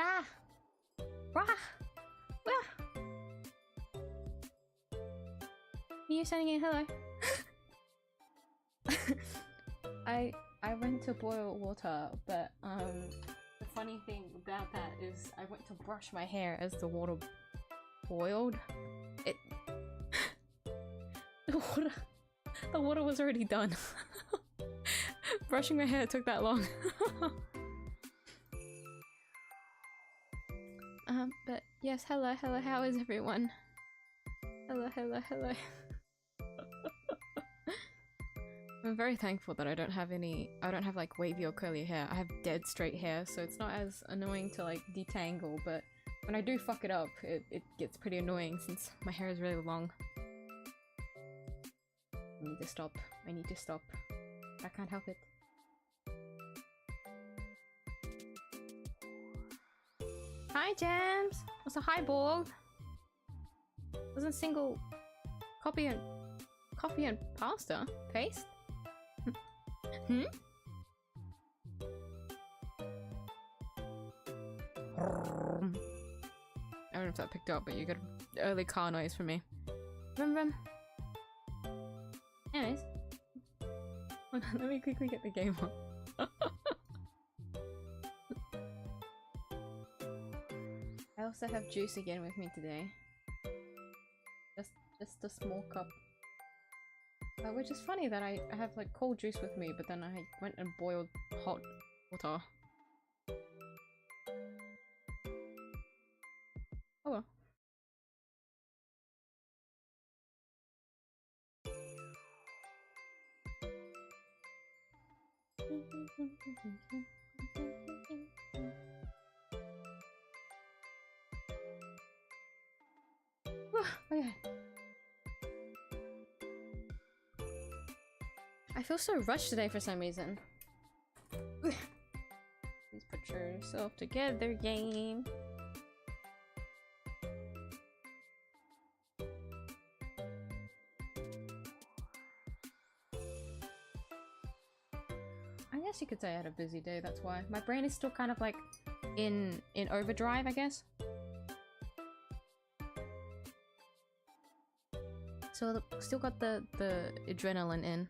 Ah! Rah! Ah! Miyuu sending in hello. I went to boil water, but the funny thing about that is I went to brush my hair as the water boiled. The water was already done. Brushing my hair took that long. But yes, hello, how is everyone? Hello. I'm very thankful that I don't have like wavy or curly hair. I have dead straight hair, so it's not as annoying to like detangle, but when I do fuck it up, it gets pretty annoying since my hair is really long. I need to stop. I can't help it. Hi Jams! What's a hi Borg? Wasn't single copy and pasta paste? Hmm? I don't know if that picked up, but you got an early car noise from me. Rum. Anyways. Hold on, let me quickly get the game on. I have juice again with me today. Just a small cup. Which is funny that I have like cold juice with me, but then I went and boiled hot water. Oh well. Okay. I feel so rushed today for some reason. Please put yourself together, game. I guess you could say I had a busy day, that's why. My brain is still kind of like in overdrive, I guess. So still got the adrenaline in.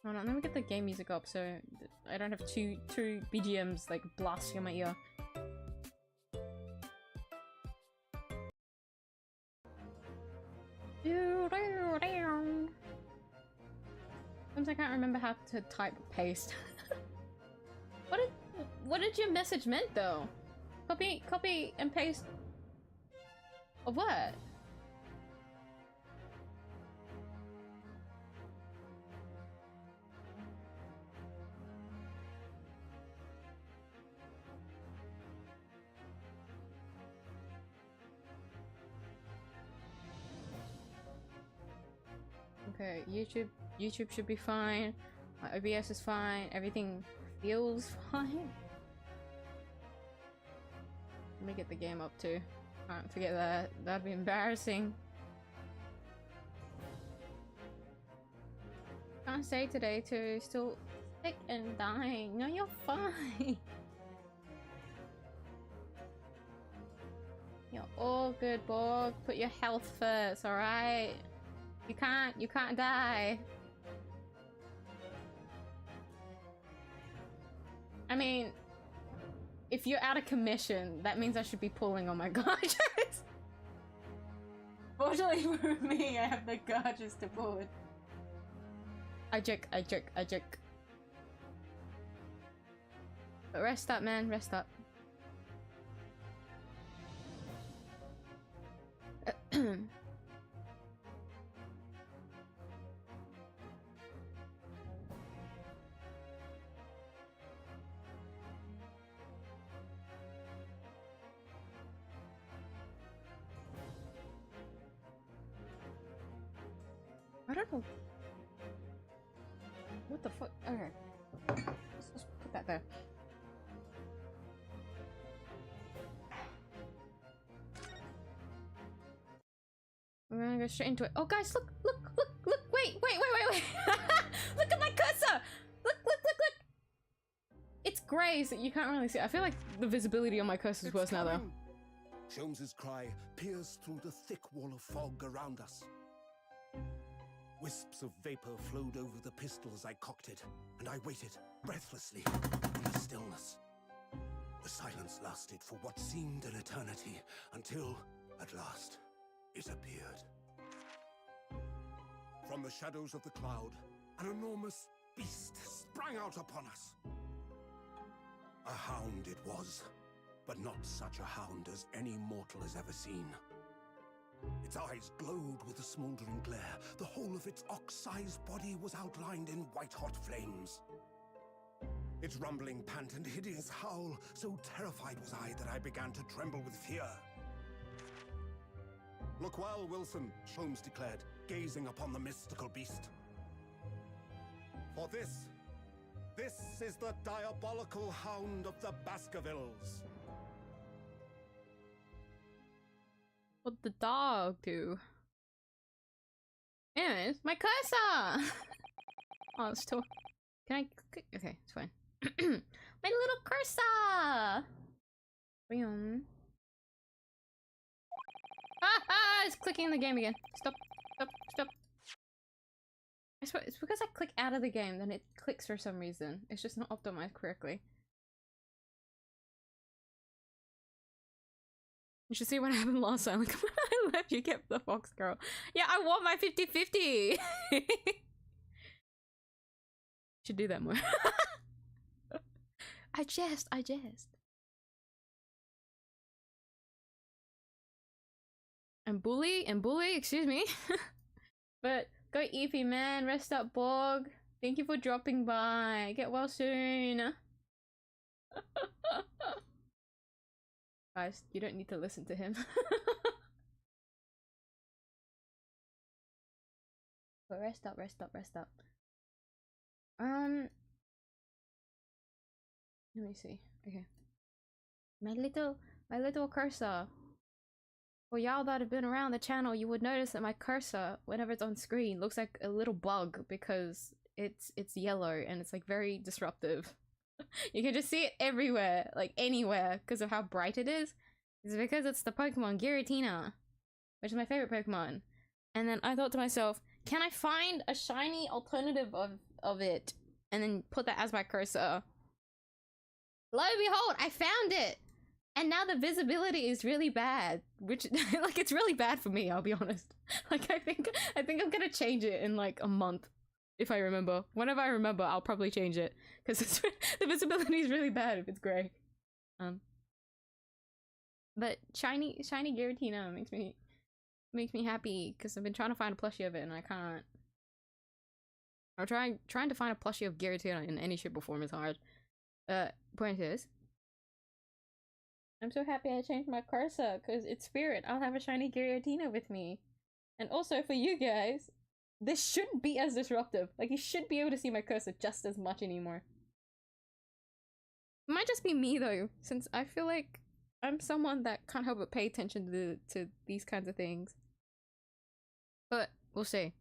Hold on, let me get the game music up so I don't have two BGMs like blasting in my ear. Sometimes I can't remember how to type paste. What did your message meant though? Copy and paste of what? Okay, YouTube should be fine. My OBS is fine. Everything feels fine. Let me get the game up too. Can't forget that. That'd be embarrassing. Can't say today too. Still sick and dying. No, you're fine. You're all good, Borg. Put your health first, alright? You can't die. I mean, if you're out of commission, that means I should be pulling on my gauges. Fortunately for me, I have the gauges to pull it. I jerk. But rest up, man, rest up. I don't know. What the fuck? Okay. Let's put that there. We're gonna go straight into it. Oh guys, look! Wait! Look at my cursor! Look! It's grey, so you can't really see. I feel like the visibility on my cursor is worse now though. 𝐢𝐧𝐟𝐨 cry pierced through the thick wall of fog around us. Wisps of vapor flowed over the pistols I cocked it, and I waited, breathlessly, in the stillness. The silence lasted for what seemed an eternity, until, at last, it appeared. From the shadows of the cloud, an enormous beast sprang out upon us. A hound it was, but not such a hound as any mortal has ever seen. Its eyes glowed with a smoldering glare. The whole of its ox-sized body was outlined in white-hot flames. Its rumbling pant and hideous howl, so terrified was I that I began to tremble with fear. "Look well, Wilson," Sholmes declared, gazing upon the mystical beast. "For this is the diabolical hound of the Baskervilles." What'd the dog do? Anyways, my cursor! Oh, it's still... Can I click? Okay, it's fine. My little cursor! Boom. Ah! It's clicking the game again. Stop. I swear, it's because I click out of the game, then it clicks for some reason. It's just not optimized correctly. You should see what happened last time. Like, when I left, you kept the fox girl. Yeah, I want my 50-50. Should do that more. I jest. And bully, excuse me. But go EP, man. Rest up, Borg. Thank you for dropping by. Get well soon. Guys, you don't need to listen to him. But rest up. Let me see. Okay. My little cursor. For y'all that have been around the channel, you would notice that my cursor, whenever it's on screen, looks like a little bug because it's yellow and it's like very disruptive. You can just see it everywhere, like anywhere, because of how bright it is. It's because it's the Pokemon Giratina, which is my favorite Pokemon. And then I thought to myself, can I find a shiny alternative of it and then put that as my cursor? Lo and behold, I found it! And now the visibility is really bad, which like it's really bad for me, I'll be honest. Like I think I'm gonna change it in like a month if I remember. Whenever I remember, I'll probably change it because it's the visibility is really bad if it's gray. But shiny Giratina makes me happy because I've been trying to find a plushie of it and I can't. I'm trying to find a plushie of Giratina in any shape or form is hard. Point is, I'm so happy I changed my cursor because it's spirit. I'll have a shiny Giratina with me. And also for you guys, this shouldn't be as disruptive. Like you should be able to see my cursor just as much anymore. It might just be me though, since I feel like I'm someone that can't help but pay attention to these kinds of things. But we'll see.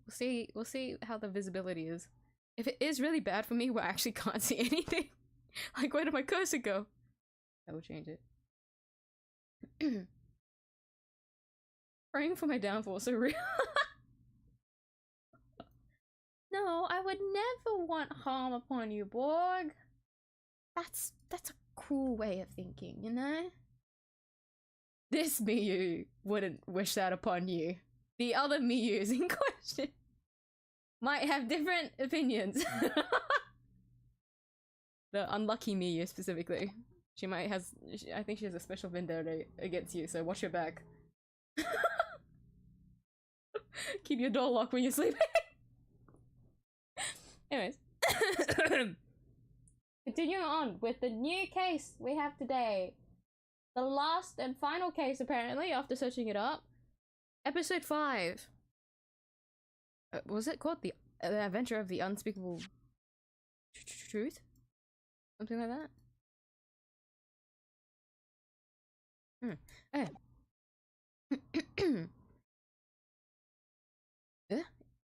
We'll see how the visibility is. If it is really bad for me where I actually can't see anything, like where did my cursor go? I will change it. Praying for my downfall, so real. No, I would never want harm upon you, Borg. That's a cool way of thinking, you know? This Miyuu wouldn't wish that upon you. The other Miyuus in question might have different opinions. The unlucky Miyuu specifically. She might I think she has a special vendetta against you, so watch your back. Keep your door locked when you're sleeping. Anyways. Continuing on with the new case we have today. The last and final case, apparently, after searching it up. Episode 5. Was it called The Adventure of the Unspeakable Truth? Something like that?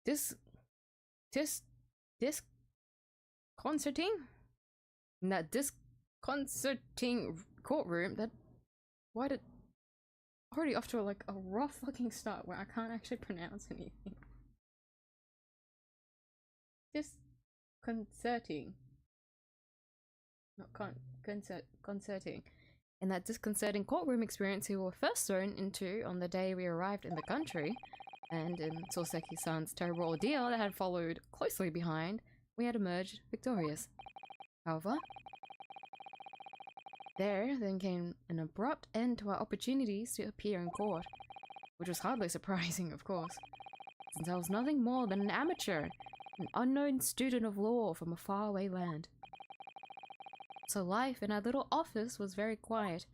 Disconcerting? In that disconcerting courtroom, that already off to like a rough fucking start where I can't actually pronounce anything. Disconcerting. Not concerting. In that disconcerting courtroom experience we were first thrown into on the day we arrived in the country, and in Soseki-san's terrible ordeal that had followed closely behind, we had emerged victorious. However, there then came an abrupt end to our opportunities to appear in court, which was hardly surprising, of course, since I was nothing more than an amateur, an unknown student of law from a faraway land. So life in our little office was very quiet.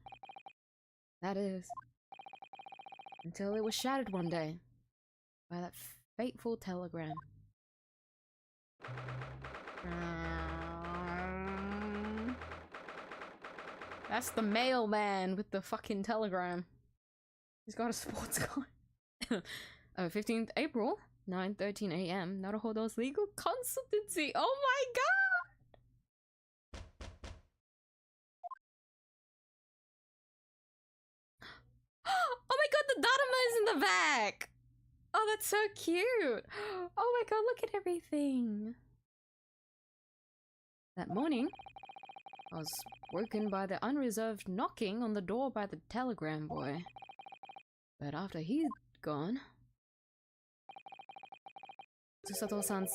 That is, until it was shattered one day by that fateful telegram. That's the mailman with the fucking telegram. He's got a sports car. 15th April, 9:13 AM, Naruhodo's legal consultancy. Oh my god! Oh my god, the Dharma is in the back! Oh, that's so cute! Oh my god, look at everything! That morning, I was woken by the unreserved knocking on the door by the telegram boy. But after he's gone, Susato-san's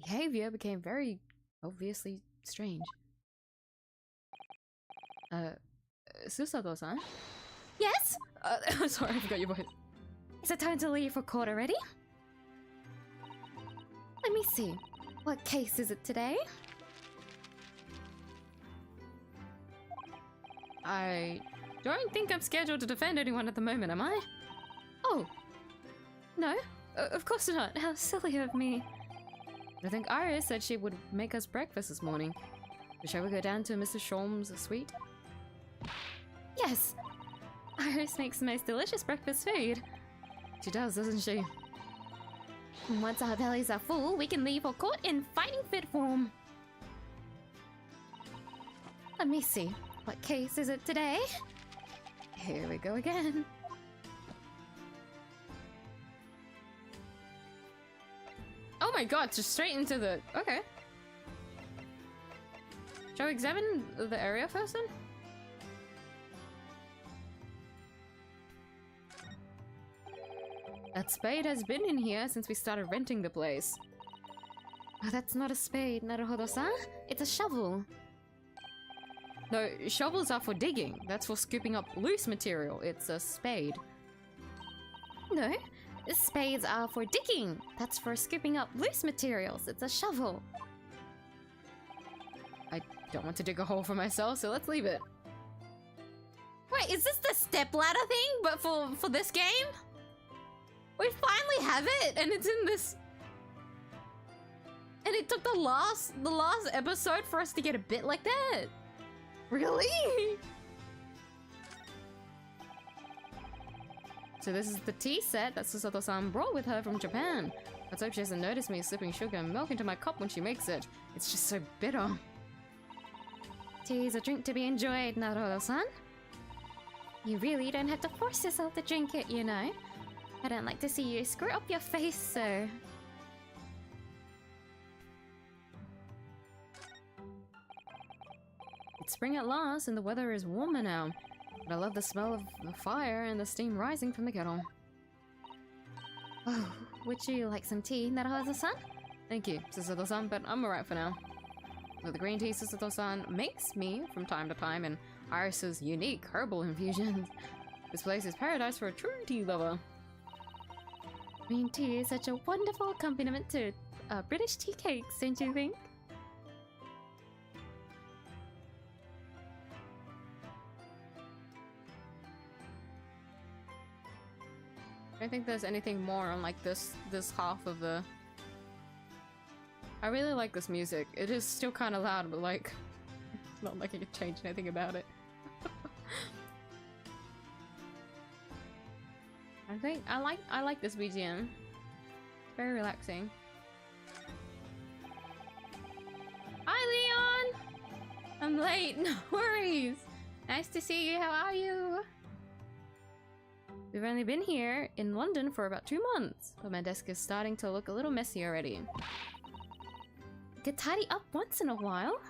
behavior became very obviously strange. Susato-san? Yes? Sorry, I forgot your voice. Is it time to leave for court already? Let me see. What case is it today? I don't think I'm scheduled to defend anyone at the moment, am I? Oh. No, of course not. How silly of me. I think Iris said she would make us breakfast this morning. Shall we go down to Mrs. Shulm's suite? Yes! Iris makes the most delicious breakfast food. She does, doesn't she? Once our bellies are full, we can leave for court in fighting fit form. Let me see. What case is it today? Here we go again. Oh my god, just straight into the... Okay. Shall we examine the area first then? That spade has been in here since we started renting the place. Oh, that's not a spade, Naruhodo-san. It's a shovel. No, shovels are for digging. That's for scooping up loose material. It's a spade. No, spades are for digging. That's for scooping up loose materials. It's a shovel. I don't want to dig a hole for myself, so let's leave it. Wait, is this the stepladder thing, but for this game? We finally have it, and it's in this... And it took the last episode for us to get a bit like that. Really? So this is the tea set that Susato-san brought with her from Japan. Let's hope she doesn't notice me slipping sugar and milk into my cup when she makes it. It's just so bitter. Tea is a drink to be enjoyed, Naruto-san. You really don't have to force yourself to drink it, you know. I don't like to see you screw up your face, so... It's spring at last, and the weather is warmer now. But I love the smell of the fire and the steam rising from the kettle. Oh, would you like some tea, Naruto-san? Thank you, Susato-san, but I'm alright for now. With the green tea Susato-san makes me from time to time, and Iris's unique herbal infusions. This place is paradise for a true tea lover. Green tea is such a wonderful accompaniment to British tea cakes, don't you think? I don't think there's anything more on like this half of the... I really like this music. It is still kind of loud, but like, it's not like I could change anything about it. I think I like this BGM. It's very relaxing. Hi, Leon! I'm late. No worries. Nice to see you. How are you? We've only been here in London for about 2 months, but my desk is starting to look a little messy already. Get tidy up once in a while.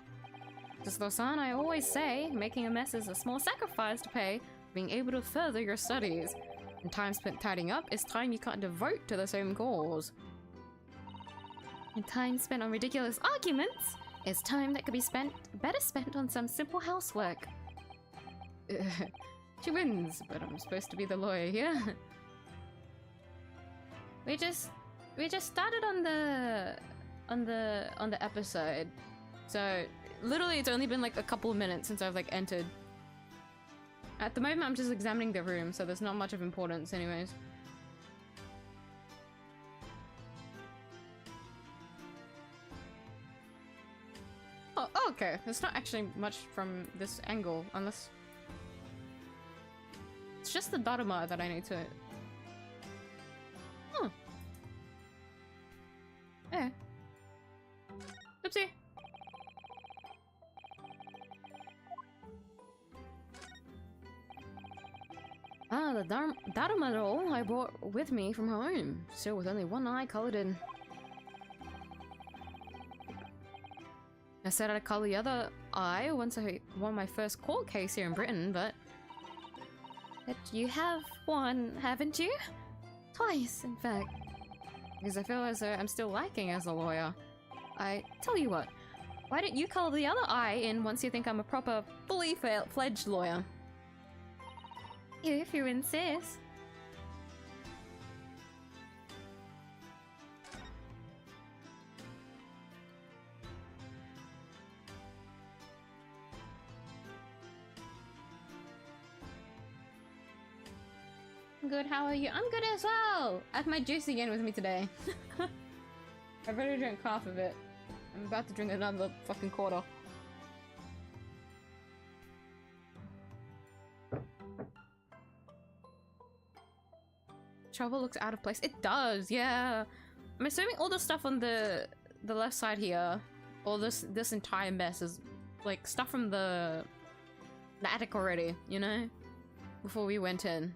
Susato-san, I always say, making a mess is a small sacrifice to pay for being able to further your studies. And time spent tidying up is time you can't devote to the same cause. And time spent on ridiculous arguments is time that could be better spent on some simple housework. She wins, but I'm supposed to be the lawyer here. We just started on the episode, so literally it's only been like a couple of minutes since I've like entered. At the moment I'm just examining the room, so there's not much of importance anyways. Oh, okay. There's not actually much from this angle, unless... It's just the Dharma that I need to... Oh. Yeah. Oopsie. Ah, the Dharma doll I brought with me from home. Still with only one eye colored in. I said I'd color the other eye once I won my first court case here in Britain, but But you have one, haven't you? Twice, in fact. Because I feel as though I'm still lacking as a lawyer. I tell you what, why don't you color the other eye in once you think I'm a proper, fully fledged lawyer? If you insist. Good, how are you? I'm good as well! I have my juice again with me today. I've already drank half of it. I'm about to drink another fucking quarter. Trouble looks out of place. It does, yeah. I'm assuming all the stuff on the left side here, all this entire mess is like stuff from the attic already, you know? Before we went in.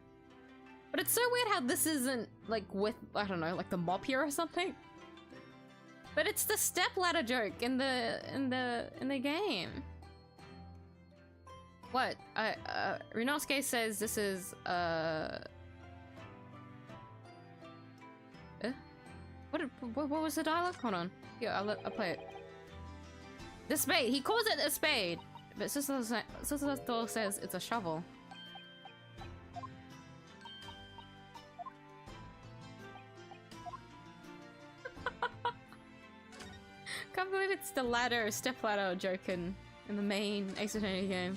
But it's so weird how this isn't like with, I don't know, like the mop here or something. But it's the stepladder joke in the game. What? 𝐢𝐧𝐟𝐨 says this is What was the dialogue? Hold on. Here, I'll play it. The spade. He calls it a spade, but Sister says it's a shovel. Can't believe it's the ladder, step ladder joke in the main Ace Attorney game.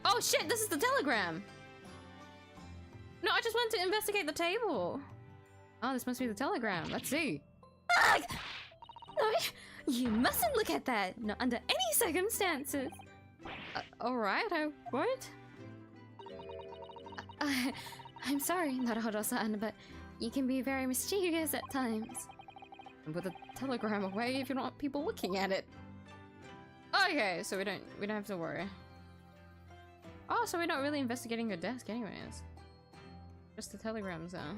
Oh shit, this is the telegram! No, I just wanted to investigate the table. Oh, this must be the telegram. Let's see. Ah! No, you mustn't look at that. Not under any circumstances. Alright, I won't. I'm sorry, Naruhodo-san, but you can be very mischievous at times. And put the telegram away if you don't want people looking at it. Okay, so we don't have to worry. Oh, so we're not really investigating your desk anyways. Just the telegrams now.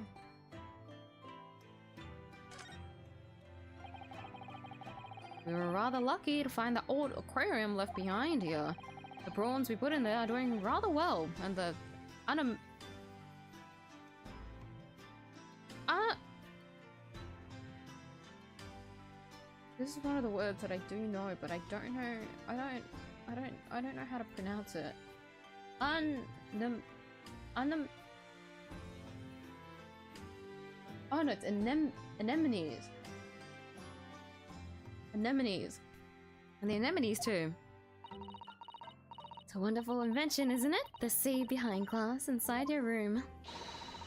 We were rather lucky to find the old aquarium left behind here. The prawns we put in there are doing rather well, and the this is one of the words that I do know, but I don't know. I don't know how to pronounce it. Oh no, it's anemones. Anemones. And the anemones too. It's a wonderful invention, isn't it? The sea behind glass inside your room.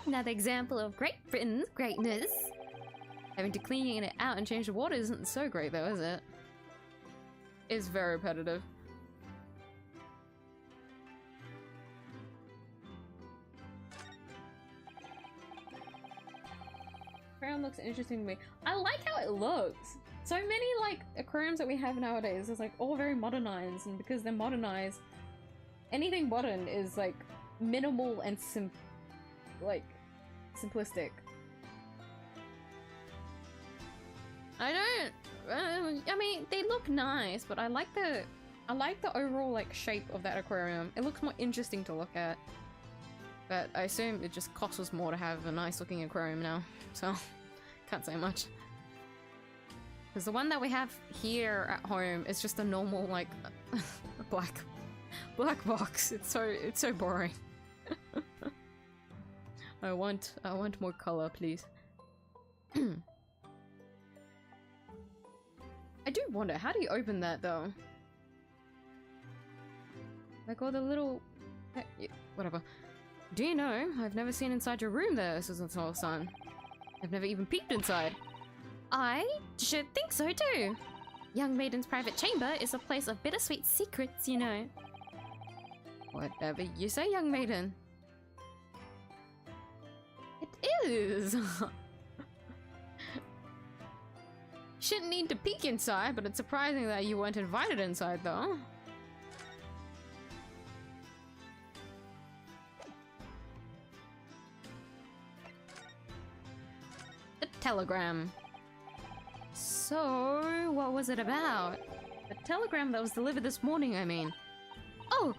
Another example of Great Britain's greatness. Having to clean it out and change the water isn't so great though, is it? It's very repetitive. Aquarium looks interesting to me. I like how it looks. So many like aquariums that we have nowadays is like all very modernized, and because they're modernized, anything modern is like minimal and simplistic. I mean, they look nice, but I like the overall like shape of that aquarium. It looks more interesting to look at. But I assume it just costs us more to have a nice looking aquarium now, so can't say much. Because the one that we have here at home is just a normal like black box. It's so boring. I want more color, please. I do wonder, how do you open that though? Like all the little... whatever. Do you know, I've never seen inside your room there, Susan-san. I've never even peeked inside. I should think so too. Young Maiden's private chamber is a place of bittersweet secrets, you know. Whatever you say, Young Maiden. It is! Shouldn't need to peek inside, but it's surprising that you weren't invited inside though. The telegram. So, what was it about? The telegram that was delivered this morning, I mean. Oh!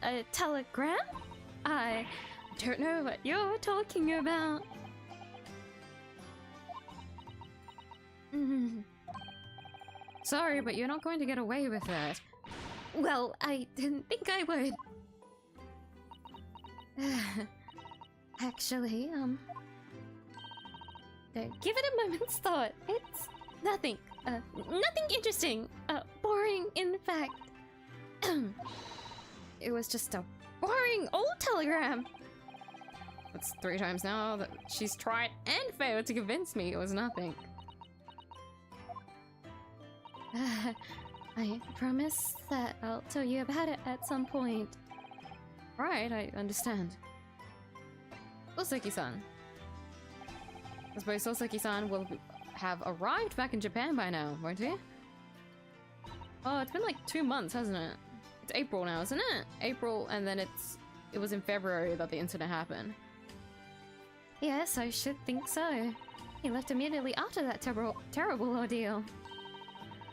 a telegram? I don't know what you're talking about. Sorry, but you're not going to get away with that. Well, I didn't think I would. Actually, give it a moment's thought. It's nothing, nothing interesting. Boring, in fact. It was just a boring old telegram. That's 3 times now that she's tried and failed to convince me it was nothing. I promise that I'll tell you about it at some point. Right, I understand. Soseki-san. I suppose Soseki-san will have arrived back in Japan by now, won't he? Oh, it's been like 2 months, hasn't it? It's April now, isn't it? April, and then it was in February that the incident happened. Yes, I should think so. He left immediately after that terrible ordeal.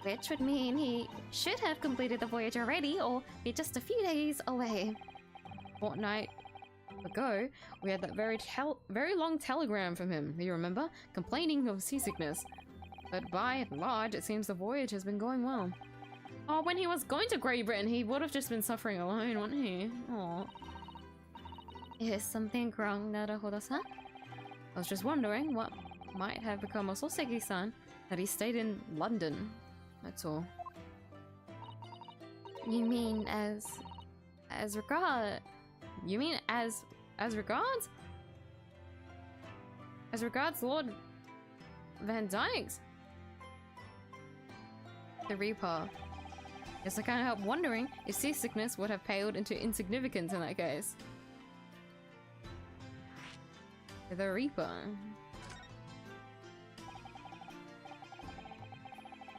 Which would mean he should have completed the voyage already, or be just a few days away. Fortnight ago, we had that very long telegram from him, you remember? Complaining of seasickness. But by and large, it seems the voyage has been going well. Oh, when he was going to Great Britain, he would have just been suffering alone, wouldn't he? Oh. Is something wrong, Naruhodo-san? I was just wondering what might have become of Soseki-san that he stayed in London. That's all. You mean as regard? You mean as regards? As regards Lord Van Dyke's? The Reaper. Yes, I can't help wondering if seasickness would have paled into insignificance in that case. The Reaper.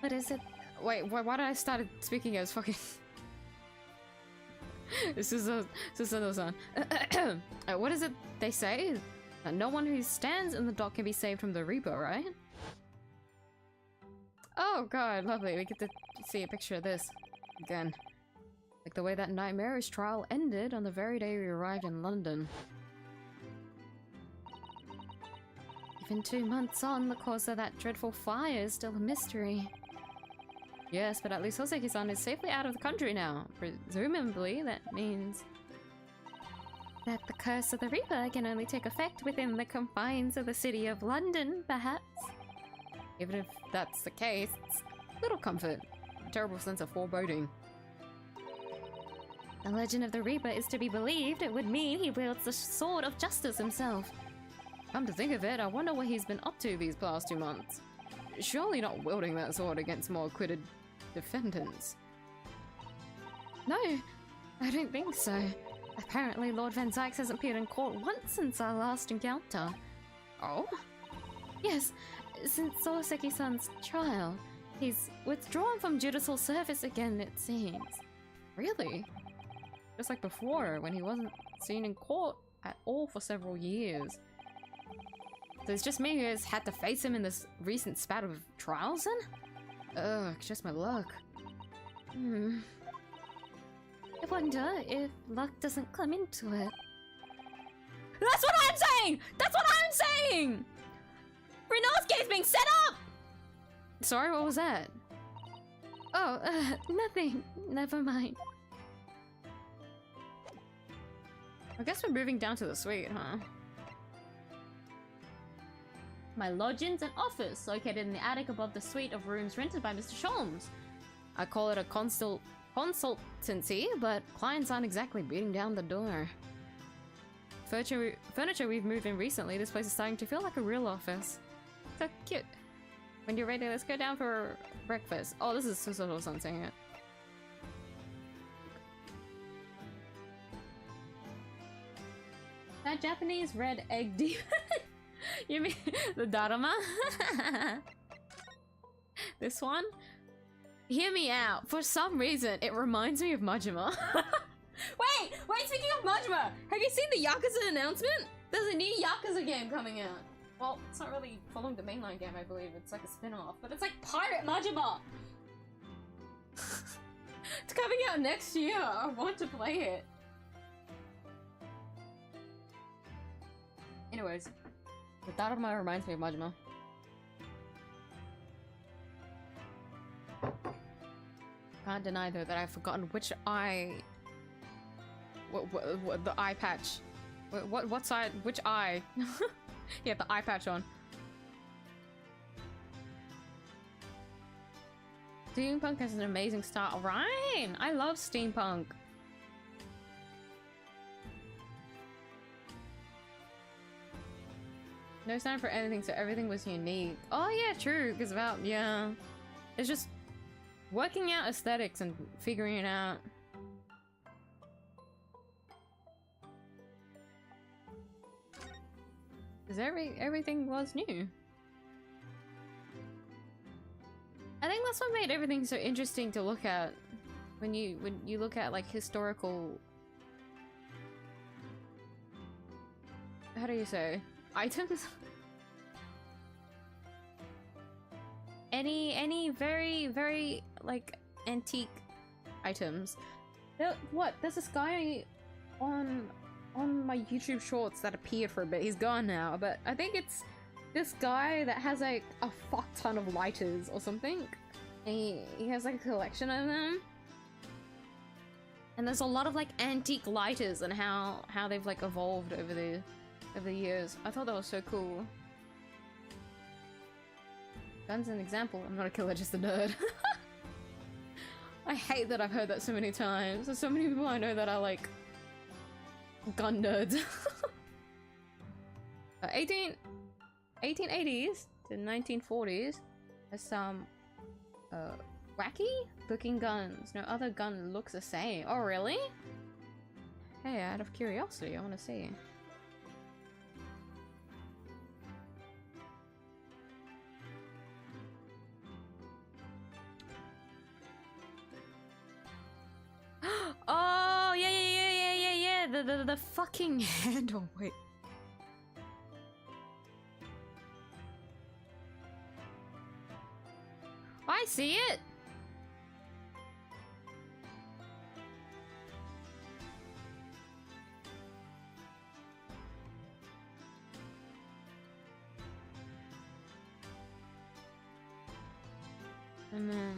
What is it? Wait, why did I start speaking as fucking... This is Susanoo-san. What is it they say? No one who stands in the dock can be saved from the Reaper, right? Oh god, lovely. We get to see a picture of this again. Like the way that nightmarish trial ended on the very day we arrived in London. Even 2 months on, the cause of that dreadful fire is still a mystery. Yes, but at least Soseki-san is safely out of the country now. Presumably, that means that the curse of the Reaper can only take effect within the confines of the city of London, perhaps. Even if that's the case, it's little comfort. A terrible sense of foreboding. The legend of the Reaper is to be believed. It would mean he wields the sword of justice himself. Come to think of it, I wonder what he's been up to these past 2 months. Surely not wielding that sword against more acquitted defendants. No, I don't think so. Apparently Lord Van Dyke hasn't appeared in court once since our last encounter. Oh? Yes, since Soseki-san's trial. He's withdrawn from judicial service again, it seems. Really? Just like before, when he wasn't seen in court at all for several years. So it's just me who has had to face him in this recent spat of trials then? Ugh, just my luck. I wonder if luck doesn't come into it. That's what I'm saying! That's what I'm saying! Ryunosuke's being set up! Sorry, what was that? Oh, nothing. Never mind. I guess we're moving down to the suite, huh? My lodgings and office, located in the attic above the suite of rooms rented by Mr. Sholmes. I call it a consultancy, but clients aren't exactly beating down the door. Furniture we've moved in recently, this place is starting to feel like a real office. So cute. When you're ready, let's go down for breakfast. Oh, this is Susanoo-san saying it. That Japanese red egg demon? You mean the Daruma? This one? Hear me out. For some reason, it reminds me of Majima. Wait, speaking of Majima, have you seen the Yakuza announcement? There's a new Yakuza game coming out. Well, it's not really following the mainline game, I believe. It's like a spin-off, but it's like Pirate Majima! It's coming out next year. I want to play it. Anyways, the Dharma reminds me of Majima. Can't deny though that I've forgotten which eye. What the eye patch? What side? Which eye? Yeah, the eye patch on. Steampunk has an amazing style. Ryan, I love steampunk. No sign for anything, so everything was unique. Oh yeah, true. Because about it's just working out aesthetics and figuring it out. Because everything was new. I think that's what made everything so interesting to look at. When you look at like historical, how do you say, items? any very like antique items. What? There's this guy on my YouTube shorts that appeared for a bit. He's gone now, but I think it's this guy that has like a fuck ton of lighters or something. And he has like a collection of them. And there's a lot of like antique lighters and how they've like evolved over the years. I thought that was so cool. Gun's an example. I'm not a killer, just a nerd. I hate that I've heard that so many times. There's so many people I know that are like gun nerds. 1880s to 1940s. There's some wacky looking guns. No other gun looks the same. Oh really? Hey, out of curiosity, I want to see. Oh yeah. The fucking handle. Wait. I see it. And then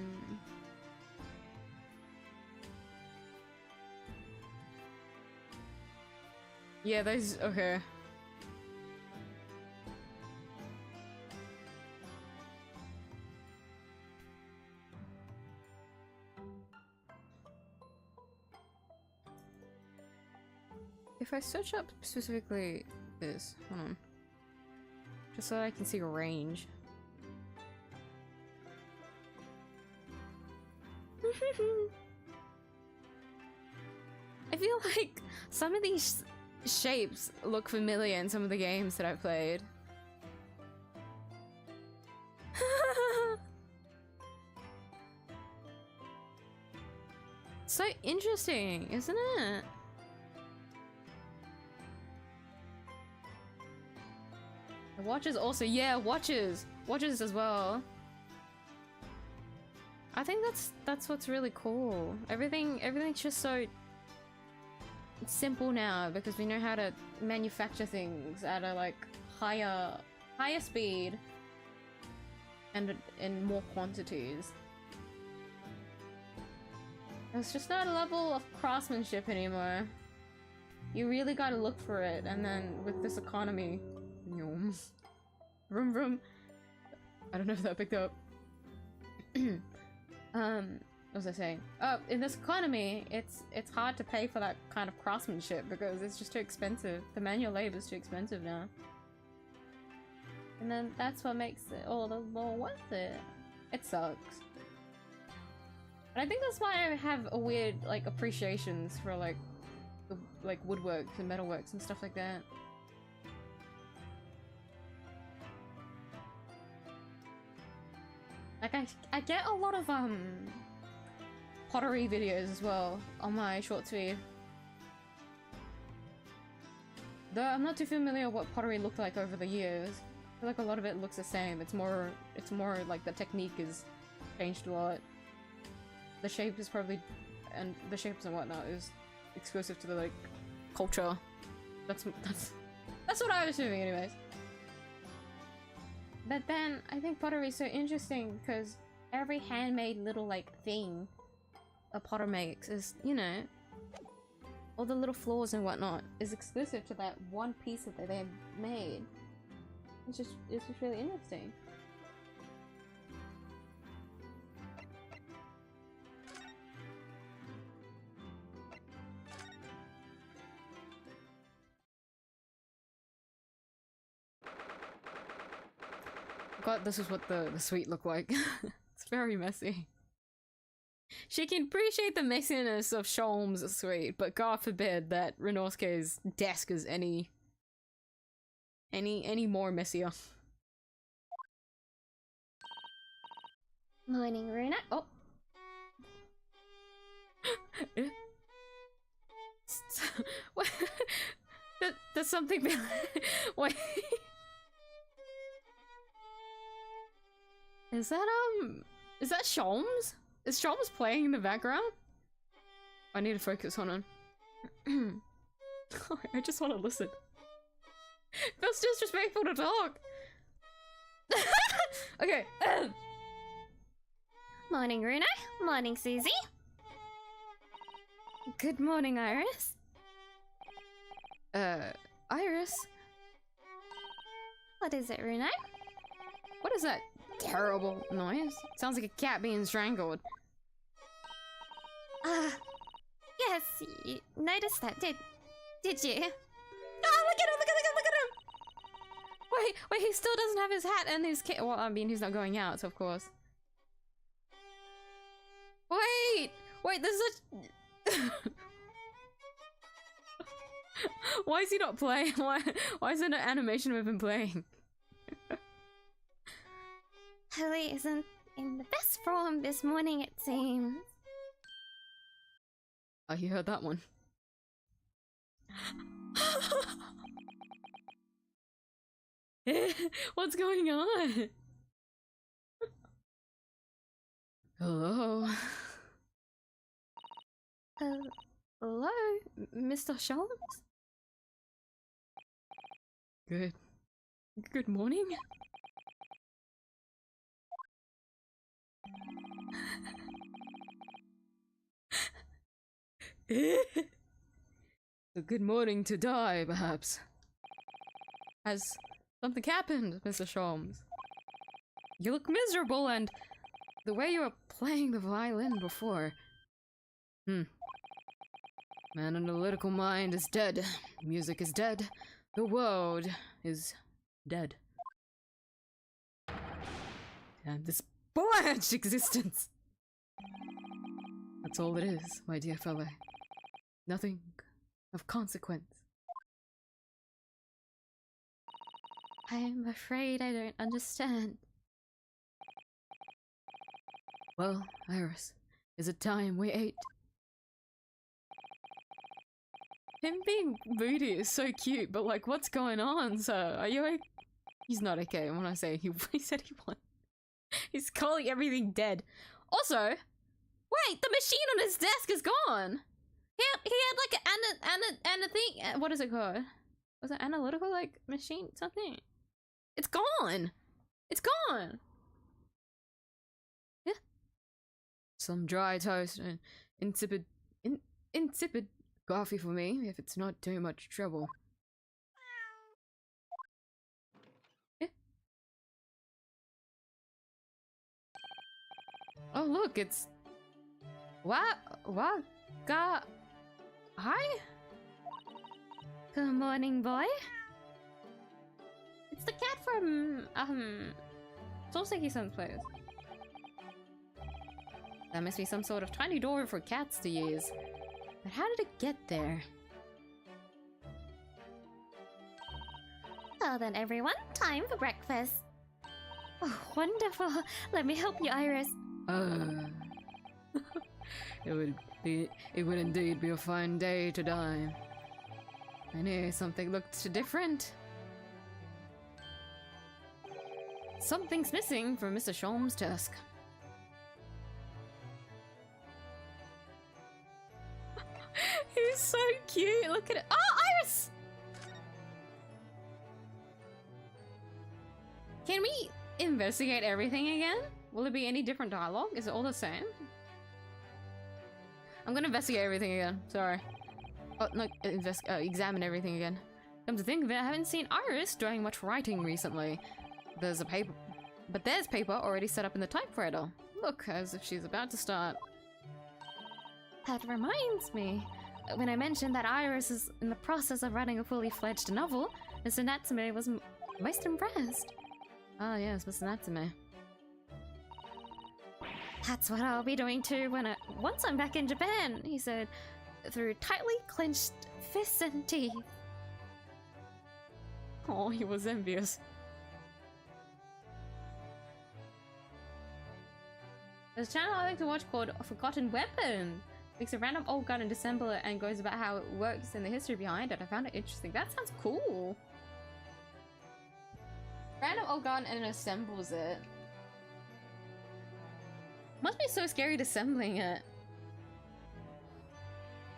yeah, those okay. If I search up specifically this, hold on. Just so that I can see range. I feel like some of these shapes look familiar in some of the games that I've played. So interesting, isn't it? The watches also, yeah, watches as well. I think that's what's really cool. Everything's just so simple now because we know how to manufacture things at a like higher speed and in more quantities. It's just not a level of craftsmanship anymore. You really gotta look for it, and then with this economy, vroom vroom. I don't know if that picked up. What was I saying? Oh, in this economy, it's hard to pay for that kind of craftsmanship because it's just too expensive. The manual labor is too expensive now. And then that's what makes it all the more worth it. It sucks. But I think that's why I have a weird, like, appreciations for, like, the, like, woodworks and metalworks and stuff like that. Like, I get a lot of, pottery videos as well on my shorts feed. Though I'm not too familiar what pottery looked like over the years. I feel like a lot of it looks the same. It's more like the technique is changed a lot. The shape is probably, and the shapes and whatnot is exclusive to the like culture. That's That's what I was assuming anyways. But then, I think pottery is so interesting because every handmade little, like, thing a potter makes is, you know, all the little flaws and whatnot is exclusive to that one piece that they made. It's just really interesting. God, this is what the suite looked like. It's very messy. She can appreciate the messiness of 𝐢𝐲's suite, but God forbid that Ryunosuke's desk is any more messier. Morning, Runa. Oh. What? There's something behind. Wait. Is that 𝐢𝐲's? Is 𝐢𝐲's playing in the background? I need to focus on him. I just want to listen. Feels disrespectful to talk. Okay. Morning, Runa. Morning, Susie. Good morning, Iris. Iris? What is it, Runa? What is that terrible noise? Sounds like a cat being strangled. Yes, you noticed that, did you? Oh, look at him! Look at him! Wait, he still doesn't have his hat and his kit. Well, I mean, he's not going out, so of course. Wait, there's a... Why is he not playing? Why is there no animation of him playing? Holly isn't in the best form this morning, it seems. Oh, you heard that one. What's going on? Hello? Hello, Mr. 𝐢𝐲? Good morning? A good morning to die, perhaps. Has something happened, Mr. 𝐢𝐲? You look miserable, and the way you were playing the violin before. An analytical mind is dead. Music is dead. The world is dead. And this blanched existence. That's all it is, my dear fellow. Nothing of consequence. I'm afraid I don't understand. Well, Iris, is it time we ate? Him being moody is so cute, but like, what's going on, sir? Are you okay? He's not okay when I say he said he won. He's calling everything dead. Also, wait, the machine on his desk is gone! He had like a thing, what is it called? Was it analytical, like, machine something? It's gone! It's gone! Yeah. Some dry toast and insipid coffee for me, if it's not too much trouble. Yeah. Oh look, it's... Hi? Good morning, boy. It's the cat from, Souseki-san's place. That must be some sort of tiny door for cats to use. But how did it get there? Well then, everyone, time for breakfast. Oh, wonderful. Let me help you, Iris. It would indeed be a fine day to dine. I knew something looked different. Something's missing from Mr. 𝐢𝐲's desk. He's so cute. Look at it. Oh, Iris! Can we investigate everything again? Will it be any different dialogue? Is it all the same? I'm gonna investigate everything again. Sorry. Oh, no, examine everything again. Come to think of it, I haven't seen Iris doing much writing recently. There's paper already set up in the typewriter. Look, as if she's about to start. That reminds me. When I mentioned that Iris is in the process of writing a fully fledged novel, Mr. Natsume was most impressed. Ah, yes, Mr. Natsume. That's what I'll be doing too once I'm back in Japan, he said, through tightly clenched fists and teeth. Oh, he was envious. There's a channel I like to watch called Forgotten Weapon. Makes a random old gun and disassemble it and goes about how it works and the history behind it. I found it interesting. That sounds cool. Random old gun and it assembles it. Must be so scary assembling it.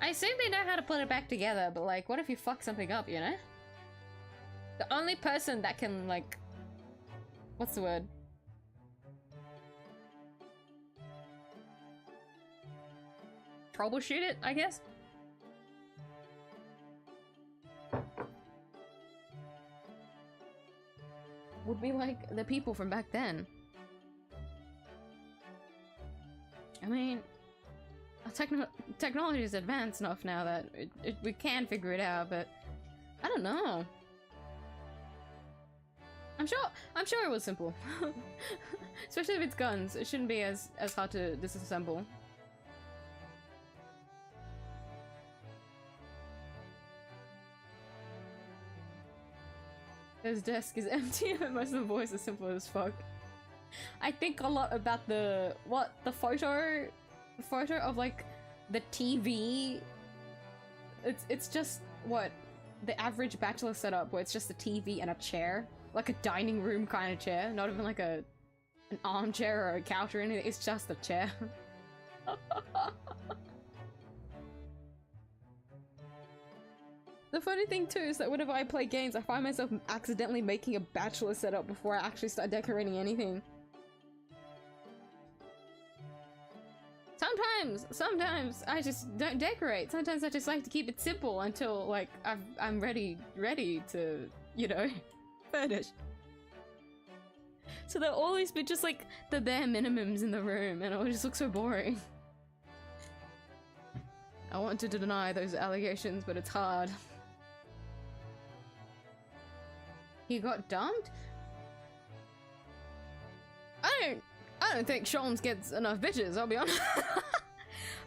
I assume they know how to put it back together, but like, what if you fuck something up, you know? The only person that can, like... What's the word? Troubleshoot it, I guess? Would be like the people from back then. I mean, technology is advanced enough now that we can figure it out, but I don't know. I'm sure it was simple. Especially if it's guns, it shouldn't be as hard to disassemble. His desk is empty and most of the voice is simple as fuck. I think a lot about the photo of like the TV. It's just what the average bachelor setup where it's just a TV and a chair, like a dining room kind of chair, not even like an armchair or a couch or anything. It's just a chair. The funny thing too is that whenever I play games, I find myself accidentally making a bachelor setup before I actually start decorating anything. Sometimes I just don't decorate. Sometimes I just like to keep it simple until like I'm ready to, you know, furnish. So there'll always be just like the bare minimums in the room and it'll just look so boring. I want to deny those allegations, but it's hard. He got dumped? I don't think Sholmes gets enough bitches, I'll be honest.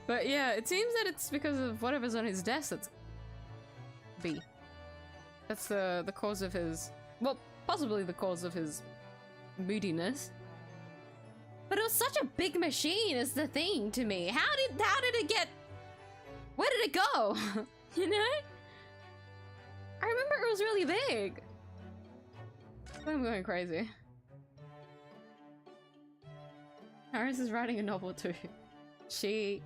But yeah, it seems that it's because of whatever's on his desk that's B. That's the cause of his, well, possibly the cause of his moodiness. But it was such a big machine is the thing to me. How did it get, where did it go? You know? I remember it was really big. I'm going crazy. Iris is writing a novel too. She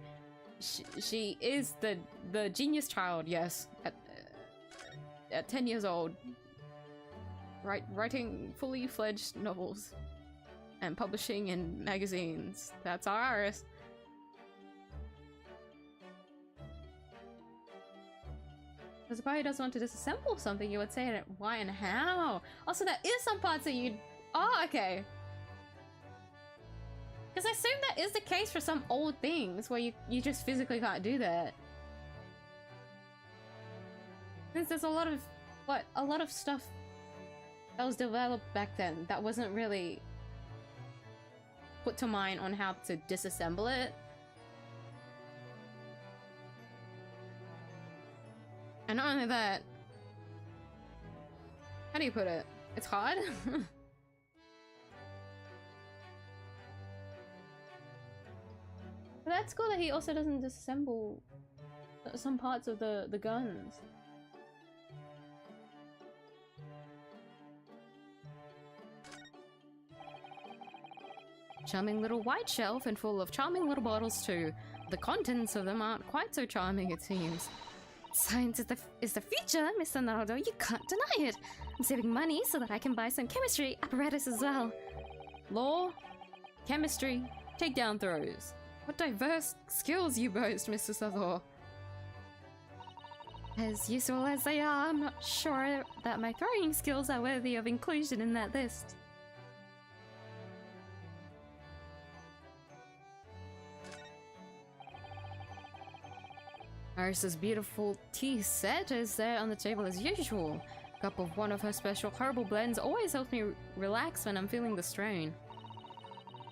is the genius child, yes. At 10 years old. Writing fully fledged novels. And publishing in magazines. That's our Iris. Because if I doesn't want to disassemble something, you would say it why and how. Also, there is some parts that you'd... Oh, okay. Because I assume that is the case for some old things where you just physically can't do that. Since there's a lot of stuff that was developed back then that wasn't really put to mind on how to disassemble it. And not only that, how do you put it? It's hard? But that's cool that he also doesn't disassemble some parts of the guns. Charming little white shelf and full of charming little bottles too. The contents of them aren't quite so charming, it seems. Science is the future, Mr. Naruto. You can't deny it. I'm saving money so that I can buy some chemistry apparatus as well. Law, chemistry, takedown throws. What diverse skills you boast, Mr. Sazor. As useful as they are, I'm not sure that my throwing skills are worthy of inclusion in that list. Iris's beautiful tea set is there on the table as usual. A cup of one of her special herbal blends always helps me relax when I'm feeling the strain.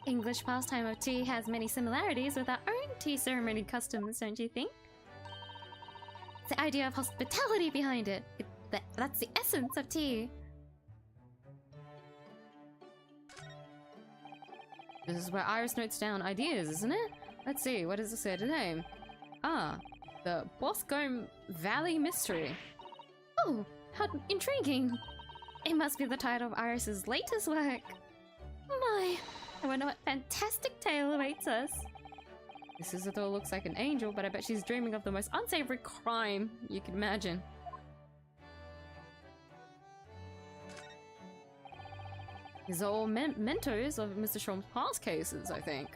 English pastime of tea has many similarities with our own tea ceremony customs, don't you think? It's the idea of hospitality behind it. That's the essence of tea. This is where Iris notes down ideas, isn't it? Let's see, what does it say today? Ah, the Boscombe Valley Mystery. Oh, how intriguing. It must be the title of Iris's latest work. My, I wonder what fantastic tale awaits us. This Isidore looks like an angel, but I bet she's dreaming of the most unsavory crime you can imagine. These are all mentors of Mr. Sholm's past cases, I think.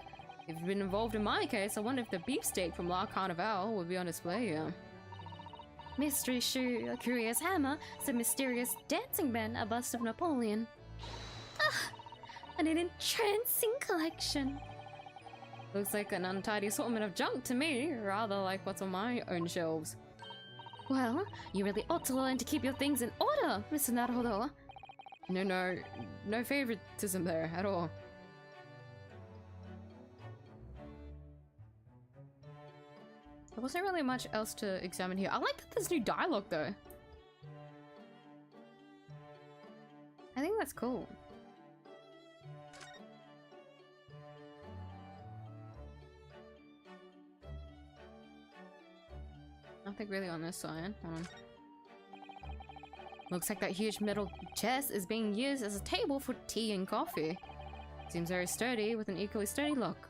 If you've been involved in my case, I wonder if the beefsteak from La Carnival would be on display here. Mystery shoe, a curious hammer, some mysterious dancing band, a bust of Napoleon. Ah, and an entrancing collection. Looks like an untidy assortment of junk to me, rather like what's on my own shelves. Well, you really ought to learn to keep your things in order, Mr. Naruto. No favoritism there at all. There wasn't really much else to examine here. I like that there's new dialogue though. I think that's cool. Nothing really on this side. Hold on. Looks like that huge metal chest is being used as a table for tea and coffee. Seems very sturdy with an equally sturdy look.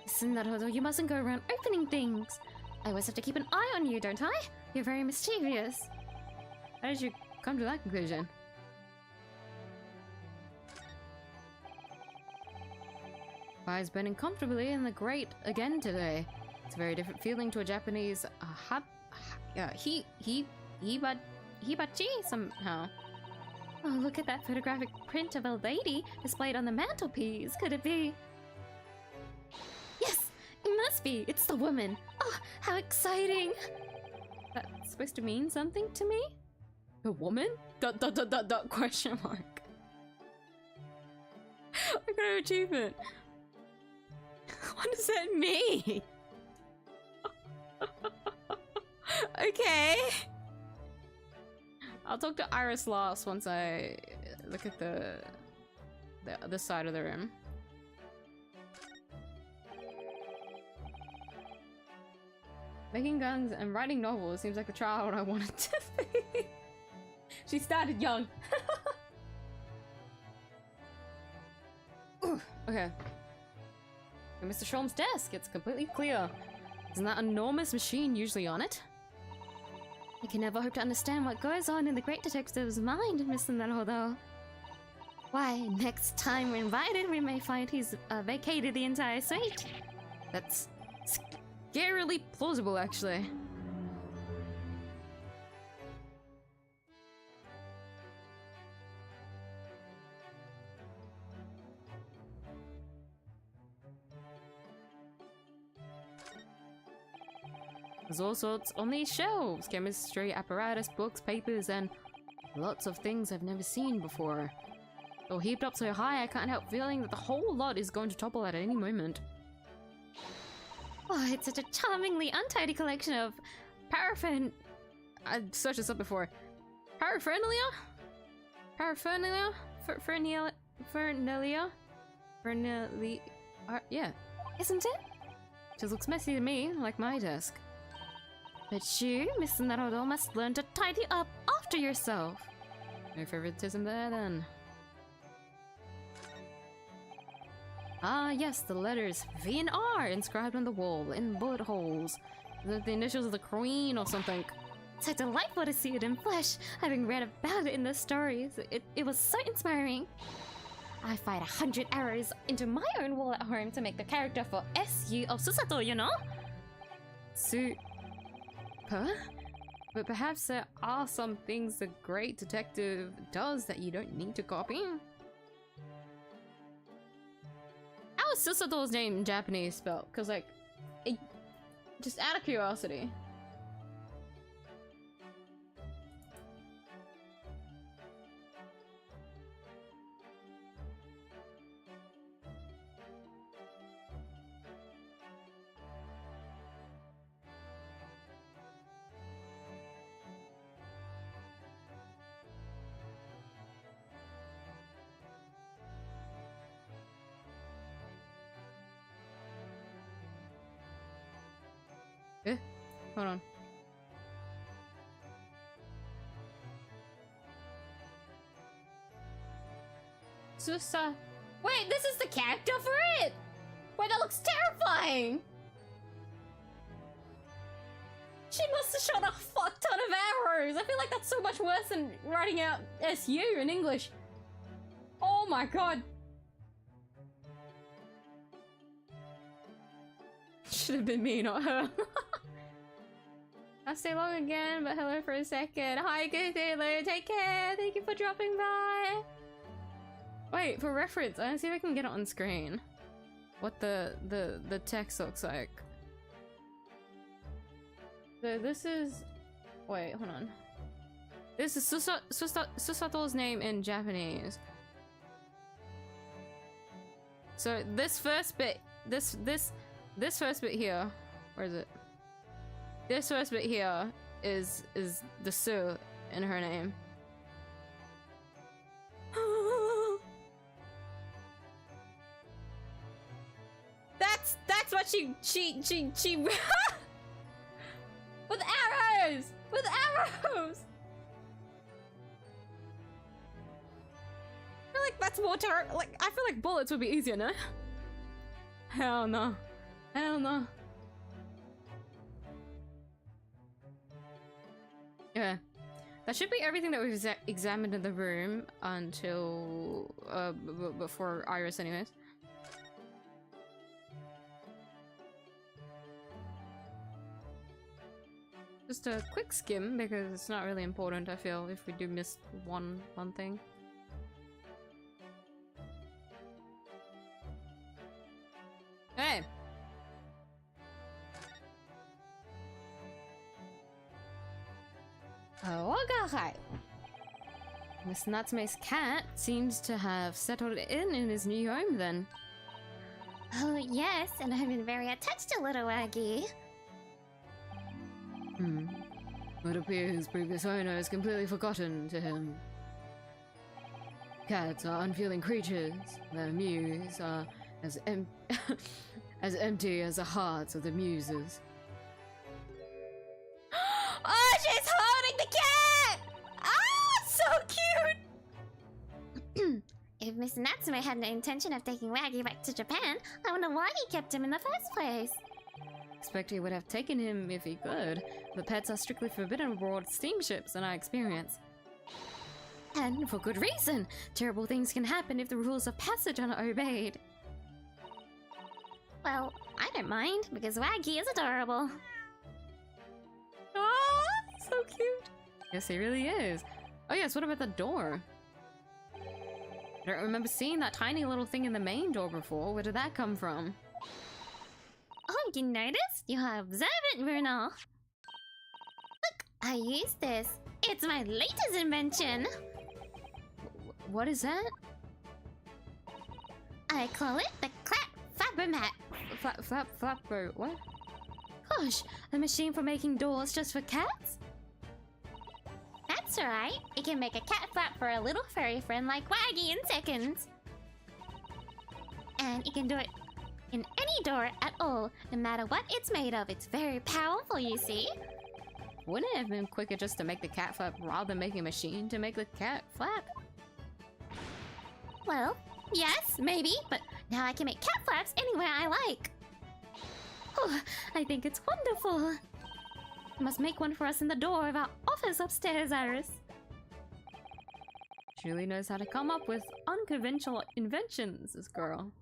Listen, Naruto, you mustn't go around opening things. I always have to keep an eye on you, don't I? You're very mischievous. How did you come to that conclusion? Fire's burning comfortably in the grate again today. It's a very different feeling to a Japanese hibachi somehow. Oh, look at that photographic print of a lady displayed on the mantelpiece. Could it be? Yes, it must be. It's the woman. Oh, how exciting! That's supposed to mean something to me? The woman? Question mark. I got an achievement. What does that mean? Okay. I'll talk to Iris last once I look at the other side of the room. Making guns and writing novels seems like the child I wanted to be. She started young. Ooh, okay. And Mr. Sholm's desk, it's completely clear. Isn't that enormous machine usually on it? I can never hope to understand what goes on in the great detective's mind, Mr. Naruto. Why, next time we're invited, we may find he's vacated the entire suite. That's scarily plausible, actually. There's all sorts on these shelves. Chemistry, apparatus, books, papers, and lots of things I've never seen before. All heaped up so high, I can't help feeling that the whole lot is going to topple at any moment. Oh, it's such a charmingly untidy collection of paraffin... I searched this up before. Paraphernalia? Paraphernalia? Fernalia? Yeah. Isn't it? Just looks messy to me, like my desk. But you, Mr. Naruto, must learn to tidy up after yourself. No favoritism there, then. Ah, yes, the letters V and R inscribed on the wall in bullet holes. the initials of the queen or something. So delightful to see it in flesh, having read about it in the stories. It was so inspiring. I fired 100 arrows into my own wall at home to make the character for SU of Susato, you know? But perhaps there are some things the great detective does that you don't need to copy. How is Susato's name in Japanese spelled? Cause like, just out of curiosity. Hold on. Susa. Wait, this is the character for it! Wait, that looks terrifying! She must have shot a fuck ton of arrows! I feel like that's so much worse than writing out SU in English. Oh my god. Should have been me, not her. I'll stay long again, but hello for a second. Hi, good Taylor. Take care. Thank you for dropping by. Wait, for reference, I wanna see if I can get it on screen. What the text looks like. So this is... Wait, hold on. This is Susato's name in Japanese. So this first bit, this first bit here, where is it? This first bit here is the Su in her name. That's what she with arrows! With arrows! I feel like that's more like I feel like bullets would be easier, no? Hell no. Hell no. Yeah. That should be everything that we've examined in the room until before Iris anyways. Just a quick skim because it's not really important, I feel, if we do miss one thing. Hey! Oh, okay. Miss Natsume's cat seems to have settled in his new home then. Oh yes, and I've been very attached to little Aggie. It appears previous owner is completely forgotten to him. Cats are unfeeling creatures. Their mews are as empty as the hearts of the muses. Oh, she's holding the cat! Ah, so cute! If Miss Natsume had no intention of taking Waggy back to Japan, I wonder why he kept him in the first place. Expect he would have taken him if he could, but pets are strictly forbidden aboard steamships in our experience. And for good reason! Terrible things can happen if the rules of passage are not obeyed. Well, I don't mind, because Waggy is adorable. Ah, so cute! Yes, he really is. Oh yes, what about the door? I don't remember seeing that tiny little thing in the main door before. Where did that come from? Oh, you noticed? You are observant, Bruno. Look, I used this. It's my latest invention. What is that? I call it the Clap Flapper Mat. Flapper, what? Gosh, a machine for making doors just for cats? That's right. It can make a cat flap for a little furry friend like Waggy in seconds. And it can do it in any door at all, no matter what it's made of. It's very powerful, you see. Wouldn't it have been quicker just to make the cat flap rather than making a machine to make the cat flap? Well, yes, maybe, but now I can make cat flaps anywhere I like. Oh, I think it's wonderful. You must make one for us in the door of our office upstairs, Iris. She really knows how to come up with unconventional inventions, this girl.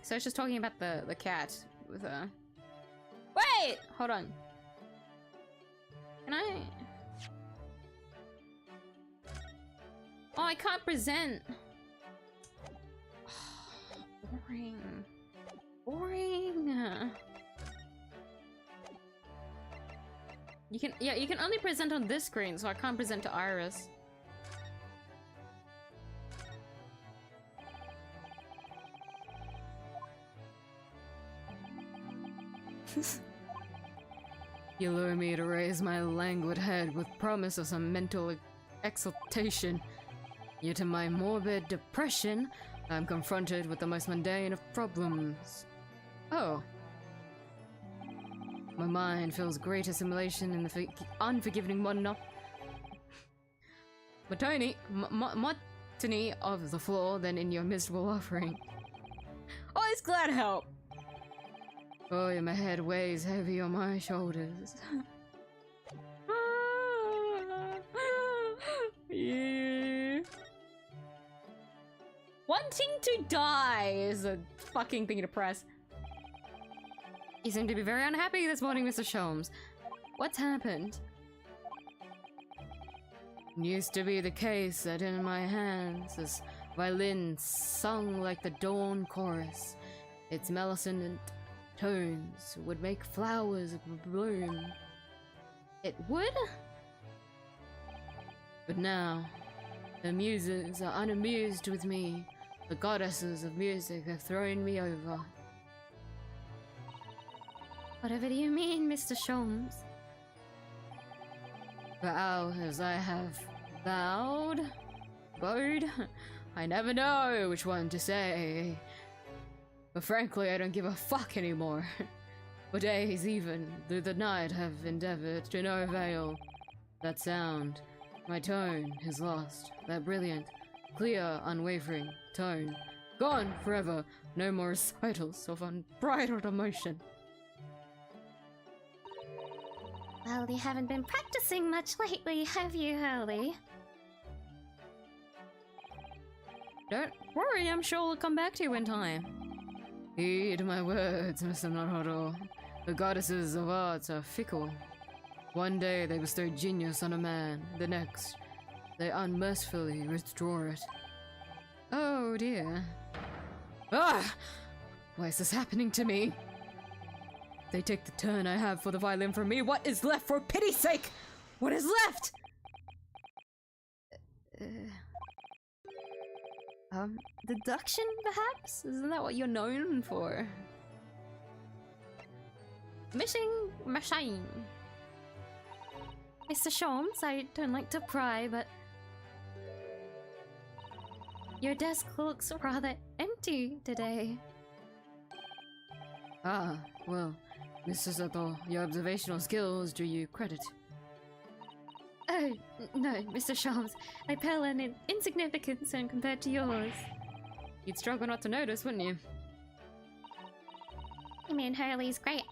So she's talking about the cat with her. Wait! Hold on. Can I? Oh, I can't present. Boring. Boring. You can, yeah, you can only present on this screen, so I can't present to Iris. You lure me to raise my languid head with promise of some mental exaltation. Yet in my morbid depression, I'm confronted with the most mundane of problems. Oh. My mind feels great assimilation in the unforgiving monotony of the floor than in your miserable offering. Oh, it's glad help! Oh, yeah, my head weighs heavy on my shoulders. Yeah. Wanting to die is a fucking thing to press. You seem to be very unhappy this morning, Mr. Sholmes. What's happened? It used to be the case that in my hands this violin sung like the dawn chorus. Its melodic tones would make flowers bloom. It would? But now, the muses are unamused with me. The goddesses of music have thrown me over. Whatever do you mean, Mr. Sholmes? Vow as I have vowed? Bowed? I never know which one to say. But frankly, I don't give a fuck anymore. For days even, through the night, have endeavored to no avail. That sound, my tone is lost. That brilliant, clear, unwavering tone. Gone forever. No more recitals of unbridled emotion. Well, you haven't been practicing much lately, have you, Hurley? Don't worry, I'm sure we'll come back to you in time. Heed my words, Mr. Naruto. The goddesses of arts are fickle. One day they bestow genius on a man, the next, they unmercifully withdraw it. Oh dear. Ah! Why is this happening to me? They take the turn I have for the violin from me. What is left, for pity's sake? What is left? Deduction, perhaps? Isn't that what you're known for? Missing machine. Mr. Sholmes, I don't like to pry, but your desk looks rather empty today. Ah, well, Mr. Sato, your observational skills do you credit. Oh, no, Mr. Sholmes. I pale in insignificance when compared to yours. You'd struggle not to notice, wouldn't you? I mean, Hurley's great.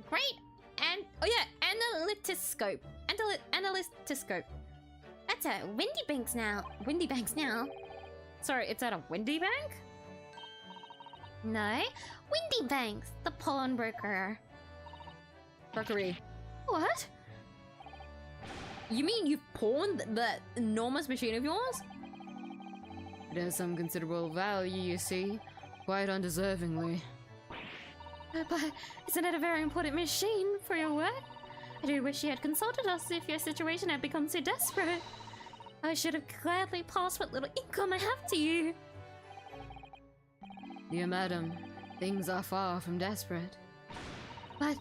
Great! And, oh yeah, analytoscope. Analytoscope. That's a Windy Banks now. Windy Banks now. Sorry, it's at a Windy Bank? No, Windy Banks, the pawnbroker. Brokery. What? You mean you've pawned that enormous machine of yours? It has some considerable value, you see. Quite undeservingly. But isn't it a very important machine for your work? I do wish you had consulted us if your situation had become so desperate. I should have gladly passed what little income I have to you. Dear madam, things are far from desperate. But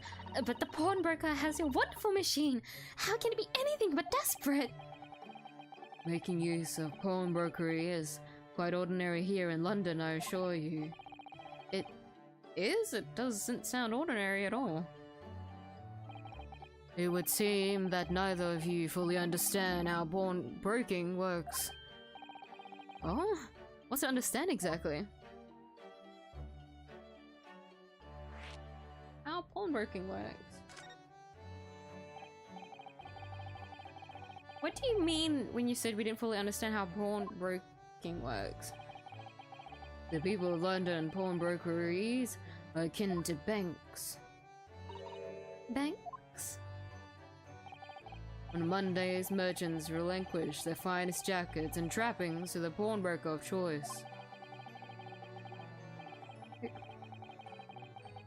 the pawnbroker has your wonderful machine. How can it be anything but desperate? Making use of pawnbrokery is quite ordinary here in London, I assure you. It is? It doesn't sound ordinary at all. It would seem that neither of you fully understand how pawnbroking works. Oh? What's to understand exactly? pawnbroking works. What do you mean when you said we didn't fully understand how pawnbroking works? The people of London pawnbrokeries are akin to banks. Banks? On Mondays, merchants relinquish their finest jackets and trappings to the pawnbroker of choice.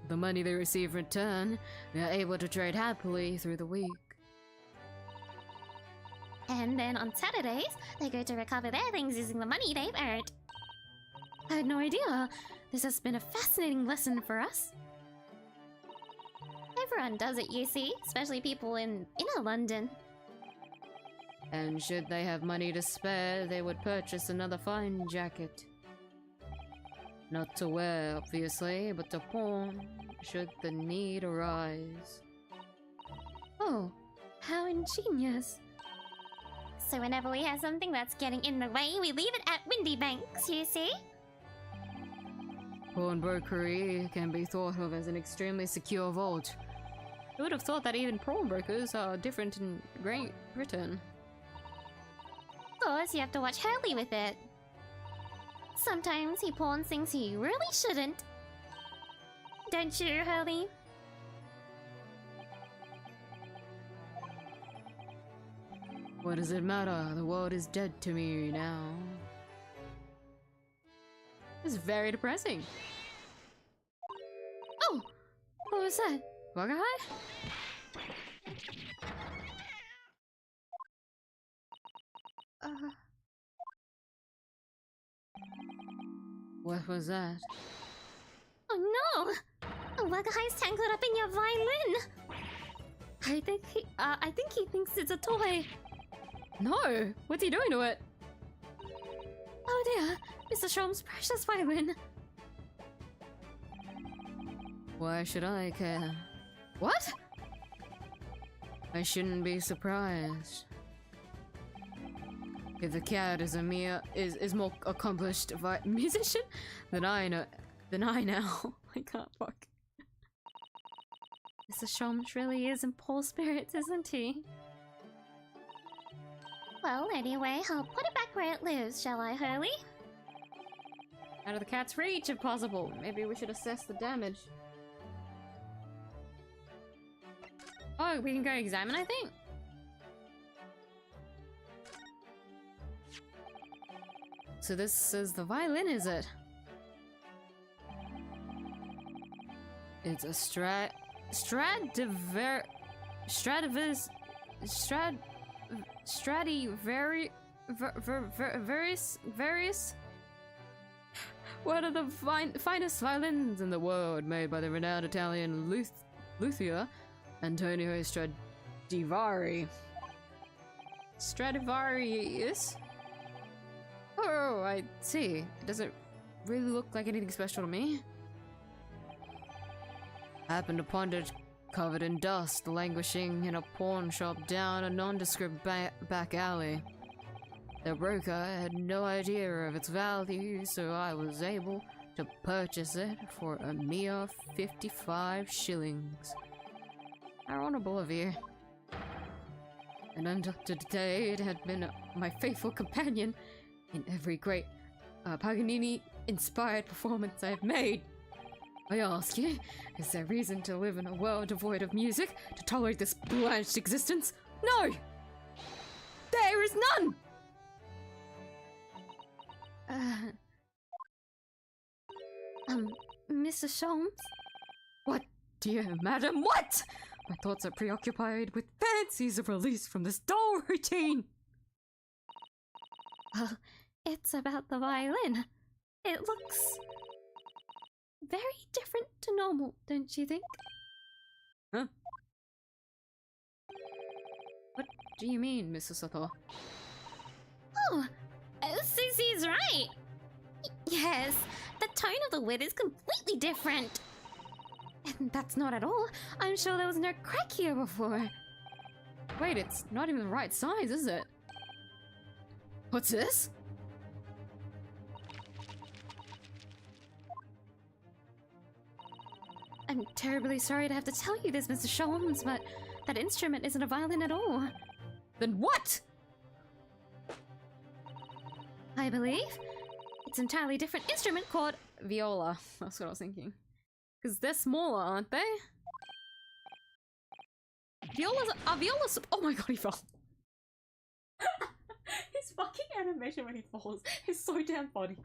The money they receive in return, they are able to trade happily through the week. And then on Saturdays, they go to recover their things using the money they've earned. I had no idea. This has been a fascinating lesson for us. Everyone does it, you see, especially people in inner London. And should they have money to spare, they would purchase another fine jacket. Not to wear, obviously, but to pawn, should the need arise. Oh, how ingenious. So whenever we have something that's getting in the way, we leave it at Windy Banks, you see? Pawnbrokery can be thought of as an extremely secure vault. I would have thought that even pawnbrokers are different in Great Britain. Of course, you have to watch Hurley with it. Sometimes he pawns things he really shouldn't. Don't you, Hurley? What does it matter? The world is dead to me now. This is very depressing. Oh! What was that? Bug eye? What was that? Oh no! A Wagahai's tangled up in your violin! I think he thinks it's a toy. No! What's he doing to it? Oh dear, Mr. Shrome's precious violin. Why should I care? What? I shouldn't be surprised. If the cat is is more accomplished musician than I now. I can't fuck. Mr. Shrome really is in poor spirits, isn't he? Well, anyway, I'll put it back where it lives, shall I, Hurley? Out of the cat's reach, if possible. Maybe we should assess the damage. Oh, we can go examine, I think? So this is the violin, is it? It's a various. One of the finest violins in the world, made by the renowned Italian luthier Antonio Stradivari. Stradivarius? Oh, I see. It doesn't really look like anything special to me. Happened upon it covered in dust, languishing in a pawn shop down a nondescript back alley. The broker had no idea of its value, so I was able to purchase it for a mere 55 shillings. How honorable of you. And until today, it had been my faithful companion in every great Paganini-inspired performance I have made. I ask you, is there reason to live in a world devoid of music, to tolerate this blanched existence? No! There is none! Mr. Sholmes? What, dear madam, what? My thoughts are preoccupied with fancies of release from this dull routine. Well, it's about the violin. It looks very different to normal, don't you think? Huh? What do you mean, Mrs. Sato? Oh, Susie's right. Yes, the tone of the wood is completely different. And that's not at all. I'm sure there was no crack here before. Wait, it's not even the right size, is it? What's this? I'm terribly sorry to have to tell you this, Mr. Sholmes, but that instrument isn't a violin at all. Then what? I believe it's an entirely different instrument called Viola. That's what I was thinking. Because they're smaller, aren't they? Violas. Oh my god, he fell. His fucking animation when he falls is so damn funny.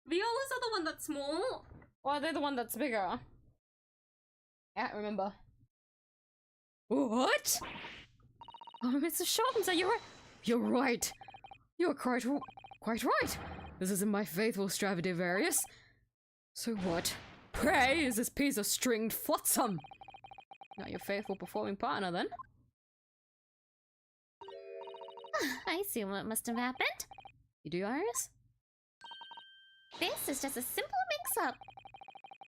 Violas are the one that's small? Or are they the one that's bigger? I can't remember. What? Oh, Mr. Sholmes, are you right? You're right. You're quite right. This isn't my faithful Stradivarius. So what? Pray is this piece of stringed flotsam? Not your faithful performing partner, then? I see what must have happened. You do, Iris? This is just a simple mix-up.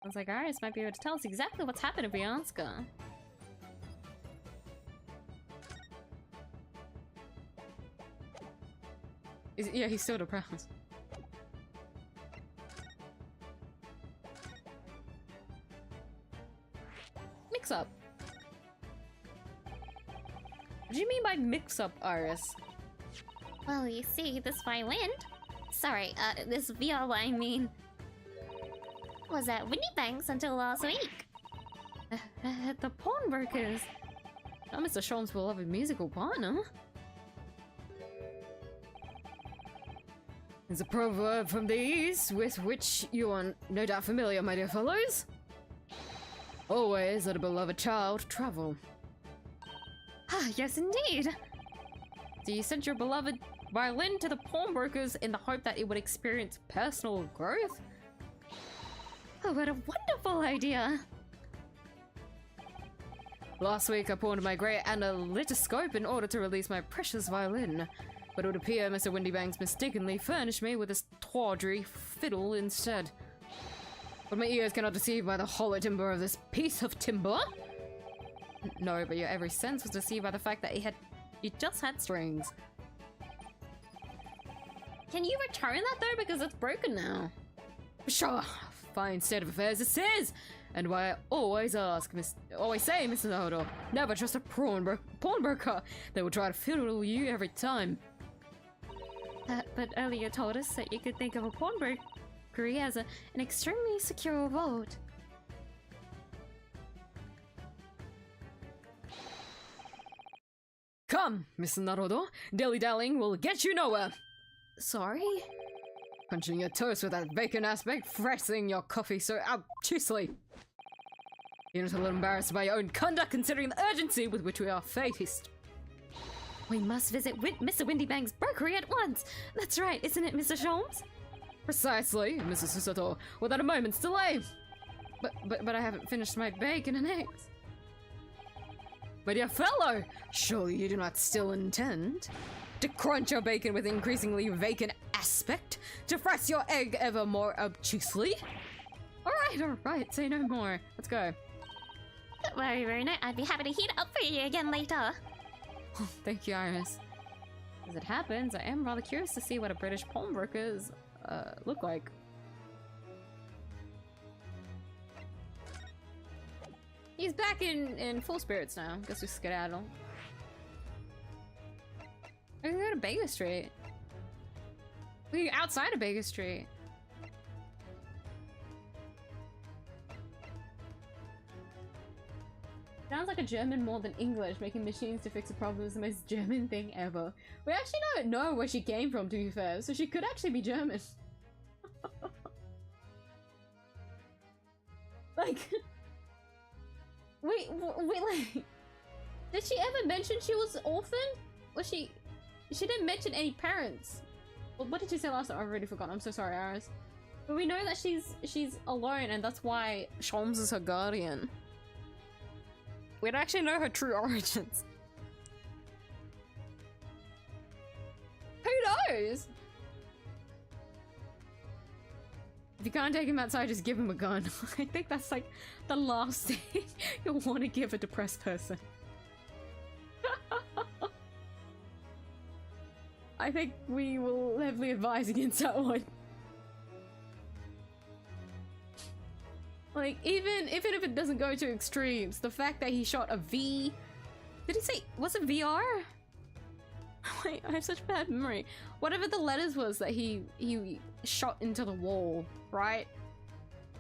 Sounds like Iris might be able to tell us exactly what's happened to Bianca. Yeah, he's still depressed. Mix up. What do you mean by mix up, Iris? Well, you see, this violin... Sorry, this viola, I mean... was at Winniebank's until last week. At the pawnbrokers. Now Mr. Sholmes will have a musical partner. There's a proverb from the East with which you are no doubt familiar, my dear fellows. Always let a beloved child travel. Ah, yes indeed. So you sent your beloved violin to the pawnbrokers in the hope that it would experience personal growth? Oh, what a wonderful idea. Last week I pawned my great analytoscope in order to release my precious violin. But it would appear Mr. Windybanks mistakenly furnished me with this tawdry fiddle instead. But my ears cannot deceive by the hollow timbre of this piece of timber. No, but your every sense was deceived by the fact that it just had strings. Can you return that though? Because it's broken now. Sure, fine state of affairs this is! And why I always say, Mr. Naruto, never trust a pawnbroker. They will try to fiddle you every time. But earlier you told us that you could think of a pawnbrokery as an extremely secure vault. Come, Mr. Naruto, dilly-dallying will get you nowhere. Sorry? Punching your toast with that vacant aspect, fressing your coffee so obtusely. You're not a little embarrassed by your own conduct considering the urgency with which we are faced. We must visit Mr. Windybank's brokery at once! That's right, isn't it, Mr. Sholmes? Precisely, Mrs. Susato, without a moment's delay. But I haven't finished my bacon and eggs. My dear fellow, surely you do not still intend to crunch your bacon with increasingly vacant aspect, to press your egg ever more obtusely? Alright, say no more. Let's go. Don't worry, Runa, I'd be happy to heat it up for you again later. Oh, thank you, Iris. As it happens, I am rather curious to see what a British pawnbrokers look like. He's back in full spirits now. Guess we skedaddle. We can go to Baker Street. We can outside of Baker Street. Sounds like a German more than English. Making machines to fix a problem is the most German thing ever. We actually don't know where she came from, to be fair, so she could actually be German. Like... Wait, like... Did she ever mention she was orphaned? Was she... She didn't mention any parents. Well, what did she say last time? I've already forgotten. I'm so sorry, Iris. But we know that she's alone, and that's why Sholmes is her guardian. We don't actually know her true origins. Who knows? If you can't take him outside, just give him a gun. I think that's like the last thing you'll want to give a depressed person. I think we will heavily advise against that one. Like, even if it doesn't go to extremes, the fact that he shot a V... Did he say... Was it VR? Wait, I have such bad memory. Whatever the letters was that he shot into the wall, right?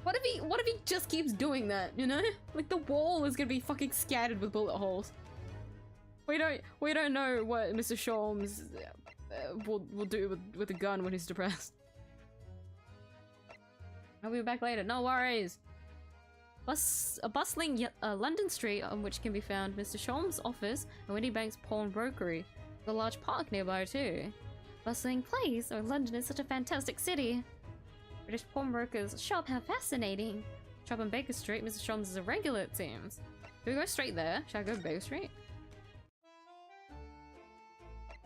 What if he just keeps doing that, you know? Like, the wall is gonna be fucking scattered with bullet holes. We don't know what Mr. Sholmes will do with a gun when he's depressed. I'll be back later, no worries. A bustling London street on which can be found Mr. Sholmes' office and Winnie Bank's pawnbrokery. There's a large park nearby too. Bustling place, or London is such a fantastic city. British pawnbrokers shop, how fascinating. Shop on Baker Street, Mr. Sholmes is a regular it seems. Do we go straight there? Should I go Baker Street?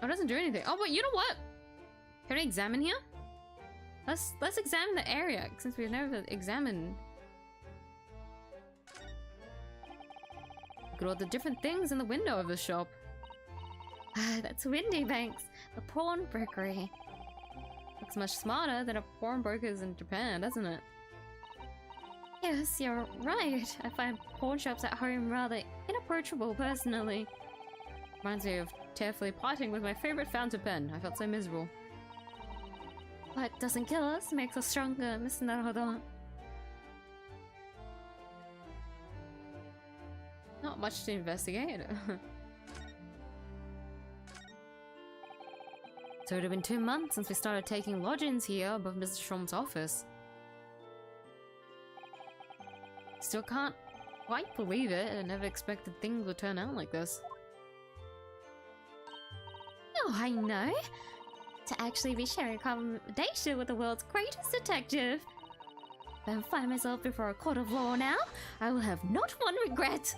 Oh, it doesn't do anything. Oh, but you know what? Can we examine here? Let's examine the area since we've never examined. Look at all the different things in the window of the shop. Ah, that's Windy Banks, the pawnbrokery. Looks much smarter than a pawnbrokers in Japan, doesn't it? Yes, you're right. I find pawn shops at home rather inapproachable personally. Reminds me of tearfully parting with my favorite fountain pen. I felt so miserable. What doesn't kill us makes us stronger, Mr. Naruhodo. Not much to investigate. So it would have been 2 months since we started taking lodgings here above Mr. Sholmes' office. Still can't quite believe it. I never expected things would turn out like this. Oh, I know. To actually be sharing accommodation with the world's greatest detective. If I find myself before a court of law now, I will have not one regret.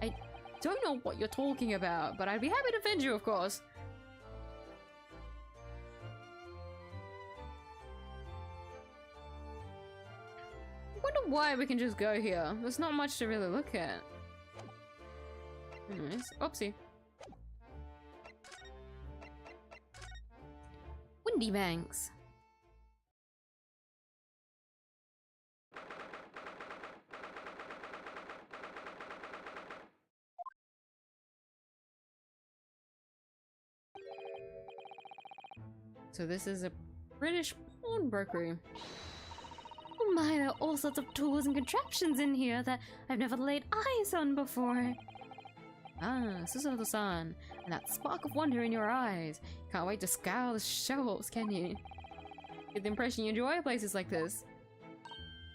I don't know what you're talking about, but I'd be happy to defend you, of course. I wonder why we can just go here. There's not much to really look at. Anyways, oopsie. Windy Banks. So this is a British pawnbrokery. Oh my, there are all sorts of tools and contraptions in here that I've never laid eyes on before. Ah, Susato-san, and that spark of wonder in your eyes. Can't wait to scour the shelves, can you? Get the impression you enjoy places like this.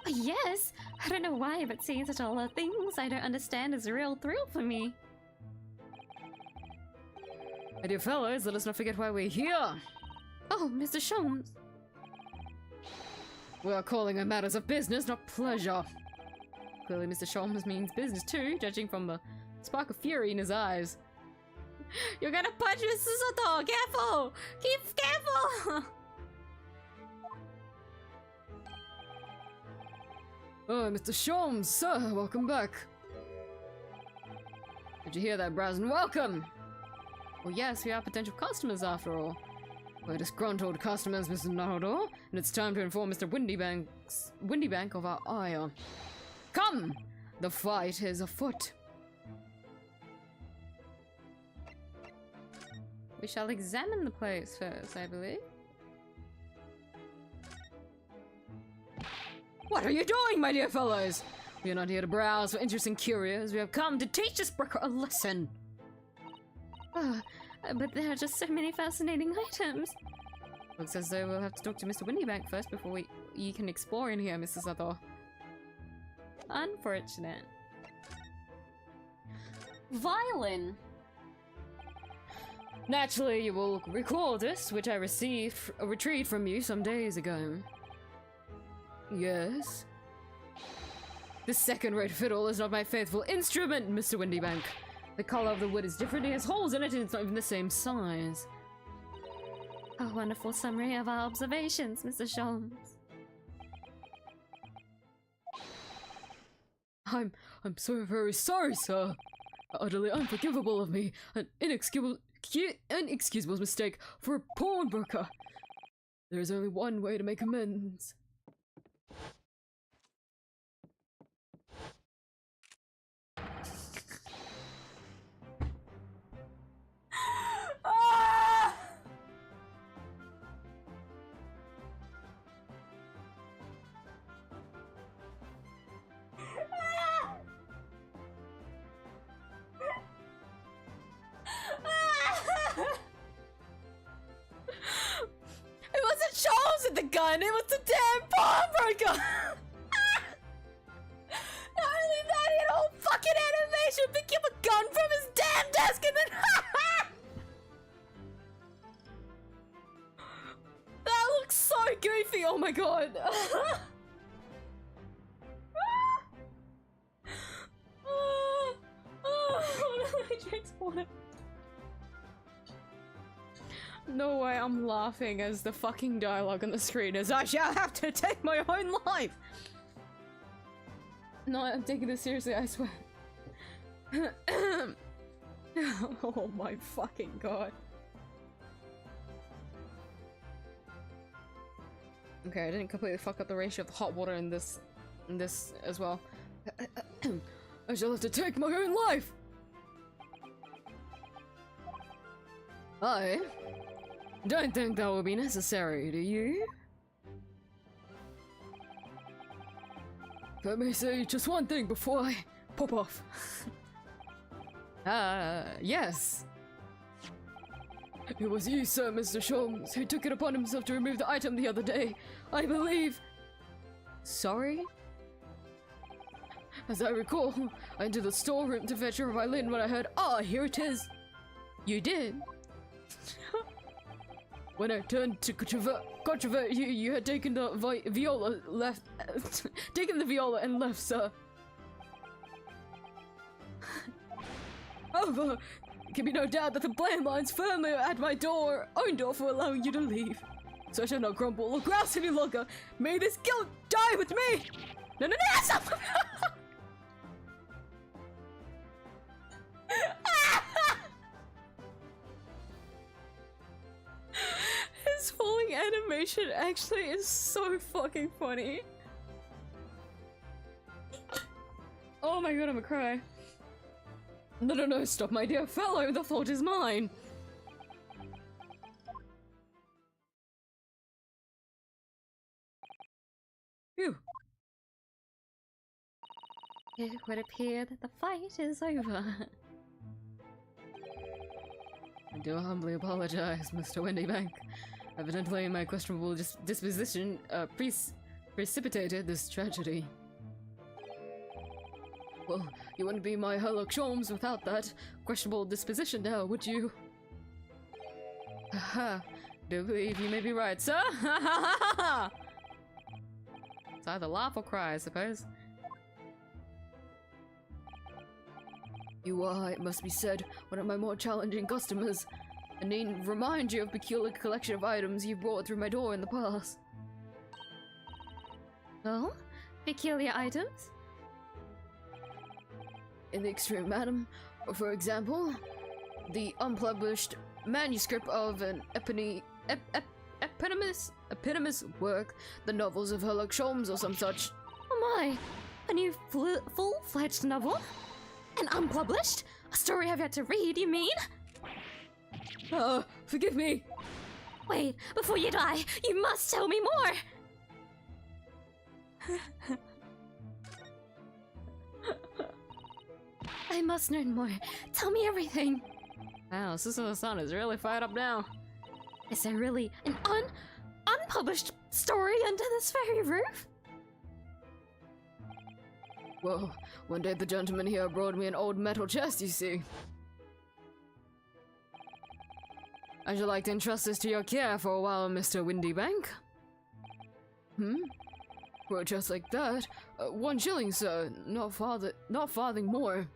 Yes! I don't know why, but seeing such a lot of things I don't understand is a real thrill for me. My dear fellows, let us not forget why we're here! Oh, Mr. Sholmes! We are calling on matters of business, not pleasure. Clearly Mr. Sholmes means business too, judging from the spark of fury in his eyes. You're gonna punch Mr. Soto! Careful! Keep careful! Oh, Mr. Sholmes, sir, welcome back. Did you hear that, Brazen? Welcome! Well, yes, we are potential customers after all. We're disgruntled customers, Mr. Naruhodo, and it's time to inform Mr. Windy Bank of our ire. Come! The fight is afoot. We shall examine the place first, I believe. What are you doing, my dear fellows? We are not here to browse for interesting curios. We have come to teach this broker a lesson. But there are just so many fascinating items. Looks as though we'll have to talk to Mr. Windybank first before you can explore in here, Mr. Sato. Unfortunate. Violin. Naturally, you will recall this, which I received a retreat from you some days ago. Yes? This second-rate fiddle is not my faithful instrument, Mr. Windybank. The color of the wood is different, it has holes in it, and it's not even the same size. A wonderful summary of our observations, Mr. Sholmes. I'm so very sorry, sir. Utterly unforgivable of me. An inexcusable mistake for a pawnbroker. There is only one way to make amends. done! It was the damn pawnbroker! Not only that, he had a whole fucking animation picking up a gun from his damn desk and then that looks so goofy, oh my god. No way, I'm laughing as the fucking dialogue on the screen is I shall have to take my own life! No, I'm taking this seriously, I swear. Oh my fucking god. Okay, I didn't completely fuck up the ratio of the hot water in this as well. I shall have to take my own life! I don't think that will be necessary, do you? Let me say just one thing before I pop off. Yes. It was you, sir, Mr. Sholmes, who took it upon himself to remove the item the other day. I believe. Sorry? As I recall, I entered the storeroom to fetch a violin when I heard, "Ah, here it is." You did? When I turned to controvert you, you had taken the viola taken the viola and left, sir. However, there can be no doubt that the blame lies firmly at my own door for allowing you to leave. So I shall not grumble or grouse any longer. May this guilt die with me! No, stop! His falling animation actually is so fucking funny. Oh my god, I'm gonna cry. No, stop, my dear fellow, the fault is mine. Phew. It would appear that the fight is over. I do humbly apologize, Mr. Windybank. Evidently, my questionable disposition precipitated this tragedy. Well, you wouldn't be my Sherlock Holmes without that questionable disposition now, would you? Haha, do believe you may be right, sir? Ha ha ha ha! It's either laugh or cry, I suppose. You are, it must be said, one of my more challenging customers. I need remind you of peculiar collection of items you brought through my door in the past. Oh? Peculiar items? In the extreme, madam. For example, the unpublished manuscript of an eponymous work, the novels of Sherlock Holmes or some such. Oh my! A new full-fledged novel? And unpublished? A story I've yet to read, you mean? Forgive me! Wait, before you die, you must tell me more! I must know more. Tell me everything. Wow, Sister of the Sun is really fired up now. Is there really an unpublished story under this very roof? Well, one day the gentleman here brought me an old metal chest, you see. I should like to entrust this to your care for a while, Mr. Windybank. For a chest like that, 1 shilling, sir, not farthing more.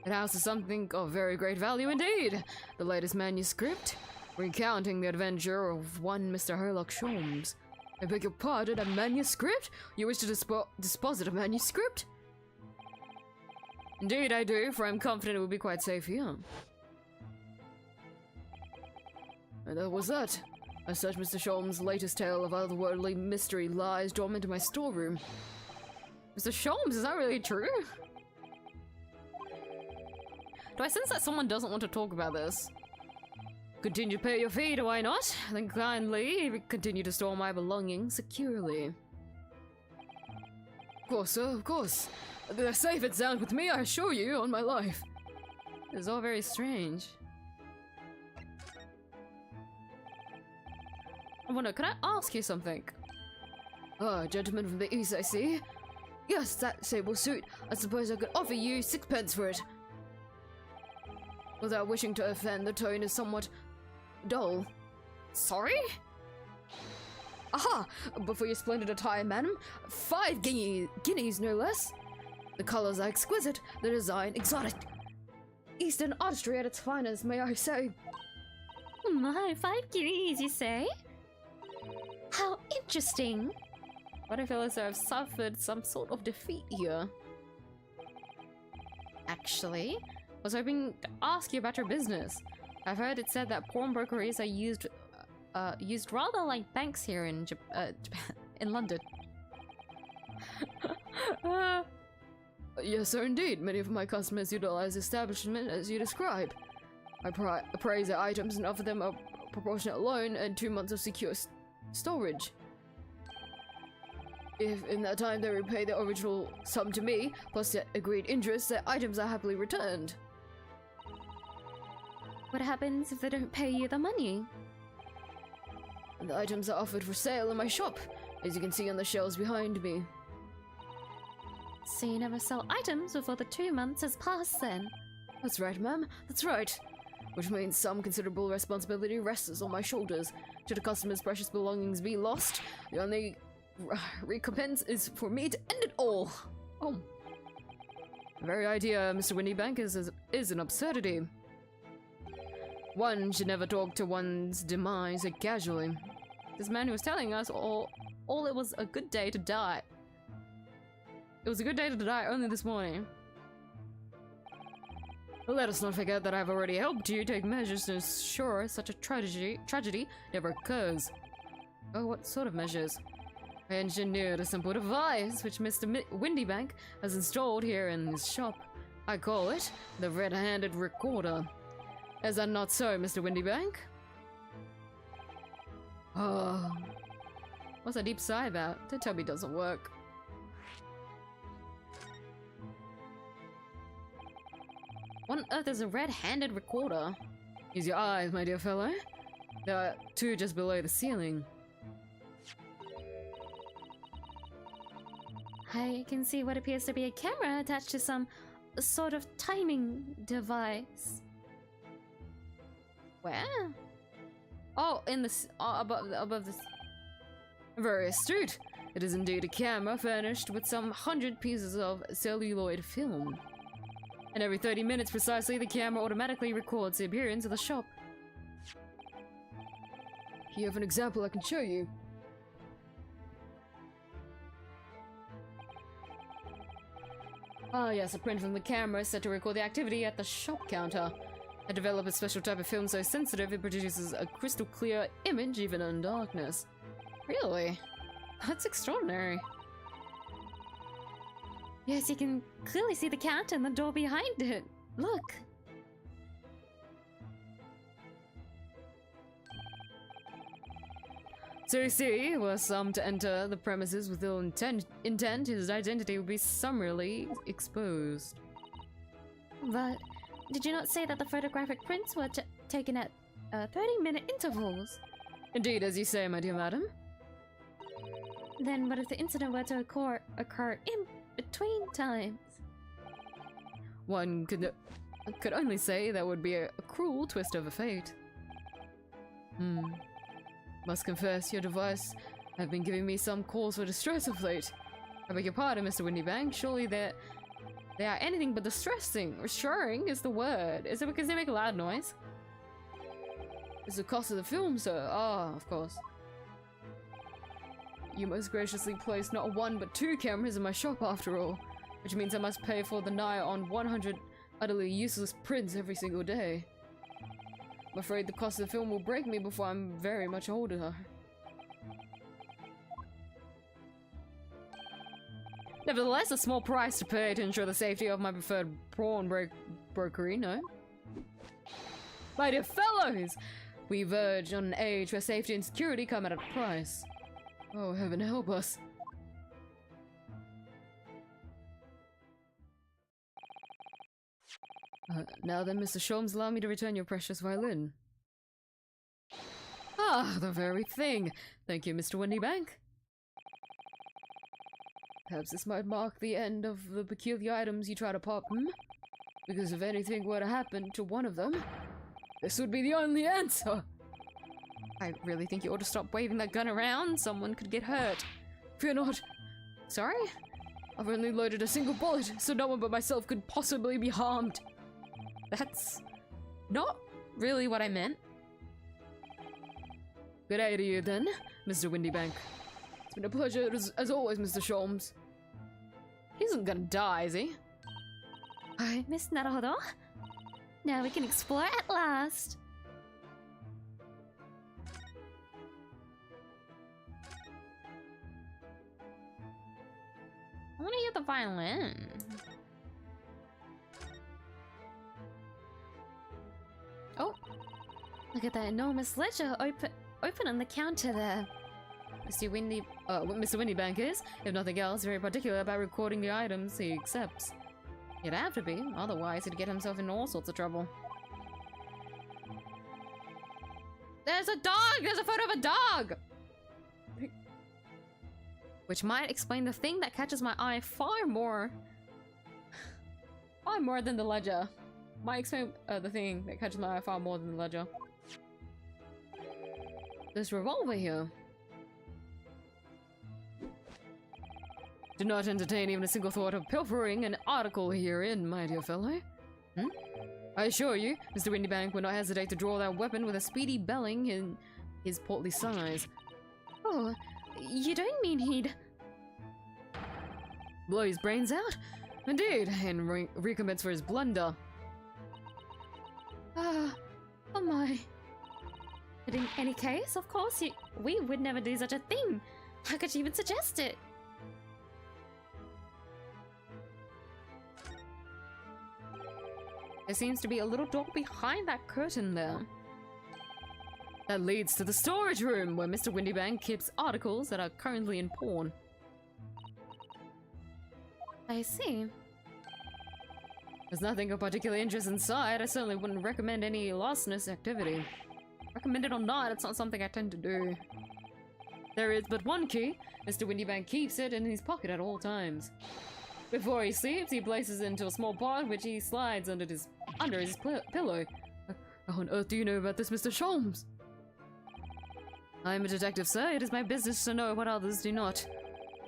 It houses something of very great value indeed. The latest manuscript, recounting the adventure of one Mr. Sherlock Holmes. I beg your pardon, a manuscript? You wish to deposit a manuscript? Indeed I do, for I'm confident it will be quite safe here. And that was that. As such, Mr. Sholmes' latest tale of otherworldly mystery lies dormant in my storeroom. Mr. Sholmes, is that really true? Do I sense that someone doesn't want to talk about this? Continue to pay your fee, do I not? Then kindly continue to store my belongings securely. Of course, sir, of course. They're safe and sound with me, I assure you, on my life. It's all very strange. wonder, can I ask you something? Gentleman from the east, I see. Yes, that sable suit. I suppose I could offer you 6 pence for it. Without wishing to offend, the tone is somewhat dull. Sorry? Aha! But for your splendid attire, madam, 5 guineas, no less. The colors are exquisite, the design exotic. Eastern artistry at its finest, may I say. My, 5 guineas, you say? How interesting. But I feel as though I've suffered some sort of defeat here. Actually, I was hoping to ask you about your business. I've heard it said that pawnbrokeries are used rather like banks here in Japan, in London. Yes, sir, indeed. Many of my customers utilize the establishment as you describe. I appraise their items and offer them a proportionate loan and 2 months of secure storage. If in that time they repay the original sum to me, plus the agreed interest, their items are happily returned. What happens if they don't pay you the money? The items are offered for sale in my shop, as you can see on the shelves behind me. So you never sell items before the 2 months has passed then? That's right, ma'am. That's right. Which means some considerable responsibility rests on my shoulders. Should a customer's precious belongings be lost, the only recompense is for me to end it all. Oh. The very idea, Mr. Windybank, is an absurdity. One should never talk to one's demise casually. This man who was telling us all it was a good day to die. It was a good day to die only this morning. But let us not forget that I've already helped you take measures to ensure such a tragedy never occurs. Oh, what sort of measures? I engineered a simple device which Mr. Windybank has installed here in his shop. I call it the red-handed recorder. Is that not so, Mr. Windybank? Oh. What's that deep sigh about? Don't tell me it doesn't work. What on earth is a red-handed recorder? Use your eyes, my dear fellow. There are 2 just below the ceiling. I can see what appears to be a camera attached to some sort of timing device. Where? Oh, in the above this. Very astute. It is indeed a camera furnished with some 100 pieces of celluloid film. And every 30 minutes precisely, the camera automatically records the appearance of the shop. Here have an example I can show you. Ah yes, a print from the camera is set to record the activity at the shop counter. I developed a special type of film so sensitive it produces a crystal clear image even in darkness. Really? That's extraordinary. Yes, you can clearly see the counter and the door behind it. Look. So you see, were some to enter the premises with ill intent, his identity would be summarily exposed. But did you not say that the photographic prints were taken at 30-minute intervals? Indeed, as you say, my dear madam. Then what if the incident were to occur in between times? One could only say that would be a cruel twist of fate. Must confess, your device have been giving me some cause for distress of late. I beg your pardon, Mr. Windybank. Surely they are anything but distressing. Reassuring is the word. Is it because they make a loud noise? It's the cost of the film, sir. Ah, of course. You most graciously placed not 1 but 2 cameras in my shop after all, which means I must pay for the nigh on 100 utterly useless prints every single day. I'm afraid the cost of the film will break me before I'm very much older. Nevertheless, a small price to pay to ensure the safety of my preferred pawnbrokery, no? My dear fellows! We verge on an age where safety and security come at a price. Oh, heaven help us. Now then, Mr. Sholmes, allow me to return your precious violin. Ah, the very thing. Thank you, Mr. Windybank. Perhaps this might mark the end of the peculiar items you try to pop, Because if anything were to happen to one of them, this would be the only answer. I really think you ought to stop waving that gun around. Someone could get hurt. Fear not. Sorry? I've only loaded a single bullet, so no one but myself could possibly be harmed. That's not really what I meant. Good day to you then, Mr. Windybank. It's been a pleasure as always, Mr. Sholmes. He isn't gonna die, is he? Alright, Miss Naruhodo. Now we can explore at last. I wanna hear the violin. Oh, look at that enormous ledger open on the counter there. Mr. Windybank is, if nothing else, very particular about recording the items he accepts. He'd have to be, otherwise he'd get himself in all sorts of trouble. There's a dog! There's a photo of a dog! Which might explain the thing that catches my eye far more than the ledger. Might explain the thing that catches my eye far more than the ledger. This revolver here. Do not entertain even a single thought of pilfering an article herein, my dear fellow. I assure you, Mr. Windybank would not hesitate to draw that weapon with a speedy belling in his portly size. Oh, you don't mean he'd blow his brains out? Indeed, and recompense for his blunder. Oh my. But in any case, of course, we would never do such a thing. How could you even suggest it? There seems to be a little door behind that curtain there. That leads to the storage room, where Mr. Windybank keeps articles that are currently in pawn. I see. There's nothing of particular interest inside. I certainly wouldn't recommend any larcenous activity. Recommend it or not, it's not something I tend to do. There is but one key. Mr. Windybank keeps it in his pocket at all times. Before he sleeps, he places it into a small pot which he slides under his pillow. How on earth do you know about this, Mr. Sholmes? I am a detective, sir. It is my business to know what others do not.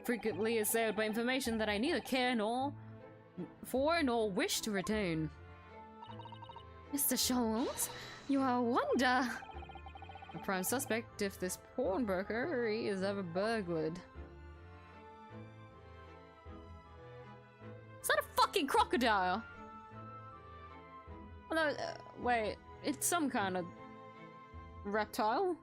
Frequently assailed by information that I neither care nor wish to retain. Mr. Sholmes, you are a wonder. A prime suspect if this pawnbroker is ever burglared. Is that a fucking crocodile? Although, wait, it's some kind of reptile.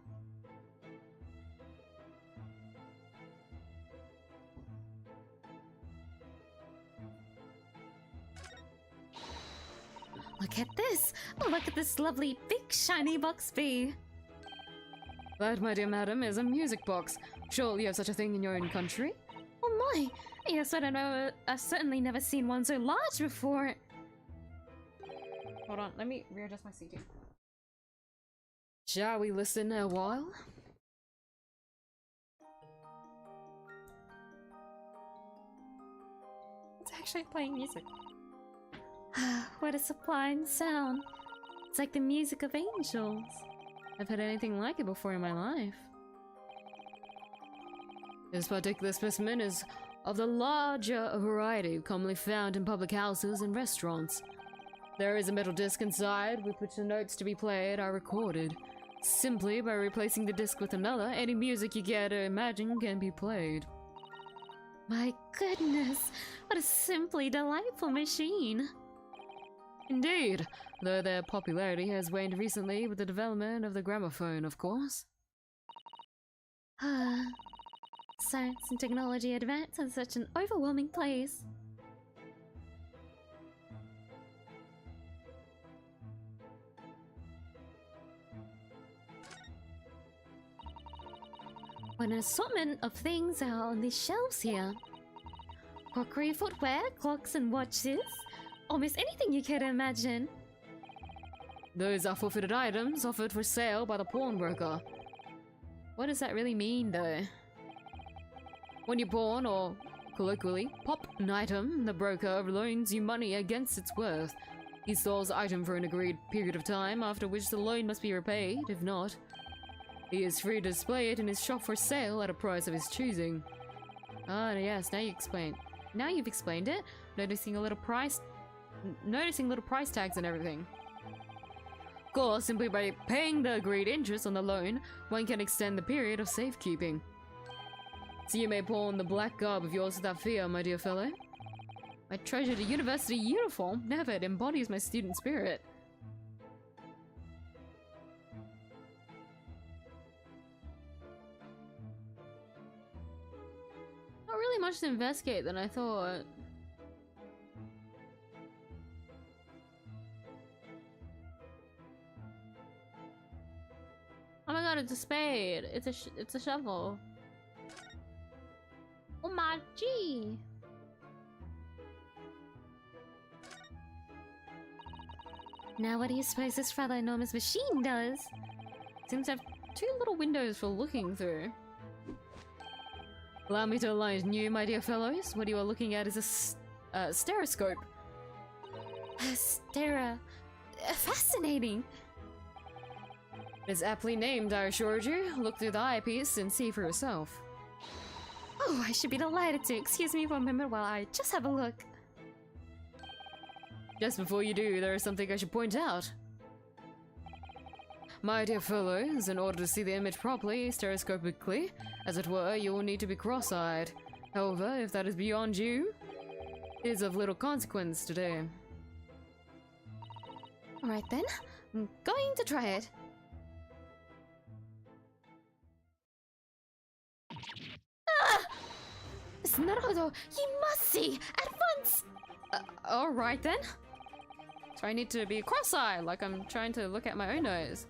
Look at this! Look at this lovely big shiny box B. That, my dear madam, is a music box. Surely you have such a thing in your own country? Oh my! Yes, I don't know. I've certainly never seen one so large before. Hold on, let me readjust my seating. Shall we listen a while? It's actually playing music. What a sublime sound. It's like the music of angels. I've heard anything like it before in my life. This particular specimen is of the larger variety commonly found in public houses and restaurants. There is a metal disc inside with which the notes to be played are recorded. Simply by replacing the disc with another, any music you care to imagine can be played. My goodness, what a simply delightful machine. Indeed, though their popularity has waned recently with the development of the gramophone, of course. Science and technology advance at such an overwhelming pace. What an assortment of things are on these shelves here. Crockery, footwear, clocks and watches. Almost anything you care to imagine. Those are forfeited items offered for sale by the pawnbroker. What does that really mean, though? When you're born, or colloquially, pop an item, the broker loans you money against its worth. He stores the item for an agreed period of time, after which the loan must be repaid. If not, he is free to display it in his shop for sale at a price of his choosing. Ah, yes, now you've explained it. Noticing little price tags and everything. Of course, simply by paying the agreed interest on the loan, one can extend the period of safekeeping. So you may pawn the black garb of yours without fear, my dear fellow. My treasured university uniform, never, it embodies my student spirit. Not really much to investigate than I thought. Oh my god, it's a spade. It's a shovel. Oh my gee. Now what do you suppose this rather enormous machine does? Seems to have two little windows for looking through. Allow me to enlighten you, my dear fellows. What you are looking at is a stereoscope. Fascinating. It's aptly named, I assure you. Look through the eyepiece and see for yourself. Oh, I should be delighted to. Excuse me for a moment while I just have a look. Just before you do, there is something I should point out. My dear fellows, in order to see the image properly, stereoscopically, as it were, you will need to be cross-eyed. However, if that is beyond you, it is of little consequence today. Alright then, I'm going to try it. Naruto, you must see! At once! Alright then. So I need to be cross-eyed, like I'm trying to look at my own nose.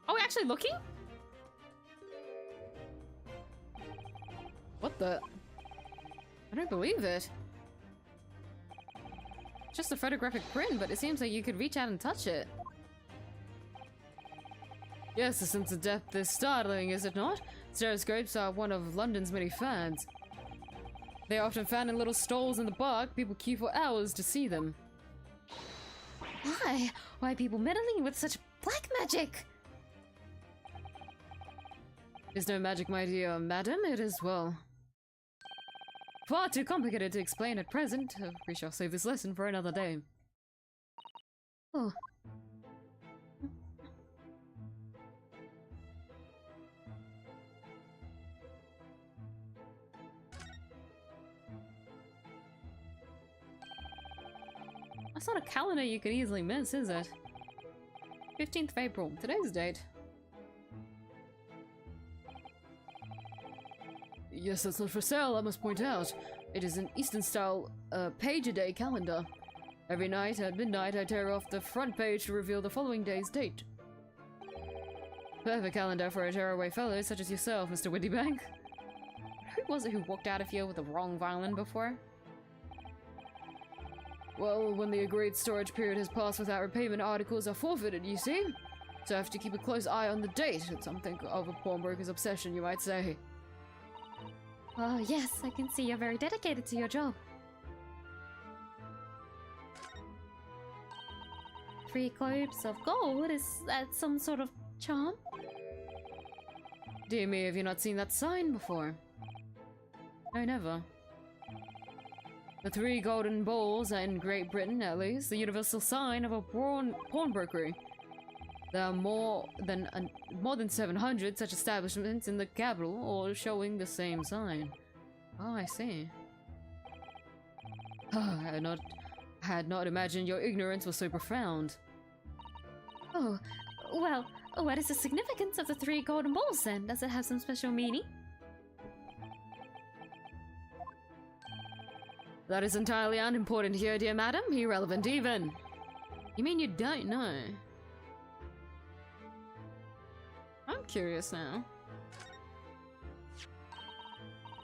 Are we actually looking? What the? I don't believe it. Just a photographic print, but it seems like you could reach out and touch it. Yes, the sense of depth is startling, is it not? Stereoscopes are one of London's many fads. They are often found in little stalls in the park. People queue for hours to see them. Why? Why are people meddling with such black magic? It's no magic, my dear madam. It is, well, far too complicated to explain at present. We shall save this lesson for another day. Oh. That's not a calendar you could easily miss, is it? 15th of April. Today's the date. Yes, that's not for sale, I must point out. It is an Eastern-style, page-a-day calendar. Every night at midnight I tear off the front page to reveal the following day's date. Perfect calendar for a tearaway fellow such as yourself, Mr. Wittybank. Who was it who walked out of here with the wrong violin before? Well, when the agreed storage period has passed without repayment, articles are forfeited, you see? So I have to keep a close eye on the date. It's something of a pawnbroker's obsession, you might say. Oh yes, I can see you're very dedicated to your job. 3 globes of gold? Is that some sort of charm? Dear me, have you not seen that sign before? No, never. The 3 golden balls are in Great Britain, at least, the universal sign of a pawnbrokery. There are more than 700 such establishments in the capital, all showing the same sign. Oh, I see. I had not imagined your ignorance was so profound. Oh, well, what is the significance of the 3 golden balls then? Does it have some special meaning? That is entirely unimportant here, dear madam. Irrelevant even. You mean you don't know? I'm curious now.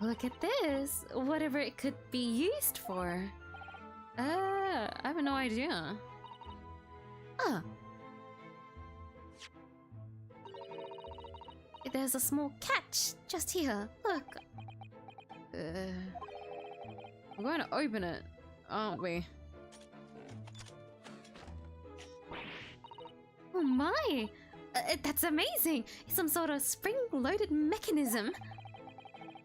Look at this! Whatever it could be used for. I have no idea. Ah. there's a small catch just here. Look. We're going to open it, aren't we? Oh my! That's amazing! Some sort of spring-loaded mechanism.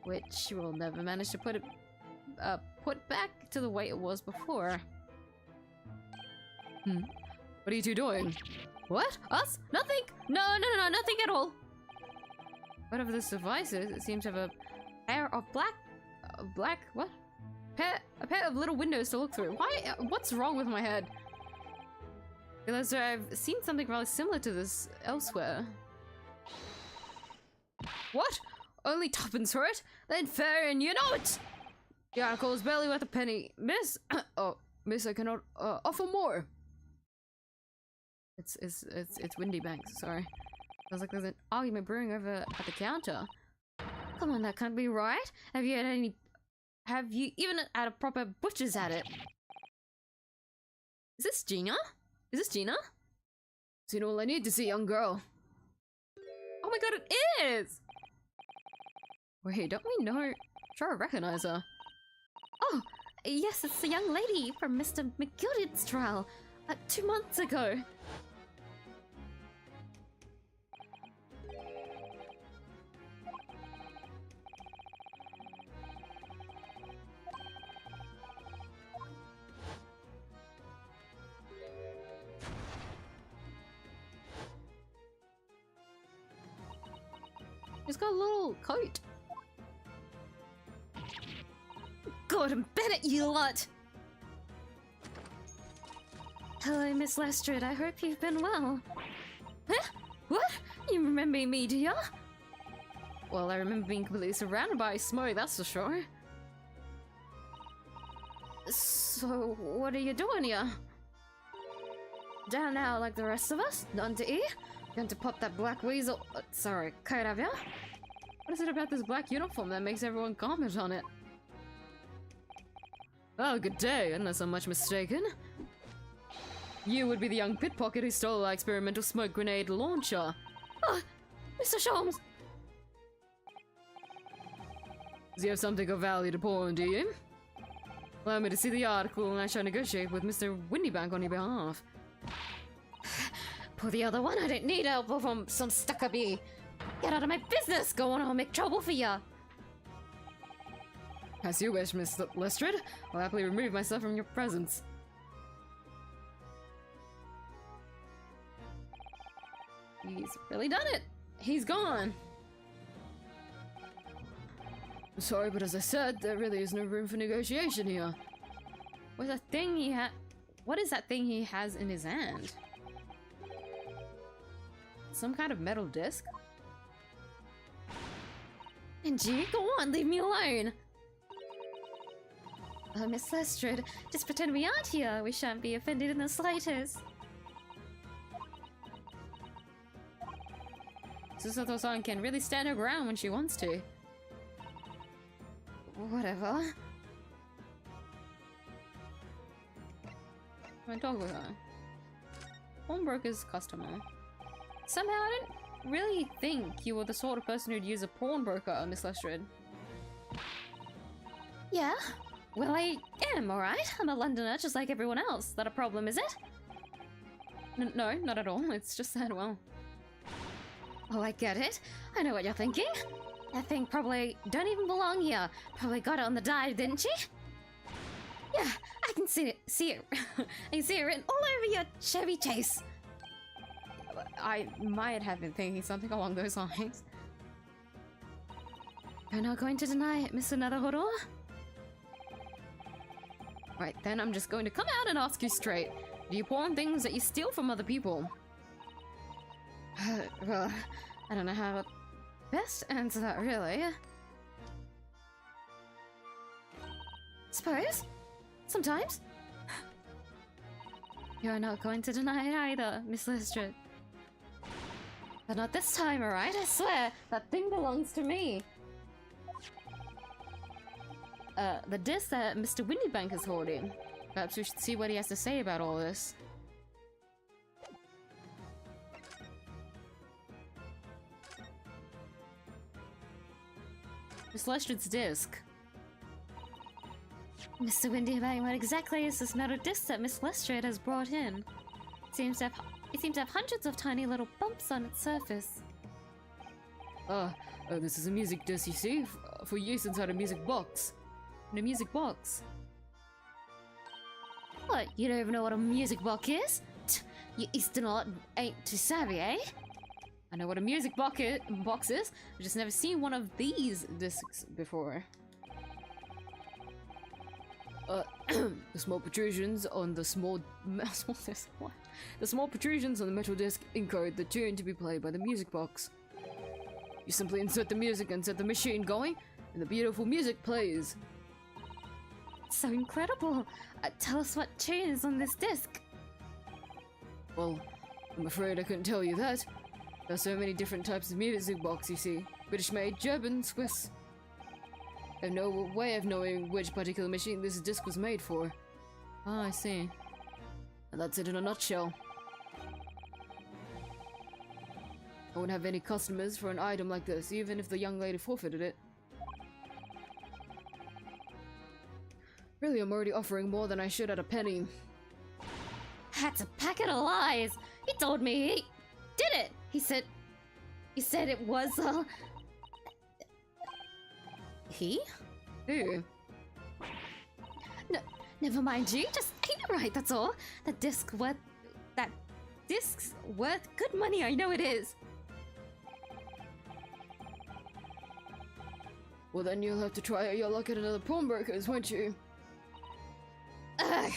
Which we'll never manage to put it put back to the way it was before. What are you two doing? What? Us? Nothing? No, nothing at all. Whatever this device is, it seems to have a pair of what? A pair of little windows to look through. Why? What's wrong with my head? Realize I've seen something rather similar to this elsewhere. What? Only tuppence for it? Then fair and you know it! The article is barely worth a penny. Miss? Oh, miss, I cannot offer more. It's Windy Banks, sorry. Sounds like there's an argument brewing over at the counter. Come on, that can't be right. Have you even had a proper butcher's at it? Is this Gina? Is this Gina? Seen all I need to see, young girl. Oh my god, it is! Wait, don't we know her? Sure, I recognize her. Oh, yes, it's the young lady from Mr. 𝐢𝐧𝐟𝐨 2 months ago. He's got a little coat. Gordon Bennett, you lot! Hello, Miss Lestrade. I hope you've been well. Huh? What? You remember me, do ya? Well, I remember being completely surrounded by smoke, that's for sure. So, what are you doing here? Down now like the rest of us? None to eat? Going to pop that black weasel... sorry, coat of ya? What is it about this black uniform that makes everyone comment on it? Oh, good day, unless I'm much mistaken. You would be the young pickpocket who stole our experimental smoke grenade launcher. Oh, Mr. Sholmes! Do you have something of value to pawn, do you? Allow me to see the article and I shall negotiate with Mr. Windybank on your behalf. Pull the other one, I don't need help from some stuck-up-y. Get out of my business, go on, I'll make trouble for ya. As you wish, Miss Lestrade. I'll happily remove myself from your presence. He's really done it! He's gone! I'm sorry, but as I said, there really is no room for negotiation here. What's that thing he what is that thing he has in his hand? Some kind of metal disc? Angie, go on, leave me alone! Miss Lestrade, just pretend we aren't here. We shan't be offended in the slightest. Susato-san can really stand her ground when she wants to. Whatever. I'm gonna talk with her. Pawnbroker's customer. Somehow I didn't really think you were the sort of person who'd use a pawnbroker, Miss Lestrade. Yeah? Well, I am, alright? I'm a Londoner just like everyone else. That a problem, is it? No, not at all. It's just that, well... Oh, I get it. I know what you're thinking. That thing probably don't even belong here. Probably got it on the dive, didn't she? Yeah, I can see it. I can see it written all over your Chevy Chase. I might have been thinking something along those lines. You're not going to deny it, Mr. Netherhoodle? Right, then I'm just going to come out and ask you straight. Do you pawn things that you steal from other people? Well, I don't know how to best answer that, really. Suppose? Sometimes? You're not going to deny it either, Miss Lestrade. But not this time, alright? I swear, that thing belongs to me. The disc that Mr. Windybank is holding. Perhaps we should see what he has to say about all this. Miss Lestred's disc. Mr. Windybank, what exactly is this metal disc that Miss Lestred has brought in? It seems to have hundreds of tiny little bumps on its surface. This is a music disc, you see, for use inside a music box. In a music box. What, you don't even know what a music box is? You Easternot ain't too savvy, eh? I know what a music box is, I've just never seen one of these discs before. The small protrusions on the the small protrusions on the metal disc encode the tune to be played by the music box. You simply insert the music and set the machine going, and the beautiful music plays. So incredible! Tell us what tune is on this disc. Well, I'm afraid I couldn't tell you that. There's so many different types of music box, you see. British made, German, Swiss. I have no way of knowing which particular machine this disc was made for. Ah, I see. And that's it in a nutshell. I wouldn't have any customers for an item like this, even if the young lady forfeited it. Really, I'm already offering more than I should at a penny. That's a packet of lies! He told me he did it! He said it was, He? Who? No, never mind you, just ain't it right, that's all. That disc's worth good money, I know it is. Well then you'll have to try your luck at another pawnbroker's, won't you? Ugh.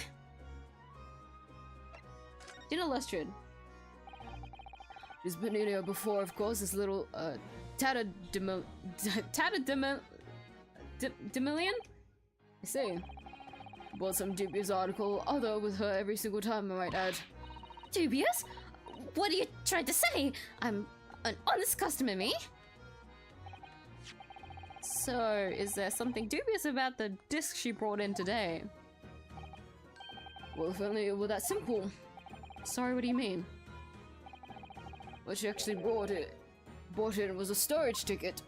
You know Lestred? She's been in here before, of course, this little, Tatterdemillion? I see. Bought some dubious article, although with her every single time, I might add. Dubious? What are you trying to say? I'm an honest customer, me? So, is there something dubious about the disc she brought in today? Well, if only it were that simple. Sorry, what do you mean? What she actually brought in was a storage ticket.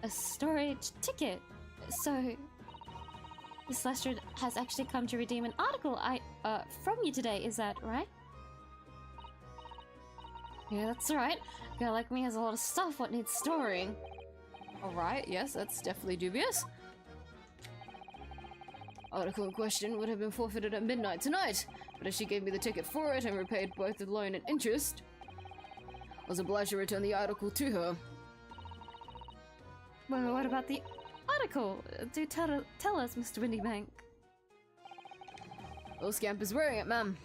A storage ticket? So, Miss Lestred has actually come to redeem an article from you today, is that right? Yeah, that's right. A girl like me has a lot of stuff what needs storing. Alright, yes, that's definitely dubious. Article in question would have been forfeited at midnight tonight, but as she gave me the ticket for it and repaid both the loan and interest, I was obliged to return the article to her. Well, what about the article? Do tell us, Mr. Windybank. Little scamp is wearing it, ma'am.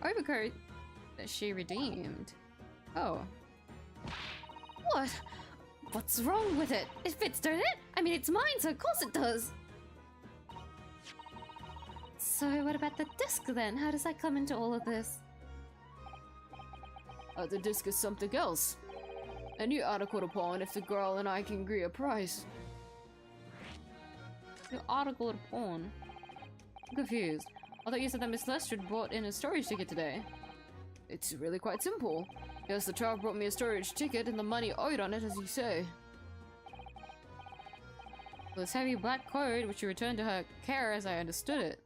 The overcoat that she redeemed. Oh. What? What's wrong with it? It fits, don't it? I mean, it's mine, so of course it does. So what about the disc then? How does that come into all of this? The disc is something else. A new article to pawn if the girl and I can agree a price. New article to pawn? I'm confused. I thought you said that Miss Lestred brought in a storage ticket today. It's really quite simple. Yes, the child brought me a storage ticket and the money owed on it, as you say. This heavy black coat, which you returned to her care as I understood it.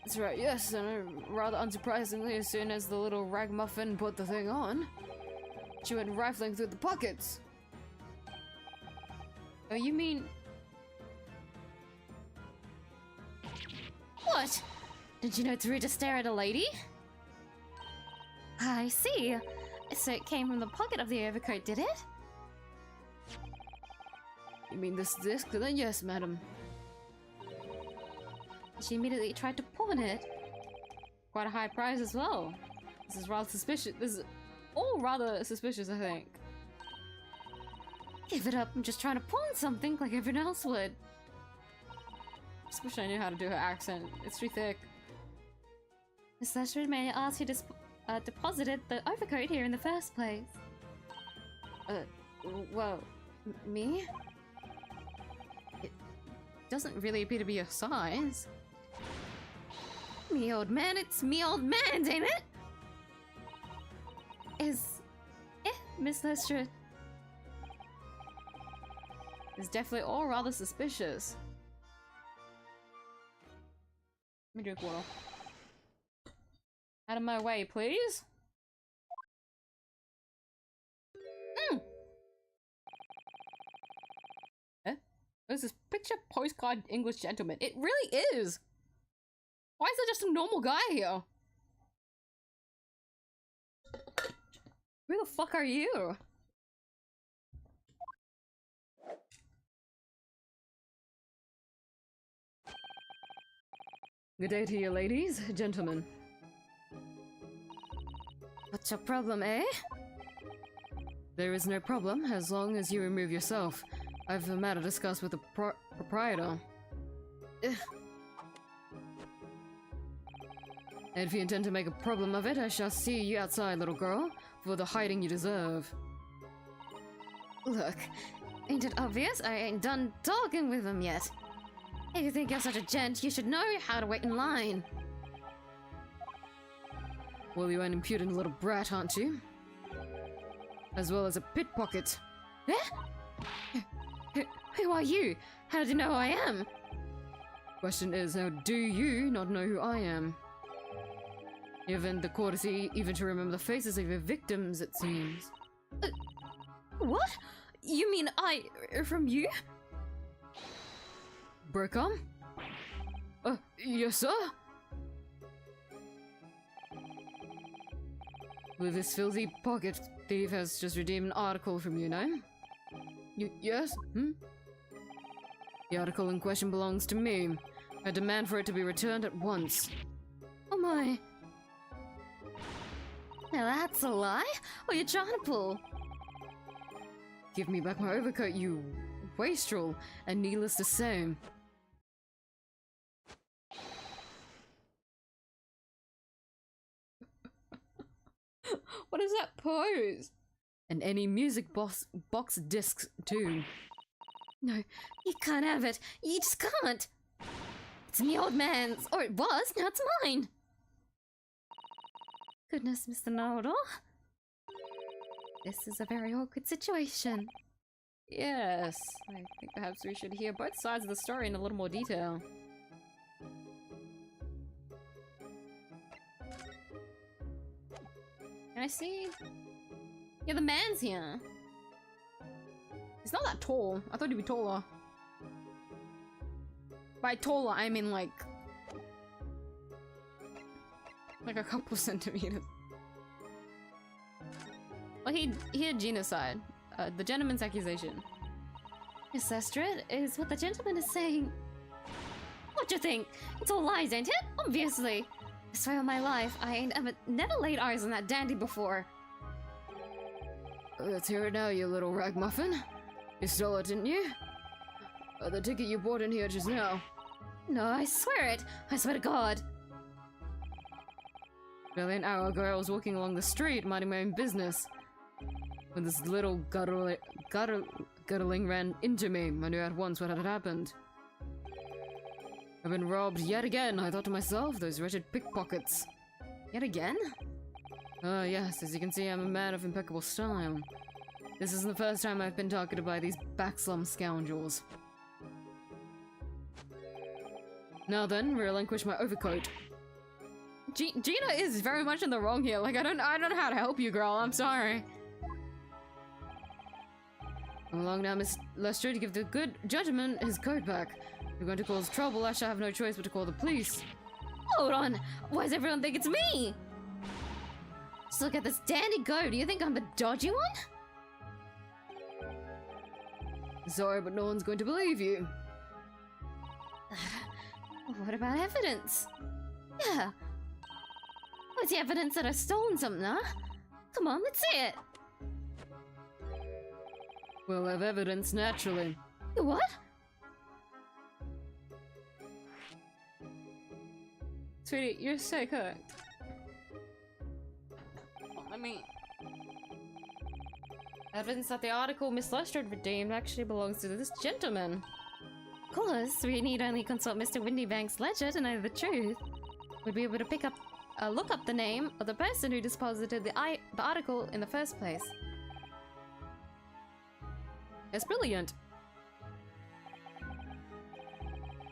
That's right, yes, and rather unsurprisingly, as soon as the little ragamuffin put the thing on, she went rifling through the pockets. Oh, you mean... What? Did you know it's rude to stare at a lady? I see. So it came from the pocket of the overcoat, did it? You mean this disc? Then yes, madam. She immediately tried to pawn it. Quite a high price as well. This is rather suspicious. This is all rather suspicious, I think. Give it up, I'm just trying to pawn something like everyone else would. Just wish I knew how to do her accent. It's too thick. Miss Lestred, may I ask who deposited the overcoat here in the first place? Well, me? It doesn't really appear to be your size. Me old man, it's me old man, ain't it? Miss Lestrade. It's definitely all rather suspicious. Let me drink water. Out of my way, please. Eh? There's this picture postcard English gentleman. It really is! Why is there just a normal guy here? Who the fuck are you? Good day to you, ladies, gentlemen. What's your problem, eh? There is no problem, as long as you remove yourself. I have a matter to discuss with the proprietor. Ugh. And if you intend to make a problem of it, I shall see you outside, little girl, for the hiding you deserve. Look, ain't it obvious? I ain't done talking with him yet. If you think you're such a gent, you should know how to wait in line. Well, you're an impudent little brat, aren't you? As well as a pickpocket. Eh? Who are you? How do you know who I am? Question is, how do you not know who I am? You haven't the courtesy even to remember the faces of your victims, it seems. What? You mean from you? Brocom? Yes, sir? Well, this filthy pocket thief has just redeemed an article from you, no? Yes? The article in question belongs to me. I demand for it to be returned at once. Oh my. Now that's a lie? What are you trying to pull? Give me back my overcoat, you wastrel, and needless to say. What is that pose? And any music box discs too. No, you can't have it. You just can't. It's the old man's, or it was, now it's mine. Goodness, Mr. Know-it-all. This is a very awkward situation. Yes, I think perhaps we should hear both sides of the story in a little more detail. Can I see? Yeah, the man's here. He's not that tall. I thought he'd be taller. By taller, I mean like a couple centimeters. Well, he had genocide. The gentleman's accusation. Miss Lestrade, is what the gentleman is saying. What do you think? It's all lies, ain't it? Obviously. I swear on my life, I ain't never laid eyes on that dandy before. Let's hear it now, you little ragmuffin. You stole it, didn't you? The ticket you bought in here just now. No, I swear it. I swear to God. Barely an hour ago, I was walking along the street, minding my own business, when this little guttling ran into me. I knew at once what had happened. I've been robbed yet again, I thought to myself, those wretched pickpockets. Yet again? Yes, as you can see, I'm a man of impeccable style. This isn't the first time I've been targeted by these backslum scoundrels. Now then, relinquish my overcoat. Gina is very much in the wrong here. Like, I don't know how to help you, girl. I'm sorry. Come along now, Miss Lestrade, to give the good gentleman his coat back. If you're going to cause trouble, I shall have no choice but to call the police. Hold on! Why does everyone think it's me? Just look at this dandy go. Do you think I'm the dodgy one? Sorry, but no one's going to believe you. What about evidence? Yeah. What's the evidence that I've stolen something, huh? Come on, let's see it. We'll have evidence, naturally. What? Sweetie, you're so correct. I mean, evidence that the article Miss Lestrade redeemed actually belongs to this gentleman. Of course, we need only consult Mr. Windybank's ledger to know the truth. We'd be able to look up the name of the person who deposited the article in the first place. That's brilliant.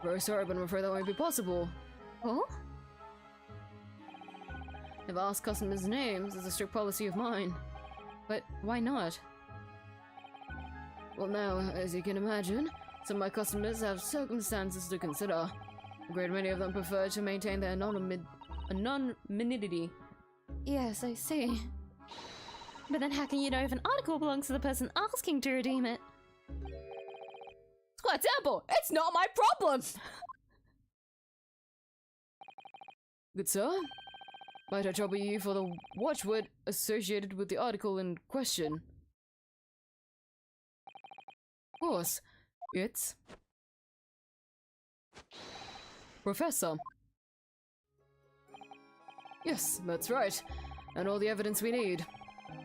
Very sorry, but I'm afraid that won't be possible. Oh? Never ask customers' names is a strict policy of mine. But why not? Well now, as you can imagine, some of my customers have circumstances to consider. A great many of them prefer to maintain their anonymity. Yes, I see. But then how can you know if an article belongs to the person asking to redeem it? It's quite simple! It's not my problem! Good sir? Might I trouble you for the watchword associated with the article in question? Of course. It's... Professor. Yes, that's right. And all the evidence we need.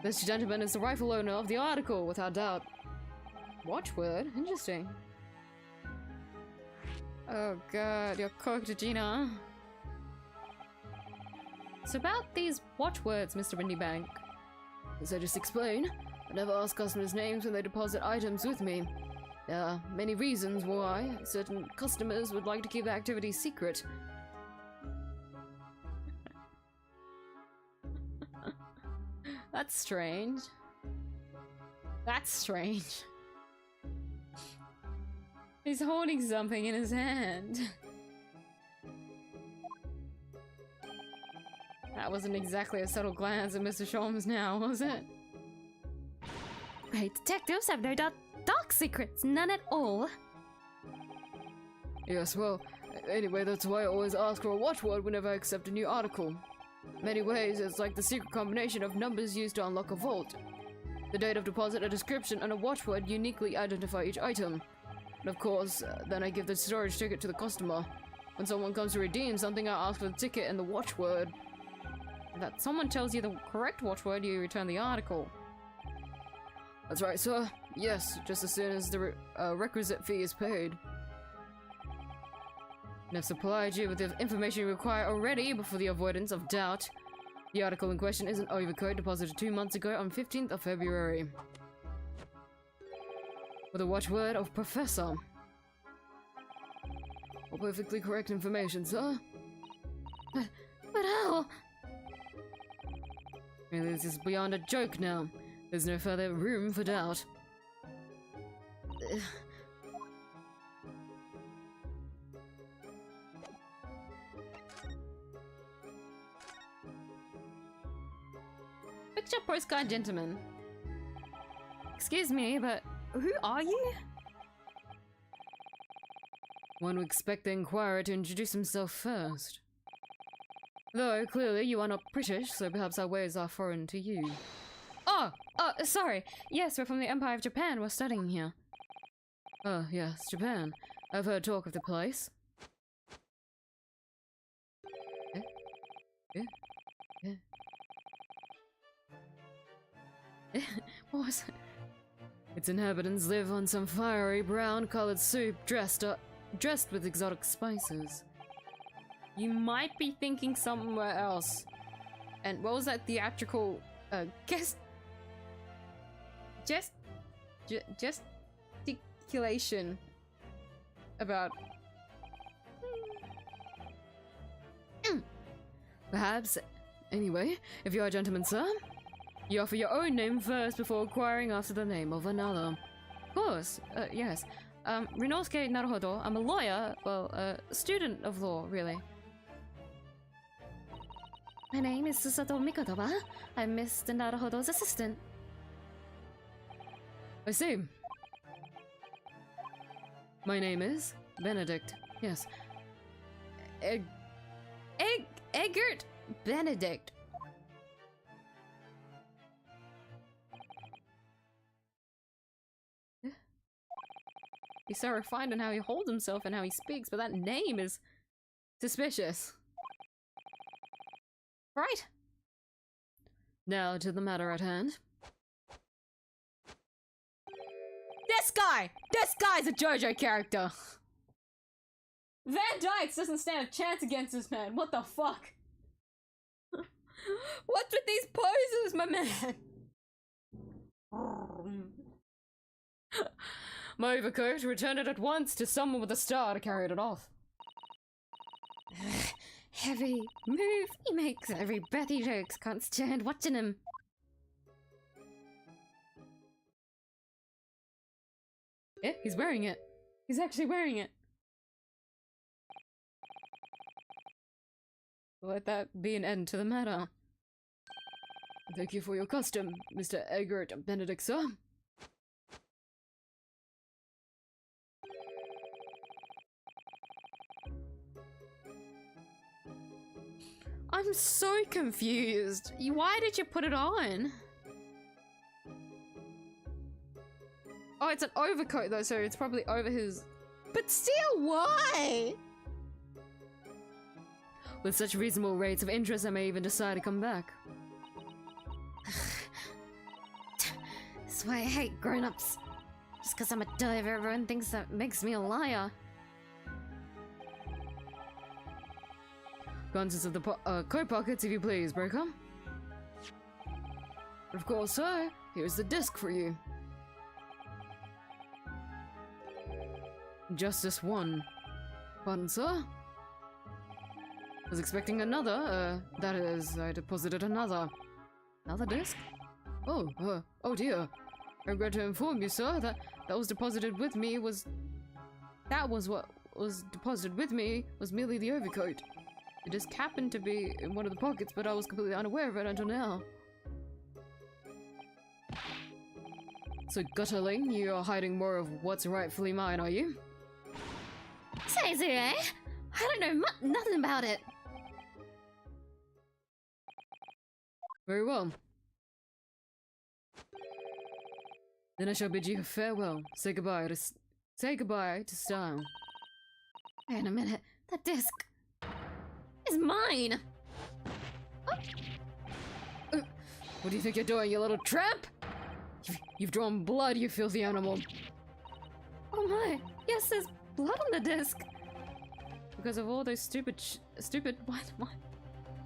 This gentleman is the rightful owner of the article, without doubt. Watchword? Interesting. Oh god, you're cooked, Gina. So about these watchwords, Mr. Windybank. As I just explained, I never ask customers' names when they deposit items with me. There are many reasons why certain customers would like to keep the activity secret. That's strange. That's strange. He's holding something in his hand. That wasn't exactly a subtle glance at Mr. Sholmes now, was it? Great detectives have no dark secrets, none at all. Yes, well, anyway, that's why I always ask for a watchword whenever I accept a new article. In many ways, it's like the secret combination of numbers used to unlock a vault. The date of deposit, a description, and a watchword uniquely identify each item. And of course, then I give the storage ticket to the customer. When someone comes to redeem something, I ask for the ticket and the watchword. If that someone tells you the correct watchword, you return the article. That's right, sir. Yes, just as soon as the requisite fee is paid. And I've supplied you with the information you require already, but for the avoidance of doubt, the article in question is an overcoat deposited 2 months ago on 15th of February. With a watchword of Professor. All perfectly correct information, sir. But how? Really, this is beyond a joke now. There's no further room for doubt. Picture postcard gentleman. Excuse me, but who are you? One would expect the inquirer to introduce himself first. Though, clearly you are not British, so perhaps our ways are foreign to you. Oh, sorry. Yes, we're from the Empire of Japan. We're studying here. Oh, yes, Japan. I've heard talk of the place. What was it? Its inhabitants live on some fiery brown-colored soup dressed with exotic spices. You might be thinking somewhere else. And what was that theatrical gesticulation about? Perhaps. Anyway, if you are a gentleman, sir, you offer your own name first before inquiring after the name of another. Of course, yes. Rinosuke Naruhodo. I'm a lawyer, well, a student of law, really. My name is Susato Mikotoba. I'm Mr. Naruhodo's assistant. I see. My name is Benedict. Yes. Eggert Benedict. He's so refined in how he holds himself and how he speaks, but that name is suspicious. Right. Now to the matter at hand. This guy's a JoJo character! Van Dyke doesn't stand a chance against this man, what the fuck? What's with these poses, my man? My overcoat, return it at once to someone with a star to carry it off. Every move he makes, every breath he takes, can't stand watching him. Yeah, he's wearing it. He's actually wearing it. Let that be an end to the matter. Thank you for your custom, Mr. 𝐢𝐧𝐟𝐵, sir. I'm so confused. Why did you put it on? Oh, it's an overcoat though, so it's probably over his... But still, why? With such reasonable rates of interest, I may even decide to come back. That's why I hate grown-ups. Just because I'm a diver, everyone thinks that makes me a liar. Contents of the coat pockets, if you please, Breaker. Of course, sir. Here's the disc for you. Just this one. Pardon, sir? Was expecting another, that is, I deposited another. Another disc? Oh dear. I regret to inform you, sir, that was deposited with me was... That was what was deposited with me was merely the overcoat. The disc happened to be in one of the pockets, but I was completely unaware of it until now. So, Gutterling, you're hiding more of what's rightfully mine, are you? Say, 𝐢𝐧𝐟𝐵, I don't know nothing about it. Very well. Then I shall bid you farewell. Say goodbye to style. Wait a minute, that disc is mine. What do you think you're doing, you little tramp? You've drawn blood, you filthy animal. Oh my, yes, there's blood on the disc. Because of all those stupid, what?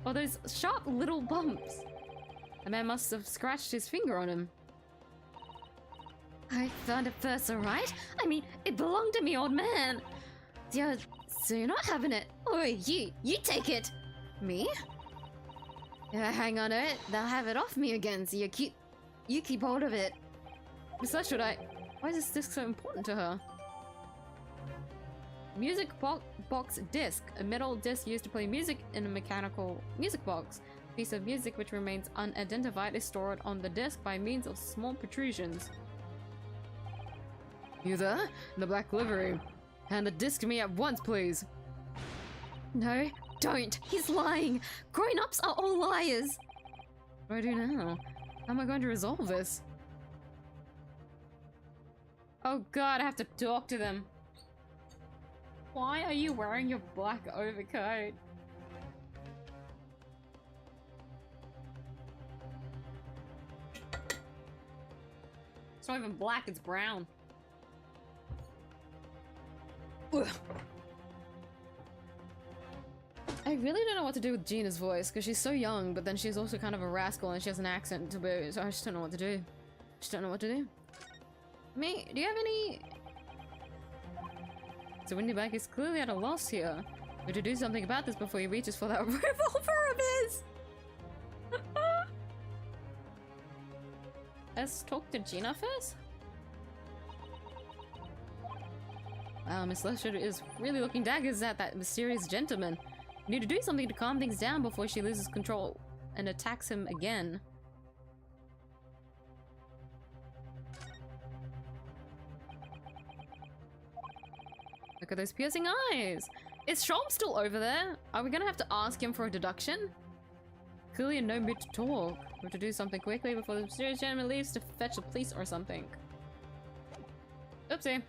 All those sharp little bumps. The man must have scratched his finger on him. I found it first, alright? I mean, it belonged to me, old man. Yeah, so you're not having it. Oh, you take it. Me? Yeah, hang on to it. They'll have it off me again, so you keep hold of it. Besides, should I? Why is this disc so important to her? Music box disc. A metal disc used to play music in a mechanical music box. A piece of music which remains unidentified is stored on the disc by means of small protrusions. You there? In the black livery. Hand the disc to me at once, please. No, don't. He's lying. Grown-ups are all liars. What do I do now? How am I going to resolve this? Oh god, I have to talk to them. Why are you wearing your black overcoat? It's not even black, it's brown. Ugh. I really don't know what to do with Gina's voice, because she's so young, but then she's also kind of a rascal and she has an accent to boot, so I just don't know what to do. Just don't know what to do. Me, do you have any... So Windybank is clearly at a loss here. We have to do something about this before he reaches for that revolver of his! Let's talk to Gina first? Wow, Miss Lester is really looking daggers at that mysterious gentleman. We need to do something to calm things down before she loses control and attacks him again. Look at those piercing eyes! Is Sholm still over there? Are we gonna have to ask him for a deduction? Clearly in no mood to talk. We have to do something quickly before the mysterious gentleman leaves to fetch the police or something. Oopsie.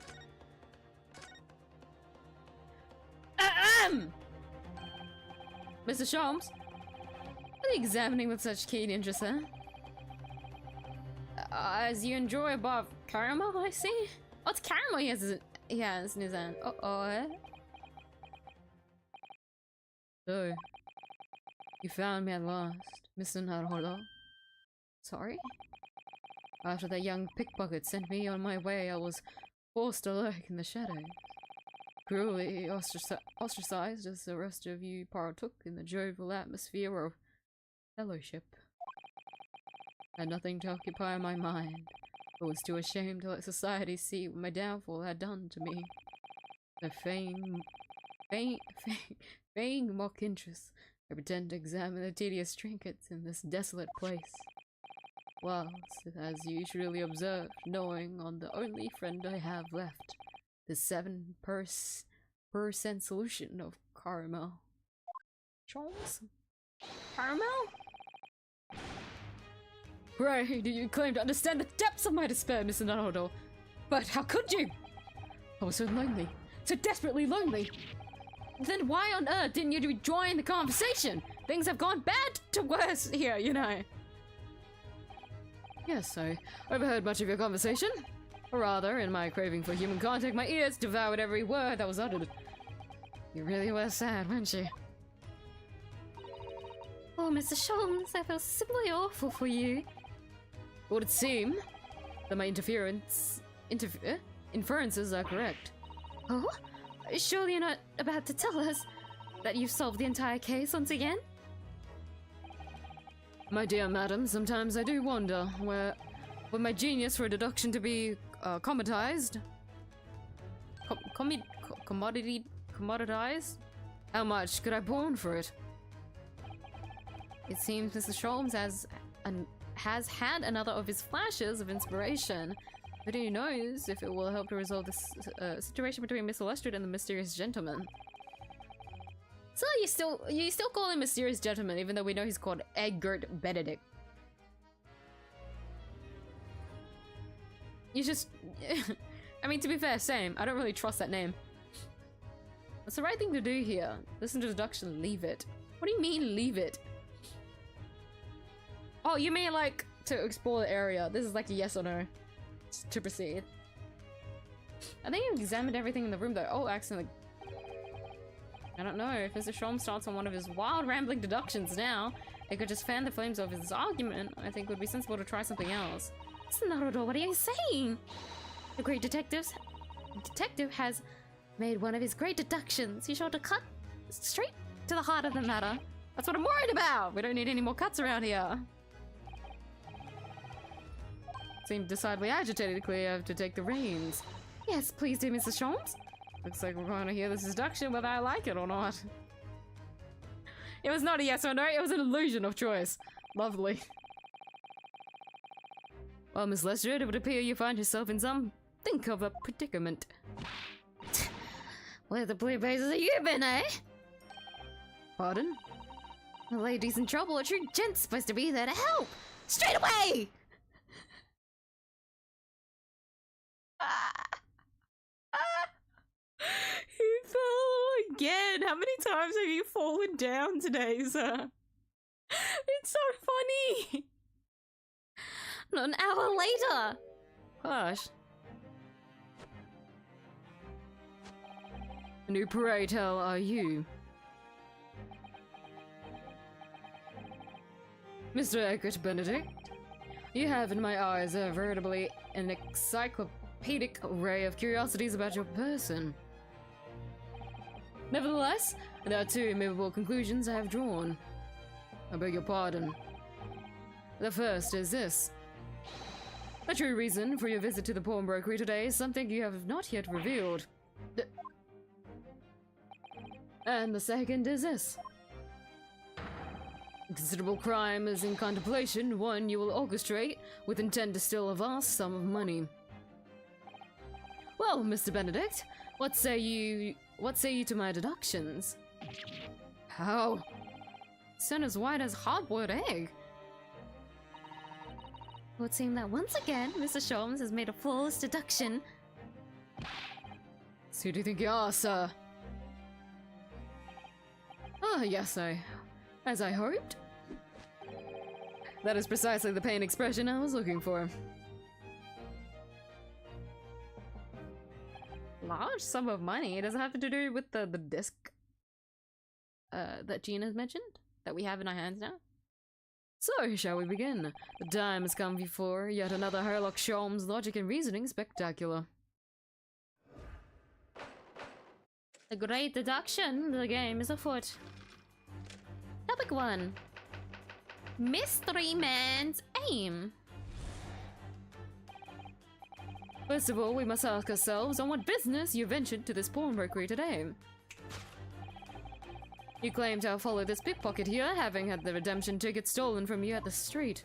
Mr. Sholmes? What are you examining with such keen interest, huh? As you enjoy a bar of caramel, I see? Oh, it's caramel he has in his hand. Uh-oh. So, you found me at last, Mr. Naruhodo. Sorry? After that young pickpocket sent me on my way, I was forced to lurk in the shadows. Cruelly ostracized as the rest of you partook in the jovial atmosphere of fellowship. I had nothing to occupy my mind. I was too ashamed to let society see what my downfall had done to me. The vain mock interest, I pretend to examine the tedious trinkets in this desolate place. Whilst, as you surely observe, knowing on the only friend I have left, the 7% solution of caramel. Charles? Caramel? Pray, do you claim to understand the depths of my despair, Mr. Naruto? But how could you? I was so lonely, so desperately lonely. Then why on earth didn't you join the conversation? Things have gone bad to worse here, you know. Yes, I overheard much of your conversation. Or rather, in my craving for human contact, my ears devoured every word that was uttered. You really were sad, weren't you? Oh, Mr. Sholmes, I feel simply awful for you. It would seem that my inferences are correct. Oh? Surely you're not about to tell us that you've solved the entire case once again? My dear madam, sometimes I do wonder where my genius for deduction to be commoditized? Commoditized? How much could I pawn for it? It seems Mr. Sholmes has had another of his flashes of inspiration, but who knows if it will help to resolve this situation between Miss Lestrade and the mysterious gentleman. So you still call him mysterious gentleman, even though we know he's called 𝐢𝐧𝐟𝐨 Benedict. You just, I mean, to be fair, same. I don't really trust that name. What's the right thing to do here? This introduction, leave it. What do you mean, leave it? Oh, you mean like to explore the area. This is like a yes or no to proceed. I think you examined everything in the room though. Oh, accidentally. I don't know. If Mr. Sholmes starts on one of his wild rambling deductions now, it could just fan the flames of his argument. I think it would be sensible to try something else. Naruto, what are you saying? The great detective has made one of his great deductions. He's sure to cut straight to the heart of the matter. That's what I'm worried about! We don't need any more cuts around here. Seem decidedly agitated. Clearly I have to take the reins. Yes, please do, Mrs. Sholmes. Looks like we're going to hear this deduction whether I like it or not. It was not a yes or no, it was an illusion of choice. Lovely. Well, Miss Lestrade, it would appear you find yourself in think of a predicament. Where the blue blazes have you been, eh? Pardon? The lady's in trouble. A true gent's supposed to be there to help. Straight away! He fell again. How many times have you fallen down today, sir? It's so funny. Not an hour later. Hush. And who, pray tell, are you? Mr. 𝐢𝐧𝐟𝐨 Benedict, you have in my eyes a veritably an encyclopedic array of curiosities about your person. Nevertheless, there are two immovable conclusions I have drawn. I beg your pardon. The first is this. The true reason for your visit to the pawnbrokery today is something you have not yet revealed. And the second is this. A considerable crime is in contemplation, one you will orchestrate with intent to steal a vast sum of money. Well, Mr. Benedict, what say you to my deductions? How? Sun as white as hard-boiled egg. It would seem that once again, Mr. Sholmes has made a flawless deduction. So who do you think you are, sir? Ah, yes, as I hoped. That is precisely the pain expression I was looking for. Large sum of money? Does it have to do with the disc that Gina's mentioned? That we have in our hands now? So, shall we begin? The time has come for yet another 𝐢𝐧𝐟𝐨 Sholm's logic and reasoning spectacular. A great deduction. The game is afoot. Topic 1. Mystery Man's aim. First of all, we must ask ourselves on what business you ventured to this pawnbrokery today. You claim to have followed this pickpocket here, having had the redemption ticket stolen from you at the street.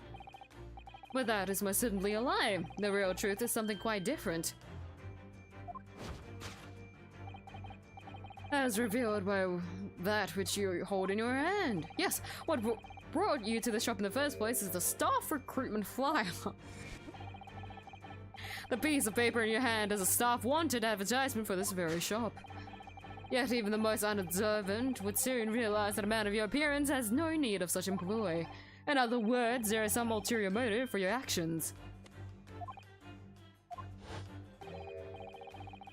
But that is most certainly a lie. The real truth is something quite different. As revealed by that which you hold in your hand. Yes, what brought you to the shop in the first place is the staff recruitment flyer. The piece of paper in your hand is a staff wanted advertisement for this very shop. Yet even the most unobservant would soon realize that a man of your appearance has no need of such employ. In other words, there is some ulterior motive for your actions.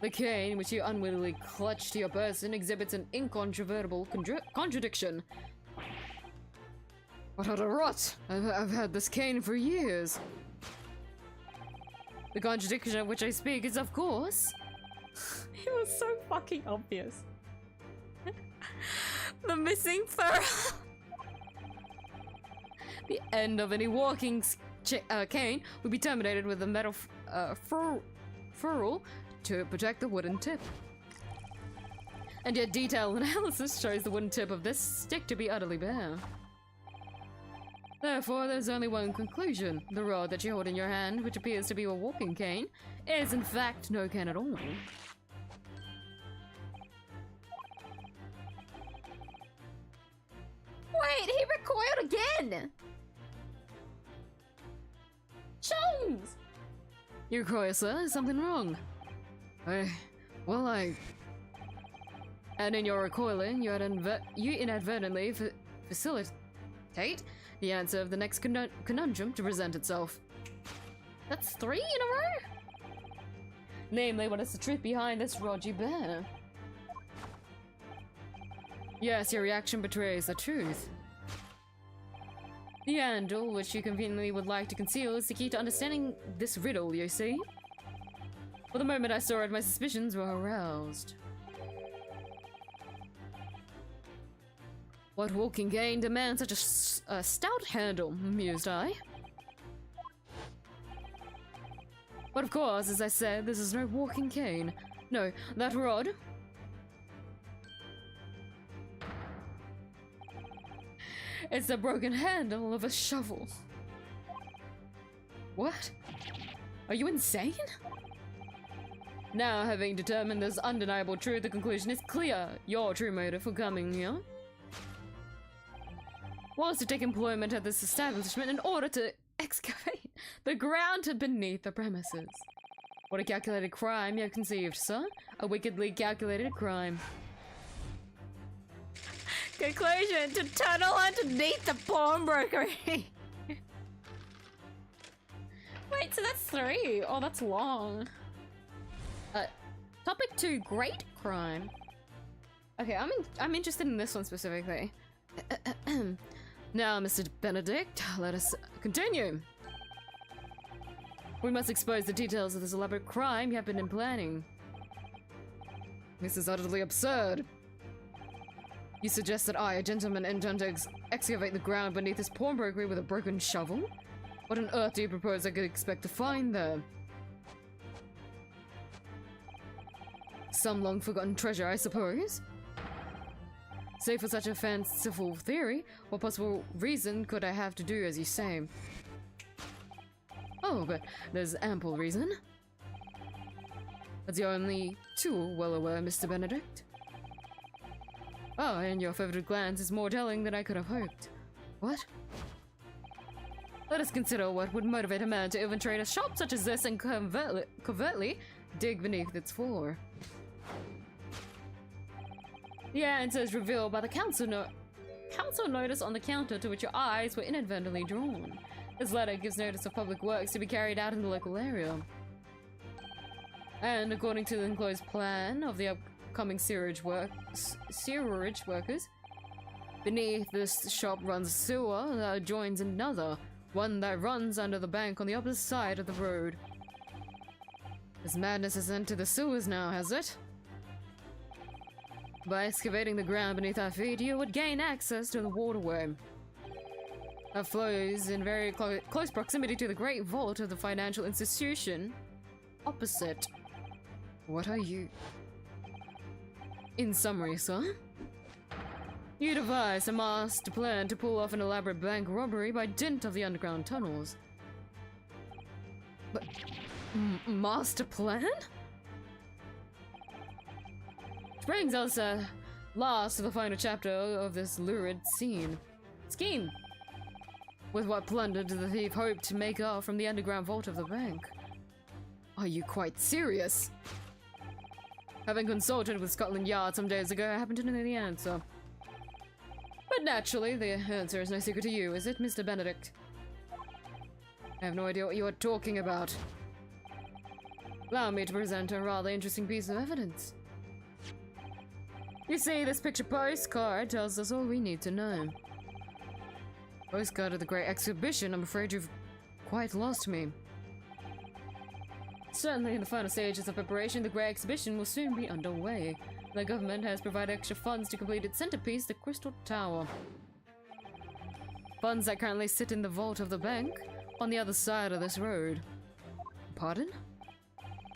The cane, which you unwittingly clutch to your person, exhibits an incontrovertible contradiction. What utter rot! I've had this cane for years. The contradiction of which I speak is, of course... It was so fucking obvious. The missing fur. The end of any walking cane would be terminated with a metal ferrule to protect the wooden tip. And yet detailed analysis shows the wooden tip of this stick to be utterly bare. Therefore, there's only one conclusion. The rod that you hold in your hand, which appears to be a walking cane, is in fact no cane at all. Wait, he recoiled again! Jones! You recoil, sir? Is something wrong? And in your recoiling, you inadvertently facilitate the answer of the next conundrum to present itself. That's 3 in a row? Namely, what is the truth behind this rod you bear? Yes, your reaction betrays the truth. The handle, which you conveniently would like to conceal, is the key to understanding this riddle, you see? For the moment I saw it, my suspicions were aroused. What walking cane demands such a stout handle, mused I. But of course, as I said, this is no walking cane. No, that rod... It's the broken handle of a shovel. What? Are you insane? Now, having determined this undeniable truth, the conclusion is clear. Your true motive for coming here was to take employment at this establishment in order to excavate the ground beneath the premises. What a calculated crime you have conceived, sir. A wickedly calculated crime. Conclusion: to tunnel underneath the pawnbrokery. Wait, so that's 3. Oh, that's long. Topic 2, great crime. Okay, I'm interested in this one specifically. Now, Mr. Benedict, let us continue. We must expose the details of this elaborate crime you have been planning. This is utterly absurd. You suggest that I, a gentleman, intend to excavate the ground beneath this pawnbrokery with a broken shovel? What on earth do you propose I could expect to find there? Some long-forgotten treasure, I suppose? Save for such a fanciful theory, what possible reason could I have to do as you say? Oh, but there's ample reason. That's your only tool, well aware, Mr. Benedict. Oh, and your furtive glance is more telling than I could have hoped. What? Let us consider what would motivate a man to infiltrate a shop such as this and covertly dig beneath its floor. The answer is revealed by the council notice on the counter to which your eyes were inadvertently drawn. This letter gives notice of public works to be carried out in the local area. And according to the enclosed plan of the upcoming sewerage workers, Beneath this shop runs a sewer that joins another, one that runs under the bank on the opposite side of the road. This madness has entered the sewers now, has it? By excavating the ground beneath our feet, you would gain access to the waterway that flows in very close proximity to the great vault of the financial institution opposite. What are you? In summary, sir, you devised a master plan to pull off an elaborate bank robbery by dint of the underground tunnels. But master plan? Which brings us last to the final chapter of this lurid scheme. With what plunder did the thief hope to make off from the underground vault of the bank? Are you quite serious? Having consulted with Scotland Yard some days ago, I happen to know the answer. But naturally, the answer is no secret to you, is it, Mr. Benedict? I have no idea what you are talking about. Allow me to present a rather interesting piece of evidence. You see, this picture postcard tells us all we need to know. Postcard of the Great Exhibition, I'm afraid you've quite lost me. Certainly in the final stages of preparation, the Great Exhibition will soon be underway. The government has provided extra funds to complete its centerpiece, the Crystal Tower. Funds that currently sit in the vault of the bank on the other side of this road. Pardon?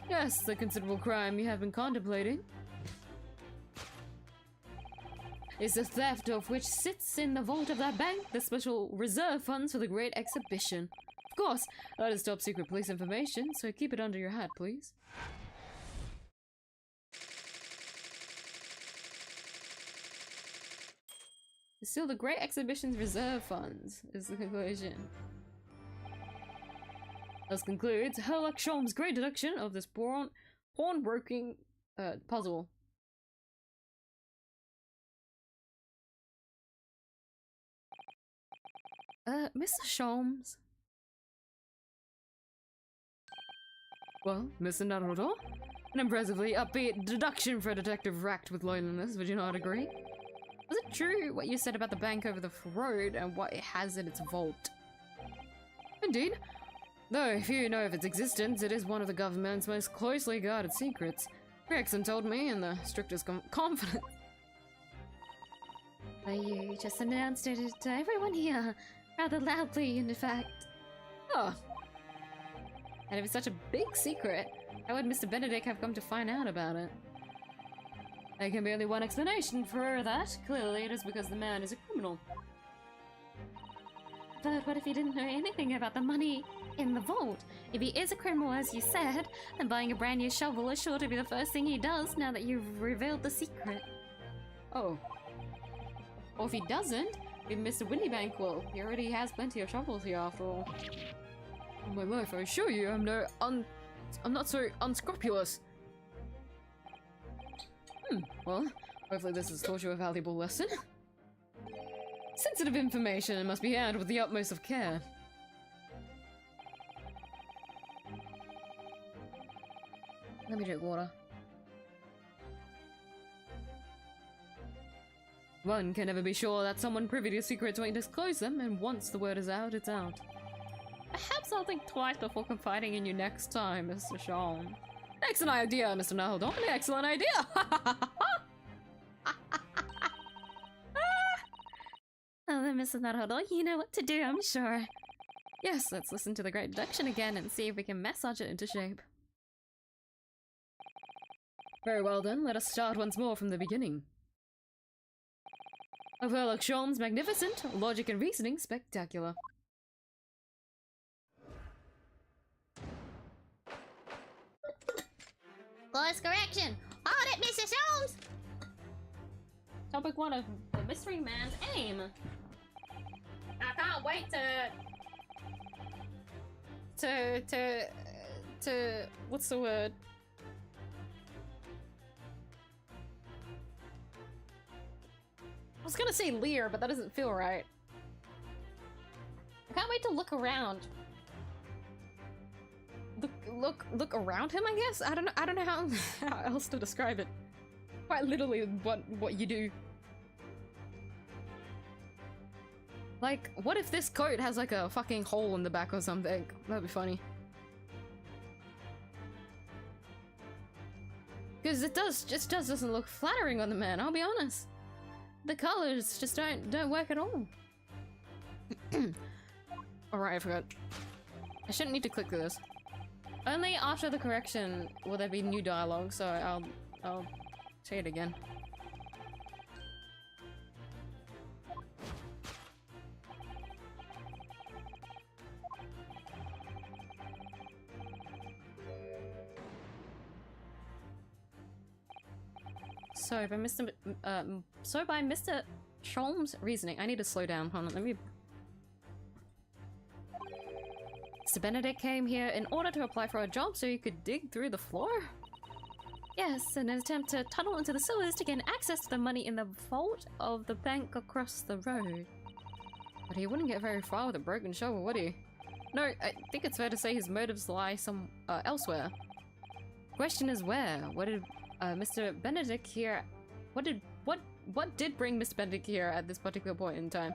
Yes, the considerable crime you have been contemplating is the theft of which sits in the vault of that bank, the special reserve funds for the Great Exhibition. Of course, that is top secret police information, so keep it under your hat, please. Still, the Great Exhibition's reserve funds is the conclusion. Thus concludes Herlock Sholm's great deduction of this pawnbroking puzzle. Mr. Sholmes? Well, Mr. Naruto? An impressively upbeat deduction for a detective racked with loneliness, would you not agree? Was it true what you said about the bank over the road and what it has in its vault? Indeed. Though few know of its existence, it is one of the government's most closely guarded secrets. Gregson told me in the strictest confidence. You just announced it to everyone here, rather loudly, in fact. Oh. And if it's such a big secret, how would Mr. Benedict have come to find out about it? There can be only one explanation for that. Clearly, it is because the man is a criminal. But what if he didn't know anything about the money in the vault? If he is a criminal, as you said, then buying a brand new shovel is sure to be the first thing he does now that you've revealed the secret. Oh. Or if he doesn't, maybe Mr. Windybank will. He already has plenty of shovels here after all. On my life, I assure you, I'm not so unscrupulous. Well, hopefully this has taught you a valuable lesson. Sensitive information must be handled with the utmost of care. Let me drink water. One can never be sure that someone privy to secrets won't disclose them, and once the word is out, it's out. Perhaps I'll think twice before confiding in you next time, Mr. Sean. Excellent idea, Mr. Nahaldon. Excellent idea! Oh, then, Mrs. Naruto, you know what to do, I'm sure. Yes, let's listen to the great deduction again and see if we can massage it into shape. Very well then, let us start once more from the beginning. Of Herlock Sholmes, magnificent, logic and reasoning spectacular. Course correction! Hold it, Mr. Sholmes! Topic 1 of the Mystery Man's Aim. I can't wait to what's the word? I was gonna say leer, but that doesn't feel right. I can't wait to look around. Look around him, I guess? I don't know how else to describe it. Quite literally what you do. Like, what if this coat has like a fucking hole in the back or something? That'd be funny. Because it just doesn't look flattering on the man, I'll be honest. The colors just don't work at all. Alright, I forgot. I shouldn't need to click through this. Only after the correction will there be new dialogue, so I'll say it again. So by Mr. Sholm's reasoning, I need to slow down. Hold on, let me. Mr. Benedict came here in order to apply for a job so he could dig through the floor? Yes, in an attempt to tunnel into the sewers to gain access to the money in the vault of the bank across the road. But he wouldn't get very far with a broken shovel, would he? No, I think it's fair to say his motives lie elsewhere. Question is where? What did Mr. Benedict here? What did bring Mr. Benedict here at this particular point in time?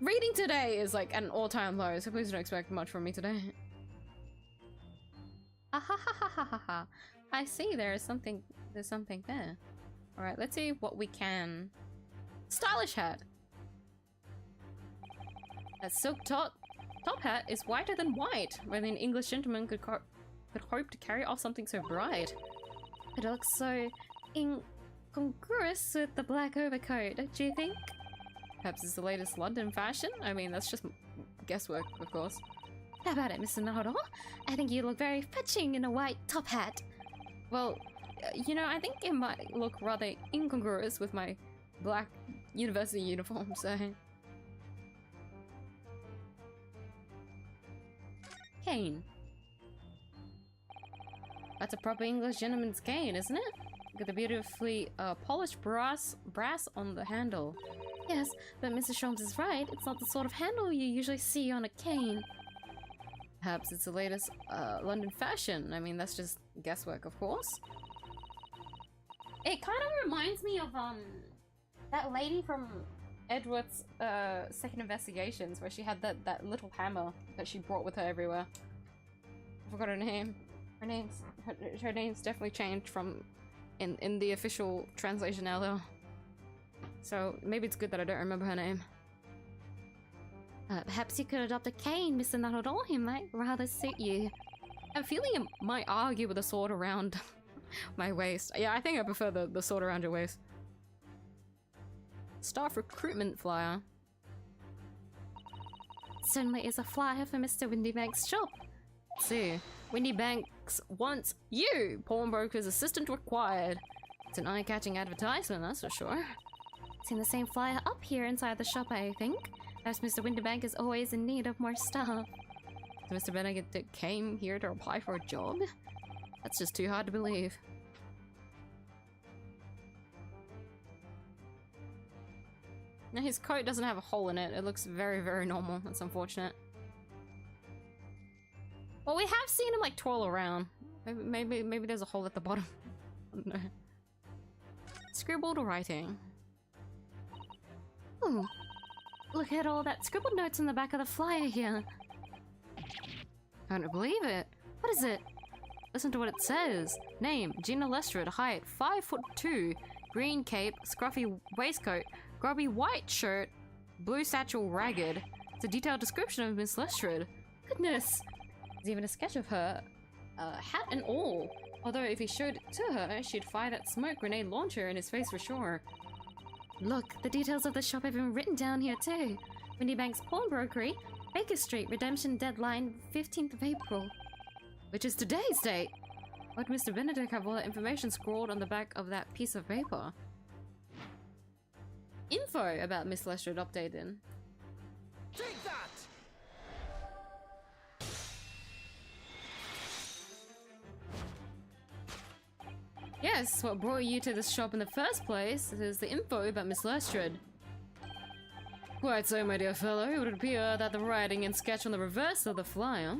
Reading today is like at an all-time low, so please don't expect much from me today. Ah ha ha ha ha ha ha. I see there's something there. Alright, let's see what we can. Stylish hat. That silk top hat is whiter than white. Only an English gentleman could hope to carry off something so bright. It looks so incongruous with the black overcoat, don't you think? Perhaps it's the latest London fashion? I mean, that's just guesswork, of course. How about it, Mr. Naruto? I think you look very fetching in a white top hat. Well, you know, I think it might look rather incongruous with my black university uniform, so... Cane. That's a proper English gentleman's cane, isn't it? Look at the beautifully polished brass on the handle. Yes, but Mr. Sholmes is right. It's not the sort of handle you usually see on a cane. Perhaps it's the latest London fashion. I mean, that's just guesswork, of course. It kind of reminds me of that lady from Edward's Second Investigations, where she had that little hammer that she brought with her everywhere. I forgot her name. Her name's definitely changed from in the official translation now, though. So maybe it's good that I don't remember her name. Perhaps you could adopt a cane, Mr. Naruto. He might rather suit you. I'm feeling it might argue with a sword around my waist. Yeah, I think I prefer the sword around your waist. Staff recruitment flyer. Certainly is a flyer for Mr. Windybank's shop. Let's see. Windybanks wants you! Pawnbroker's assistant required. It's an eye-catching advertisement, that's for sure. Seen the same flyer up here inside the shop, I think. As Mr. Windybank is always in need of more staff. So Mr. Benedict came here to apply for a job? That's just too hard to believe. Now his coat doesn't have a hole in it. It looks very, very normal. That's unfortunate. Well, we have seen him like twirl around. Maybe there's a hole at the bottom. No. Scribbled writing. Ooh. Look at all that scribbled notes on the back of the flyer here. I don't believe it. What is it? Listen to what it says. Name, Gina Lestrade, height 5'2", green cape, scruffy waistcoat, grubby white shirt, blue satchel ragged. It's a detailed description of Miss Lestrade. Goodness! There's even a sketch of her, hat and all. Although if he showed it to her, she'd fire that smoke grenade launcher in his face for sure. Look, the details of the shop have been written down here too. Windybank's Pawnbrokery, Baker Street, redemption deadline 15th of April. Which is today's date! Why'd Mr. Benedict have all that information scrawled on the back of that piece of paper? Info about Miss Lestrade updated. Take that! Yes, what brought you to this shop in the first place is the info about Miss Lestrade. Quite so, my dear fellow. It would appear that the writing and sketch on the reverse of the flyer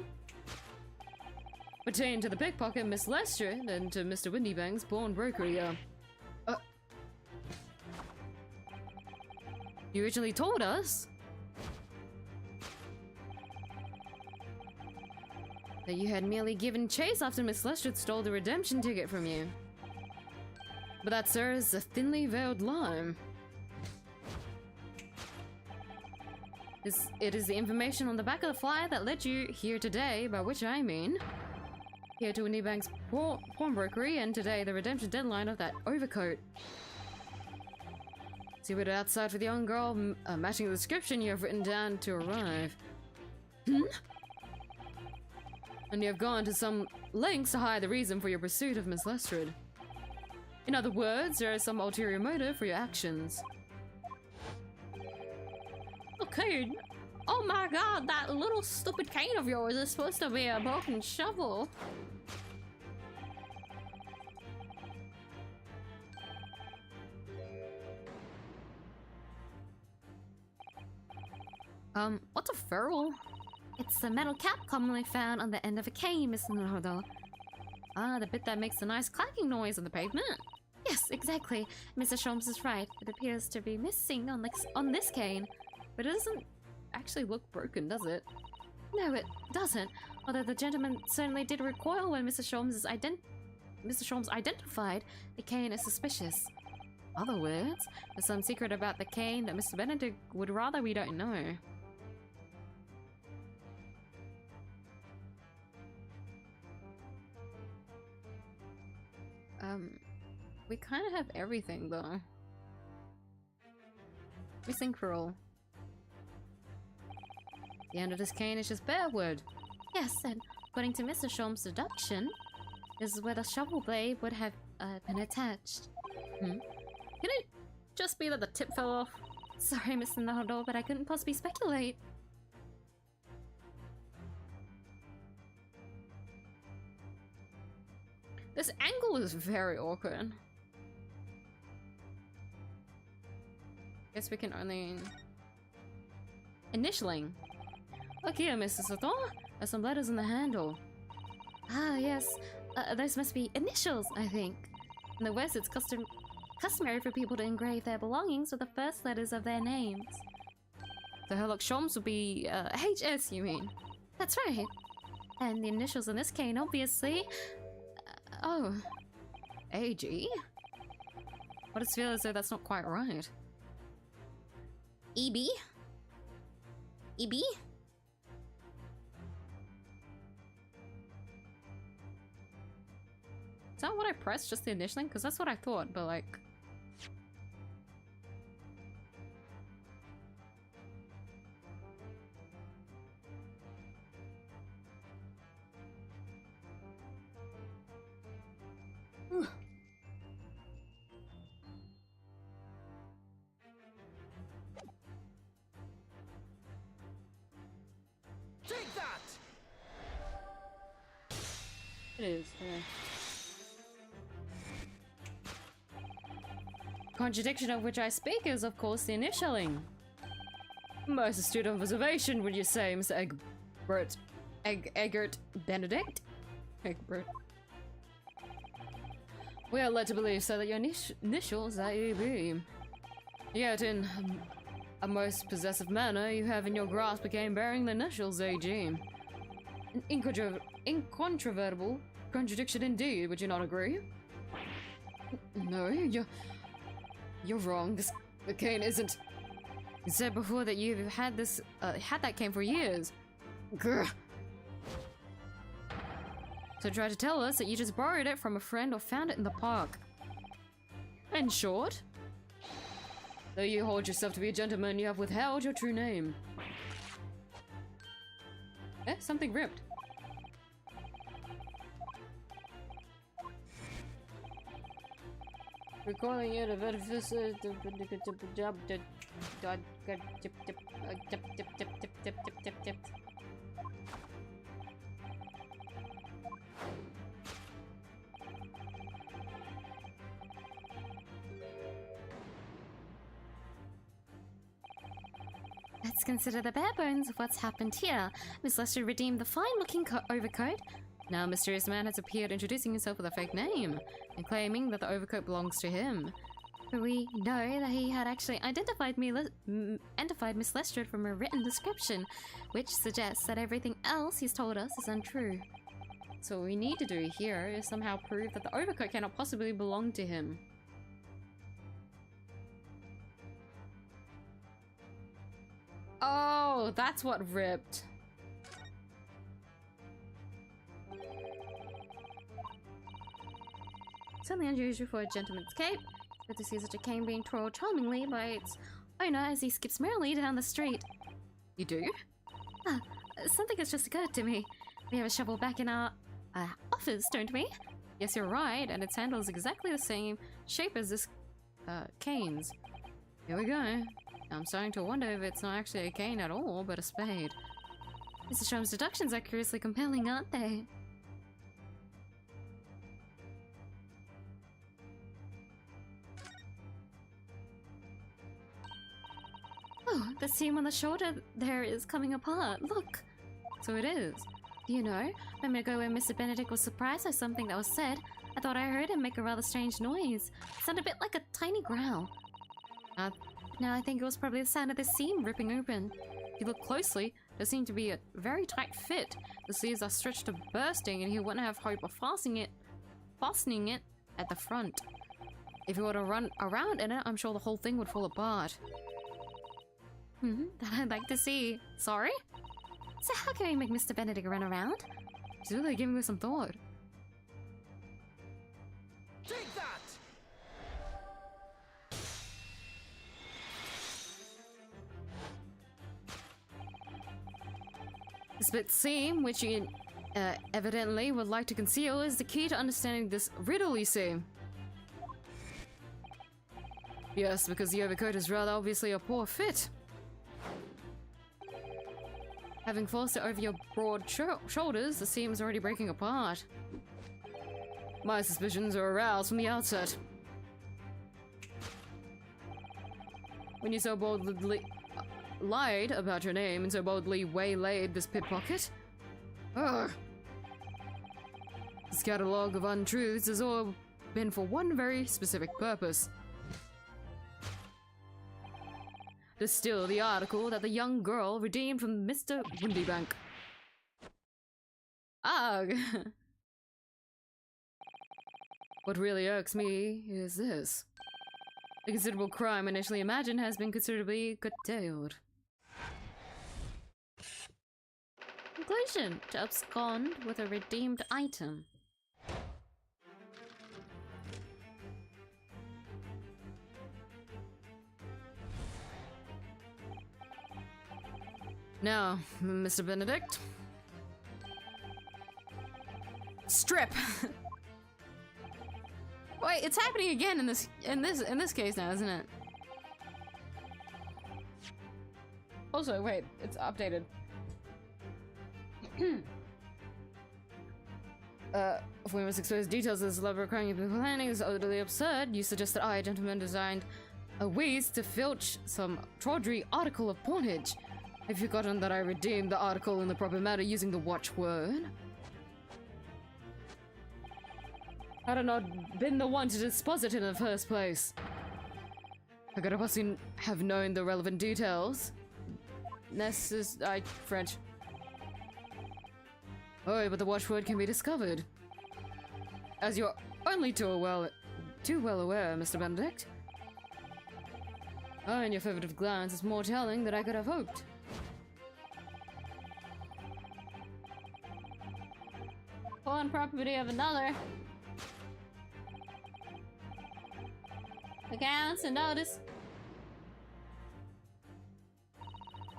pertain to the pickpocket Miss Lestrade and to Mr. Windybank's pawnbrokery. You originally told us that you had merely given chase after Miss Lestrade stole the redemption ticket from you. But that, sir, is a thinly veiled lie. It is the information on the back of the flyer that led you here today, by which I mean here to Windy Bank's pawnbrokery, and today the redemption deadline of that overcoat. See what outside for the young girl matching the description you have written down to arrive. And you have gone to some lengths to hide the reason for your pursuit of Miss Lestrade. In other words, there is some ulterior motive for your actions. Okay. Oh my god, that little stupid cane of yours is supposed to be a broken shovel. What's a ferrule? It's the metal cap commonly found on the end of a cane, Miss Naruto. Ah, the bit that makes a nice clacking noise on the pavement? Yes, exactly. Mr. Sholmes is right. It appears to be missing on this cane. But it doesn't actually look broken, does it? No, it doesn't. Although the gentleman certainly did recoil when Mr. Sholmes identified the cane as suspicious. Other words, there's some secret about the cane that Mr. Benedict would rather we don't know. We kind of have everything though. Missing curl. The end of this cane is just bare wood. Yes, and according to Mr. Sholmes' deduction, this is where the shovel blade would have been attached. Can it just be that the tip fell off? Sorry, Mr. Naruto, but I couldn't possibly speculate. This angle is very awkward. Guess we can only... Initialing. Look here, Mr. Sato. There's some letters in the handle. Ah, yes. Those must be initials, I think. In the West, it's customary for people to engrave their belongings with the first letters of their names. The Herlock Sholmes would be HS, you mean? That's right. And the initials in this cane, obviously... oh. AG? I just feel as though that's not quite right. EB? EB? Is that what I pressed? Just the initialing? Because that's what I thought, but like... Take that! It is, yeah. Contradiction of which I speak is, of course, the initialing. Most astute observation, would you say, Mr. Egbert Benedict? Egbert. We are led to believe so that your initials are EB. Yet, in a most possessive manner, you have in your grasp a game bearing the initials AG. An incontrovertible contradiction indeed, would you not agree? No, you're wrong. The cane isn't. You said before that you've had that cane for years. Grr. So try to tell us that you just borrowed it from a friend or found it in the park. In short, though you hold yourself to be a gentleman, you have withheld your true name. Eh, something ripped. Recalling it of edifices. Let's consider the bare bones of what's happened here. Miss Lestrade redeemed the fine-looking overcoat. Now a mysterious man has appeared introducing himself with a fake name and claiming that the overcoat belongs to him. But we know that he had actually identified Miss Lestrade from a written description, which suggests that everything else he's told us is untrue. So what we need to do here is somehow prove that the overcoat cannot possibly belong to him. Oh, that's what ripped. Certainly unusual for a gentleman's cape. Good to see such a cane being twirled charmingly by its owner as he skips merrily down the street. You do? Ah, something has just occurred to me. We have a shovel back in our office, don't we? Yes, you're right, and its handle is exactly the same shape as this cane's. Here we go. I'm starting to wonder if it's not actually a cane at all, but a spade. Mr. Strom's deductions are curiously compelling, aren't they? Oh, the seam on the shoulder there is coming apart. Look! So it is. Do you know, a minute ago when Mr. Benedict was surprised by something that was said, I thought I heard him make a rather strange noise. It sounded a bit like a tiny growl. Now I think it was probably the sound of the seam ripping open. If you look closely, there seemed to be a very tight fit. The sleeves are stretched to bursting, and he wouldn't have hope of fastening it at the front. If he were to run around in it, I'm sure the whole thing would fall apart. That I'd like to see. Sorry? So how can we make Mr. Benedict run around? She's really giving me some thought. Take that! The split seam, which you evidently would like to conceal, is the key to understanding this riddle, you see. Yes, because the overcoat is rather obviously a poor fit. Having forced it over your broad shoulders, the seam is already breaking apart. My suspicions are aroused from the outset. When you so boldly lied about your name and so boldly waylaid this pickpocket. Ugh. This catalogue of untruths has all been for one very specific purpose. Distill the article that the young girl redeemed from Mr. Windybank. Ugh! What really irks me is this. The considerable crime initially imagined has been considerably curtailed. Conclusion: to abscond with a redeemed item. Now, Mr. Benedict. Strip! Wait, it's happening again in this case now, isn't it? Also, wait, it's updated. If we must expose details of this love requiring planning is utterly absurd, you suggest that I, a gentleman, designed a ways to filch some tawdry article of pawnage. Have you forgotten that I redeemed the article in the proper manner using the watchword? Had I not been the one to dispose it in the first place? I could have possibly have known the relevant details. French. Oh, but the watchword can be discovered. As you're only too well aware, Mr. Benedict. Oh, and your furtive glance is more telling than I could have hoped. One property of another. Accounts and notice.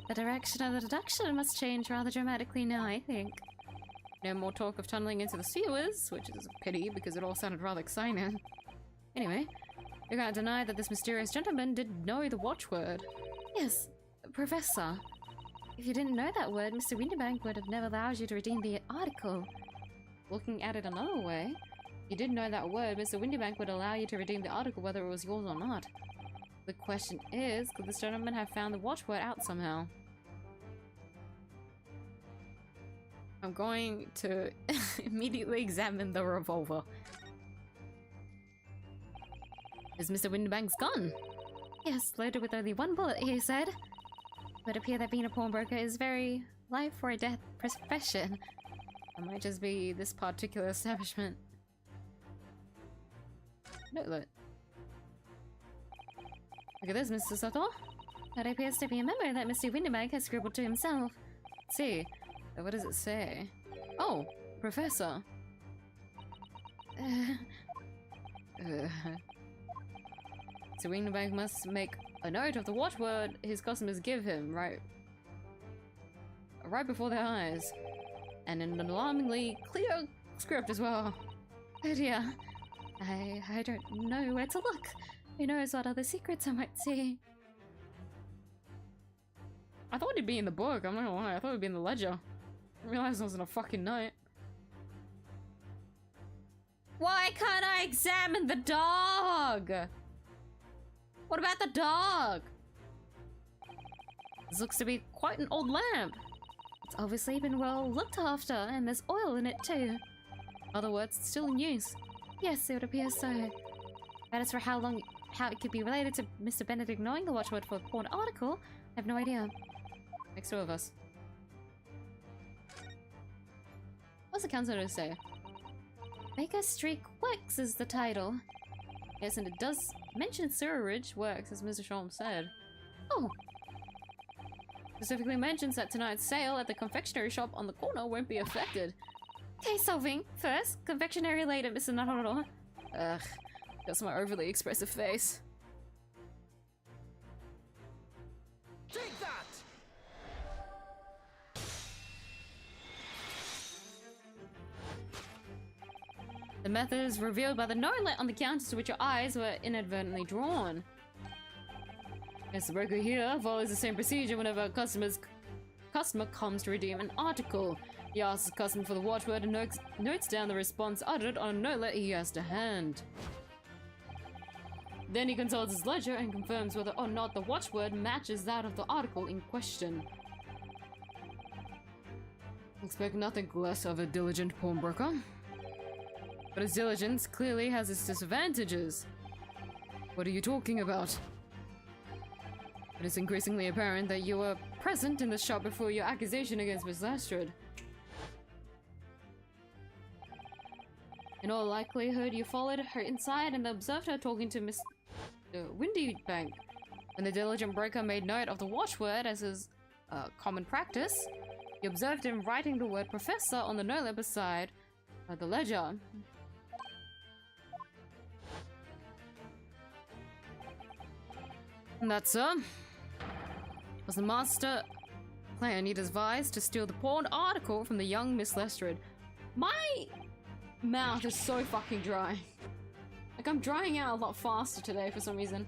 The direction of the deduction must change rather dramatically now, I think. No more talk of tunneling into the sewers, which is a pity because it all sounded rather exciting. Anyway, you can't deny that this mysterious gentleman did know the watchword. Yes, Professor. If you didn't know that word, Mr. Windybank would have never allowed you to redeem the article. Looking at it another way, if you did know that word, Mr. Windybank would allow you to redeem the article whether it was yours or not. The question is, could this gentleman have found the watchword out somehow? I'm going to immediately examine the revolver. Is Mr. Windybank's gun? Yes, loaded with only one bullet, he said. It would appear that being a pawnbroker is very life or death profession. It might just be this particular establishment. Notelet. Look at this, Mr. Soto. That appears to be a memo that Mr. Windibank has scribbled to himself. Let's see. What does it say? Oh, Professor. So Windibank must make a note of the watchword his customers give him, right before their eyes. And in an alarmingly clear script as well. Oh dear. I don't know where to look. Who knows what other secrets I might see. I thought it'd be in the book, I'm not gonna lie. I thought it'd be in the ledger. I didn't realize it was in a fucking note. Why can't I examine the dog? What about the dog? This looks to be quite an old lamp. It's obviously been well looked after, and there's oil in it too. In other words, it's still in use. Yes, it would appear so. But as for how it could be related to Mr. Benedict knowing the watchword for a porn article, I have no idea. Next two of us. What's the counselor say? Baker Street Works is the title. Yes, and it does mention sewerage works, as Mr. Sholm said. Oh! Specifically mentions that tonight's sale at the confectionery shop on the corner won't be affected. Case solving. First, confectionery later, Mr. Naruto. Ugh, that's my overly expressive face. Take that! The method is revealed by the notelet on the counter to which your eyes were inadvertently drawn. Yes, the broker here follows the same procedure whenever a customer comes to redeem an article. He asks the customer for the watchword and notes down the response uttered on a notelet he has to hand. Then he consults his ledger and confirms whether or not the watchword matches that of the article in question. Expect nothing less of a diligent pawnbroker. But his diligence clearly has its disadvantages. What are you talking about? It is increasingly apparent that you were present in the shop before your accusation against Miss 𝐢𝐿. In all likelihood, you followed her inside and observed her talking to Miss Windibank. When the diligent broker made note of the watchword as his common practice, you observed him writing the word professor on the notelet beside the ledger. And that, sir, was the master plan you devised to steal the pawned article from the young Miss 𝐢𝐿. My mouth is so fucking dry. Like, I'm drying out a lot faster today for some reason.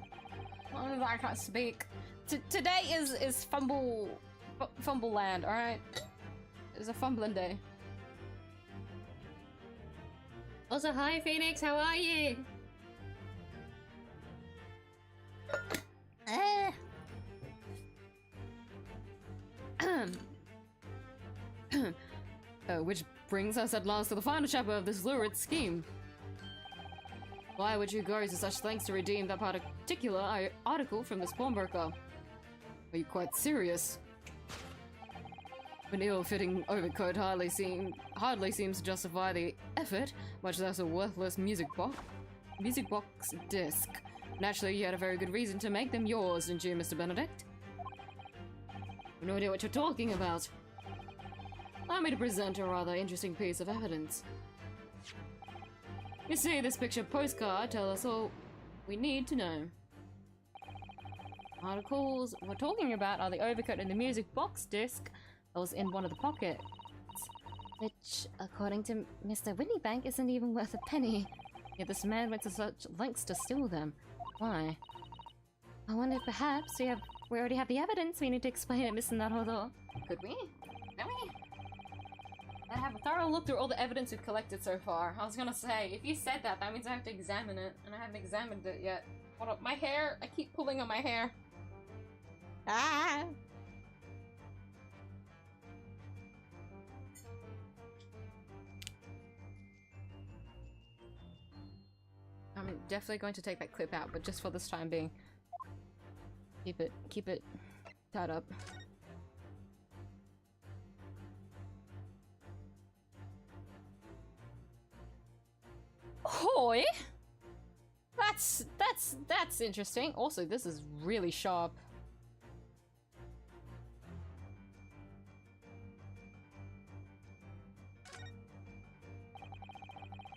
Not only that I can't speak. Today is fumble land, alright? It's a fumbling day. Also, hi Phoenix, how are you? Which brings us at last to the final chapter of this lurid scheme. Why would you go to such lengths to redeem that particular article from this pawnbroker? Are you quite serious? An ill-fitting overcoat hardly seems to justify the effort, much less a worthless music box disc. Naturally, you had a very good reason to make them yours, didn't you, Mr. Benedict? I've no idea what you're talking about. Allow me to present a rather interesting piece of evidence. You see, this picture postcard tells us all we need to know. Articles we're talking about are the overcoat and the music box disc that was in one of the pockets. Which, according to Mr. Windibank, isn't even worth a penny. Yet this man went to such lengths to steal them. Why? I wonder if perhaps we already have the evidence we need to explain it, Mr. Naruto. Could we? Can we? I have a thorough look through all the evidence we've collected so far. I was gonna say, if you said that, that means I have to examine it, and I haven't examined it yet. Hold up, my hair! I keep pulling on my hair. Ah! I'm definitely going to take that clip out, but just for this time being. Keep it tied up. Hoi? That's interesting. Also, this is really sharp.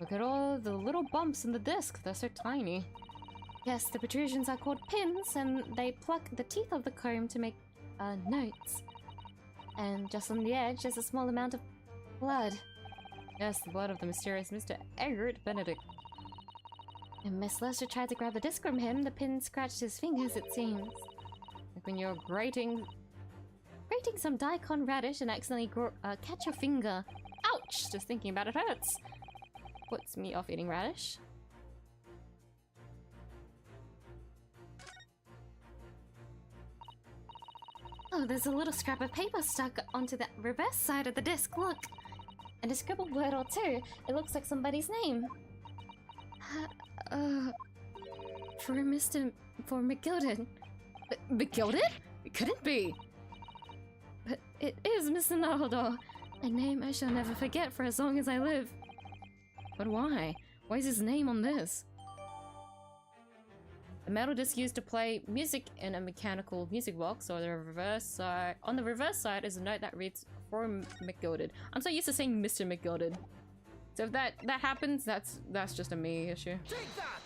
Look at all the little bumps in the disc. They're so tiny. Yes, the protrusions are called pins, and they pluck the teeth of the comb to make notes. And just on the edge, there's a small amount of blood. Yes, the blood of the mysterious Mr. Egbert Benedict. And Miss Lester tried to grab the disc from him. The pin scratched his fingers, it seems. Like when you're grating some daikon radish and accidentally catch your finger. Ouch! Just thinking about it hurts. Puts me off eating radish. Oh, there's a little scrap of paper stuck onto the reverse side of the disc, look! And a scribbled word or two. It looks like somebody's name. For McGilded. McGilded? It couldn't be! But it is Mr. Naruto. A name I shall never forget for as long as I live. But why? Why is his name on this? A metal disc used to play music in a mechanical music box, or the reverse side. On the reverse side is a note that reads for McGilded. I'm so used to saying Mr. McGilded. So if that happens, that's just a me issue. Take that!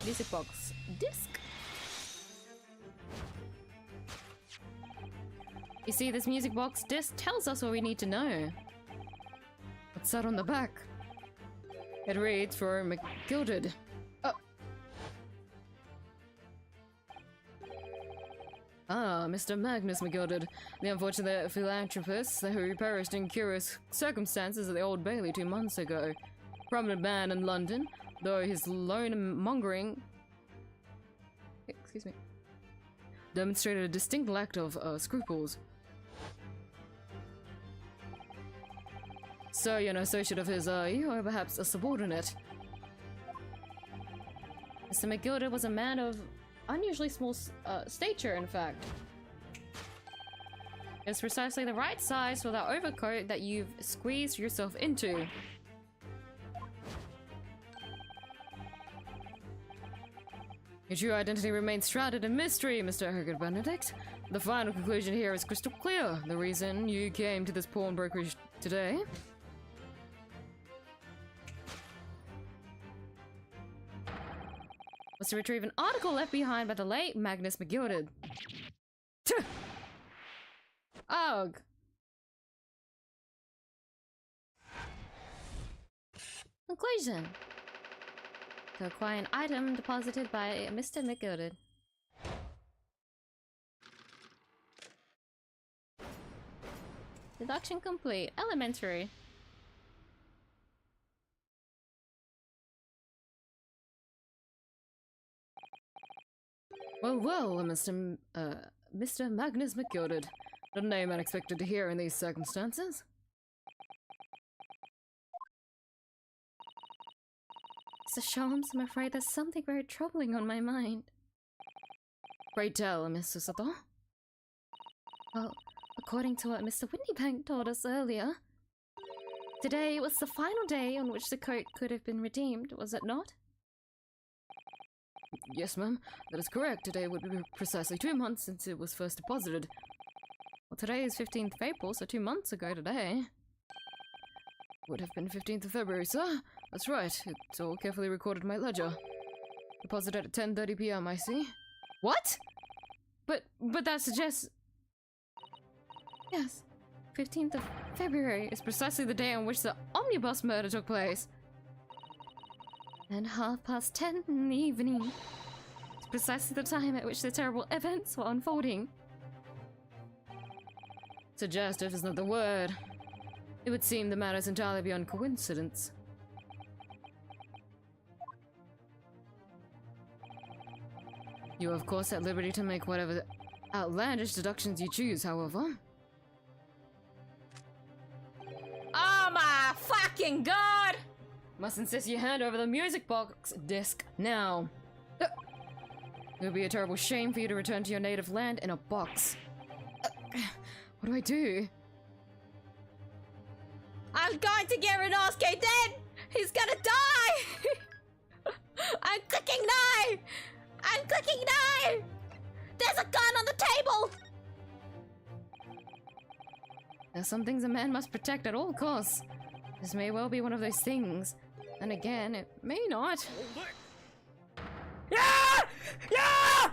Music box disc. You see, this music box disc tells us what we need to know. What's that on the back? It reads for McGilded. Ah, Mr. Magnus McGilded, the unfortunate philanthropist who perished in curious circumstances at the Old Bailey 2 months ago. Prominent man in London, though his lone mongering... excuse me. Demonstrated a distinct lack of scruples. So you're an associate of his, or perhaps a subordinate. Mr. McGilded was a man of unusually small stature, in fact. It's precisely the right size for that overcoat that you've squeezed yourself into. Your true identity remains shrouded in mystery, Mr. Egbert Benedict. The final conclusion here is crystal clear. The reason you came to this pawn brokerage today was to retrieve an article left behind by the late Magnus McGilded. Ugh. Conclusion. To acquire an item deposited by Mr. McGilded. Deduction complete. Elementary. Well, Mr. Magnus McGilded. Not a name unexpected to hear in these circumstances. Mr. Sholmes, I'm afraid there's something very troubling on my mind. Pray tell, Mr. Sato. Well, according to what Mr. Whitneybank told us earlier, today was the final day on which the coat could have been redeemed, was it not? Yes, ma'am. That is correct. Today would be precisely 2 months since it was first deposited. Well, today is 15th of April, so 2 months ago today. Would have been 15th of February, sir. That's right. It's all carefully recorded in my ledger. Deposited at 10:30 p.m., I see. What? But that suggests... Yes. 15th of February is precisely the day on which the omnibus murder took place. And 10:30 in the evening. It's precisely the time at which the terrible events were unfolding. Suggestive is not the word. It would seem the matter is entirely beyond coincidence. You are of course at liberty to make whatever outlandish deductions you choose, however. Oh my fucking god! Must insist you hand over the music box disc now. It would be a terrible shame for you to return to your native land in a box. What do I do? I'm going to get Renosuke then! He's gonna die! I'm clicking no! I'm clicking no! There's a gun on the table! There's some things a man must protect at all costs. This may well be one of those things. And again, it may not. Yeah! Yeah!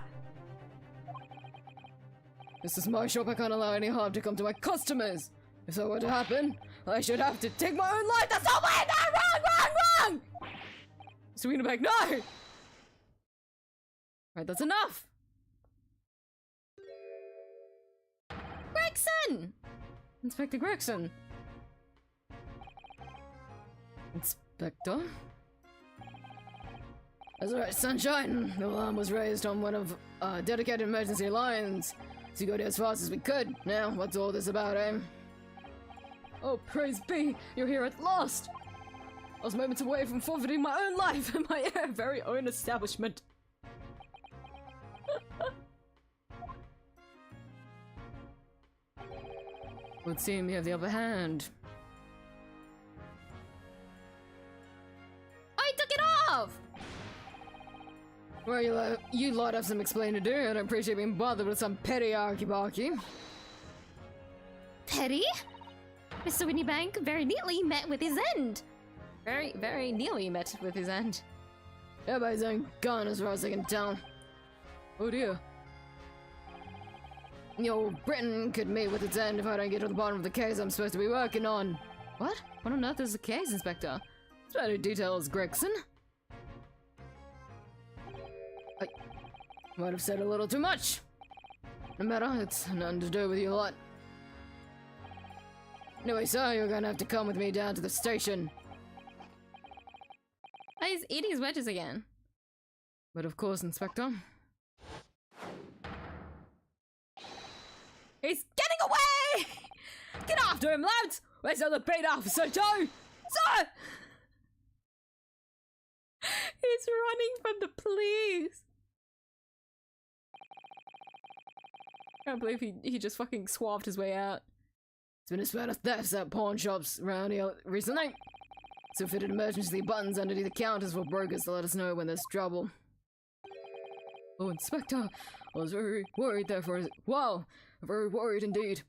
This is my shop, I can't allow any harm to come to my customers. If that were to happen, I should have to take my own life. That's not right! No, wrong! Swinging back, no! Right, that's enough! Gregson! Inspector Gregson. Inspector? That's right, Sunshine. The alarm was raised on one of our dedicated emergency lines. So we got here as fast as we could. Now, what's all this about, eh? Oh, praise be! You're here at last! I was moments away from forfeiting my own life in my very own establishment. Would seem you have the upper hand. I took it off! Well, you lot have some explaining to do. I don't appreciate being bothered with some petty arky-barky. Petty? Mr. Whitney Bank very neatly met with his end. Very, very nearly met with his end. Everybody's own gun as far as I can tell. Oh dear. Your Britain could meet with its end if I don't get to the bottom of the case I'm supposed to be working on. What? What on earth is the case, Inspector? Try to details, Gregson. I might have said a little too much. No matter, it's nothing to do with you lot. Anyway, sir, you're gonna have to come with me down to the station. Oh, he's eating his wedges again. But of course, Inspector. He's getting away! Get after him, lads! Where's the other beat officer, Joe? Sir! He's running from the police. I can't believe he just fucking swabbed his way out. It's been a spat of thefts at pawn shops around here recently. So fitted emergency buttons underneath the counters for brokers to let us know when there's trouble. Oh, Inspector, I was very worried there for wow, very worried indeed.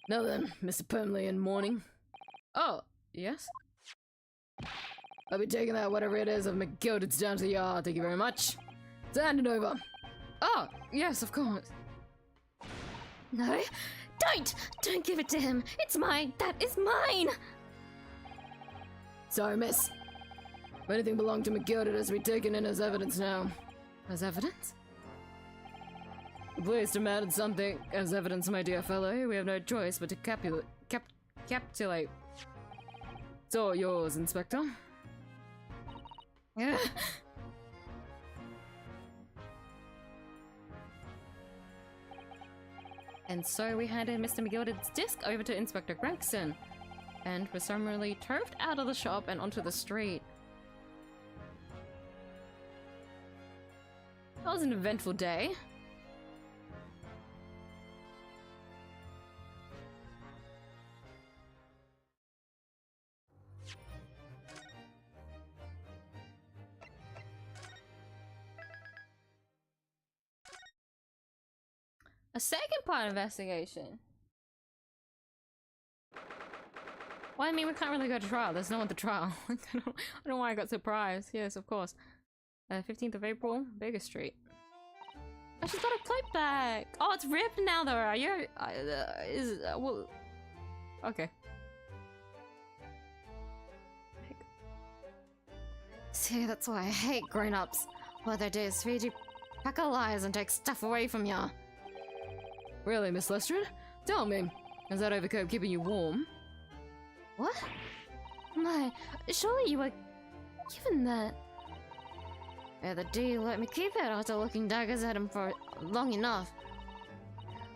Now then, Mr. Pumley in mourning. Oh, yes? I'll be taking that whatever it is of McGilded's down to the yard, thank you very much. To hand it over. Oh, yes, of course. No, don't give it to him. It's mine. That is mine. Sorry, miss. If anything belonged to McGilded has to be taken in as evidence now. As evidence? The police demanded something as evidence, my dear fellow. We have no choice but to Capitulate. It's all yours, Inspector. Ugh. And so we handed Mr. McGilded's disc over to Inspector Gregson, and were summarily turfed out of the shop and onto the street. That was an eventful day. A second part investigation. Well, I mean, we can't really go to trial. There's no one to trial. I don't know why I got surprised. Yes, of course. 15th of April, Baker Street. Oh, she's got a plate back. Oh, it's ripped now, though. Are you? Well, okay. See, that's why I hate grown-ups. What they do is feed you pack of lies and take stuff away from ya. Really, Miss Lestrade? Tell me, is that overcoat keeping you warm? What? My, surely you were given that. Either do you let me keep it after looking daggers at him for long enough?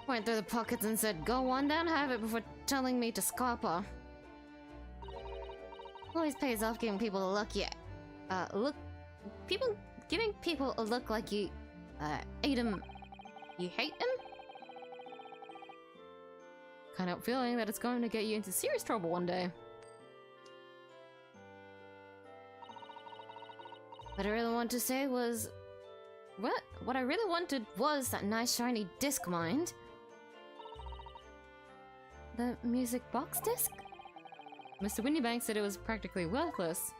Went through the pockets and said, go on down, have it before telling me to scarper. Always pays off giving people a look, giving people a look like you, hate him. You hate him? Kind of feeling that it's going to get you into serious trouble one day. What I really wanted to say was... What I really wanted was that nice shiny disc mind. The music box disc? Mr. Windybank said it was practically worthless.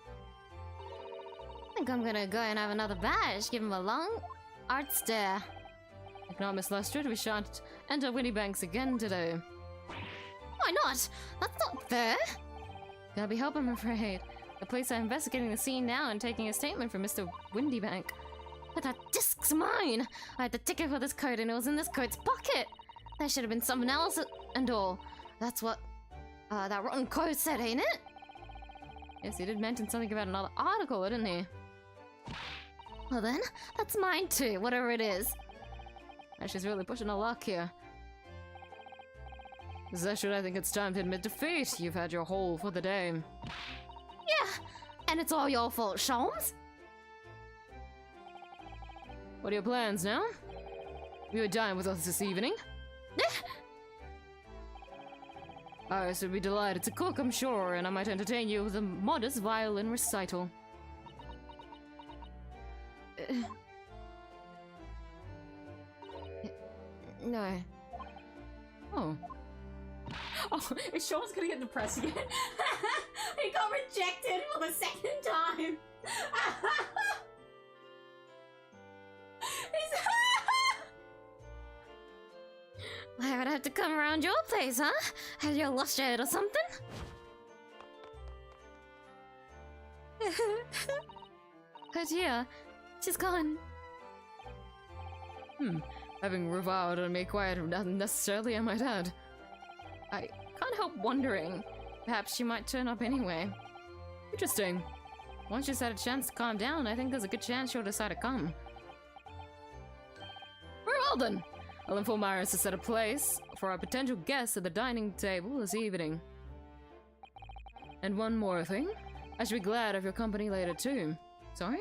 I think I'm gonna go and have another badge, give him a long art stare. If not, Miss Lestrade, we shan't enter Windybanks again today. Why not? That's not fair. Gotta be help, I'm afraid. The police are investigating the scene now and taking a statement from Mr. Windybank. But that disc's mine! I had the ticket for this coat and it was in this coat's pocket! There should have been someone else and all. That's what that rotten coat said, ain't it? Yes, he did mention something about another article, didn't he? Well then, that's mine too, whatever it is. She's really pushing her luck here. Zeshud, I think it's time to admit defeat. You've had your haul for the day. Yeah, and it's all your fault, Sholmes. What are your plans now? You would dine with us this evening? Iris would be delighted to cook, I'm sure, and I might entertain you with a modest violin recital. No. Oh. Oh, is Sean's gonna get depressed again? He got rejected for the second time! I would have to come around your place, huh? Have you lost your head or something? Oh dear, she's gone. Having reviled on me quite unnecessarily, I might add. I can't help wondering. Perhaps she might turn up anyway. Interesting. Once she's had a chance to calm down, I think there's a good chance she'll decide to come. Very well then. I'll inform Iris to set a place for our potential guests at the dining table this evening. And one more thing. I should be glad of your company later too. Sorry?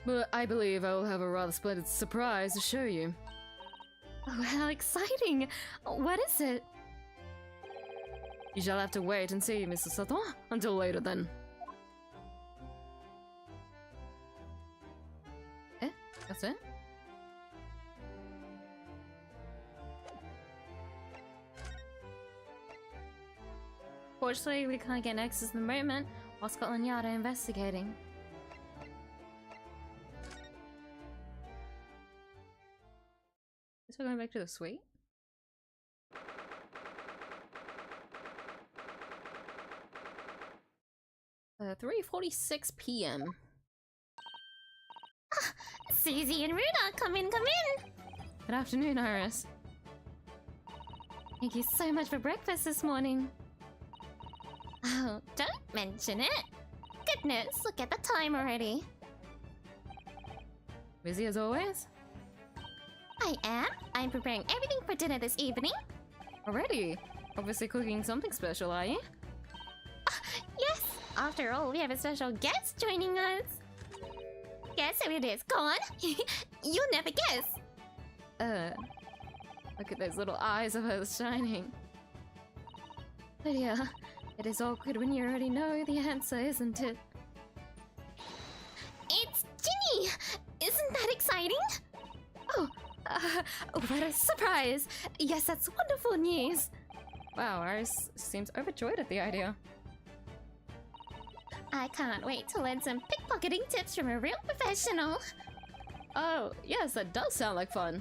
But I believe I will have a rather splendid surprise to show you. Oh, how exciting! What is it? You shall have to wait and see, Mr. Sutton. Until later then. That's it? Fortunately, we can't get access in the moment while Scotland Yard are investigating. Guess we're going back to the suite? 3:46 p.m. Susie and Runa, come in, come in! Good afternoon, Iris. Thank you so much for breakfast this morning. Oh, don't mention it. Goodness, look at the time already. Busy as always? I am. I'm preparing everything for dinner this evening. Already? Obviously cooking something special, are you? Yes, after all, we have a special guest joining us. Guess who it is? Go on. You'll never guess. Look at those little eyes of hers shining. Lydia, it is awkward when you already know the answer, isn't it? It's Ginny! Isn't that exciting? Oh, what a surprise! Yes, that's wonderful news. Wow, Iris seems overjoyed at the idea. I can't wait to learn some pickpocketing tips from a real professional. Oh, yes, that does sound like fun.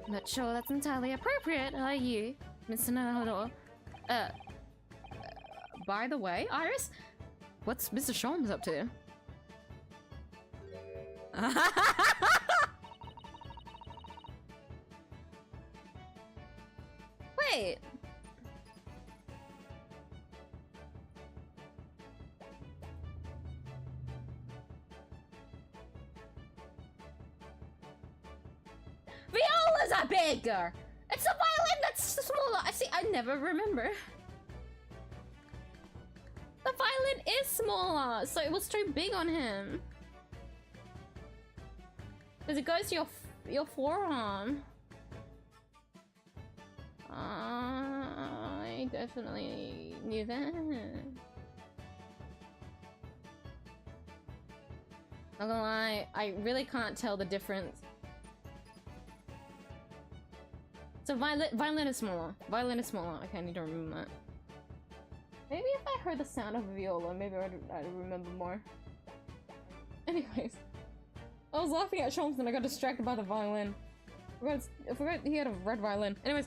Not sure that's entirely appropriate, are you, Mr. Nahador? By the way, Iris, what's Mr. Sholmes up to? Wait. Viola's are bigger! It's the violin that's smaller! I never remember. The violin is smaller, so it was too big on him. Because it goes to your forearm. I definitely knew that. Not gonna lie, I really can't tell the difference. So violin is smaller. Violin is smaller. Okay, I need to remember that. Maybe if I heard the sound of a viola, maybe I'd remember more. Anyways. I was laughing at Sholmes and I got distracted by the violin. I forgot he had a red violin. Anyways.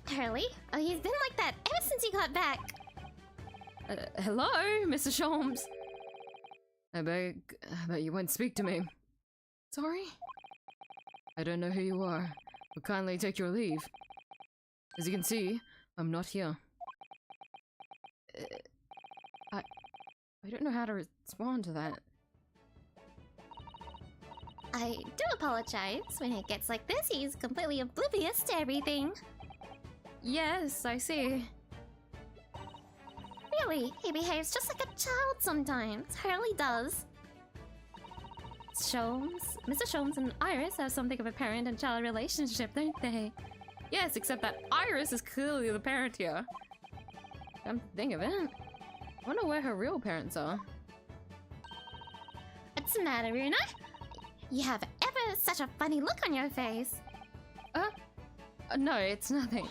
Hurley? Oh, he's been like that ever since he got back. Hello, Mr. Sholmes. I beg you won't speak to me. Sorry? I don't know who you are, but kindly take your leave. As you can see, I'm not here. I don't know how to respond to that. I do apologize. When it gets like this, he's completely oblivious to everything. Yes, I see. Really, he behaves just like a child sometimes. Hurley does. Mr. Sholmes and Iris have something of a parent and child relationship, don't they? Yes, except that Iris is clearly the parent here. Come to think of it. I wonder where her real parents are. What's the matter, Runa? You have ever such a funny look on your face. No, it's nothing.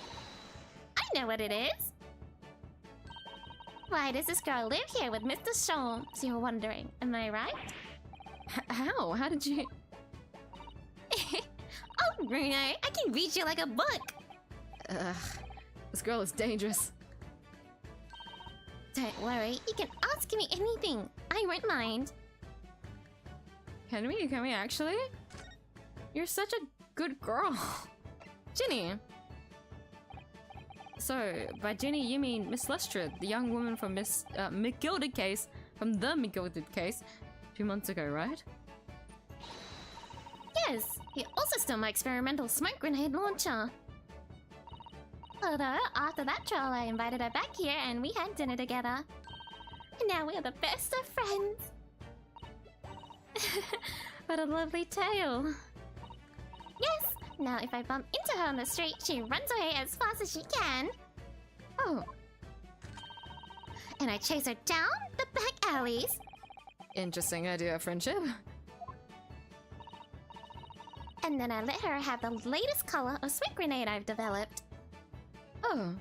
I know what it is. Why does this girl live here with Mr. Sholmes, you're wondering, am I right? How? How did you... Oh, Bruno, I can read you like a book. This girl is dangerous. Don't worry, you can ask me anything. I won't mind. Can we actually? You're such a good girl. Ginny. So, by Ginny you mean Miss Lestrade, the young woman from Miss McGilded case, from the McGilded case, 2 months ago, right? Yes, he also stole my experimental smoke grenade launcher. Although, after that trial, I invited her back here and we had dinner together. And now we're the best of friends. What a lovely tale. Yes, now if I bump into her on the street, she runs away as fast as she can. Oh. And I chase her down the back alleys. Interesting idea of friendship. And then I let her have the latest color of smoke grenade I've developed. Oh.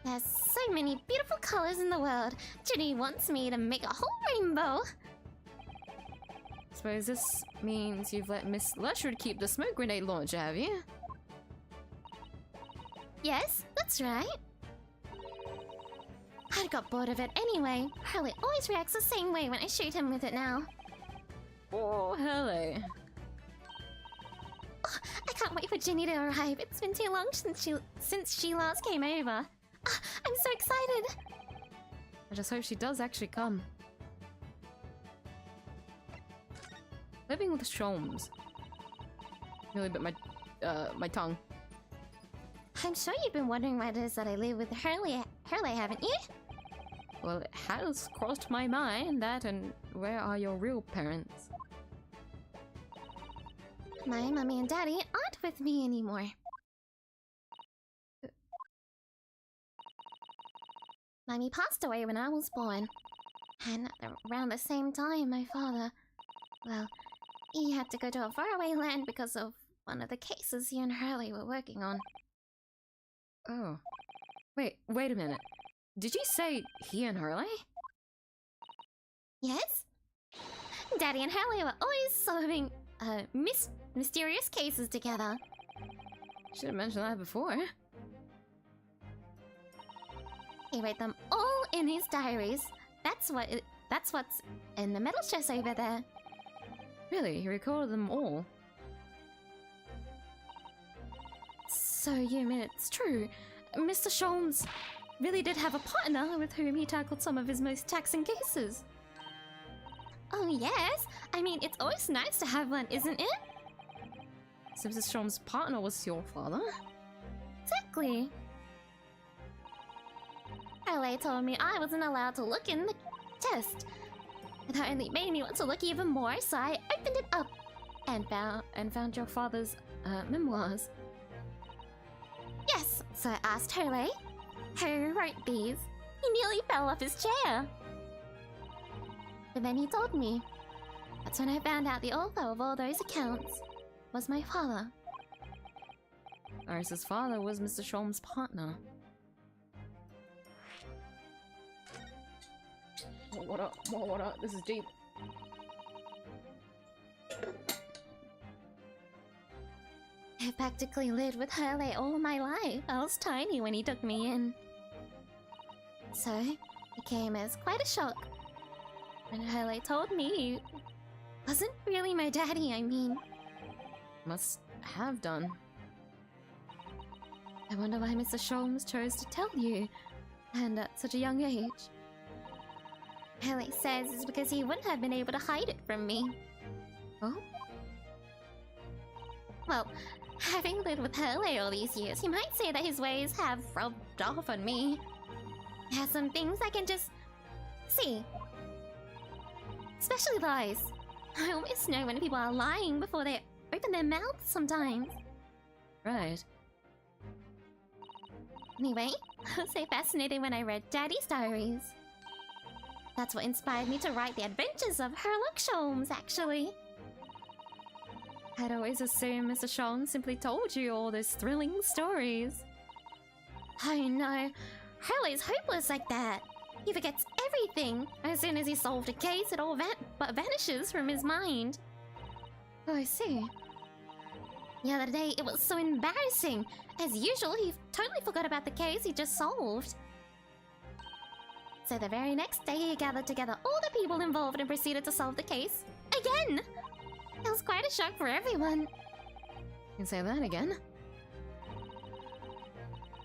There's so many beautiful colors in the world. Ginny wants me to make a whole rainbow. Suppose this means you've let Miss Lestrade keep the smoke grenade launcher, have you? Yes, that's right. I got bored of it anyway. Hurley always reacts the same way when I shoot him with it now. Oh, Hurley. Oh, I can't wait for Ginny to arrive. It's been too long since she last came over. Oh, I'm so excited. I just hope she does actually come. Living with Sholmes. Nearly bit my tongue. I'm sure you've been wondering why it is that I live with Hurley, haven't you? Well, it has crossed my mind that, and where are your real parents? My mummy and daddy aren't with me anymore. Mummy passed away when I was born. And around the same time, my father... Well, he had to go to a faraway land because of one of the cases he and Hurley were working on. Oh. Wait a minute. Did you say he and Hurley? Yes? Daddy and Hurley were always solving, mysterious cases together. Should have mentioned that before. He wrote them all in his diaries. That's what's in the metal chest over there. Really? He recorded them all? So you mean it's true? Mr. Sholmes really did have a partner with whom he tackled some of his most taxing cases. Oh yes! I mean, it's always nice to have one, isn't it? So Mr. Sholmes' partner was your father? Exactly. Hurley told me I wasn't allowed to look in the chest. That only made me want to look even more, so I opened it up and found your father's memoirs. Yes, so I asked Hurley, who wrote these? He nearly fell off his chair. But then he told me. That's when I found out the author of all those accounts was my father. Iris's father was Mr. Sholm's partner. Oh, what up? Oh, what up? This is deep. I practically lived with 𝐢𝐧𝐟𝐨 all my life. I was tiny when he took me in. So, it came as quite a shock when 𝐢𝐽𝐼 told me he wasn't really my daddy, I mean. Must have done. I wonder why Mr. Sholmes chose to tell you, and at such a young age. 𝐢𝐽𝐼 says it's because he wouldn't have been able to hide it from me. Oh? Well, having lived with 𝐢𝐽𝐼 all these years, you might say that his ways have rubbed off on me. There are some things I can just see. Especially lies. I almost know when people are lying before they open their mouths sometimes. Right. Anyway, I was so fascinated when I read Daddy's diaries. That's what inspired me to write the adventures of Sherlock Sholmes, actually. I'd always assumed Mr. Sholmes simply told you all those thrilling stories. I know. 𝐢𝐽𝐼's hopeless like that. He forgets everything. As soon as he solved a case, it all vanishes from his mind. Oh, I see. The other day, it was so embarrassing. As usual, he totally forgot about the case he just solved. So the very next day, he gathered together all the people involved and proceeded to solve the case again. It was quite a shock for everyone. You can say that again.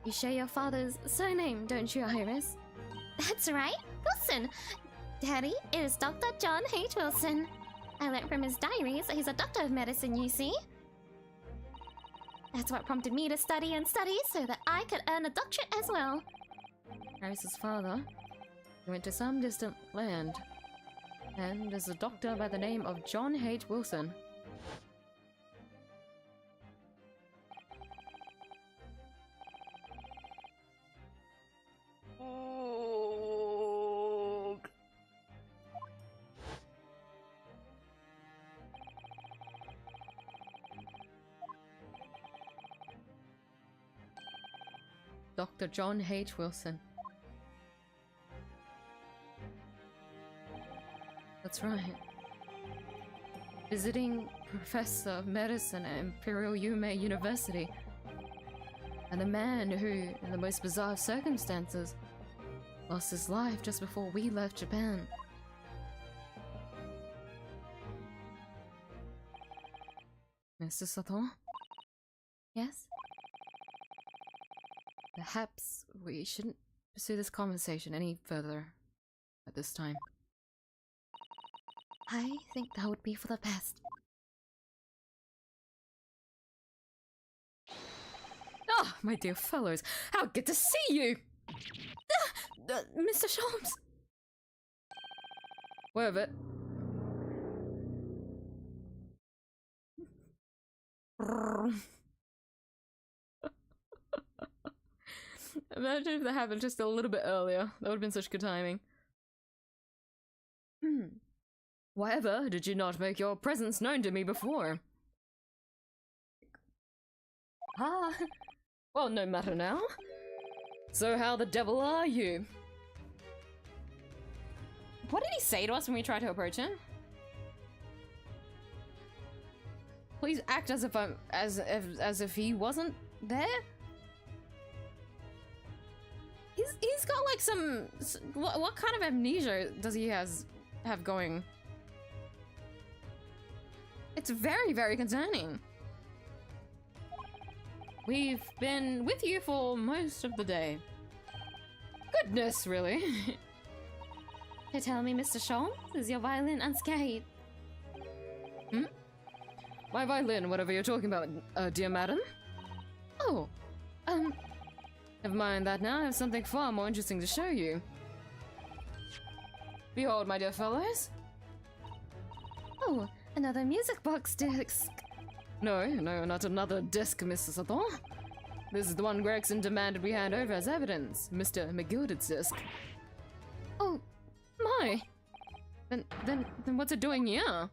You share your father's surname, don't you, Iris? That's right, Wilson. Daddy is Dr. John H. Wilson. I learned from his diaries that he's a doctor of medicine, you see. That's what prompted me to study and study so that I could earn a doctorate as well. Iris's father went to some distant land, and is a doctor by the name of John H. Wilson. Dr. John H. Wilson. That's right. Visiting Professor of Medicine at Imperial 𝐢𝐽𝐼 University. And a man who, in the most bizarre circumstances, lost his life just before we left Japan. Mr. Sato? Yes? Perhaps we shouldn't pursue this conversation any further at this time. I think that would be for the best. Ah, my dear fellows, how good to see you! Mr. Sholmes! Where of it? Imagine if that happened just a little bit earlier. That would have been such good timing. Whatever, did you not make your presence known to me before? Ah, well, no matter now. So how the devil are you? What did he say to us when we tried to approach him? Please act as if as if he wasn't there. He's got like some what kind of amnesia does he have going? It's very, very concerning. We've been with you for most of the day. Goodness, really? To tell me, Mr. Sholmes, is your violin unscathed? Hmm? My violin, whatever you're talking about, dear madam? Oh, never mind that now. I have something far more interesting to show you. Behold, my dear fellows. Oh, another music box disc. No, not another disc, Mr. Sato. This is the one Gregson demanded we hand over as evidence, Mr. McGilded's disc. Oh, My! Then what's it doing here?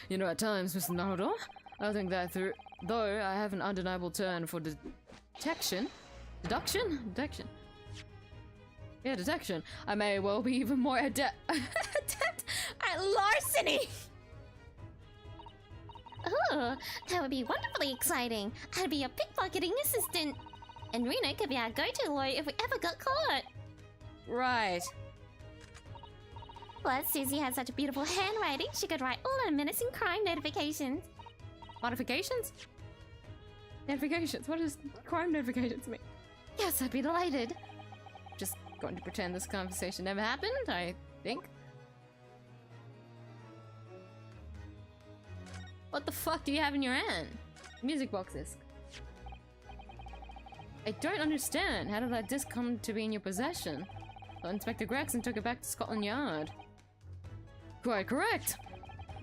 You know, at times, Mr. Naruto, I think that though I have an undeniable turn for deduction, yeah, detection, I may well be even more adept at larceny! Oh, that would be wonderfully exciting. I'd be a pickpocketing assistant. And Reno could be our go-to lawyer if we ever got caught. Right. Plus, Susie has such beautiful handwriting, she could write all our menacing crime notifications. Modifications? Notifications? What does crime notifications mean? Yes, I'd be delighted. Just going to pretend this conversation never happened, I think. What the fuck do you have in your hand? Music box disc. I don't understand. How did that disc come to be in your possession? Well, Inspector Gregson took it back to Scotland Yard. Quite correct.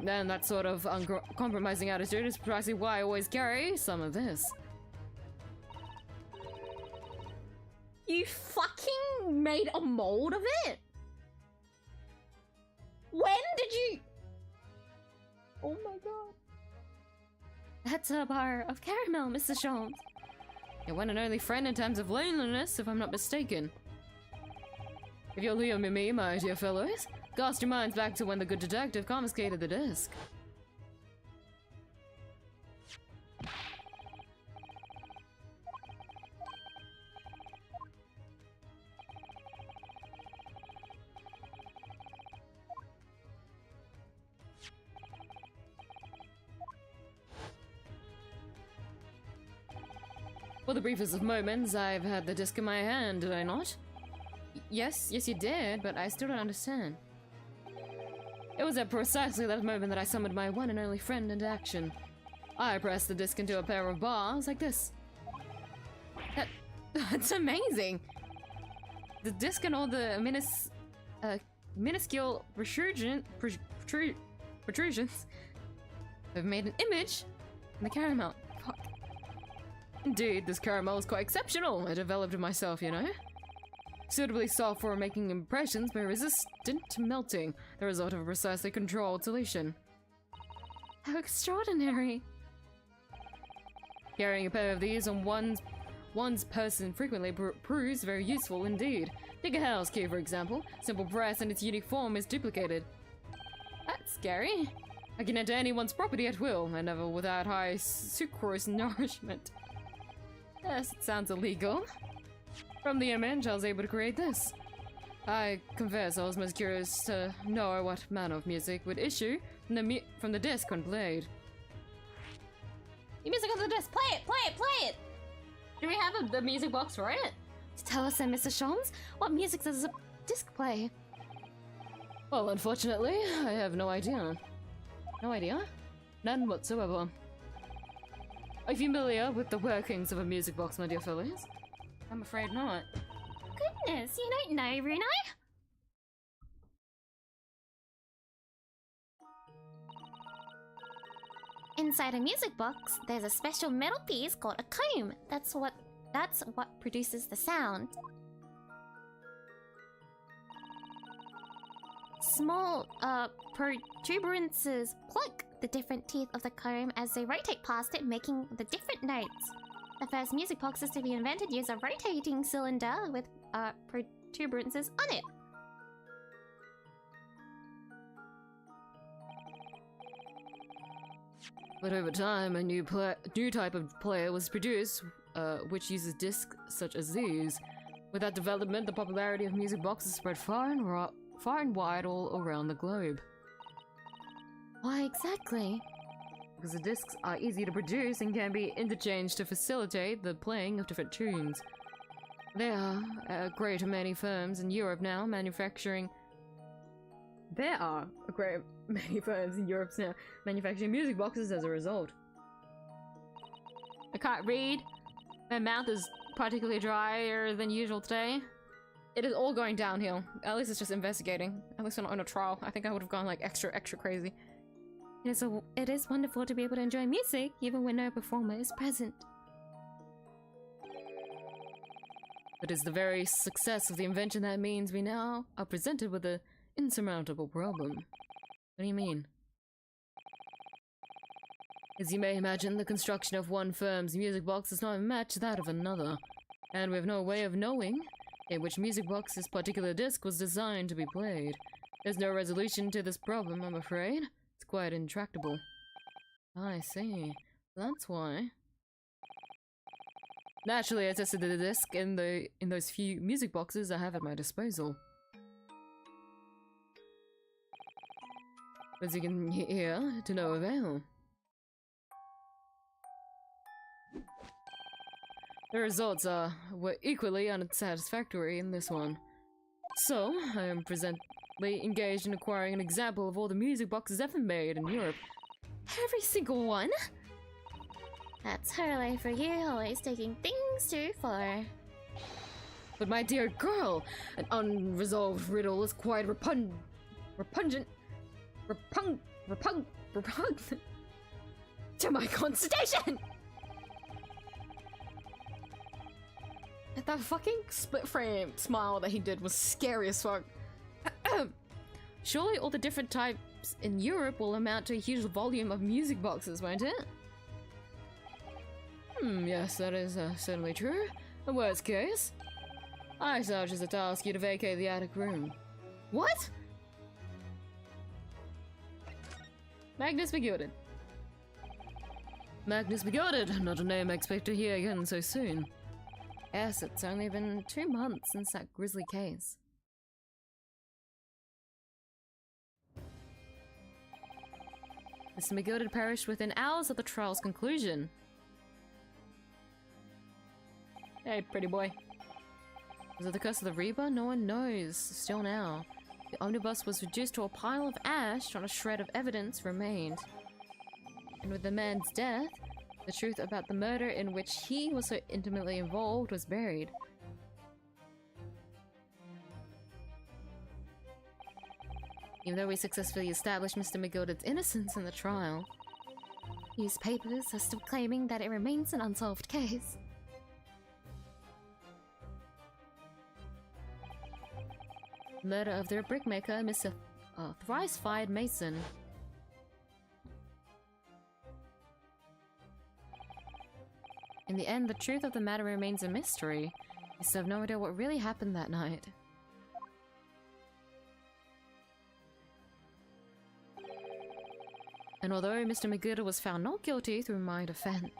And that sort of uncompromising attitude is precisely why I always carry some of this. You fucking made a mold of it? When did you... Oh my god. That's a bar of caramel, Mr. Sholmes. Your one and only friend in terms of loneliness, if I'm not mistaken. If you'll hear me, my dear fellows, cast your minds back to when the good detective confiscated the disc. For the briefest of moments, I've had the disc in my hand, did I not? Yes, you did, but I still don't understand. It was at precisely that moment that I summoned my one and only friend into action. I pressed the disc into a pair of bars like this. That's amazing! The disc and all the minuscule protrusions have made an image in the caramel. Fuck. Indeed, this caramel is quite exceptional. I developed it myself, you know. Suitably soft for making impressions, but resistant to melting, the result of a precisely controlled solution. How extraordinary. Carrying a pair of these on one's person frequently proves very useful indeed. Take a house key, for example. Simple press and its unique form is duplicated. That's scary. I can enter anyone's property at will, and never without high sucrose nourishment. Yes, it sounds illegal. From the image, I was able to create this. I confess I was most curious to know what manner of music would issue from the disc when played. The music on the disc! Play it! Play it! Play it! Do we have the music box for it? Tell us then, Mr. Sholmes, what music does a disc play? Well, unfortunately, I have no idea. No idea? None whatsoever. Are you familiar with the workings of a music box, my dear fellows? I'm afraid not. Goodness, you don't know, Bruno? Inside a music box, there's a special metal piece called a comb. That's what produces the sound. Small protuberances pluck the different teeth of the comb as they rotate past it, making the different notes. The first music boxes to be invented use a rotating cylinder with protuberances on it. But over time, a new type of player was produced, which uses discs such as these. With that development, the popularity of music boxes spread far and wide all around the globe. Why exactly? Because the discs are easy to produce and can be interchanged to facilitate the playing of different tunes. There are a great many firms in Europe now manufacturing music boxes as a result. I can't read. My mouth is particularly drier than usual today. It is all going downhill. At least it's just investigating. At least we're not on a trial. I think I would have gone like extra crazy. It is wonderful to be able to enjoy music even when no performer is present. But it's the very success of the invention that means we now are presented with an insurmountable problem. What do you mean? As you may imagine, the construction of one firm's music box does not match that of another, and we have no way of knowing in which music box this particular disc was designed to be played. There's no resolution to this problem, I'm afraid. It's quite intractable. I see. That's why. Naturally, I tested the disc in those few music boxes I have at my disposal. As you can hear, to no avail. The results were equally unsatisfactory in this one. So, I am presently engaged in acquiring an example of all the music boxes ever made in Europe. Every single one? That's 𝐼𝐴 for you, always taking things too far. But my dear girl, an unresolved riddle is quite repugnant to my constitution! That fucking split frame smile that he did was scary as fuck. Surely all the different types in Europe will amount to a huge volume of music boxes, won't it? Yes, that is certainly true. In worst case, I suggest to ask you to vacate the attic room. What? Magnus Begilded. Magnus Begilded, not a name I expect to hear again so soon. Yes, it's only been 2 months since that grisly case. Mr. Begilded perished within hours of the trial's conclusion. Hey, pretty boy. Was it the curse of the Reaper? No one knows, still now. The omnibus was reduced to a pile of ash, not a shred of evidence remained. And with the man's death, the truth about the murder in which he was so intimately involved was buried. Even though we successfully established Mr. Begilded's innocence in the trial, Newspapers are still claiming that it remains an unsolved case. Murder of their brickmaker, Mr. Thrice-Fired Mason. In the end, the truth of the matter remains a mystery. We still have no idea what really happened that night. And although Mr. Begilded was found not guilty through my defense,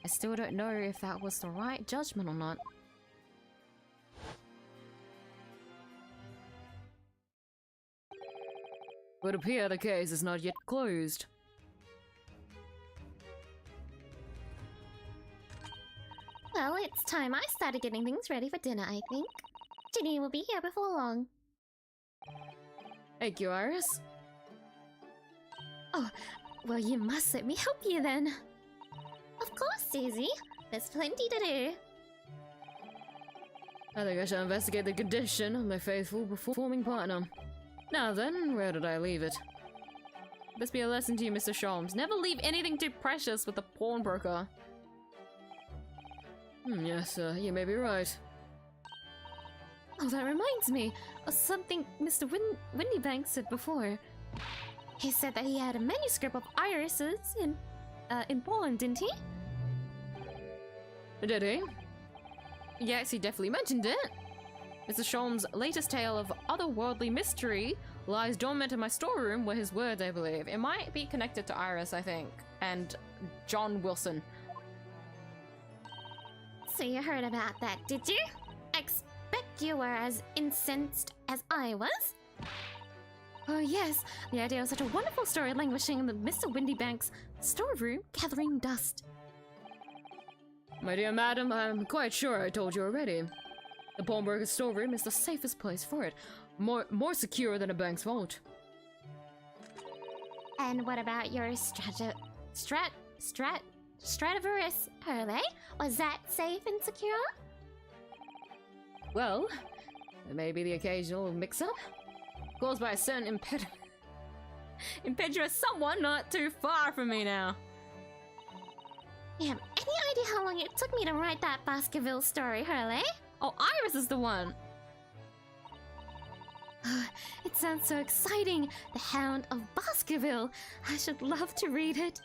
I still don't know if that was the right judgment or not. It would appear the case is not yet closed. Well, it's time I started getting things ready for dinner, I think. Ginny will be here before long. Thank you, Iris. Oh, well, you must let me help you then. Of course, Susie. There's plenty to do. I think I shall investigate the condition of my faithful performing partner. Now then, where did I leave it? This be a lesson to you, Mr. Sholmes. Never leave anything too precious with a pawnbroker. Yes, you may be right. Oh, that reminds me of something Mr. Windybank said before. He said that he had a manuscript of irises in Poland, didn't he? Did he? Yes, he definitely mentioned it. Mr. Sholmes' latest tale of otherworldly mystery lies dormant in my storeroom, were his words, I believe. It might be connected to Iris, I think, and John Wilson. So you heard about that, did you? I expect you were as incensed as I was. Oh yes, the idea of such a wonderful story languishing in the Mr. Windybank's storeroom, gathering dust. My dear madam, I'm quite sure I told you already. The pawnbroker's storeroom is the safest place for it. More secure than a bank's vault. And what about your Stradivarius 𝐼𝐴? Was that safe and secure? Well, there may be the occasional mix-up caused by a certain impetuous someone not too far from me now. You have any idea how long it took me to write that Baskerville story, 𝐼𝐴? Oh, Iris is the one! It sounds so exciting! The Hound of Baskerville! I should love to read it!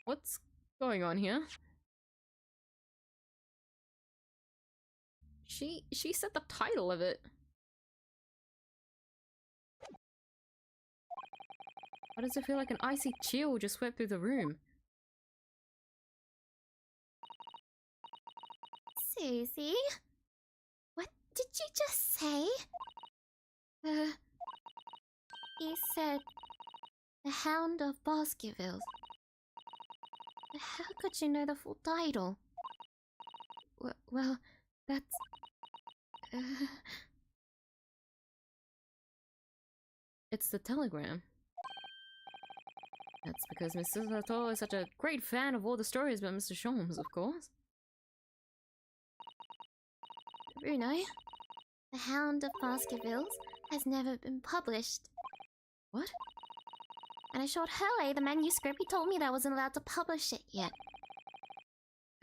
What's going on here? She said the title of it. Why does it feel like an icy chill just swept through the room? Susie? What did you just say? You said the Hound of Baskerville. How could you know the full title? Well, that's... It's the telegram. That's because Mrs. Latour is such a great fan of all the stories about Mr. Sholmes, of course. Bruno, the Hound of Baskerville has never been published. What? And I showed 𝐢𝐧𝐟𝐨 the manuscript. He told me that I wasn't allowed to publish it yet.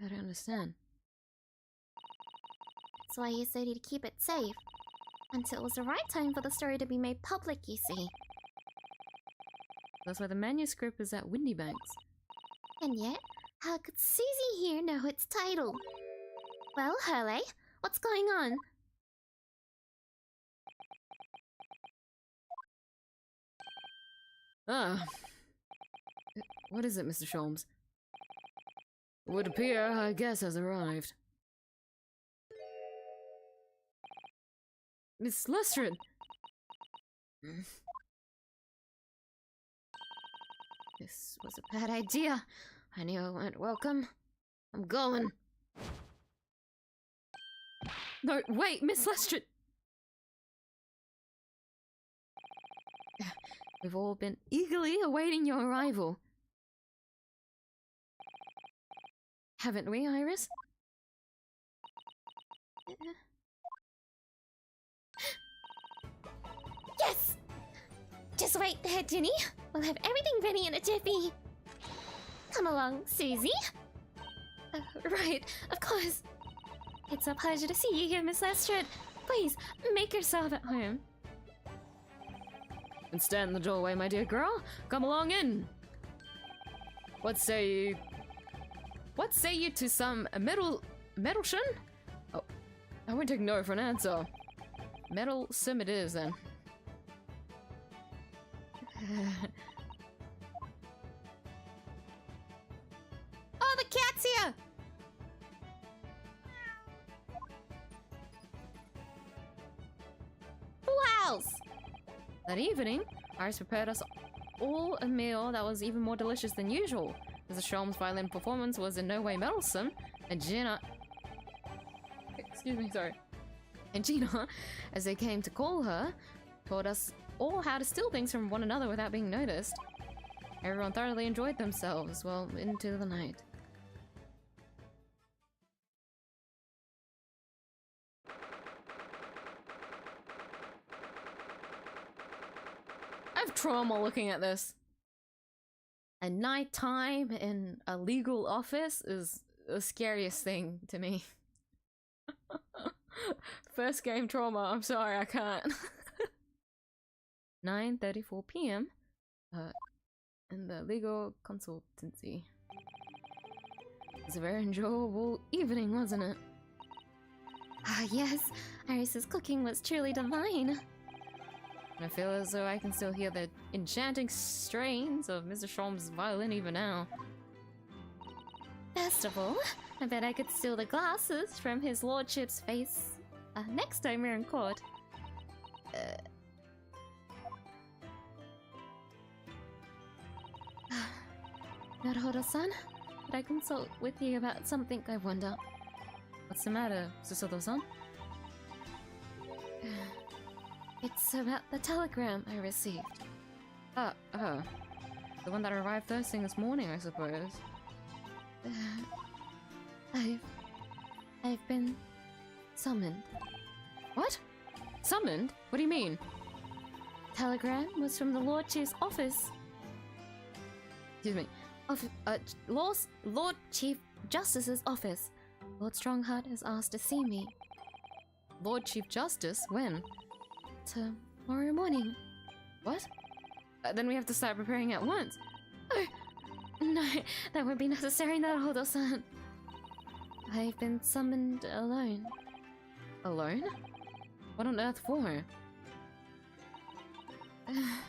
I don't understand. That's why he said he'd keep it safe. Until it was the right time for the story to be made public, you see. That's why the manuscript is at Windybanks. And yet, how could Susie here know its title? Well, 𝐢𝐽, what's going on? Ah. What is it, Mr. Sholmes? It would appear our guest has arrived. Miss Lestrade! This was a bad idea. I knew I weren't welcome. I'm going. No, wait, Miss Lestrade! We've all been eagerly awaiting your arrival. Haven't we, Iris? Yes! Just wait there, Ginny. We'll have everything ready in a jiffy. Come along, Susie. Right, of course. It's a pleasure to see you here, Miss Lestrade. Please, make yourself at home. And stand in the doorway, my dear girl. Come along in. What say you? What say you to some meddlesome? Oh, I won't take no for an answer. Meddlesome it is, then. Oh, the cat's here! Who else? That evening, Iris prepared us all a meal that was even more delicious than usual. Mrs. Sholmes' violin performance was in no way meddlesome, and Gina... Excuse me, sorry. And Gina, as they came to call her, taught us all how to steal things from one another without being noticed. Everyone thoroughly enjoyed themselves, well, into the night. I have trauma looking at this. At nighttime in a legal office is the scariest thing to me. First game trauma, I'm sorry, I can't. 9:34 p.m. In the legal consultancy. It was a very enjoyable evening, wasn't it? Ah, yes. Iris's cooking was truly divine. I feel as though I can still hear the enchanting strains of Mr. Sholmes' violin even now. Best of all, I bet I could steal the glasses from his lordship's face next time we're in court. Naruto-san, could I consult with you about something, I wonder? What's the matter, Susoto-san? It's about the telegram I received. Oh. The one that arrived first thing this morning, I suppose. I've been summoned. What? Summoned? What do you mean? Telegram was from the Lord Chief's office. Excuse me. Lord Chief Justice's office. Lord Strongheart has asked to see me. Lord Chief Justice? When? Tomorrow morning. What? Then we have to start preparing at once. Oh, no, that won't be necessary, Naruhodo-san. I've been summoned alone. Alone? What on earth for? I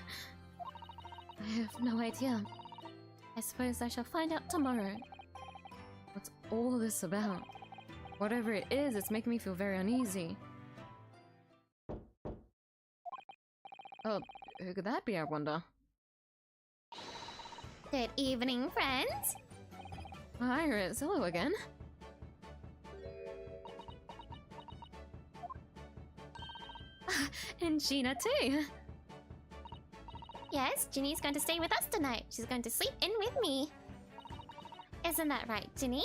have no idea. I suppose I shall find out tomorrow. What's all this about? Whatever it is, it's making me feel very uneasy. Oh, who could that be, I wonder? Good evening, friends. Iris, hello again. And Gina too. Yes, Ginny's going to stay with us tonight. She's going to sleep in with me. Isn't that right, Ginny?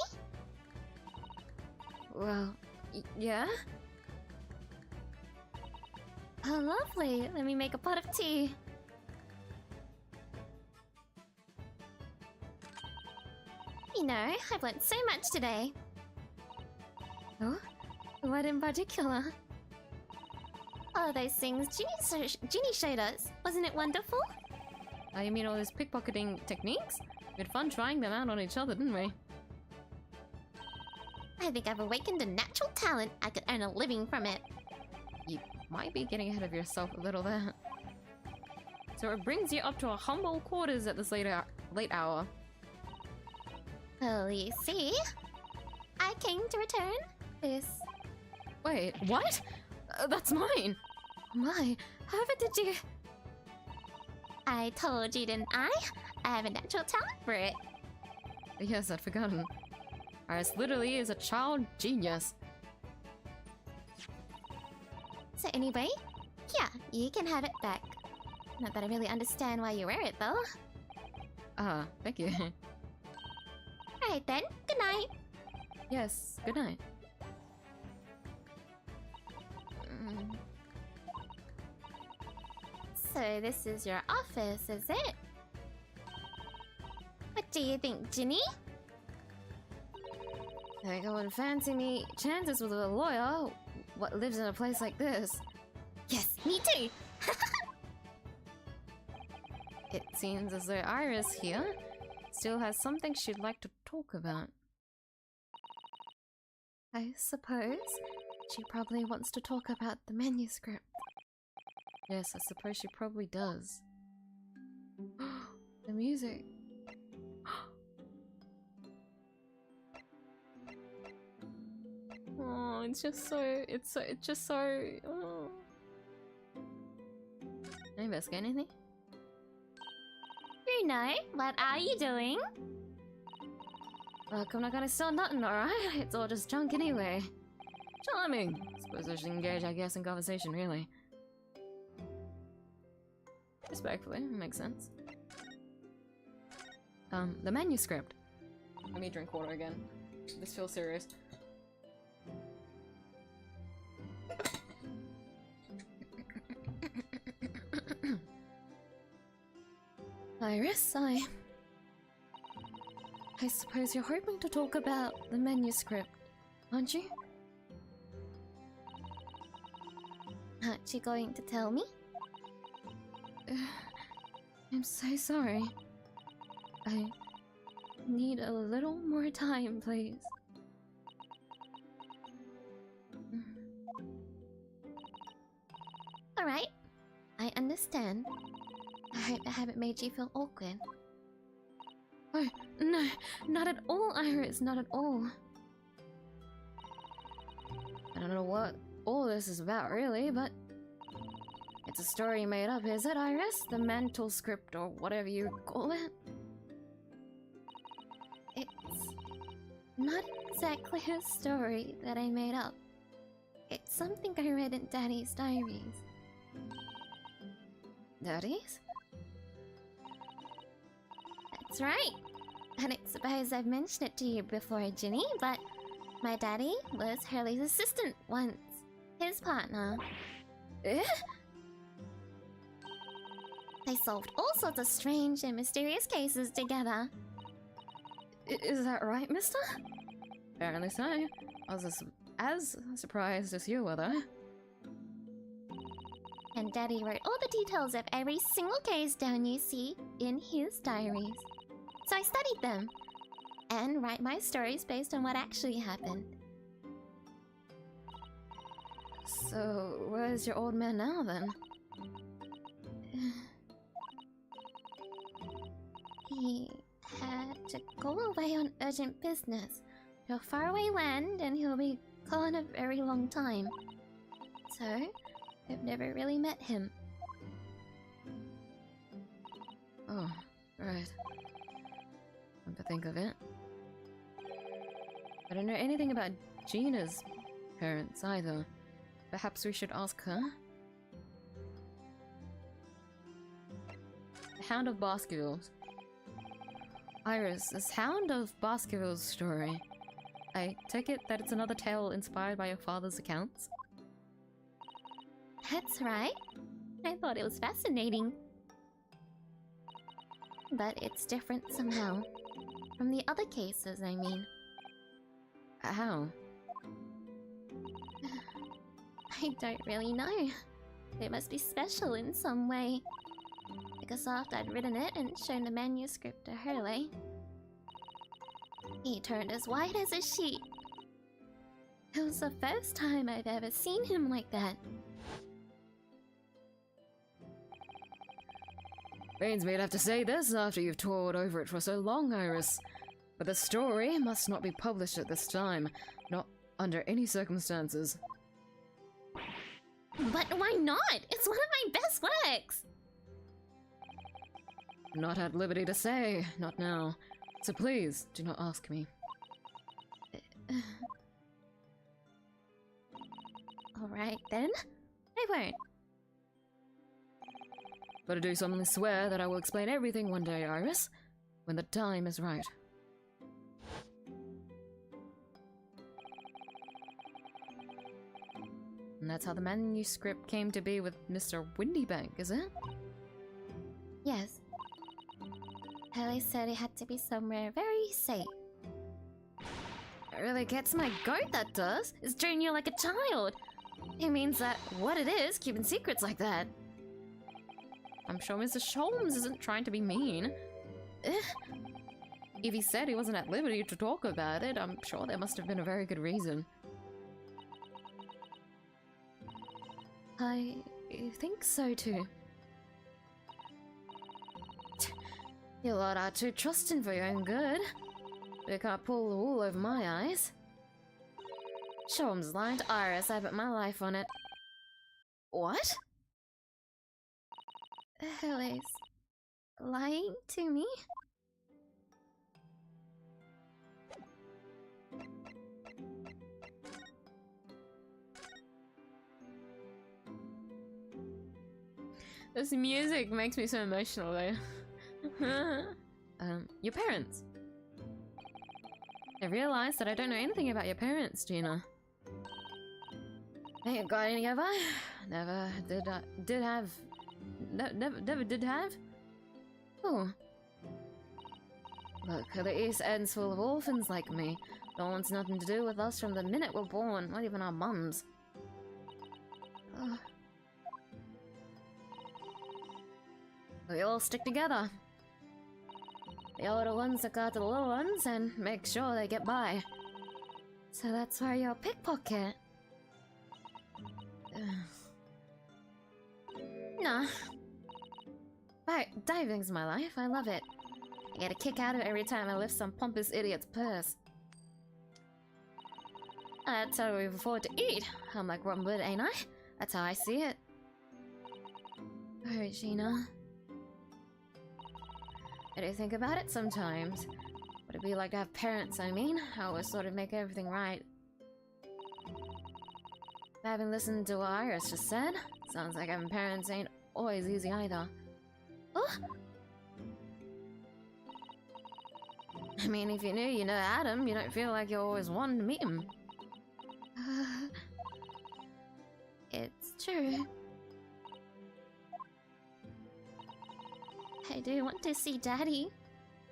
Well, yeah? Oh, lovely. Let me make a pot of tea. You know, I've learnt so much today. Oh? What in particular? Oh, those things Ginny showed us. Wasn't it wonderful? Oh, you mean all these pickpocketing techniques? We had fun trying them out on each other, didn't we? I think I've awakened a natural talent. I could earn a living from it. You might be getting ahead of yourself a little there. So it brings you up to our humble quarters at this late hour. Well, you see, I came to return this. Wait, what? That's mine! My, however did you... I told you, didn't I? I have a natural talent for it. Yes, I'd forgotten. Iris literally is a child genius. So anyway, yeah, you can have it back. Not that I really understand why you wear it, though. Ah, thank you. Alright then, good night. Yes, good night. So this is your office, is it? What do you think, Ginny? I think I wouldn't fancy me chances with a lawyer. What lives in a place like this? Yes, me too! It seems as though Iris here still has something she'd like to talk about. I suppose she probably wants to talk about the manuscript. Yes, I suppose she probably does. The music. Oh, it's just so. Oh. Can I investigate anything? Bruno, what are you doing? Look, I'm not gonna steal nothing, alright? It's all just junk anyway. Charming! Suppose I should engage, I guess, in conversation, really. Respectfully, makes sense. The manuscript. Let me drink water again. This feels serious. Iris, I suppose you're hoping to talk about the manuscript, aren't you? Aren't you going to tell me? I'm so sorry. I need a little more time, please. Alright, I understand. I hope I haven't made you feel awkward. Oh, no, not at all, Iris, not at all. I don't know what all this is about, really, but it's a story you made up, is it, Iris? The mental script, or whatever you call it? It's not exactly a story that I made up. It's something I read in Daddy's diaries. Daddy's? That's right. I don't suppose I've mentioned it to you before, Ginny, but My daddy was Hurley's assistant once. His partner. Eh? They solved all sorts of strange and mysterious cases together. Is that right, mister? Apparently so. I was as surprised as you were, though. And Daddy wrote all the details of every single case down, you see, in his diaries. So I studied them. And write my stories based on what actually happened. So, where's your old man now, then? He had to go away on urgent business to a faraway land, and he'll be gone a very long time. So, I've never really met him. Oh, right. Come to think of it. I don't know anything about Gina's parents either. Perhaps we should ask her? The Hound of Baskervilles. Iris, this Hound of Baskervilles story. I take it that it's another tale inspired by your father's accounts? That's right. I thought it was fascinating. But it's different somehow. From the other cases, I mean. How? I don't really know. It must be special in some way. Because after I'd written it and shown the manuscript to Hurley, he turned as white as a sheet. It was the first time I've ever seen him like that. Pains me to have to say this after you've toured over it for so long, Iris. But the story must not be published at this time. Not under any circumstances. But why not? It's one of my best works! I'm not at liberty to say, not now. So please, do not ask me. Alright then. I won't. But I do solemnly swear that I will explain everything one day, Iris, when the time is right. And that's how the manuscript came to be with Mr. Windybank, is it? Yes. Hurley said it had to be somewhere very safe. It really gets my goat, that does. It's treating you like a child. It means that what it is, keeping secrets like that. I'm sure Mr. Sholmes isn't trying to be mean. If he said he wasn't at liberty to talk about it, I'm sure there must have been a very good reason. I think so too. You lot are too trusting for your own good. You can't pull the wool over my eyes. Sholmes lying to Iris, I bet my life on it. What? Hurley's lying to me? This music makes me so emotional though. Your parents. I realized that I don't know anything about your parents, Gina. I ain't got any of I. Never did have. Never did have. Oh. Look, the East End's full of orphans like me. No one's nothing to do with us from the minute we're born, not even our mums. We all stick together. The older ones look after the little ones and make sure they get by. So that's why you're a pickpocket? Nah. Right, diving's my life. I love it. I get a kick out of it every time I lift some pompous idiot's purse. That's how we afford to eat. I'm like Robin Hood, ain't I? That's how I see it. Oh, Gina. I do think about it sometimes. What it'd be like to have parents, I mean. How it would sort of make everything right. Having listened to what Iris just said, sounds like having parents ain't always easy either. Oh! I mean, if you knew you know Adam, you don't feel like you always wanted to meet him. It's true. I do want to see Daddy.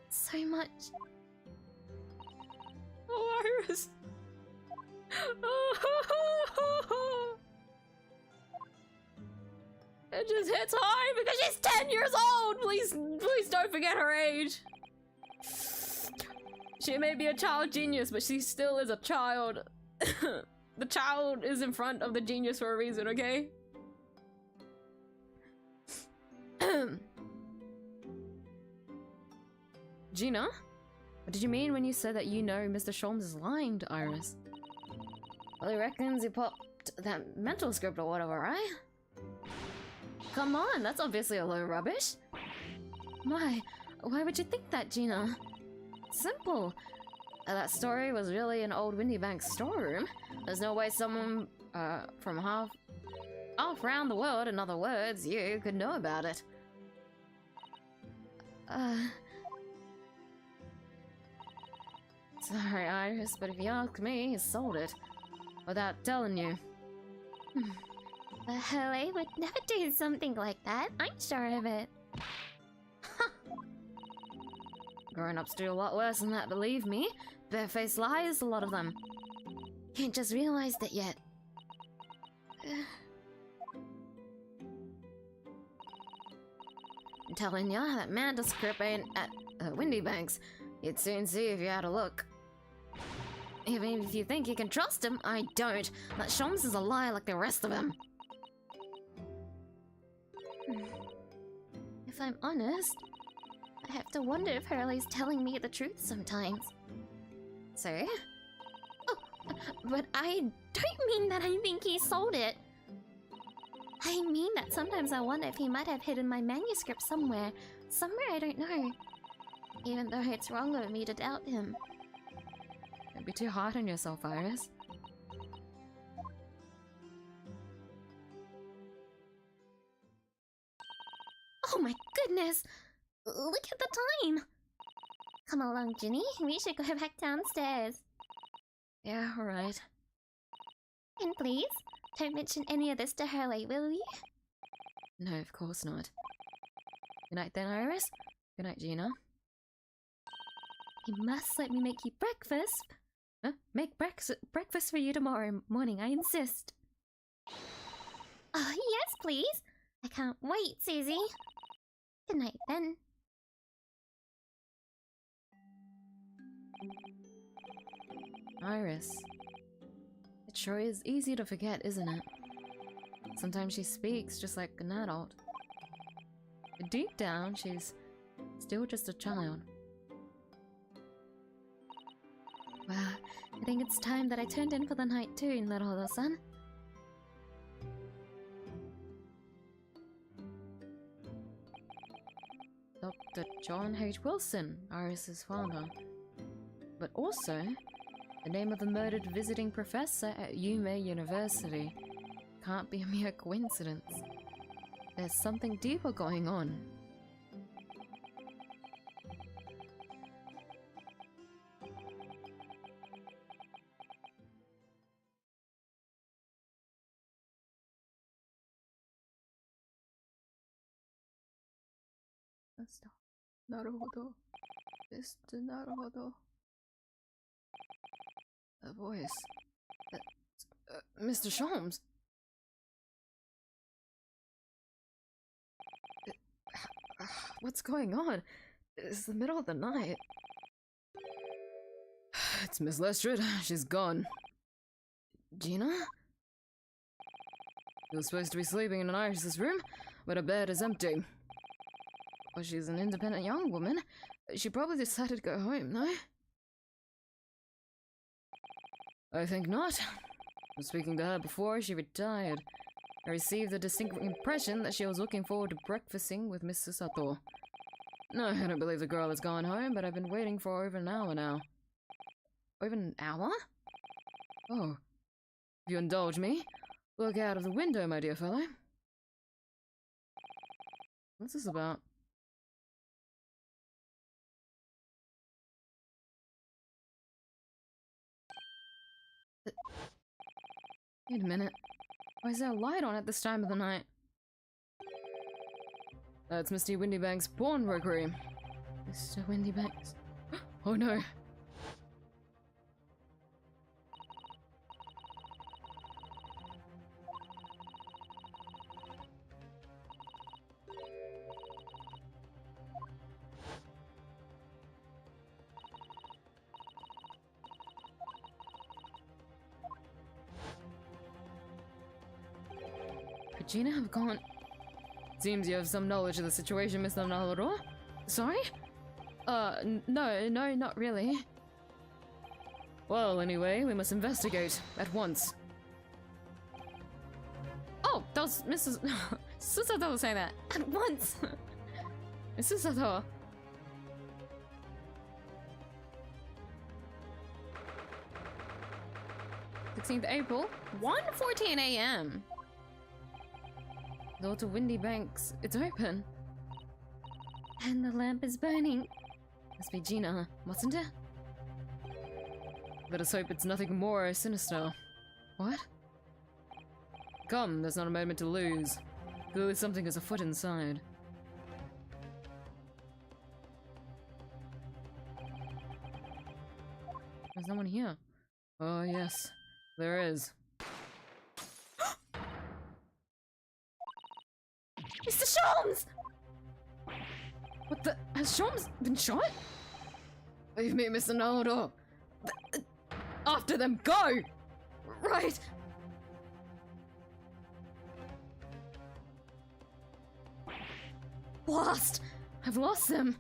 So much. Oh, Iris. It just hits hard because she's 10 years old. Please don't forget her age. She may be a child genius, but she still is a child. The child is in front of the genius for a reason, okay? Gina? What did you mean when you said that you know Mr. Sholmes is lying to Iris? Well, he reckons he popped that mental script or whatever, right? Come on, that's obviously a load of rubbish. Why would you think that, Gina? Simple. That story was really an old Windy Bank's storeroom. There's no way someone from half around the world, in other words, you, could know about it. Sorry, Iris, but if you ask me, he sold it. Without telling you. But Hurley would never do something like that. I'm sure of it. Grown-ups do a lot worse than that, believe me. Barefaced lies, a lot of them. Can't just realize that yet. I'm telling ya, that Manta script ain't at Windy Banks. You'd soon see if you had a look. Even if you think you can trust him, I don't. That Sholmes is a liar like the rest of them. If I'm honest, I have to wonder if Hurley's telling me the truth sometimes. So? Oh, but I don't mean that I think he sold it. I mean that sometimes I wonder if he might have hidden my manuscript somewhere. Somewhere I don't know. Even though it's wrong of me to doubt him. Don't be too hard on yourself, Iris. Oh my goodness! Look at the time! Come along, Ginny. We should go back downstairs. Yeah, alright. And please, don't mention any of this to Hurley, will you? No, of course not. Good night then, Iris. Good night, Gina. You must let me make you breakfast. Huh? Make breakfast for you tomorrow morning, I insist. Oh, yes, please. I can't wait, Susie. Good night, then. Iris. It sure is easy to forget, isn't it? Sometimes she speaks just like an adult. But deep down, she's still just a child. Well, I think it's time that I turned in for the night too, little son. Dr. John H. Wilson, Iris's father. But also, the name of the murdered visiting professor at 𝐢𝐧𝐟𝐨 University. Can't be a mere coincidence. There's something deeper going on. Naruhodo. Naruhodo. A voice. Mr. Sholmes. What's going on? It's the middle of the night. It's Miss Lestrade. She's gone. Gina? She was supposed to be sleeping in Iris's room, but her bed is empty. Well, she's an independent young woman. She probably decided to go home, no? I think not. From speaking to her before she retired, I received the distinct impression that she was looking forward to breakfasting with Mr. Sato. No, I don't believe the girl has gone home, but I've been waiting for over an hour now. Over an hour? Oh. If you indulge me, look out of the window, my dear fellow. What's this about? Wait a minute. Why is there a light on at this time of the night? That's Mr. Windybank's pawnbrokery. Mr. Windybank's... Oh no! Could Gina have gone... Seems you have some knowledge of the situation, Mr. Naruto. Sorry? No, not really. Well, anyway, we must investigate at once. Oh, that was Mrs. Susato was saying that. At once! Mrs. Susato. 16th April, 1:14 a.m. Door to Windybanks, it's open. And the lamp is burning. Must be Gina, mustn't it? Let us hope it's nothing more sinister. What? Come, there's not a moment to lose. Clearly something is afoot inside. There's no one here. Oh yes, there is. Mr. Sholmes! What the? Has Sholmes been shot? Leave me, Mr. Naruto. After them, go! Right! Lost! I've lost them!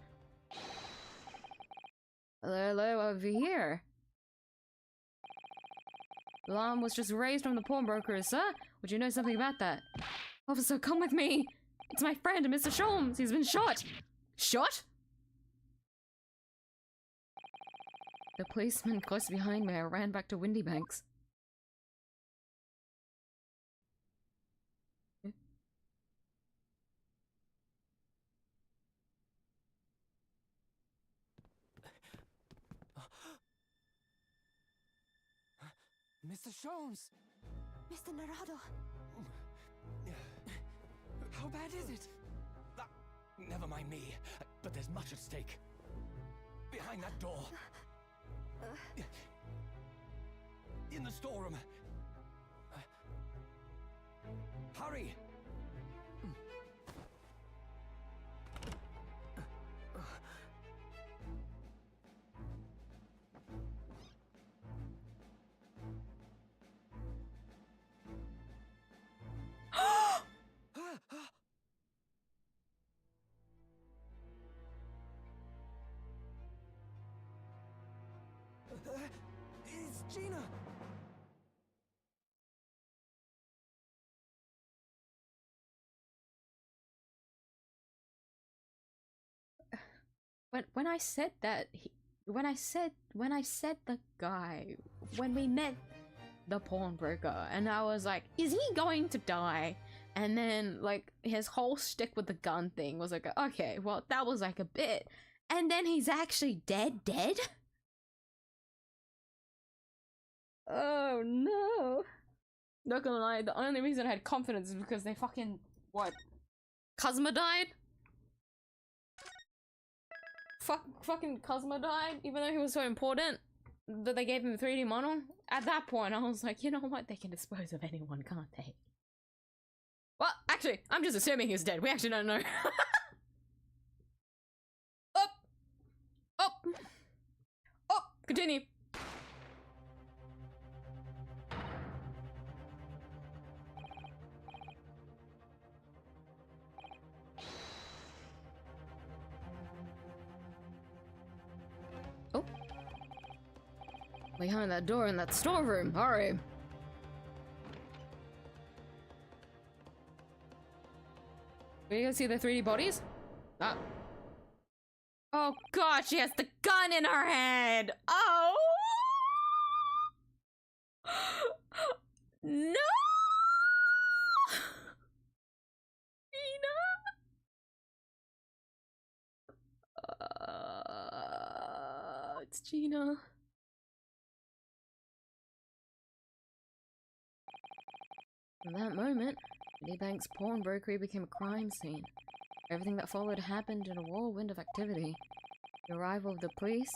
Hello, over here. The alarm was just raised from the pawnbroker, sir. Would you know something about that? Officer, come with me! It's my friend, Mr. Sholmes! He's been shot! Shot? The policeman close behind me. I ran back to Windybanks. Mr. Sholmes! Mr. Naruto. How bad is it? Never mind me, but there's much at stake. Behind that door. In the storeroom. Hurry! It's Gina! When I said that, when I said the guy, when we met the pawnbroker, and I was like, is he going to die? And then like his whole stick with the gun thing was like, okay, well that was like a bit, and then he's actually dead. Oh no. Not gonna lie, the only reason I had confidence is because they fucking, what? Kazuma died? Fucking Kazuma died, even though he was so important that they gave him a 3D model. At that point, I was like, you know what? They can dispose of anyone, can't they? Well, actually, I'm just assuming he's dead. We actually don't know. Up! Continue. Behind that door in that storeroom, hurry! Are you gonna see the 3D bodies? Ah. Oh god, she has the gun in her head! Oh! No! Gina! It's Gina. From that moment, Windybank's pawnbrokery became a crime scene. Everything that followed happened in a whirlwind of activity. The arrival of the police,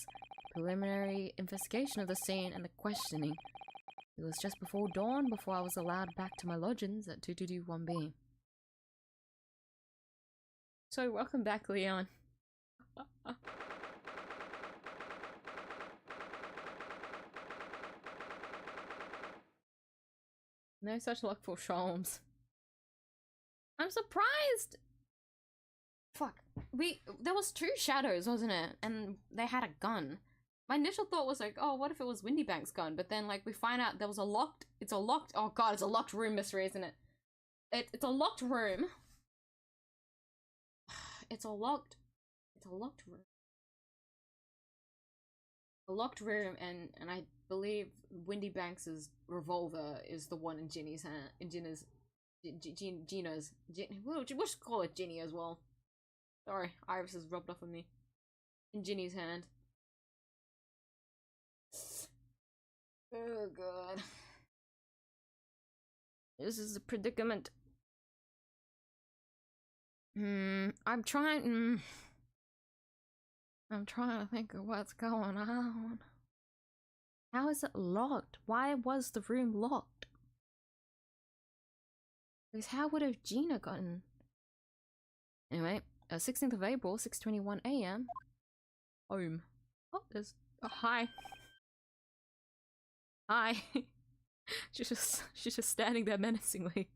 preliminary investigation of the scene, and the questioning. It was just before dawn before I was allowed back to my lodgings at 2221B. So, welcome back, Leon. No such luck for Sholmes. I'm surprised! Fuck. There was 2 shadows, wasn't it? And they had a gun. My initial thought was like, oh, what if it was Windybank's gun? But then, like, we find out there was oh god, it's a locked room mystery, isn't it? It's a locked room. It's a locked room. A locked room, and I believe Windybanks' revolver is the one in Ginny's hand. In Gina's, we'll just call it Ginny as well. Sorry, Iris has rubbed off on me. In Ginny's hand. Oh god. This is a predicament. I'm trying to think of what's going on. How is it locked? Why was the room locked? Because how would have Gina gotten? Anyway, 16th of April, 6:21 AM. Home. Oh, there's hi. Hi. she's just standing there menacingly.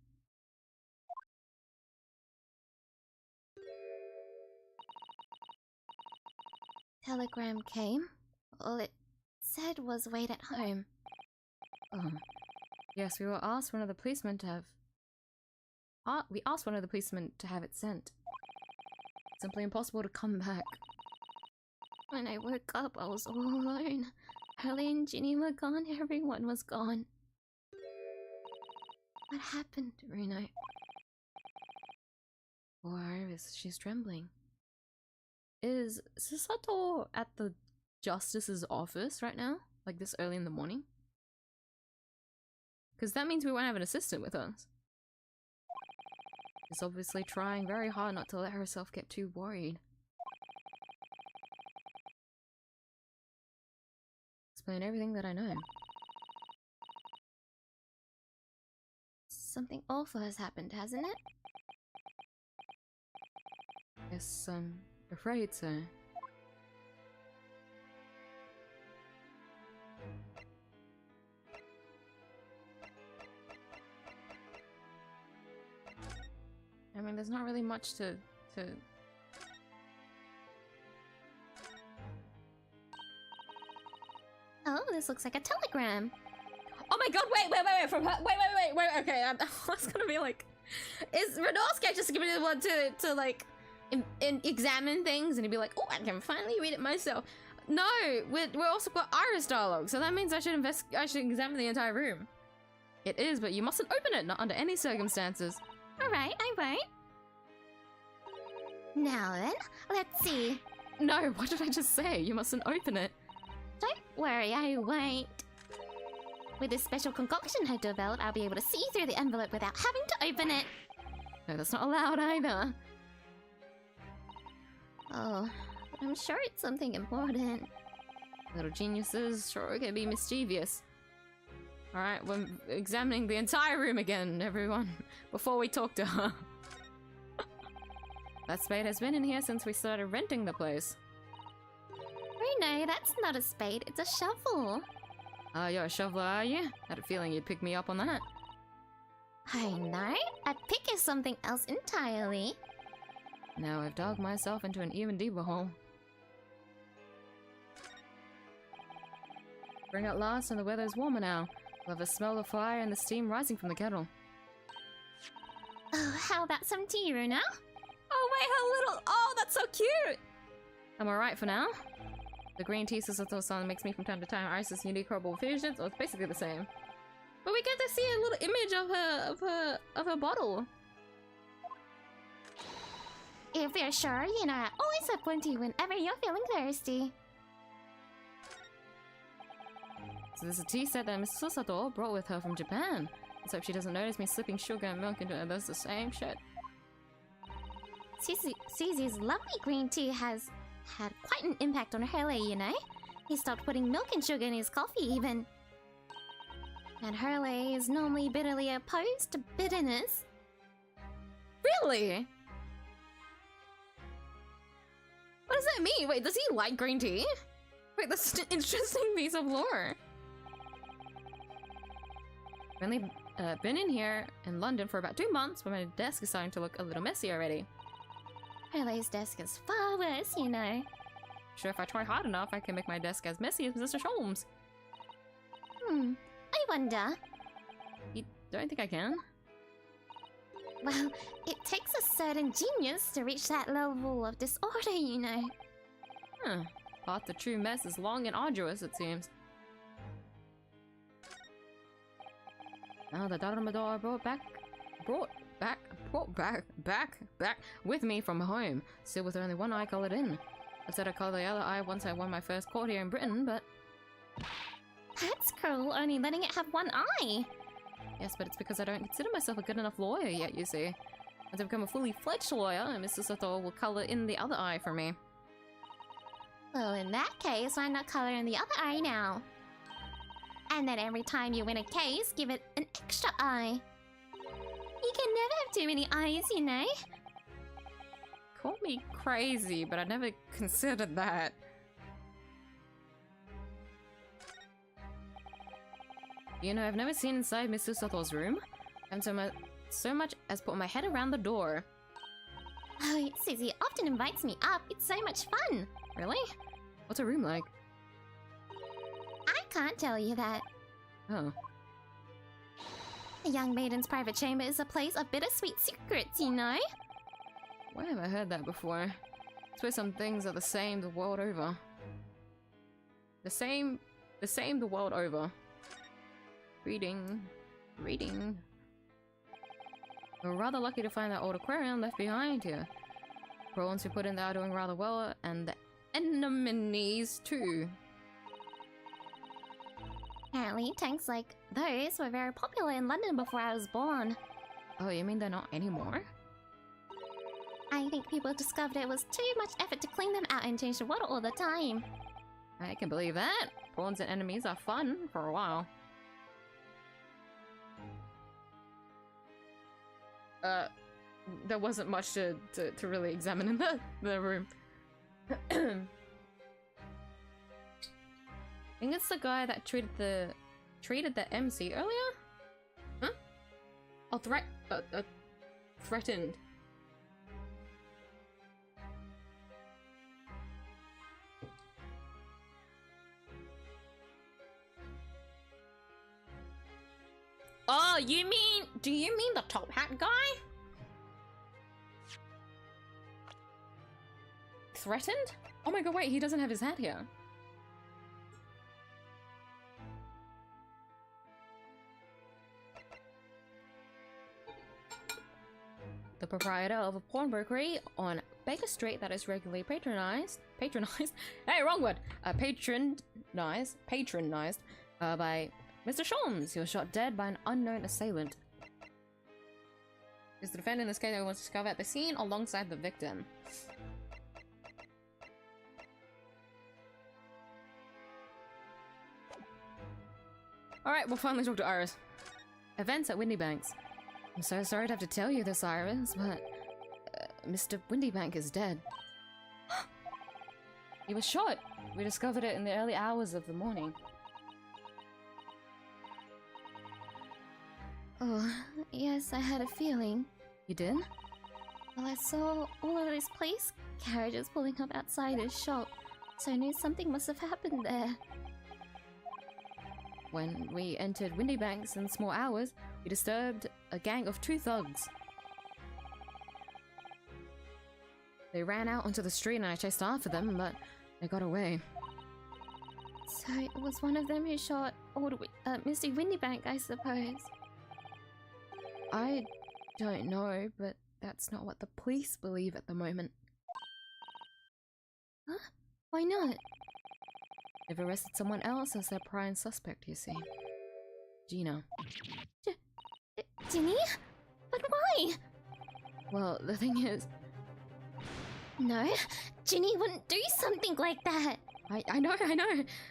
Telegram came. All it said was wait at home. Oh. Yes, we asked one of the policemen to have it sent. Simply impossible to come back. When I woke up, I was all alone. Harley and Ginny were gone, everyone was gone. What happened, Reno? Poor Iris, she's trembling. Is Susato at the Justice's office right now? Like this early in the morning? Because that means we won't have an assistant with us. She's obviously trying very hard not to let herself get too worried. Explain everything that I know. Something awful has happened, hasn't it? Yes, I'm afraid so. I mean, there's not really much to... Oh, this looks like a telegram. Oh my god, wait, from her, wait, okay, I was gonna be like, is Radowski just giving it one to like, examine things, and he'd be like, oh, I can finally read it myself. No, we're also got Iris dialogue, so that means I should examine the entire room. It is, but you mustn't open it, not under any circumstances. Alright, I won't. Now then, let's see. No, what did I just say? You mustn't open it. Don't worry, I won't. With this special concoction I developed, I'll be able to see through the envelope without having to open it. No, that's not allowed either. Oh, but I'm sure it's something important. Little geniuses sure can be mischievous. Alright, we're examining the entire room again, everyone, before we talk to her. That spade has been in here since we started renting the place. Reno, that's not a spade, it's a shovel. You're a shoveler, are you? Had a feeling you'd pick me up on that. I know, a pick is something else entirely. Now I've dug myself into an even deeper hole. Spring at last and the weather's warmer now. We'll have a smell of fire and the steam rising from the kettle. Oh, how about some tea, Runa? Oh wait, her little... Oh, that's so cute! Am I right for now? The green tea Susato-san makes me from time to time. Iris's unique herbal fusions, so it's basically the same. But we get to see a little image of her bottle. If you're sure, you know I always have plenty whenever you're feeling thirsty. So this is a tea set that Miss Susato brought with her from Japan. Let's hope she doesn't notice me slipping sugar and milk into her. That's the same shit. Susie's lovely green tea has had quite an impact on Hurley, you know? He stopped putting milk and sugar in his coffee, even. And Hurley is normally bitterly opposed to bitterness. Really? What does that mean? Wait, does he like green tea? Wait, that's an interesting piece of lore. I've only been in here in London for about 2 months, but my desk is starting to look a little messy already. Hurley's desk is far worse, you know. Sure, if I try hard enough, I can make my desk as messy as Mr. Sholmes. I wonder. You don't think I can? Well, it takes a certain genius to reach that level of disorder, you know. Huh. Path to true mess is long and arduous, it seems. Now the Darmador brought back with me from home, still with only one eye colored in. I said I'd color the other eye once I won my first court here in Britain, but... That's cruel, only letting it have one eye. Yes, but it's because I don't consider myself a good enough lawyer yet, you see. Once I become a fully fledged lawyer, Mr. Sathor will color in the other eye for me. Well, in that case, why not color in the other eye now? And then every time you win a case, give it an extra eye. You can never have too many eyes, you know? Call me crazy, but I never considered that. You know, I've never seen inside Mr. Sathor's room. I haven't so much as put my head around the door. Oh, Susie often invites me up. It's so much fun. Really? What's a room like? I can't tell you that. Oh. A young maiden's private chamber is a place of bittersweet secrets, you know? Where have I heard that before? I suppose some things are the same the world over. The same the world over. Reading. We're rather lucky to find that old aquarium left behind here. Prawns who put in there are doing rather well, and the anemones too. Apparently, tanks like those were very popular in London before I was born. Oh, you mean they're not anymore? I think people discovered it was too much effort to clean them out and change the water all the time. I can believe that. Prawns and enemies are fun for a while. There wasn't much to really examine in the room. I think it's the guy that treated the MC earlier? Huh? Oh, threatened. Oh, do you mean the top hat guy? Threatened? Oh my god, wait, he doesn't have his hat here. The proprietor of a pawnbrokery on Baker Street that is regularly patronized, hey, wrong word, patronized by Mr. Sholmes. He was shot dead by an unknown assailant. Is the defendant in this case who wants to discover at the scene alongside the victim? Alright, we'll finally talk to Iris. Events at Windybanks. I'm so sorry to have to tell you this, Iris, but Mr. Windybank is dead. He was shot. We discovered it in the early hours of the morning. Oh, yes, I had a feeling. You did? Well, I saw all of those police carriages pulling up outside his shop, so I knew something must have happened there. When we entered Windybanks in small hours, we disturbed a gang of 2 thugs. They ran out onto the street and I chased after them, but they got away. So it was one of them who shot Mr. Windybank, I suppose. I don't know, but that's not what the police believe at the moment. Huh? Why not? They've arrested someone else as their prime suspect, you see. Gina. Ginny? But why? Well, the thing is, No, Ginny wouldn't do something like that. I know.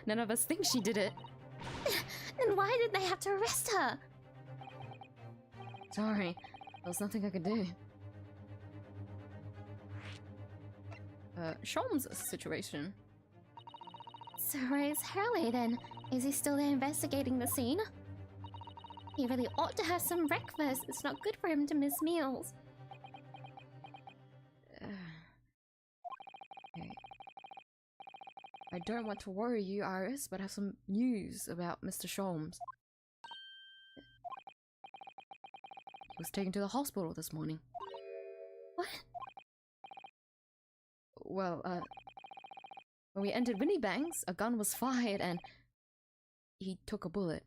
None of us think she did it. Then why did they have to arrest her? Sorry, there was nothing I could do. Sholm's situation. So where's 𝐢𝐴 then? Is he still there investigating the scene? He really ought to have some breakfast. It's not good for him to miss meals. Okay. I don't want to worry you, Iris, but I have some news about Mr. Sholmes. He was taken to the hospital this morning. What? Well, when we entered Winniebank's, a gun was fired and he took a bullet.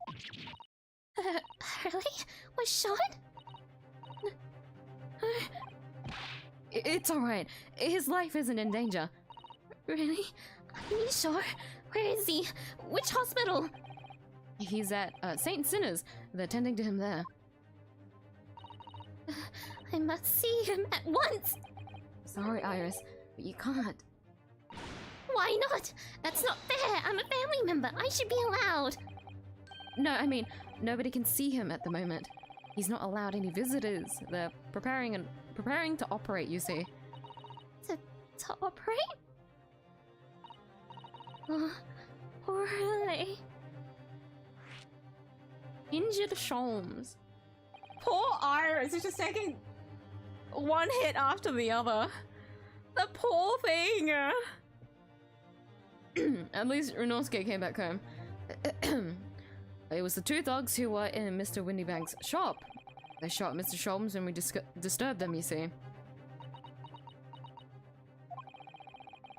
𝐢𝐴 was shot? It's alright. His life isn't in danger. Really? Are you sure? Where is he? Which hospital? He's at St. Sinner's. They're tending to him there. I must see him at once. Sorry, Iris, but you can't. Why not? That's not fair. I'm a family member. I should be allowed. No, I mean, nobody can see him at the moment. He's not allowed any visitors. They're preparing to operate, you see. To operate? Oh, poor 𝐢𝐴. Injured Sholmes. Poor Iris is just taking one hit after the other. The poor thing. At least Ryunosuke came back home. It was the two thugs who were in Mr. Winniebank's shop. They shot Mr. Sholmes when we disturbed them, you see.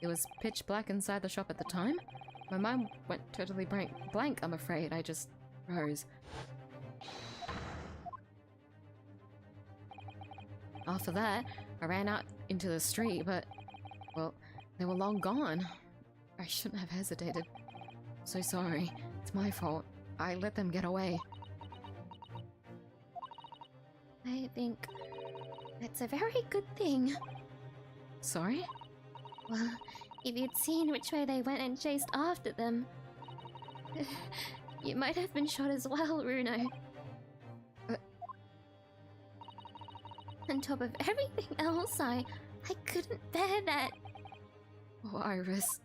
It was pitch black inside the shop at the time. My mind went totally blank, I'm afraid. I just froze. After that, I ran out into the street, but, well, they were long gone. I shouldn't have hesitated. So sorry. It's my fault. I let them get away. I think that's a very good thing. Sorry? Well, if you'd seen which way they went and chased after them, you might have been shot as well, Runo. On top of everything else, I couldn't bear that. Oh, Iris.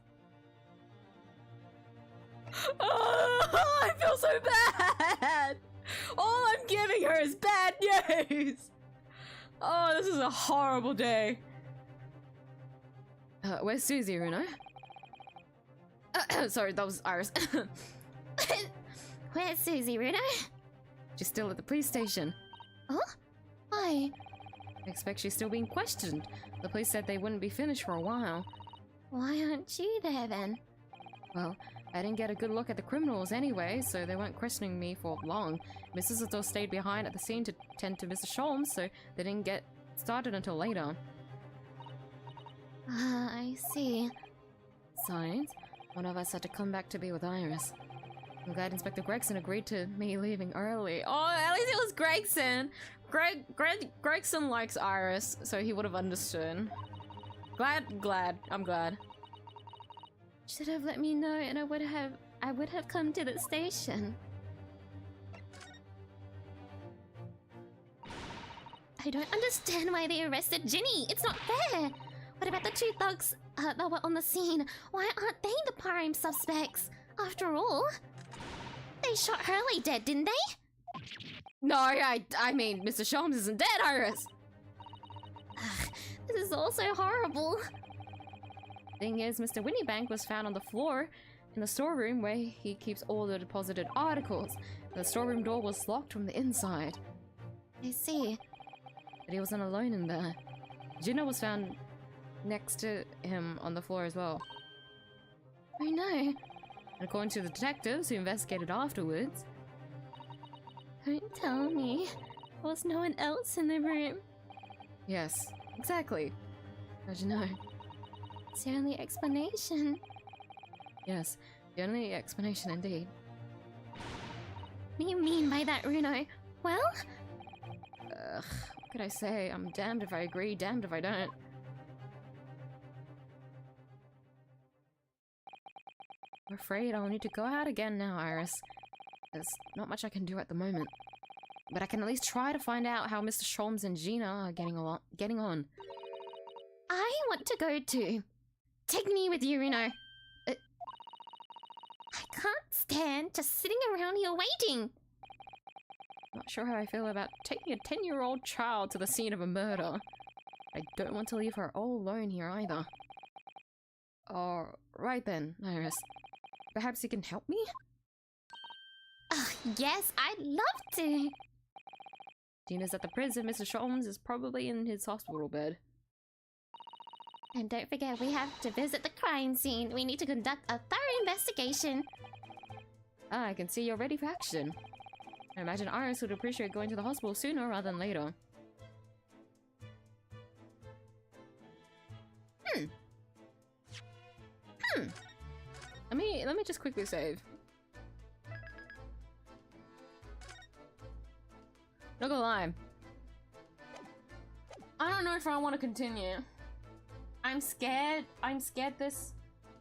Oh, I feel so bad. All I'm giving her is bad news. Oh, this is a horrible day. Where's Susie, Runo? Sorry, that was Iris. Where's Susie, Runo? She's still at the police station. Huh? Why? I expect she's still being questioned. The police said they wouldn't be finished for a while. Why aren't you there then? Well, I didn't get a good look at the criminals anyway, so they weren't questioning me for long. Mrs. Sato stayed behind at the scene to tend to Mr. Sholmes, so they didn't get started until later. Ah, I see. Besides, one of us had to come back to be with Iris. I'm glad Inspector Gregson agreed to me leaving early. Oh, at least it was Gregson. Gregson likes Iris, so he would have understood. I'm glad. Should have let me know and I would have come to the station. I don't understand why they arrested Ginny. It's not fair. What about the two thugs that were on the scene? Why aren't they the prime suspects? After all, they shot 𝐢𝐴 dead, didn't they? No, I mean, Mr. Sholmes isn't dead, Iris! Ugh, this is all so horrible. Thing is, Mr. Winniebank was found on the floor in the storeroom where he keeps all the deposited articles. The storeroom door was locked from the inside. I see. But he wasn't alone in there. Gina was found next to him on the floor as well. I know. And according to the detectives who investigated afterwards... Don't tell me. There was no one else in the room. Yes, exactly. How'd you know? It's the only explanation. Yes, the only explanation indeed. What do you mean by that, Runo? Well? What could I say? I'm damned if I agree, damned if I don't. I'm afraid I'll need to go out again now, Iris. There's not much I can do at the moment. But I can at least try to find out how Mr. Sholmes and Gina are getting on. I want to go too. Take me with you, Reno. I can't stand just sitting around here waiting. Not sure how I feel about taking a 10-year-old child to the scene of a murder. I don't want to leave her all alone here either. Right then, Iris. Perhaps you can help me? Yes, I'd love to. Gina's at the prison. Mr. Sholmes is probably in his hospital bed. And don't forget, we have to visit the crime scene. We need to conduct a thorough investigation. Ah, I can see you're ready for action. I imagine Iris would appreciate going to the hospital sooner rather than later. Let me just quickly save. Not gonna lie. I don't know if I want to continue. I'm scared this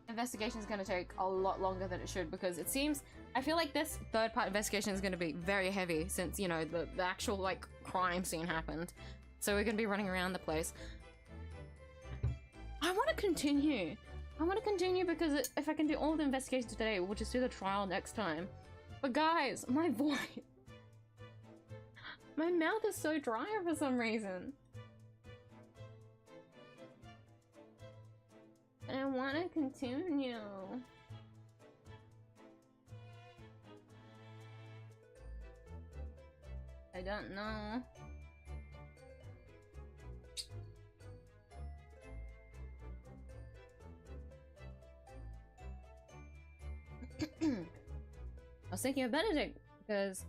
investigation is going to take a lot longer than it should, because it seems, I feel like this third part investigation is going to be very heavy since, you know, the actual, like, crime scene happened. So we're going to be running around the place. I want to continue. I want to continue because if I can do all the investigations today, we'll just do the trial next time. But guys, my voice... My mouth is so dry for some reason. And I want to continue. I don't know. I was thinking of Benedict, because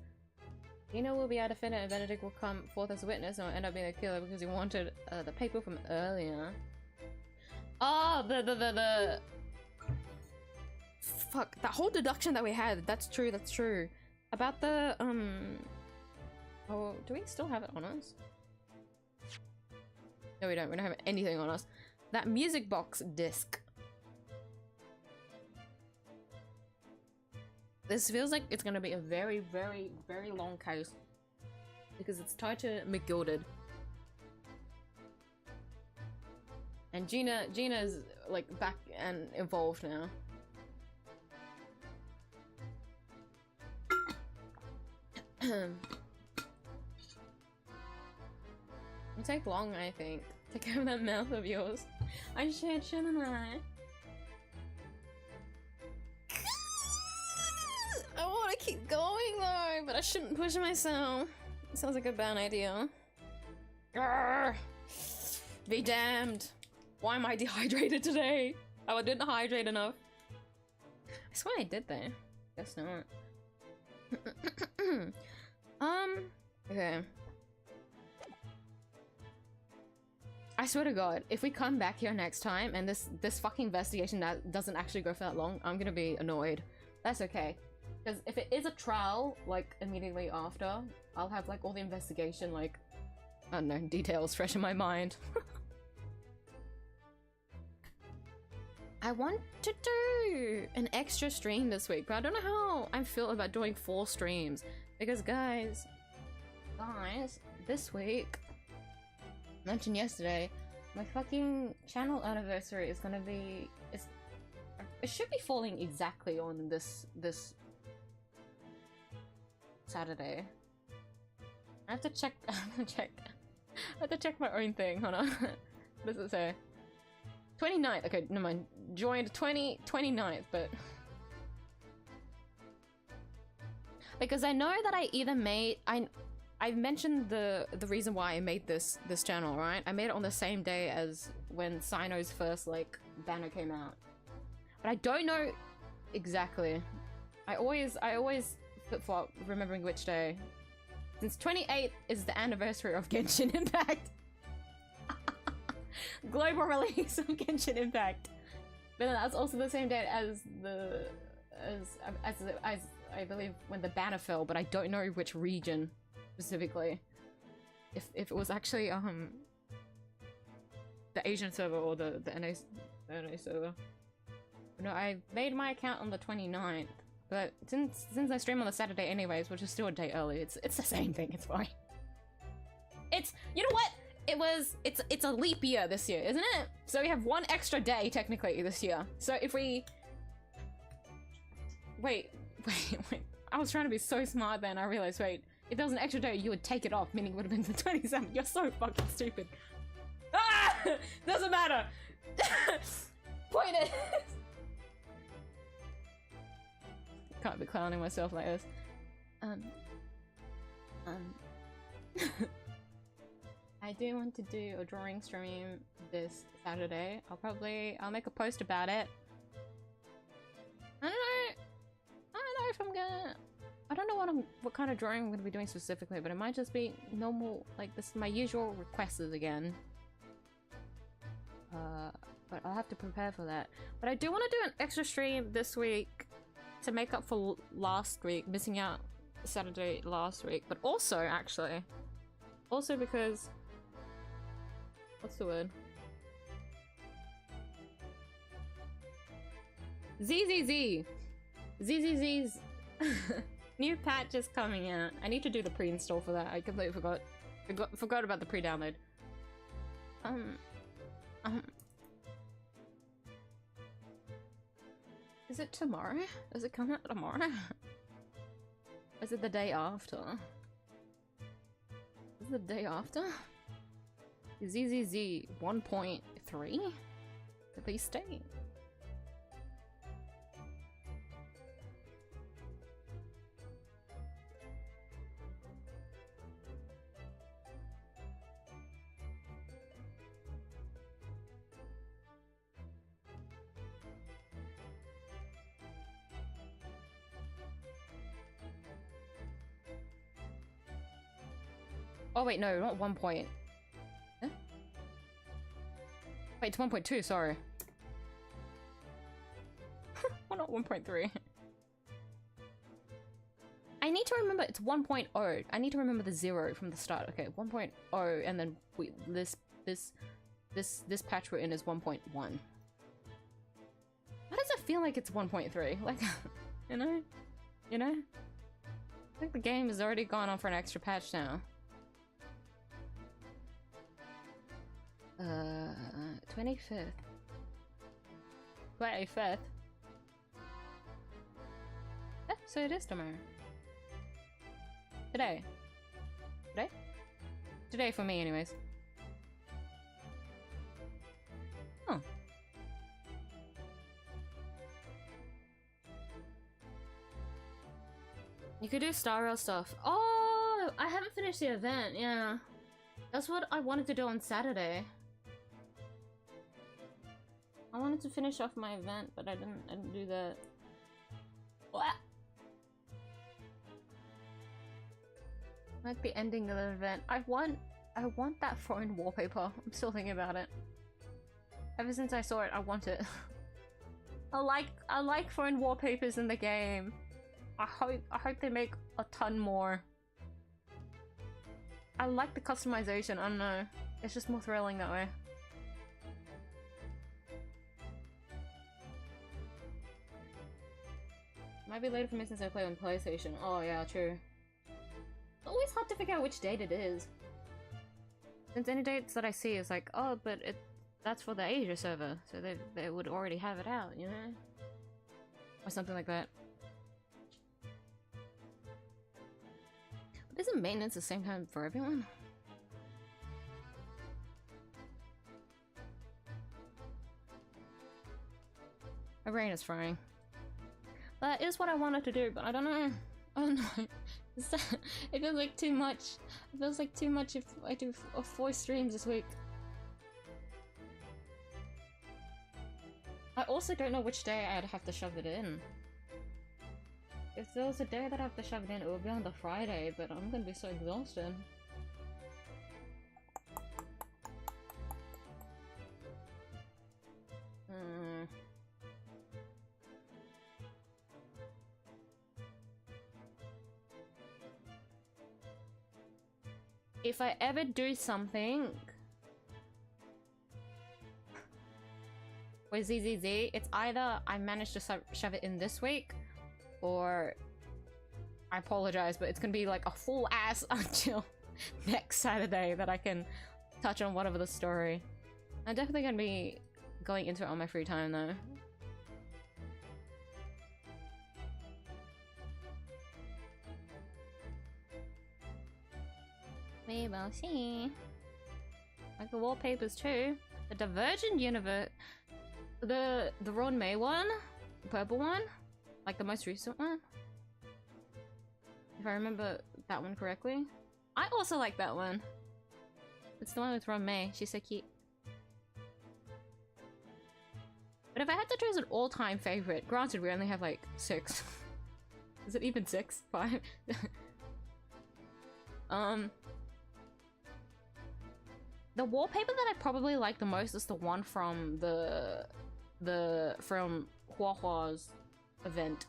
Gina will be out of fit and Benedict will come forth as a witness and will end up being a killer because he wanted the paper from earlier. Oh, the fuck, that whole deduction that we had, that's true, that's true. About the, oh, do we still have it on us? No, we don't have anything on us. That music box disc. This feels like it's gonna be a very, very, very long case. Because it's tied to McGilded. And Gina's like back and involved now. It'll take long, I think. Take care of that mouth of yours. I should, shouldn't I? I want to keep going though, but I shouldn't push myself. It sounds like a bad idea. Arrgh. Be damned. Why am I dehydrated today? Oh, I didn't hydrate enough. I swear I did though. Guess not. Okay. I swear to God, if we come back here next time and this fucking investigation that doesn't actually go for that long, I'm gonna be annoyed. That's okay. Because if it is a trial, like, immediately after, I'll have, like, all the investigation, like, I don't know, details fresh in my mind. I want to do an extra stream this week, but I don't know how I feel about doing 4 streams. Because, guys, this week, mentioned yesterday, my fucking channel anniversary is gonna be, it should be falling exactly on this Saturday. I have to check. I have to check my own thing. Hold on. What does it say? 29th. Okay, never mind. Joined 29th, but because I know that I either made I mentioned the reason why I made this channel, right? I made it on the same day as when Sino's first like banner came out, but I don't know exactly. I always flip-flop remembering which day. Since 28th is the anniversary of Genshin Impact. Global release of Genshin Impact. But then that's also the same date as I believe when the banner fell, but I don't know which region specifically. if it was actually the Asian server or the NA server. No, I made my account on the 29th, but since I stream on the Saturday anyways, which is still a day early, it's the same thing. It's fine. It's, you know what? It's a leap year this year, isn't it? So we have one extra day technically this year. So if we wait. I was trying to be so smart then. I realized, wait, if there was an extra day, you would take it off, meaning it would have been the 27th. You're so fucking stupid. Ah! Doesn't matter. Point it. Can't be clowning myself like this. I do want to do a drawing stream this Saturday. I'll make a post about it. I don't know if I'm gonna. I don't know what kind of drawing I'm gonna be doing specifically, but it might just be normal, like this, my usual requests again. But I'll have to prepare for that. But I do want to do an extra stream this week to make up for last week, missing out Saturday last week. But also, actually, because what's the word? ZZZ's new patch is coming out. I need to do the pre-install for that. I completely forgot about the pre-download. Is it tomorrow? Does it come out tomorrow? Is it the day after? Is it the day after? ZZZ 1.3? Release date? Oh wait, no, not 1 point. Huh? Wait, it's 1.2, sorry. Well, not 1.3. I need to remember it's 1.0. I need to remember the 0 from the start. Okay, 1.0 and then this patch we're in is 1.1. Why does it feel like it's 1.3? Like, you know? I think the game has already gone on for an extra patch now. 25th. 25th? Yeah, so it is tomorrow. Today. Today for me, anyways. Oh. You could do Star Rail stuff. Oh, I haven't finished the event, yeah. That's what I wanted to do on Saturday. I wanted to finish off my event, but I didn't do that. What? Like the ending of the event. I want that foreign wallpaper. I'm still thinking about it. Ever since I saw it, I want it. I like foreign wallpapers in the game. I hope they make a ton more. I like the customization, I don't know. It's just more thrilling that way. Might be later for me since I play on PlayStation. Oh yeah, true. It's always hard to figure out which date it is. Since any dates that I see is like, oh, but that's for the Asia server, so they would already have it out, you know? Or something like that. But isn't maintenance the same time for everyone? My brain is frying. That is what I wanted to do, but I don't know. I don't know. It feels like too much. It feels like too much if I do 4 streams this week. I also don't know which day I'd have to shove it in. If there was a day that I have to shove it in, it would be on the Friday, but I'm gonna be so exhausted. if I ever do something with 𝐢𝐧𝐟𝐨, it's either I manage to shove it in this week, or I apologize, but it's gonna be like a full ass until next Saturday that I can touch on whatever the story. I'm definitely gonna be going into it on my free time though. We will see. Like the wallpapers too. The Divergent Universe. The Ron May one? The purple one? Like the most recent one? If I remember that one correctly. I also like that one. It's the one with Ron May. She's so cute. But if I had to choose an all-time favorite, granted we only have like 6. Is it even 6? 5? The wallpaper that I probably like the most is the one from from 𝐢𝐧𝐟𝐨's event.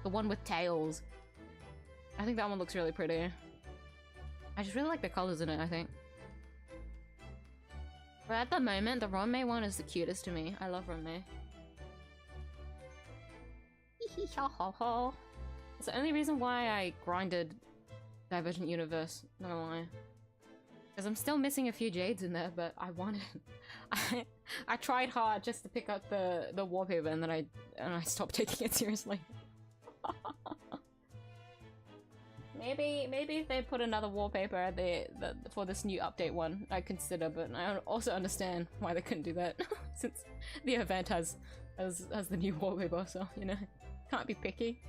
The one with tails. I think that one looks really pretty. I just really like the colors in it, I think. But at the moment, the Ron May one is the cutest to me. I love Ron May. It's the only reason why I grinded Divergent Universe, not gonna lie. Because I'm still missing a few Jades in there, but I wanted... I tried hard just to pick up the wallpaper, and then I stopped taking it seriously. Maybe if they put another wallpaper for this new update one, I'd consider, but I also understand why they couldn't do that, since the event has the new wallpaper, so, you know, can't be picky.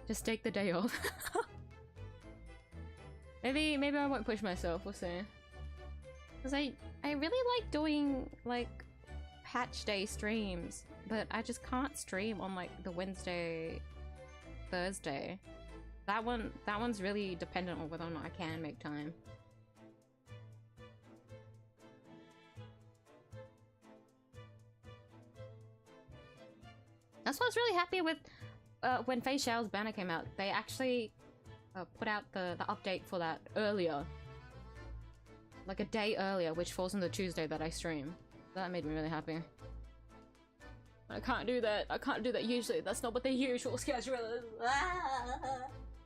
Just take the day off. Maybe I won't push myself, we'll see. Because I really like doing, like, patch day streams, but I just can't stream on, like, the Wednesday, Thursday. That one's really dependent on whether or not I can make time. That's why I was really happy with when 𝐻𝐻's banner came out. They actually put out the update for that earlier. Like a day earlier, which falls on the Tuesday that I stream. That made me really happy. I can't do that. I can't do that usually. That's not what the usual schedule is.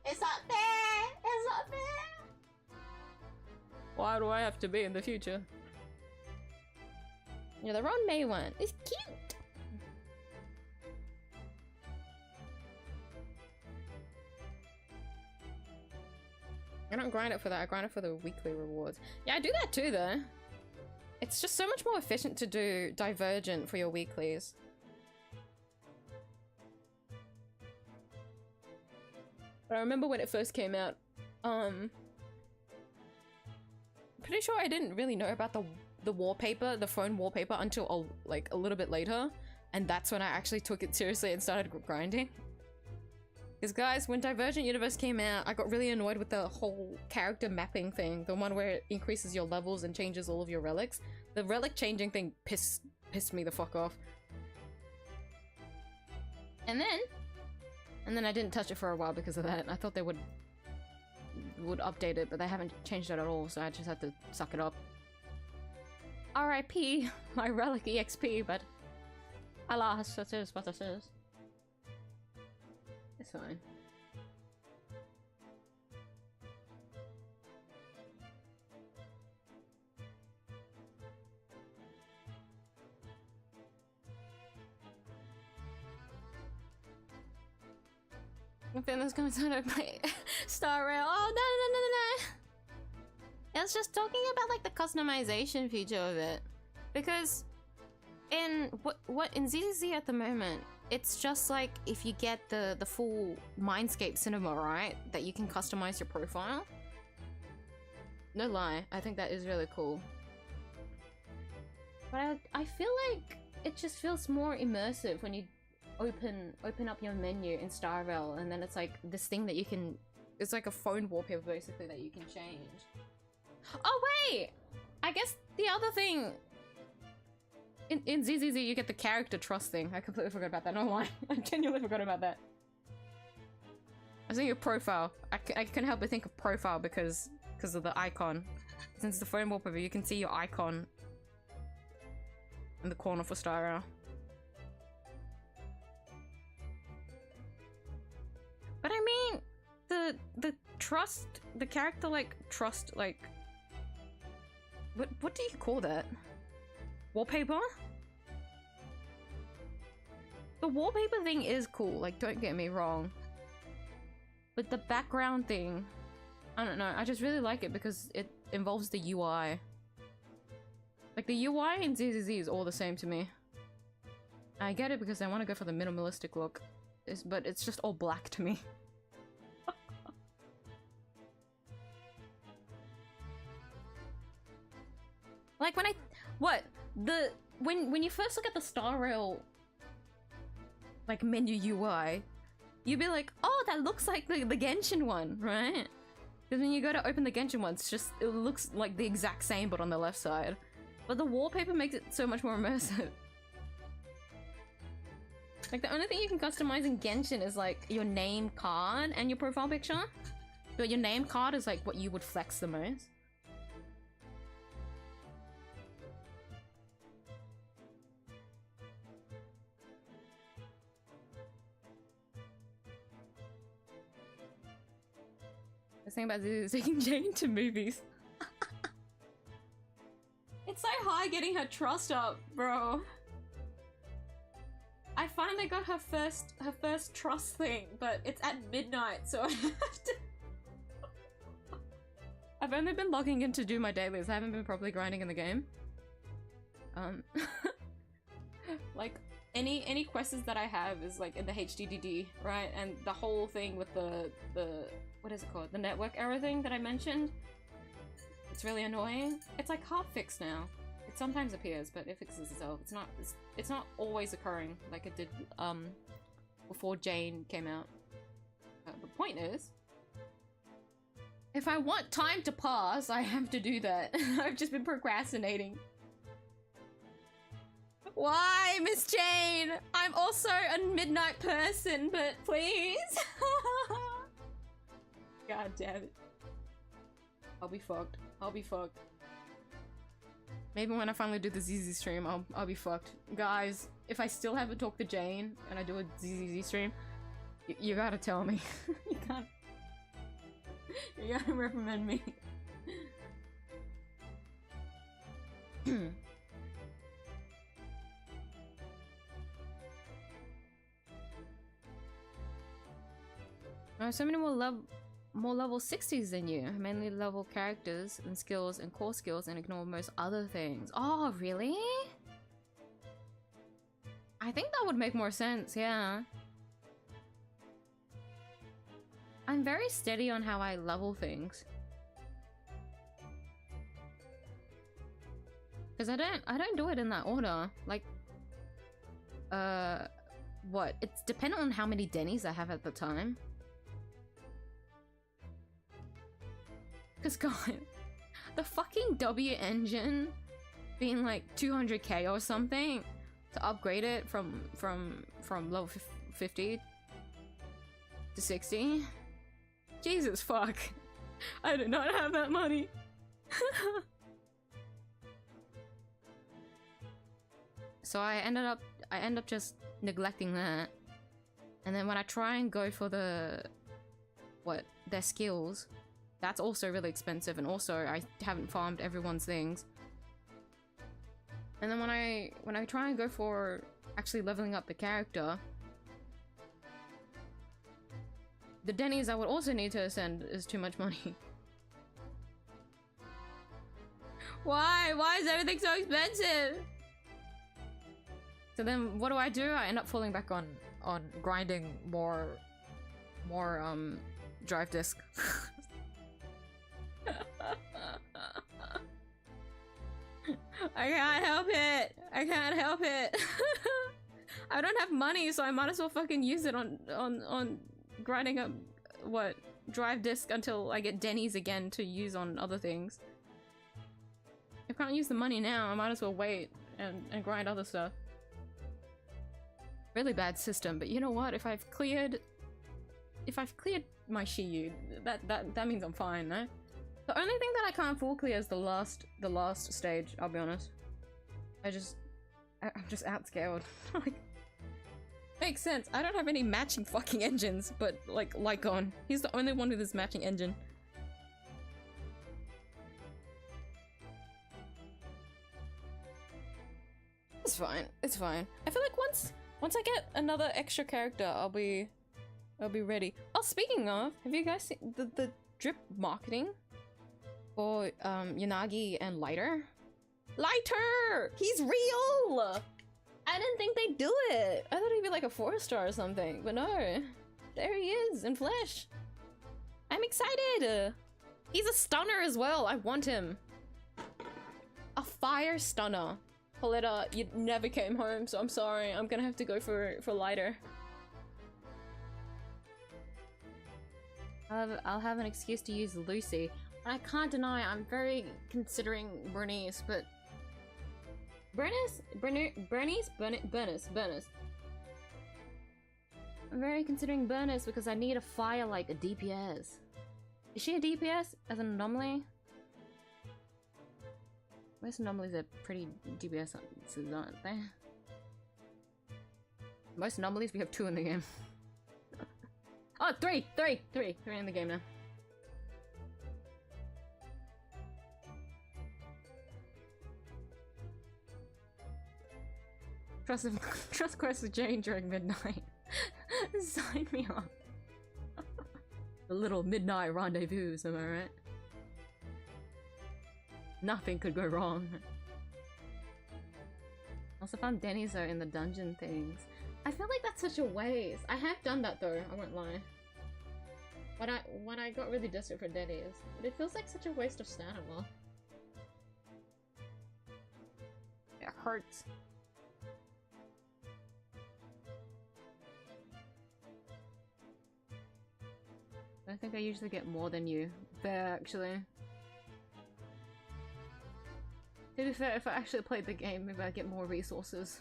It's not fair! It's not fair! Why do I have to be in the future? Yeah, the Ron May one is cute! I don't grind it for that, I grind it for the weekly rewards. Yeah, I do that too though. It's just so much more efficient to do Divergent for your weeklies. But I remember when it first came out, pretty sure I didn't really know about the wallpaper, the phone wallpaper, until like a little bit later. And that's when I actually took it seriously and started grinding. Because guys, when Divergent Universe came out, I got really annoyed with the whole character mapping thing. The one where it increases your levels and changes all of your relics. The relic changing thing pissed me the fuck off. And then I didn't touch it for a while because of that. I thought they would update it, but they haven't changed it at all, so I just had to suck it up. RIP, my relic EXP, but alas, it is what it is. It's fine. I think that's going to play Star Rail. Oh no! It's just talking about like the customization feature of it, because in what in 𝐢𝐧𝐟𝐨 at the moment, it's just like if you get the full Mindscape cinema, right, that you can customize your profile. No lie, I think that is really cool. But I feel like it just feels more immersive when you open up your menu in Star Rail, and then it's like this thing that you can, it's like a phone wallpaper basically that you can change. Oh wait! I guess the other thing in 𝐢𝐧𝐟𝐨 you get the character trust thing. I completely forgot about that, no lie. I genuinely forgot about that. was thinking of profile. I couldn't help but think of profile because of the icon. Since it's the phone wallpaper, you can see your icon in the corner for 𝐢𝐼. But I mean, the trust, the character like trust, like what do you call that? Wallpaper? The wallpaper thing is cool, like don't get me wrong. But the background thing, I don't know, I just really like it because it involves the UI. Like the UI in 𝐧𝐶 is all the same to me. I get it because I want to go for the minimalistic look, but it's just all black to me. Like when you first look at the 𝐢𝐼 like menu UI, you'd be like, oh, that looks like the Genshin one, right? Because when you go to open the Genshin one, it looks like the exact same but on the left side. But the wallpaper makes it so much more immersive. Like the only thing you can customize in Genshin is like your name card and your profile picture. But your name card is like what you would flex the most. The thing about this is taking Jane to movies. It's so hard getting her trust up, bro. I finally got her first trust thing, but it's at midnight, so I have to. I've only been logging in to do my dailies. I haven't been properly grinding in the game. Like any quests that I have is like in the HDDD, right? And the whole thing with the what is it called? The network error thing that I mentioned. It's really annoying. It's like half fixed now. It sometimes appears, but it fixes itself. It's not always occurring like it did before Jane came out. The point is, if I want time to pass, I have to do that. I've just been procrastinating. Why, Miss Jane? I'm also a midnight person, but please. God damn it. I'll be fucked. I'll be fucked. Maybe when I finally do the 𝐧𝐶 stream, I'll be fucked. Guys, if I still haven't talked to Jane and I do a 𝐧𝐶 stream, you gotta tell me. You gotta recommend me. Oh, so many more level 60s than you. Mainly level characters and skills and core skills and ignore most other things. Oh, really? I think that would make more sense, yeah. I'm very steady on how I level things. Because I don't do it in that order. Like, what? It's dependent on how many Denny's I have at the time. Because God, the fucking W engine being like 200k or something to upgrade it from level 50 to 60. Jesus fuck. I do not have that money. So I end up just neglecting that. And then when I try and go for their skills, that's also really expensive, and also I haven't farmed everyone's things. And then when I try and go for actually leveling up the character, the Denny's I would also need to ascend is too much money. Why? Why is everything so expensive? So then what do? I end up falling back on grinding more drive disk. I can't help it. I can't help it. I don't have money, so I might as well fucking use it on grinding up drive disk until I get Denny's again to use on other things. If I can't use the money now, I might as well wait and grind other stuff. Really bad system, but you know what? If I've cleared my 𝐢𝐽. That means I'm fine, no? The only thing that I can't full clear is the last stage, I'll be honest. I'm just outscaled. Like, makes sense. I don't have any matching fucking engines, but like Lycon. He's the only one with his matching engine. It's fine. It's fine. I feel like once I get another extra character, I'll be ready. Oh, speaking of, have you guys seen the drip marketing for Yanagi and Lighter? Lighter! He's real! I didn't think they'd do it. I thought he'd be like a 4-star or something, but no. There he is in flesh. I'm excited. He's a stunner as well. I want him. A fire stunner. Pauletta, you never came home, so I'm sorry. I'm gonna have to go for Lighter. I'll have an excuse to use Lucy. I can't deny I'm very considering Bernice, but Bernice. I'm very considering Bernice because I need a fire like a DPS. Is she a DPS as an anomaly? Most anomalies are pretty DPS, aren't they? Most anomalies, we have 2 in the game. Oh, 3 in the game now. Trust quest with Jane during midnight. Sign me up. The little midnight rendezvous, am I right? Nothing could go wrong. Also found Denny's though in the dungeon things. I feel like that's such a waste. I have done that though, I won't lie. When I got really desperate for Denny's. But it feels like such a waste of stamina. It hurts. I think I usually get more than you. Fair, actually. To be fair, if I actually played the game, maybe I'd get more resources.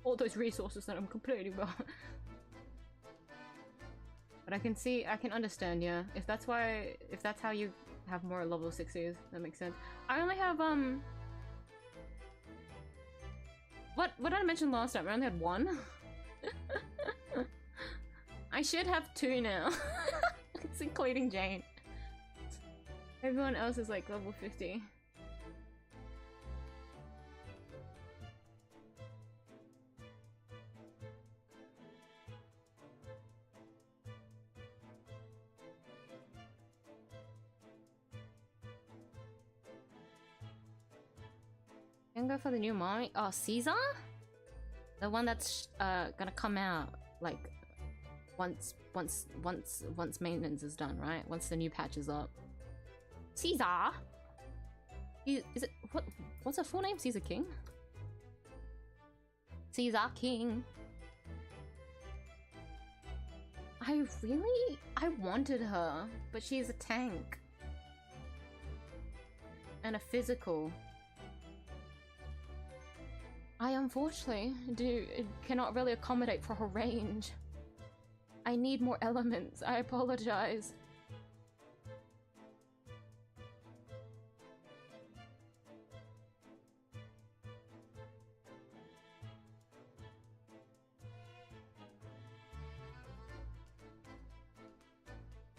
All those resources that I'm complaining about. But I can understand, yeah. If that's how you have more level 60s, that makes sense. I only have, what did I mention last time? I only had 1? I should have 2 now. It's including Jane. Everyone else is like level 50. Can go for the new mommy. Oh, 𝐢𝐧𝐟𝐨? The one that's gonna come out like once maintenance is done, right? Once the new patch is up. 𝐢𝐧𝐟𝐨? Is it what's her full name? 𝐢𝐧𝐹 King? 𝐢𝐧𝐹 King. I wanted her, but she's a tank. And a physical. I unfortunately cannot really accommodate for her range. I need more elements. I apologize.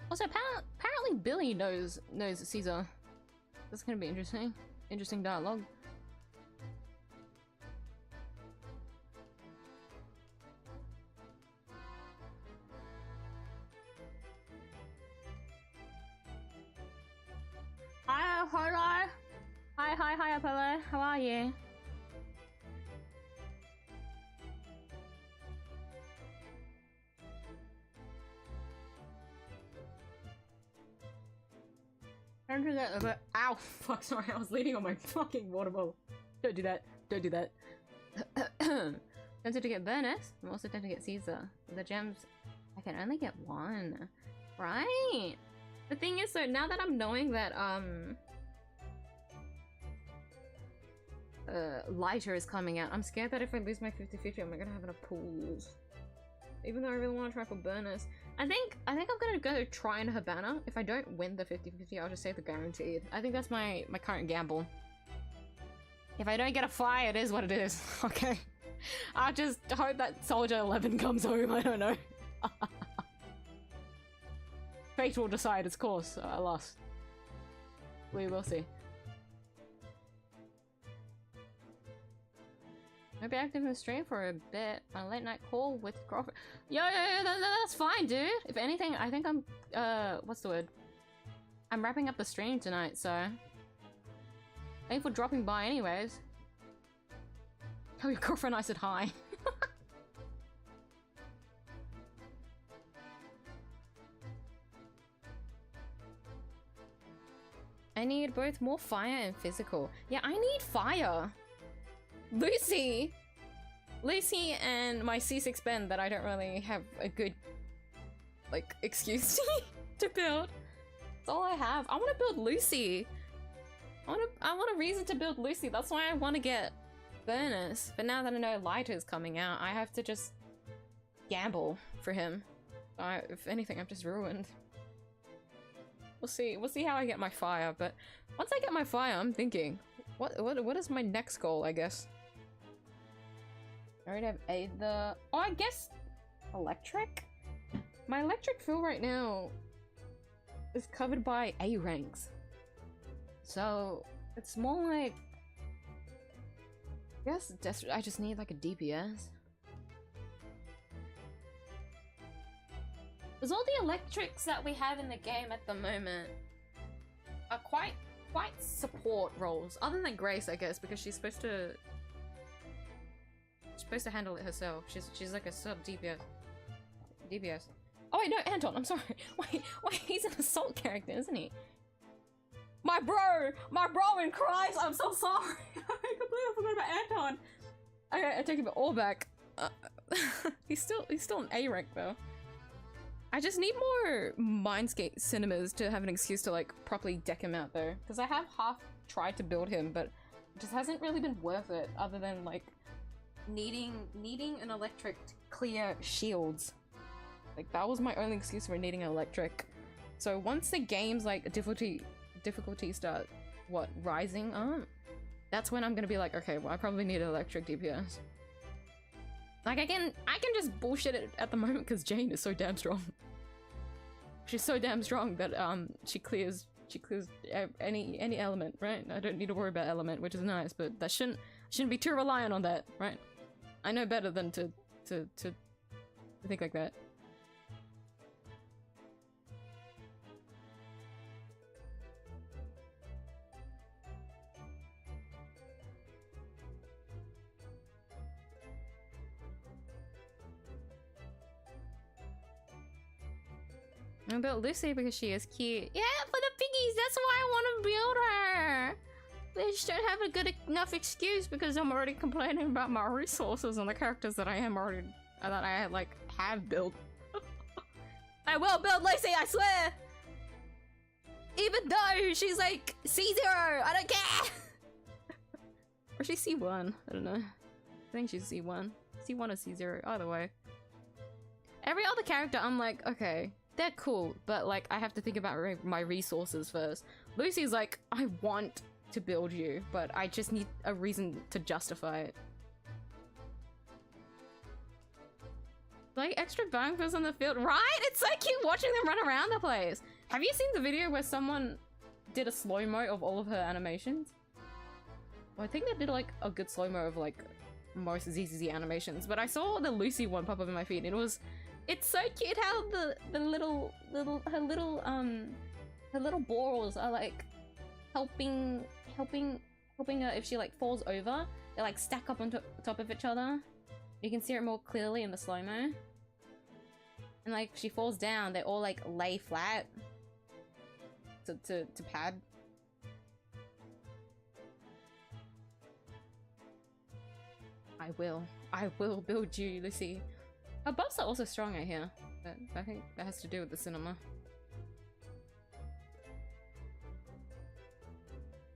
Also, apparently Billy knows 𝐢𝐧𝐹. That's gonna be interesting. Interesting dialogue. Hi, Apollo. How are you? Don't do that. Ow! Fuck, sorry, I was leaning on my fucking water bottle. Don't do that. Don't do that. Tempted to get Bernice. I'm also tempted to get 𝐢𝐧𝐹. The gems, I can only get 1. Right! The thing is, so now that I'm knowing that, Lighter is coming out, I'm scared that if I lose my 50-50, I'm not gonna have enough pools. Even though I really want to try for Bernice. I think I'm gonna go try and Habana. If I don't win the 50-50, I'll just say the guaranteed. I think that's my current gamble. If I don't get a fly, it is what it is. Okay. I just hope that Soldier 11 comes home, I don't know. Fate will decide its course, alas. We will see. I'll be active in the stream for a bit. A late night call with Crawford. Yo, that's fine, dude. If anything, I think I'm, what's the word? I'm wrapping up the stream tonight, so. Thanks for dropping by anyways. Tell your girlfriend I said hi. I need both more fire and physical. Yeah, I need fire. Lucy and my C6 Ben that I don't really have a good, like, excuse to build. That's all I have. I want to build Lucy. I want a reason to build Lucy. That's why I want to get Furnace. But now that I know Lighter's coming out, I have to just gamble for him. If anything, I'm just ruined. We'll see how I get my fire. But once I get my fire, I'm thinking, what is my next goal? I guess. I already have I guess electric? My electric fill right now is covered by A ranks. So it's more like, I guess I just need like a DPS. Because all the electrics that we have in the game at the moment are quite support roles. Other than Grace, I guess, because she's supposed to handle it herself. She's like a sub DPS. Oh wait, no, Anton, I'm sorry. Wait, he's an assault character, isn't he? My bro in Christ, I'm so sorry. I completely forgot about Anton. I take it all back. He's still an A rank though. I just need more Mindscape cinemas to have an excuse to like properly deck him out though, because I have half tried to build him, but it just hasn't really been worth it. Other than like needing an electric to clear shields. Like that was my only excuse for needing an electric. So once the game's like difficulty start rising up, that's when I'm gonna be like, okay, well I probably need an electric DPS. Like I can just bullshit it at the moment because Jane is so damn strong. She's so damn strong that she clears any element, right? I don't need to worry about element, which is nice, but that shouldn't be too reliant on that, right? I know better than to think like that. I built Lucy because she is cute. Yeah, for the piggies, that's why I want to build her. They just don't have a good enough excuse because I'm already complaining about my resources and the characters that I have built. I will build Lucy, I swear! Even though she's like C0, I don't care! Or she's C1, I don't know. I think she's C1. C1 or C0, either way. Every other character I'm like, okay, they're cool, but like I have to think about my resources first. Lucy's like, I want to build you, but I just need a reason to justify it. Like extra bangers on the field, right? It's so cute watching them run around the place. Have you seen the video where someone did a slow-mo of all of her animations? Well, I think they did like a good slow-mo of like most ZZZ animations, but I saw the Lucy one pop up in my feed and it's so cute how her little balls are like helping her if she like falls over. They like stack up on top of each other. You can see it more clearly in the slow-mo. And like if she falls down, they all like lay flat to pad. I will build you, Lucy. Her buffs are also strong, I hear, but I think that has to do with the cinema.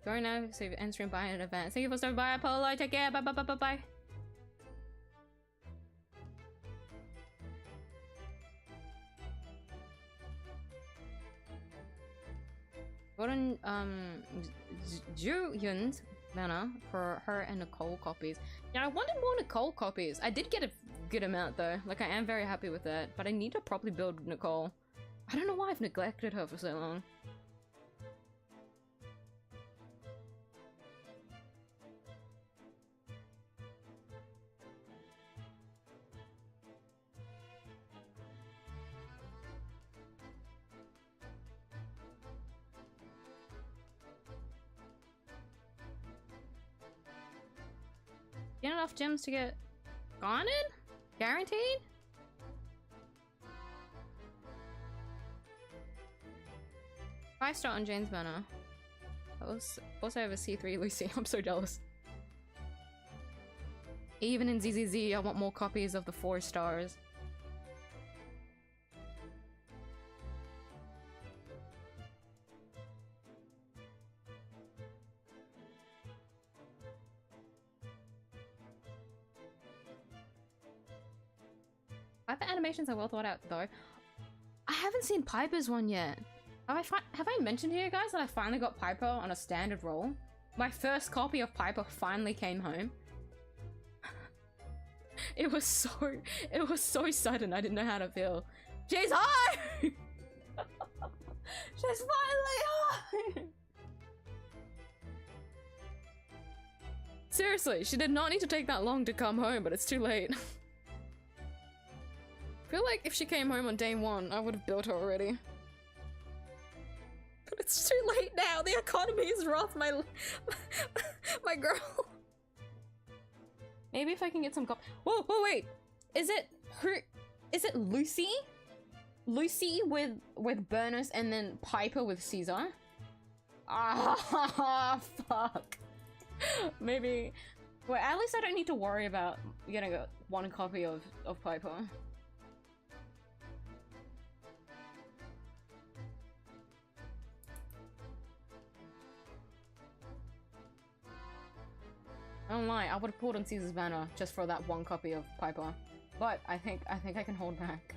Go now, so you're entering by in advance. Thank you for stopping by, Apollo. Take care. Bye. Gotten 𝐢𝐧𝐟𝐨 banner for her and Nicole copies. Yeah, I wanted more Nicole copies. I did get a good amount though. Like, I am very happy with that, but I need to properly build Nicole. I don't know why I've neglected her for so long. Get enough gems to get gone in? Guaranteed? Five-star on Jane's banner. Also have a C3 Lucy. I'm so jealous. Even in 𝐧𝐶, I want more copies of the 4 stars. Piper animations are well thought out though. I haven't seen Piper's one yet. Have I mentioned to you guys that I finally got Piper on a standard roll? My first copy of Piper finally came home. It was so sudden, I didn't know how to feel. She's home! She's finally home! Seriously, she did not need to take that long to come home, but it's too late. I feel like if she came home on day 1, I would have built her already. But it's too late now. The economy is rough, my girl. Maybe if I can get some whoa, wait. Is it Lucy? Lucy with Burnus and then Piper with Caesar? Ah, fuck. Maybe. Well, at least I don't need to worry about getting one copy of Piper. I don't lie, I would have pulled on Caesar's banner just for that one copy of Piper. But I think I can hold back.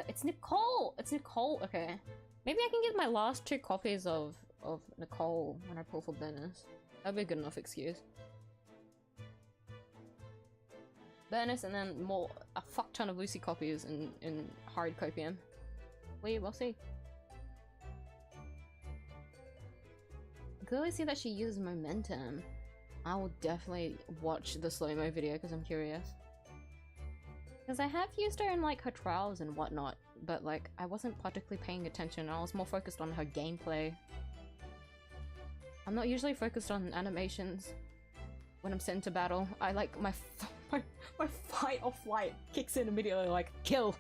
It's Nicole! It's Nicole, okay. Maybe I can get my last 2 copies of Nicole when I pull for Burnus. That'd be a good enough excuse. Burnus and then a fuck ton of Lucy copies in hard copium. We'll see. I clearly see that she uses momentum. I will definitely watch the slow-mo video because I'm curious. Because I have used her in like her trials and whatnot, but like I wasn't particularly paying attention. I was more focused on her gameplay. I'm not usually focused on animations when I'm sent to battle. I like my fight or flight kicks in immediately, like, kill!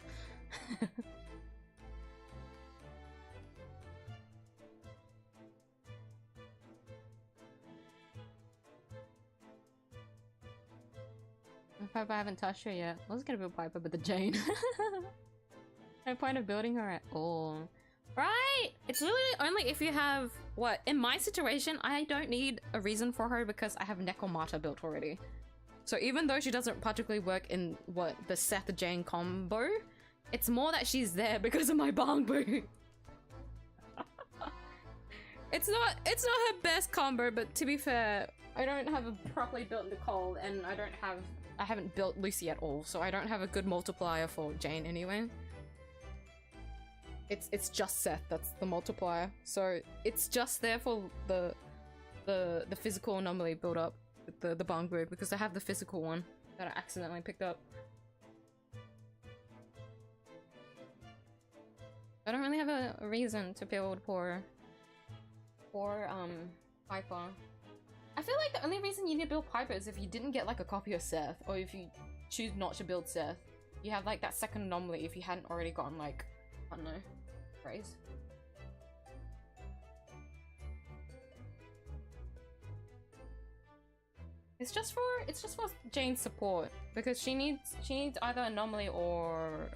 Piper, I haven't touched her yet. I was gonna build Piper with the Jane. No point of building her at all. Right? It's literally only if you have... What? In my situation, I don't need a reason for her because I have Necromata built already. So even though she doesn't particularly work in, what, the Seth-Jane combo, it's more that she's there because of my Bangbu. It's not her best combo, but to be fair, I don't have a properly built Nicole, and I haven't built Lucy at all, so I don't have a good multiplier for Jane anyway. It's just Seth that's the multiplier, so it's just there for the physical anomaly build up. The Bangbu, because I have the physical one that I accidentally picked up. I don't really have a reason to be able to pour Piper. I feel like the only reason you need to build Piper is if you didn't get like a copy of Seth, or if you choose not to build Seth. You have like that second anomaly if you hadn't already gotten like, I don't know, phrase. It's just for Jane's support, because she needs either anomaly or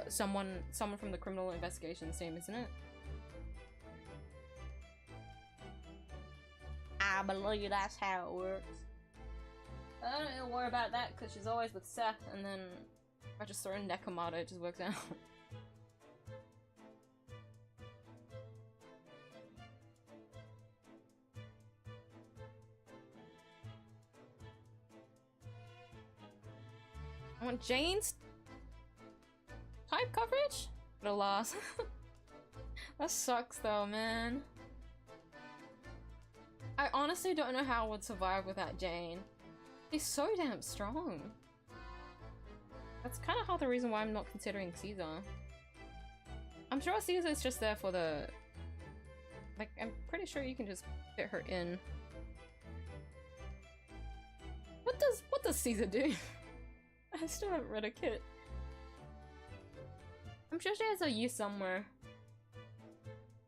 someone from the criminal investigation team, isn't it? I believe that's how it works. I don't need to worry about that because she's always with Seth, and then if I just throw in Nekomata, it just works out. I want Jane's type coverage? But alas. That sucks though, man. I honestly don't know how I would survive without Jane. She's so damn strong. That's kind of the reason why I'm not considering Caesar. I'm sure Caesar is just there for the... Like, I'm pretty sure you can just fit her in. What does Caesar do? I still haven't read a kit. I'm sure she has a use somewhere.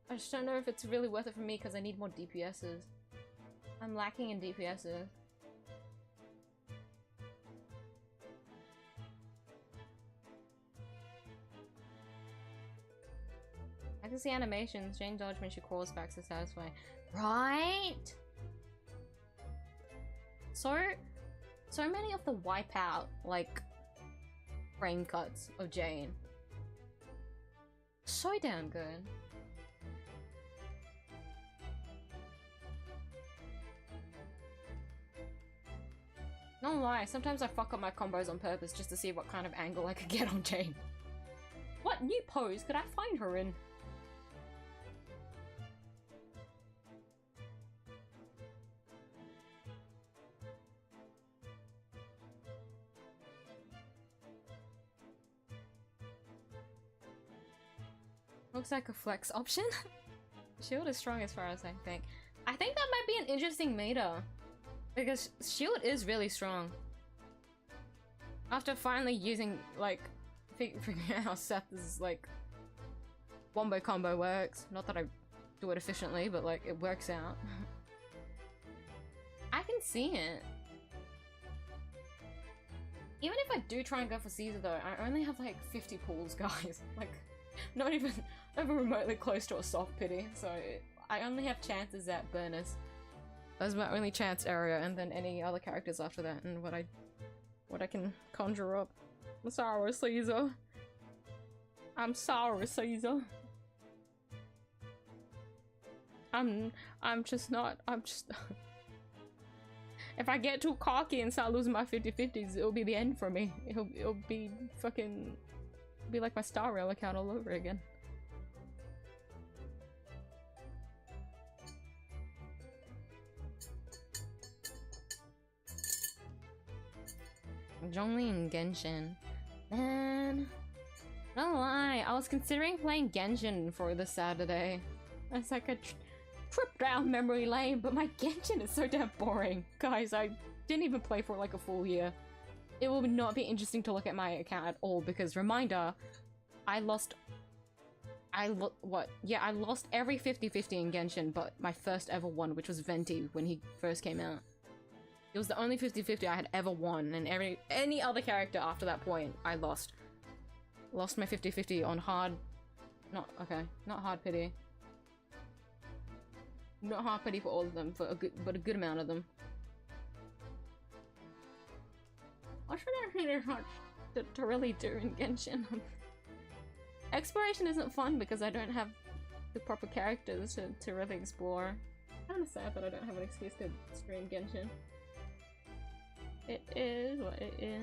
I just don't know if it's really worth it for me because I need more DPSs. I'm lacking in DPSs. I can see animations. Jane dodge when she crawls back so satisfying. Right? So many of the wipeout, like, frame cuts of Jane. So damn good. No lie, sometimes I fuck up my combos on purpose just to see what kind of angle I could get on Jane. What new pose could I find her in? Looks like a flex option. Shield is strong as far as I think. I think that might be an interesting meta. Because shield is really strong. After finally using, like, figuring out how Seth's, like, wombo combo works. Not that I do it efficiently, but, like, it works out. I can see it. Even if I do try and go for Caesar though, I only have, like, 50 pulls, guys. Like, not even remotely close to a soft pity, so I only have chances at Burnus. That's my only chance area, and then any other characters after that, and what I can conjure up. I'm sorry, Caesar. I'm sorry, Caesar. I'm just not. If I get too cocky and start losing my 50-50s, it'll be the end for me. It'll be fucking. It'll be like my Star Rail account all over again. Zhongli and Genshin. Man, don't lie, I was considering playing Genshin for this Saturday. It's like a trip down memory lane, but my Genshin is so damn boring. Guys, I didn't even play for like a full year. It will not be interesting to look at my account at all because, reminder, I lost every 50-50 in Genshin, but my first ever one, which was Venti when he first came out. It was the only 50-50 I had ever won, and any other character after that point, I lost. Lost my 50-50 on hard... not hard pity. Not hard pity for all of them, but a good amount of them. I shouldn't think there's much to really do in Genshin. Exploration isn't fun because I don't have the proper characters to really explore. Kinda sad that I don't have an excuse to stream Genshin. It is what it is.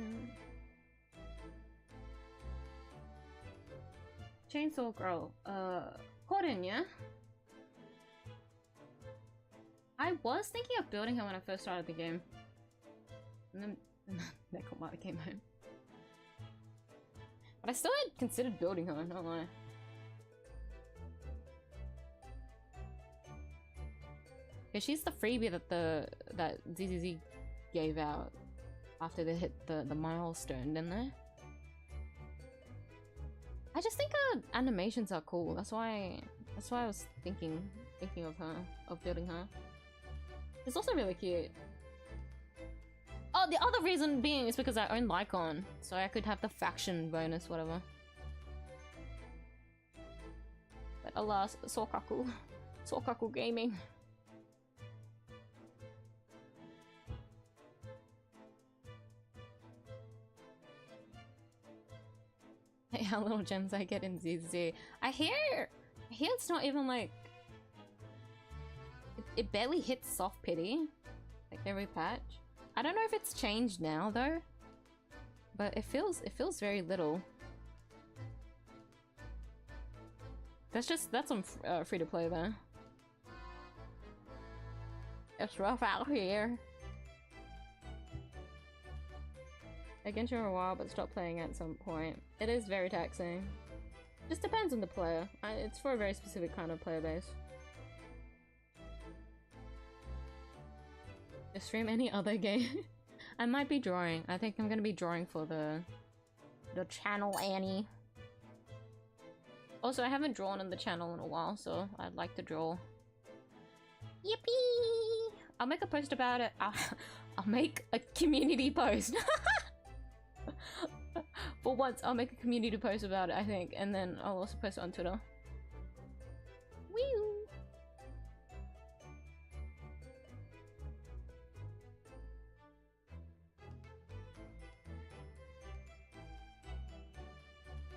Chainsaw Girl. Corin, yeah? I was thinking of building her when I first started the game. And then Nekomata came home. But I still had considered building her, not lie. Yeah, she's the freebie that ZZZ gave out after they hit the milestone, didn't they? I just think her animations are cool. That's why I was thinking of her, of building her. It's also really cute. Oh, the other reason being is because I own Lycon, so I could have the faction bonus, whatever. But alas, Sokaku Gaming. How little gems I get in ZZ. I hear it's not even like it barely hits soft pity like every patch. I don't know if it's changed now though, but it feels very little. That's on free to play though. It's rough out here. I get you for a while, but stop playing at some point. It is very taxing. Just depends on the player. It's for a very specific kind of player base. Just stream any other game. I might be drawing. I think I'm gonna be drawing for the channel, Annie. Also, I haven't drawn on the channel in a while, so I'd like to draw. Yippee! I'll make a post about it. I'll make a community post. For once, I'll make a community post about it, I think, and then I'll also post it on Twitter. Wee!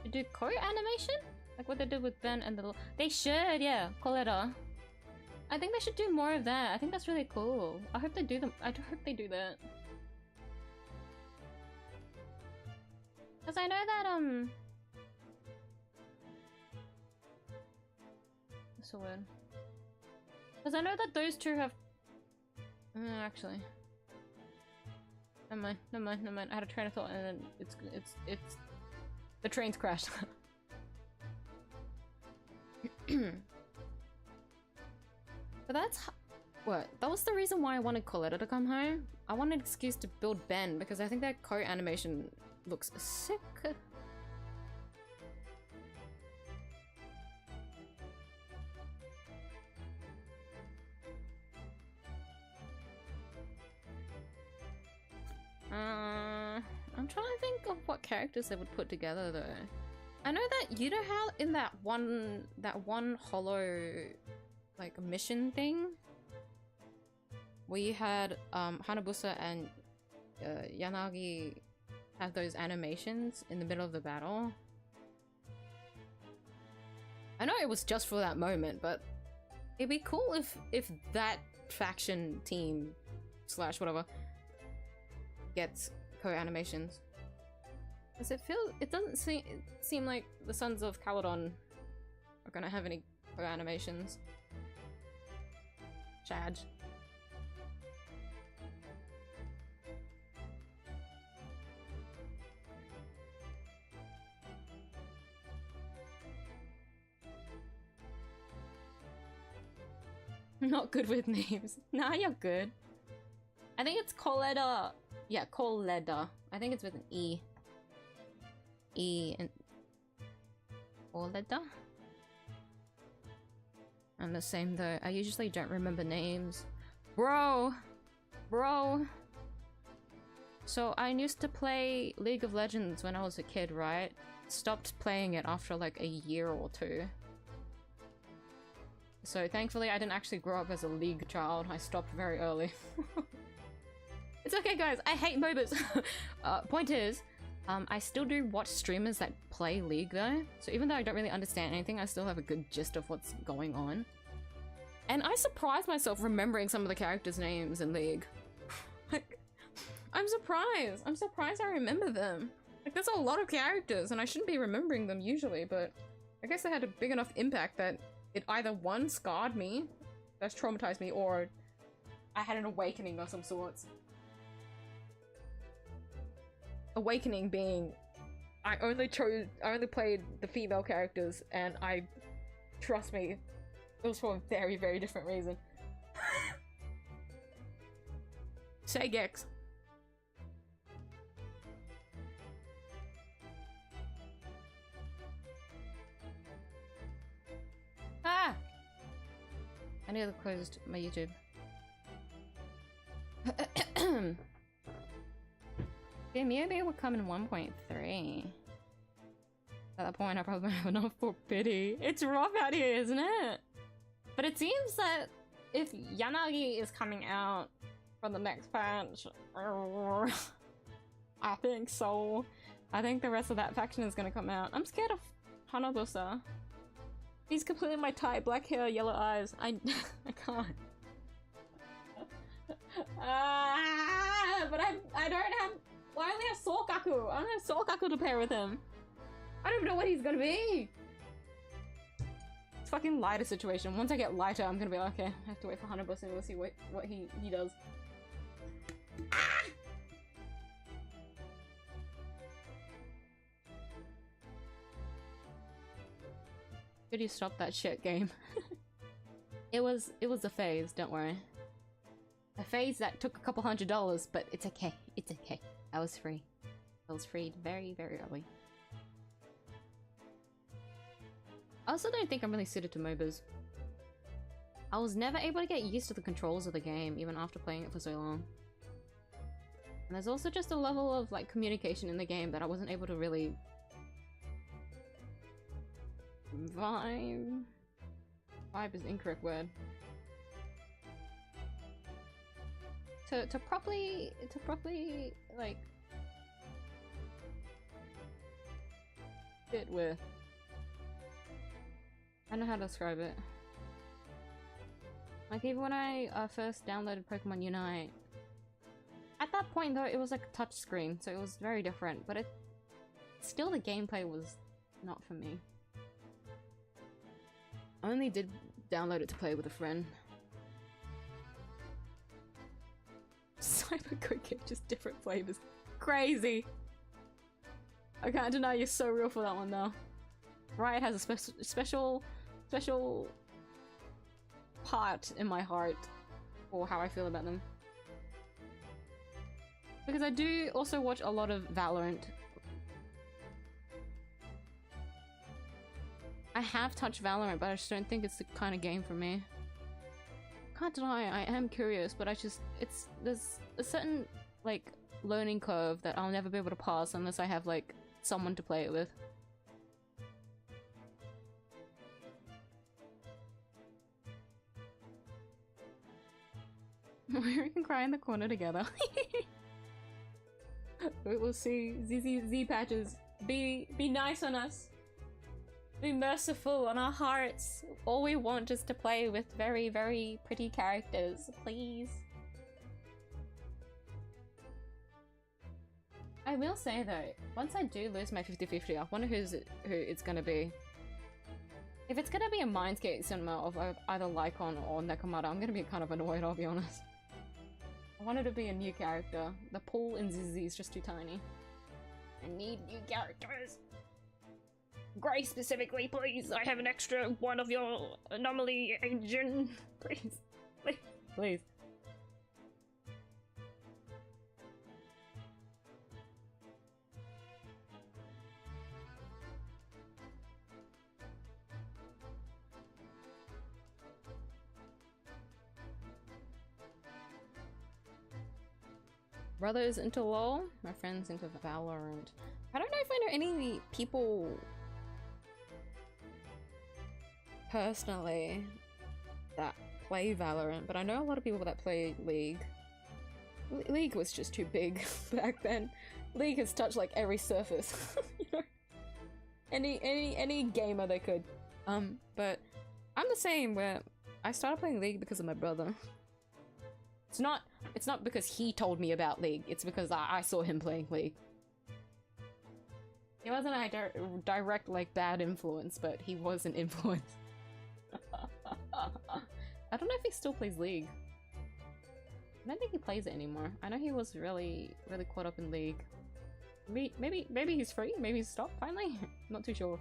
Do co-animation? Like what they did with Ben and the... They should, yeah. Coletta. I think they should do more of that. I think that's really cool. I hope they do them. I hope they do that. Because I know that, what's the word? Because I know that those two have... actually. Never mind. I had a train of thought and then it's... The train's crashed. But that's... What? That was the reason why I wanted Coletta to come home. I wanted an excuse to build Ben because I think that co-animation looks sick. I'm trying to think of what characters they would put together though. I know that, you know how in that one hollow like mission thing where you had Hanabusa and Yanagi have those animations in the middle of the battle. I know it was just for that moment, but it'd be cool if that faction team slash whatever gets co-animations. Because it doesn't seem like the Sons of Caledon are gonna have any co-animations. Chad. Not good with names. Nah, you're good. I think it's Coletta. Yeah, Coletta. I think it's with an E. E and... Coletta? I'm the same though. I usually don't remember names. Bro! So I used to play League of Legends when I was a kid, right? Stopped playing it after like a year or two. So thankfully I didn't actually grow up as a League child. I stopped very early. It's okay guys, I hate MOBAs! Point is, I still do watch streamers that play League though. So even though I don't really understand anything, I still have a good gist of what's going on. And I surprise myself remembering some of the characters' names in League. Like, I'm surprised I remember them. Like there's a lot of characters and I shouldn't be remembering them usually, but I guess they had a big enough impact that it either one, scarred me, that's traumatized me, or I had an awakening of some sorts. Awakening being, I only played the female characters, and trust me, it was for a very, very different reason. Say Gex. Ah! I nearly closed my YouTube. Yeah, maybe we'll come in 1.3. At that point, I probably have enough for pity. It's rough out here, isn't it? But it seems that if Yanagi is coming out from the next patch, I think so. I think the rest of that faction is gonna come out. I'm scared of Hanabusa. He's completely my type. Black hair, yellow eyes. I can't. But I don't have. Well, I only have Sokaku. I don't have Sokaku to pair with him. I don't even know what he's gonna be. It's fucking lighter situation. Once I get lighter, I'm gonna be like, okay, I have to wait for Hanabusa and we'll see what he does. Ah! Could you stop that shit game? It was a phase, don't worry. A phase that took a couple $100, but it's okay. It's okay. I was free. I was freed very, very early. I also don't think I'm really suited to MOBAs. I was never able to get used to the controls of the game, even after playing it for so long. And there's also just a level of like communication in the game that I wasn't able to really vibe is the incorrect word. To properly like fit with. I don't know how to describe it. Like even when I first downloaded Pokemon Unite, at that point though it was like a touch screen, so it was very different, but still the gameplay was not for me. I only did download it to play with a friend. Cyber Cookie, just different flavors. Crazy! I can't deny you're so real for that one though. Riot has a special part in my heart for how I feel about them. Because I do also watch a lot of Valorant. I have touched Valorant, but I just don't think it's the kind of game for me. Can't deny I am curious, but there's a certain like learning curve that I'll never be able to pass unless I have like someone to play it with. We can cry in the corner together. We'll see. Z patches. Be nice on us. Be merciful on our hearts. All we want is to play with very, very pretty characters. Please. I will say though, once I do lose my 50-50, I wonder who it's gonna be. If it's gonna be a Mindscape cinema of either Lycon or Nekomata, I'm gonna be kind of annoyed, I'll be honest. I wanted to be a new character. The pool in ZZ is just too tiny. I need new characters. Gray specifically, please. I have an extra one of your anomaly agent. Please. Please. Please. Brothers into LOL, my friends into Valorant. I don't know if I know any people personally that play Valorant, but I know a lot of people that play League. League was just too big back then. League has touched like every surface, you know? Any gamer they could. But I'm the same where I started playing League because of my brother. It's not because he told me about League, it's because I saw him playing League. He wasn't a direct, like, bad influence, but he was an influence. I don't know if he still plays League. I don't think he plays it anymore. I know he was really caught up in League. Maybe he's free? Maybe he's stopped finally? Not too sure.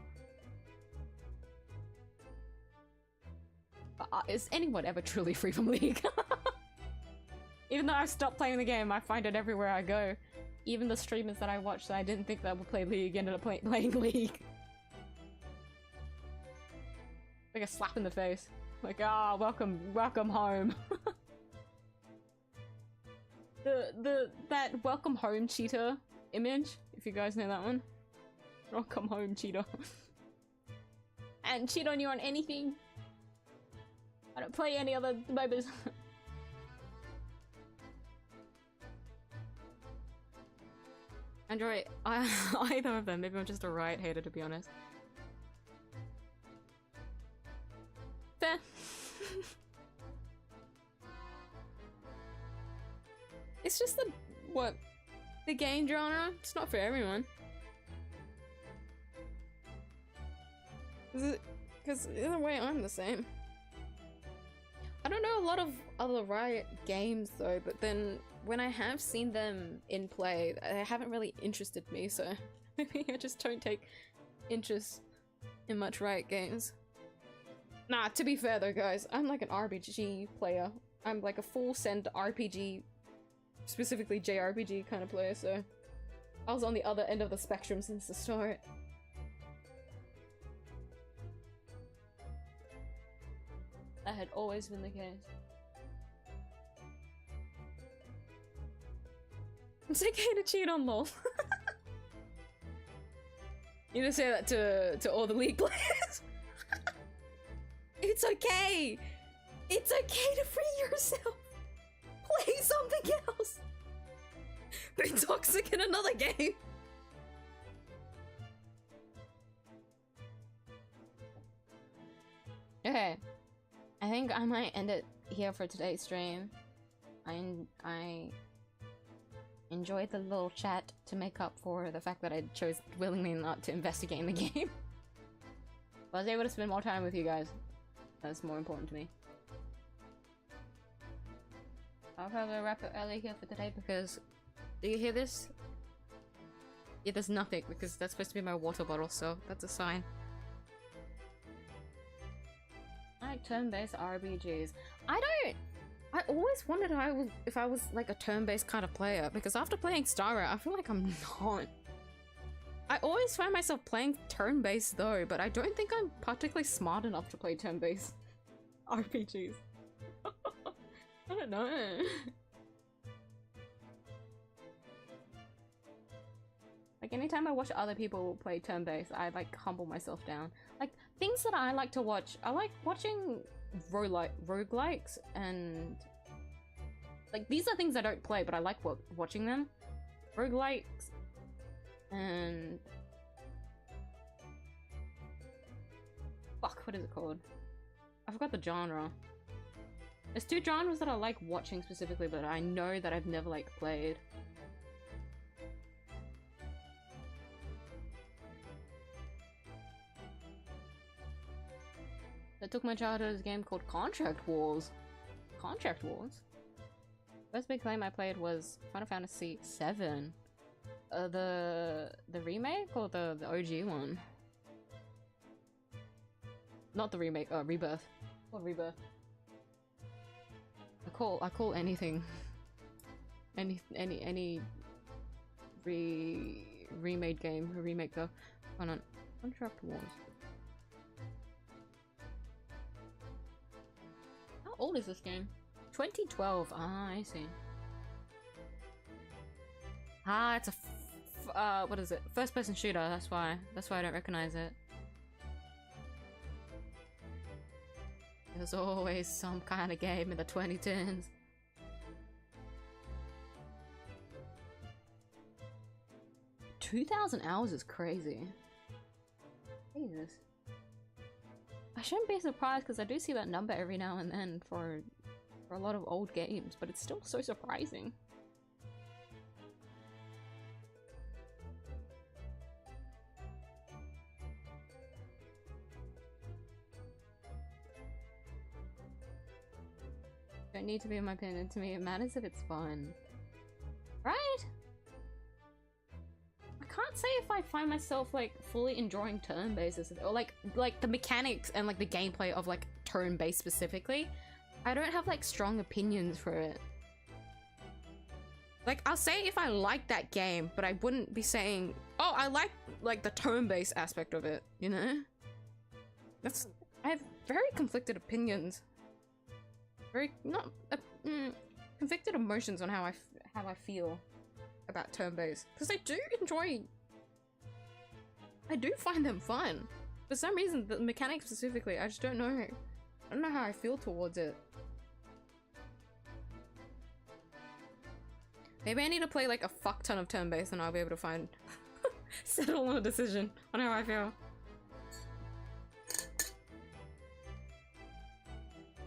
Is anyone ever truly free from League? Even though I've stopped playing the game, I find it everywhere I go. Even the streamers that I watched that I didn't think that would play League ended up playing League. Like a slap in the face. Like, welcome home. That welcome home cheetah image, if you guys know that one. Welcome home cheetah. And cheat on you on anything. I don't play any other MOBAs. Enjoy either of them. Maybe I'm just a Riot hater, to be honest. Fair. It's just the game genre. It's not for everyone. Because either way, I'm the same. I don't know a lot of other Riot games though, but then when I have seen them in play, they haven't really interested me, so maybe I just don't take interest in much Riot games. Nah, to be fair though, guys, I'm like an RPG player. I'm like a full send RPG, specifically JRPG kind of player, so I was on the other end of the spectrum since the start. That had always been the case. It's okay to cheat on LOL. You need to say that to all the League players. It's okay! It's okay to free yourself! Play something else! Be toxic in another game! Okay. I think I might end it here for today's stream. I enjoyed the little chat to make up for the fact that I chose willingly not to investigate in the game. But I was able to spend more time with you guys. That's more important to me. I'll probably wrap it early here for today because... Do you hear this? Yeah, there's nothing because that's supposed to be my water bottle, so that's a sign. I like turn-based RPGs. I always wondered if I was like a turn-based kind of player, because after playing Starra, I feel like I'm not. I always find myself playing turn-based though, but I don't think I'm particularly smart enough to play turn-based RPGs. I don't know. Like anytime I watch other people play turn-based, I like humble myself down. Like things that I like to watch, I like watching roguelikes, and like these are things I don't play, but I like watching them. Roguelikes and fuck, what is it called? I forgot the genre. There's two genres that I like watching specifically, but I know that I've never like played. That took my childhood as a game called Contract Wars. Contract Wars? First big game I played was Final Fantasy VII. The remake or the OG one? Not the remake, Rebirth. Or Rebirth. I call anything. any remade game a remake though. Hold on. Contract Wars. How old is this game? 2012. Ah, I see. Ah, it's a what is it? First person shooter, that's why I don't recognize it. There's always some kind of game in the 2010s. $2,000 hours is crazy. Jesus. I shouldn't be surprised because I do see that number every now and then for a lot of old games, but it's still so surprising. Don't need to be in my opinion. To me, it matters if it's fun. Right? I can't say if I find myself like fully enjoying turn-based or like the mechanics and like the gameplay of like turn-based specifically. I don't have like strong opinions for it. Like I'll say if I like that game, but I wouldn't be saying, oh, I like the turn-based aspect of it, you know? I have very conflicted opinions. Very conflicted emotions on how I feel about turn-based, because I do find them fun. For some reason, the mechanics specifically, I just don't know. I don't know how I feel towards it. Maybe I need to play like a fuck ton of turn-based and I'll be able to find settle on a decision on how I feel.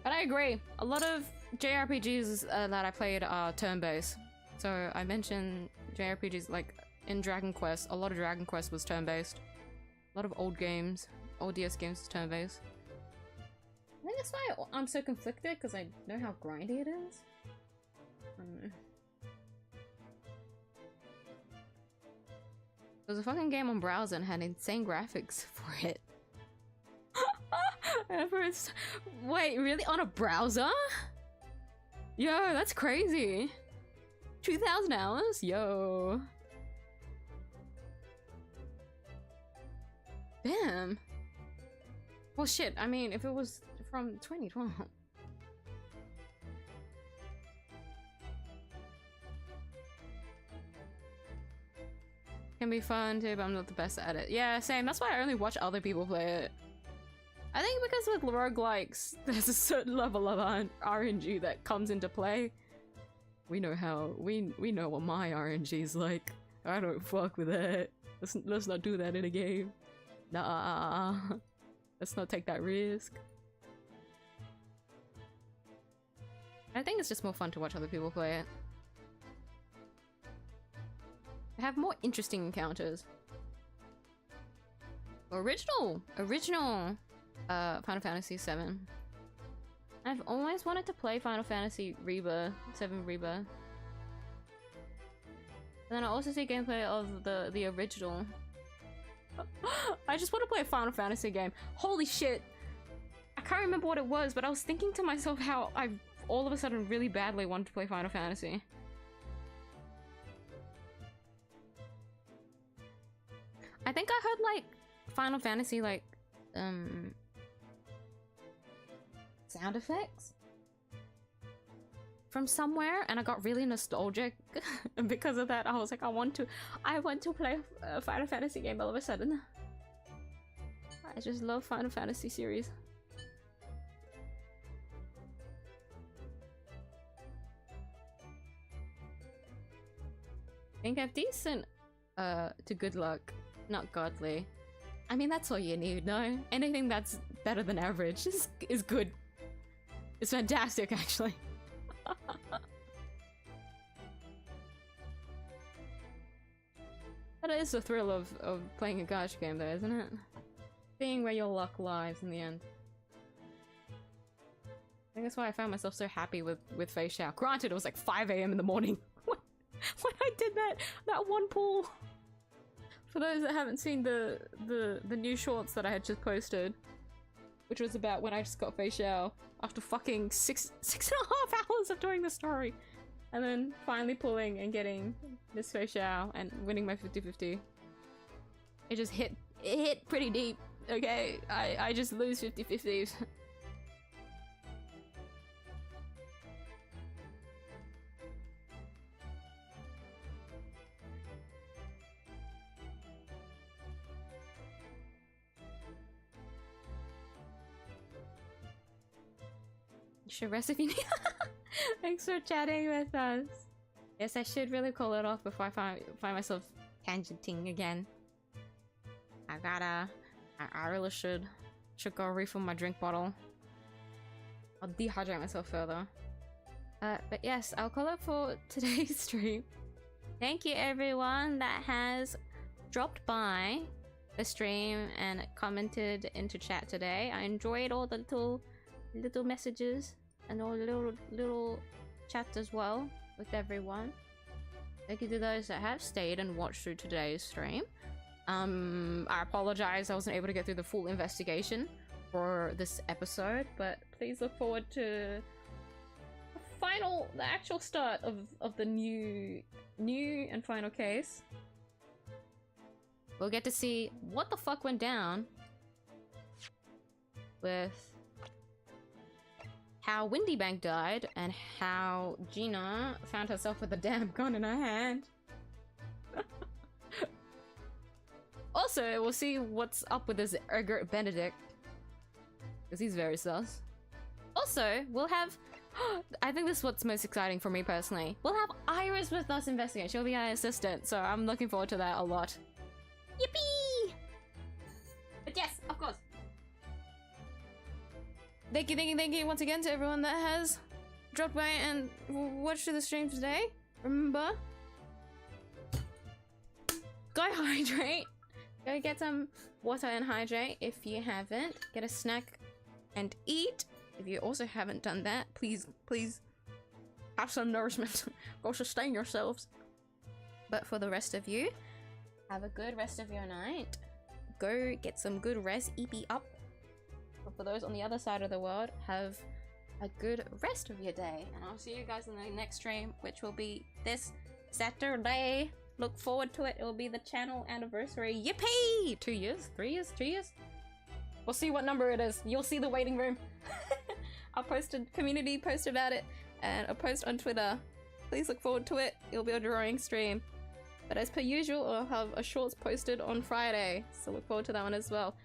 But I agree. A lot of JRPGs that I played are turn-based. So I mentioned JRPGs like in Dragon Quest. A lot of Dragon Quest was turn-based. A lot of old games, old DS games, was turn-based. I think that's why I'm so conflicted, because I know how grindy it is. I don't know. There was a fucking game on browser and had insane graphics for it. First, wait, really? On a browser? Yo, that's crazy. 2,000 hours? Yo. Damn. Well, shit, I mean, if it was from 2012. Can be fun too, but I'm not the best at it. Yeah, same. That's why I only watch other people play it. I think because with roguelikes, there's a certain level of RNG that comes into play. We know how we know what my RNG is like. I don't fuck with that. Let's not do that in a game. Nah. Let's not take that risk. I think it's just more fun to watch other people play it. They have more interesting encounters. Original Final Fantasy VII. I've always wanted to play Final Fantasy Rebirth, 7 Rebirth. And then I also see gameplay of the original. I just want to play a Final Fantasy game. Holy shit! I can't remember what it was, but I was thinking to myself how I all of a sudden really badly wanted to play Final Fantasy. I think I heard like Final Fantasy like sound effects from somewhere, and I got really nostalgic, and because of that I was like, I want to play a Final Fantasy game all of a sudden. I just love Final Fantasy series. I think I have decent to good luck, not godly. I mean, that's all you need, no? Anything that's better than average is good. It's fantastic, actually. That is the thrill of playing a gacha game though, isn't it? Seeing where your luck lies in the end. I think that's why I found myself so happy with Fei Xiao. Granted, it was like 5 AM in the morning when I did that one pull. For those that haven't seen the new shorts that I had just posted, which was about when I just got Fei Xiao after fucking 6.5 hours of doing the story, and then finally pulling and getting this Fei Xiao and winning my 50-50. It just hit pretty deep. Okay, I just lose 50-50s. Should rest if you need. Thanks for chatting with us. Yes, I should really call it off before I find myself tangenting again. I really should go refill my drink bottle. I'll dehydrate myself further. But yes, I'll call it for today's stream. Thank you everyone that has dropped by the stream and commented into chat today. I enjoyed all the little messages and all the little chats as well with everyone. Thank you to those that have stayed and watched through today's stream. I apologize I wasn't able to get through the full investigation for this episode, but please look forward to the actual start of the new and final case. We'll get to see what the fuck went down with how Windy Bank died and how Gina found herself with a damn gun in her hand. Also, we'll see what's up with this 𝐢𝐧𝐟𝐵 Benedict, because he's very sus. Also, we'll have I think this is what's most exciting for me personally. We'll have Iris with us investigate. She'll be our assistant, so I'm looking forward to that a lot. Yippee! But yes, of course. Thank you once again to everyone that has dropped by and watched the stream today. Remember, go hydrate. Go get some water and hydrate if you haven't. Get a snack and eat. If you also haven't done that, please have some nourishment. Go sustain yourselves. But for the rest of you, have a good rest of your night. Go get some good rest. EP up. But for those on the other side of the world, have a good rest of your day. And I'll see you guys in the next stream, which will be this Saturday. Look forward to it. It will be the channel anniversary. Yippee! 2 years? 3 years? 2 years? We'll see what number it is. You'll see the waiting room. I'll post a community post about it and a post on Twitter. Please look forward to it. It'll be a drawing stream. But as per usual, I'll have a shorts posted on Friday. So look forward to that one as well.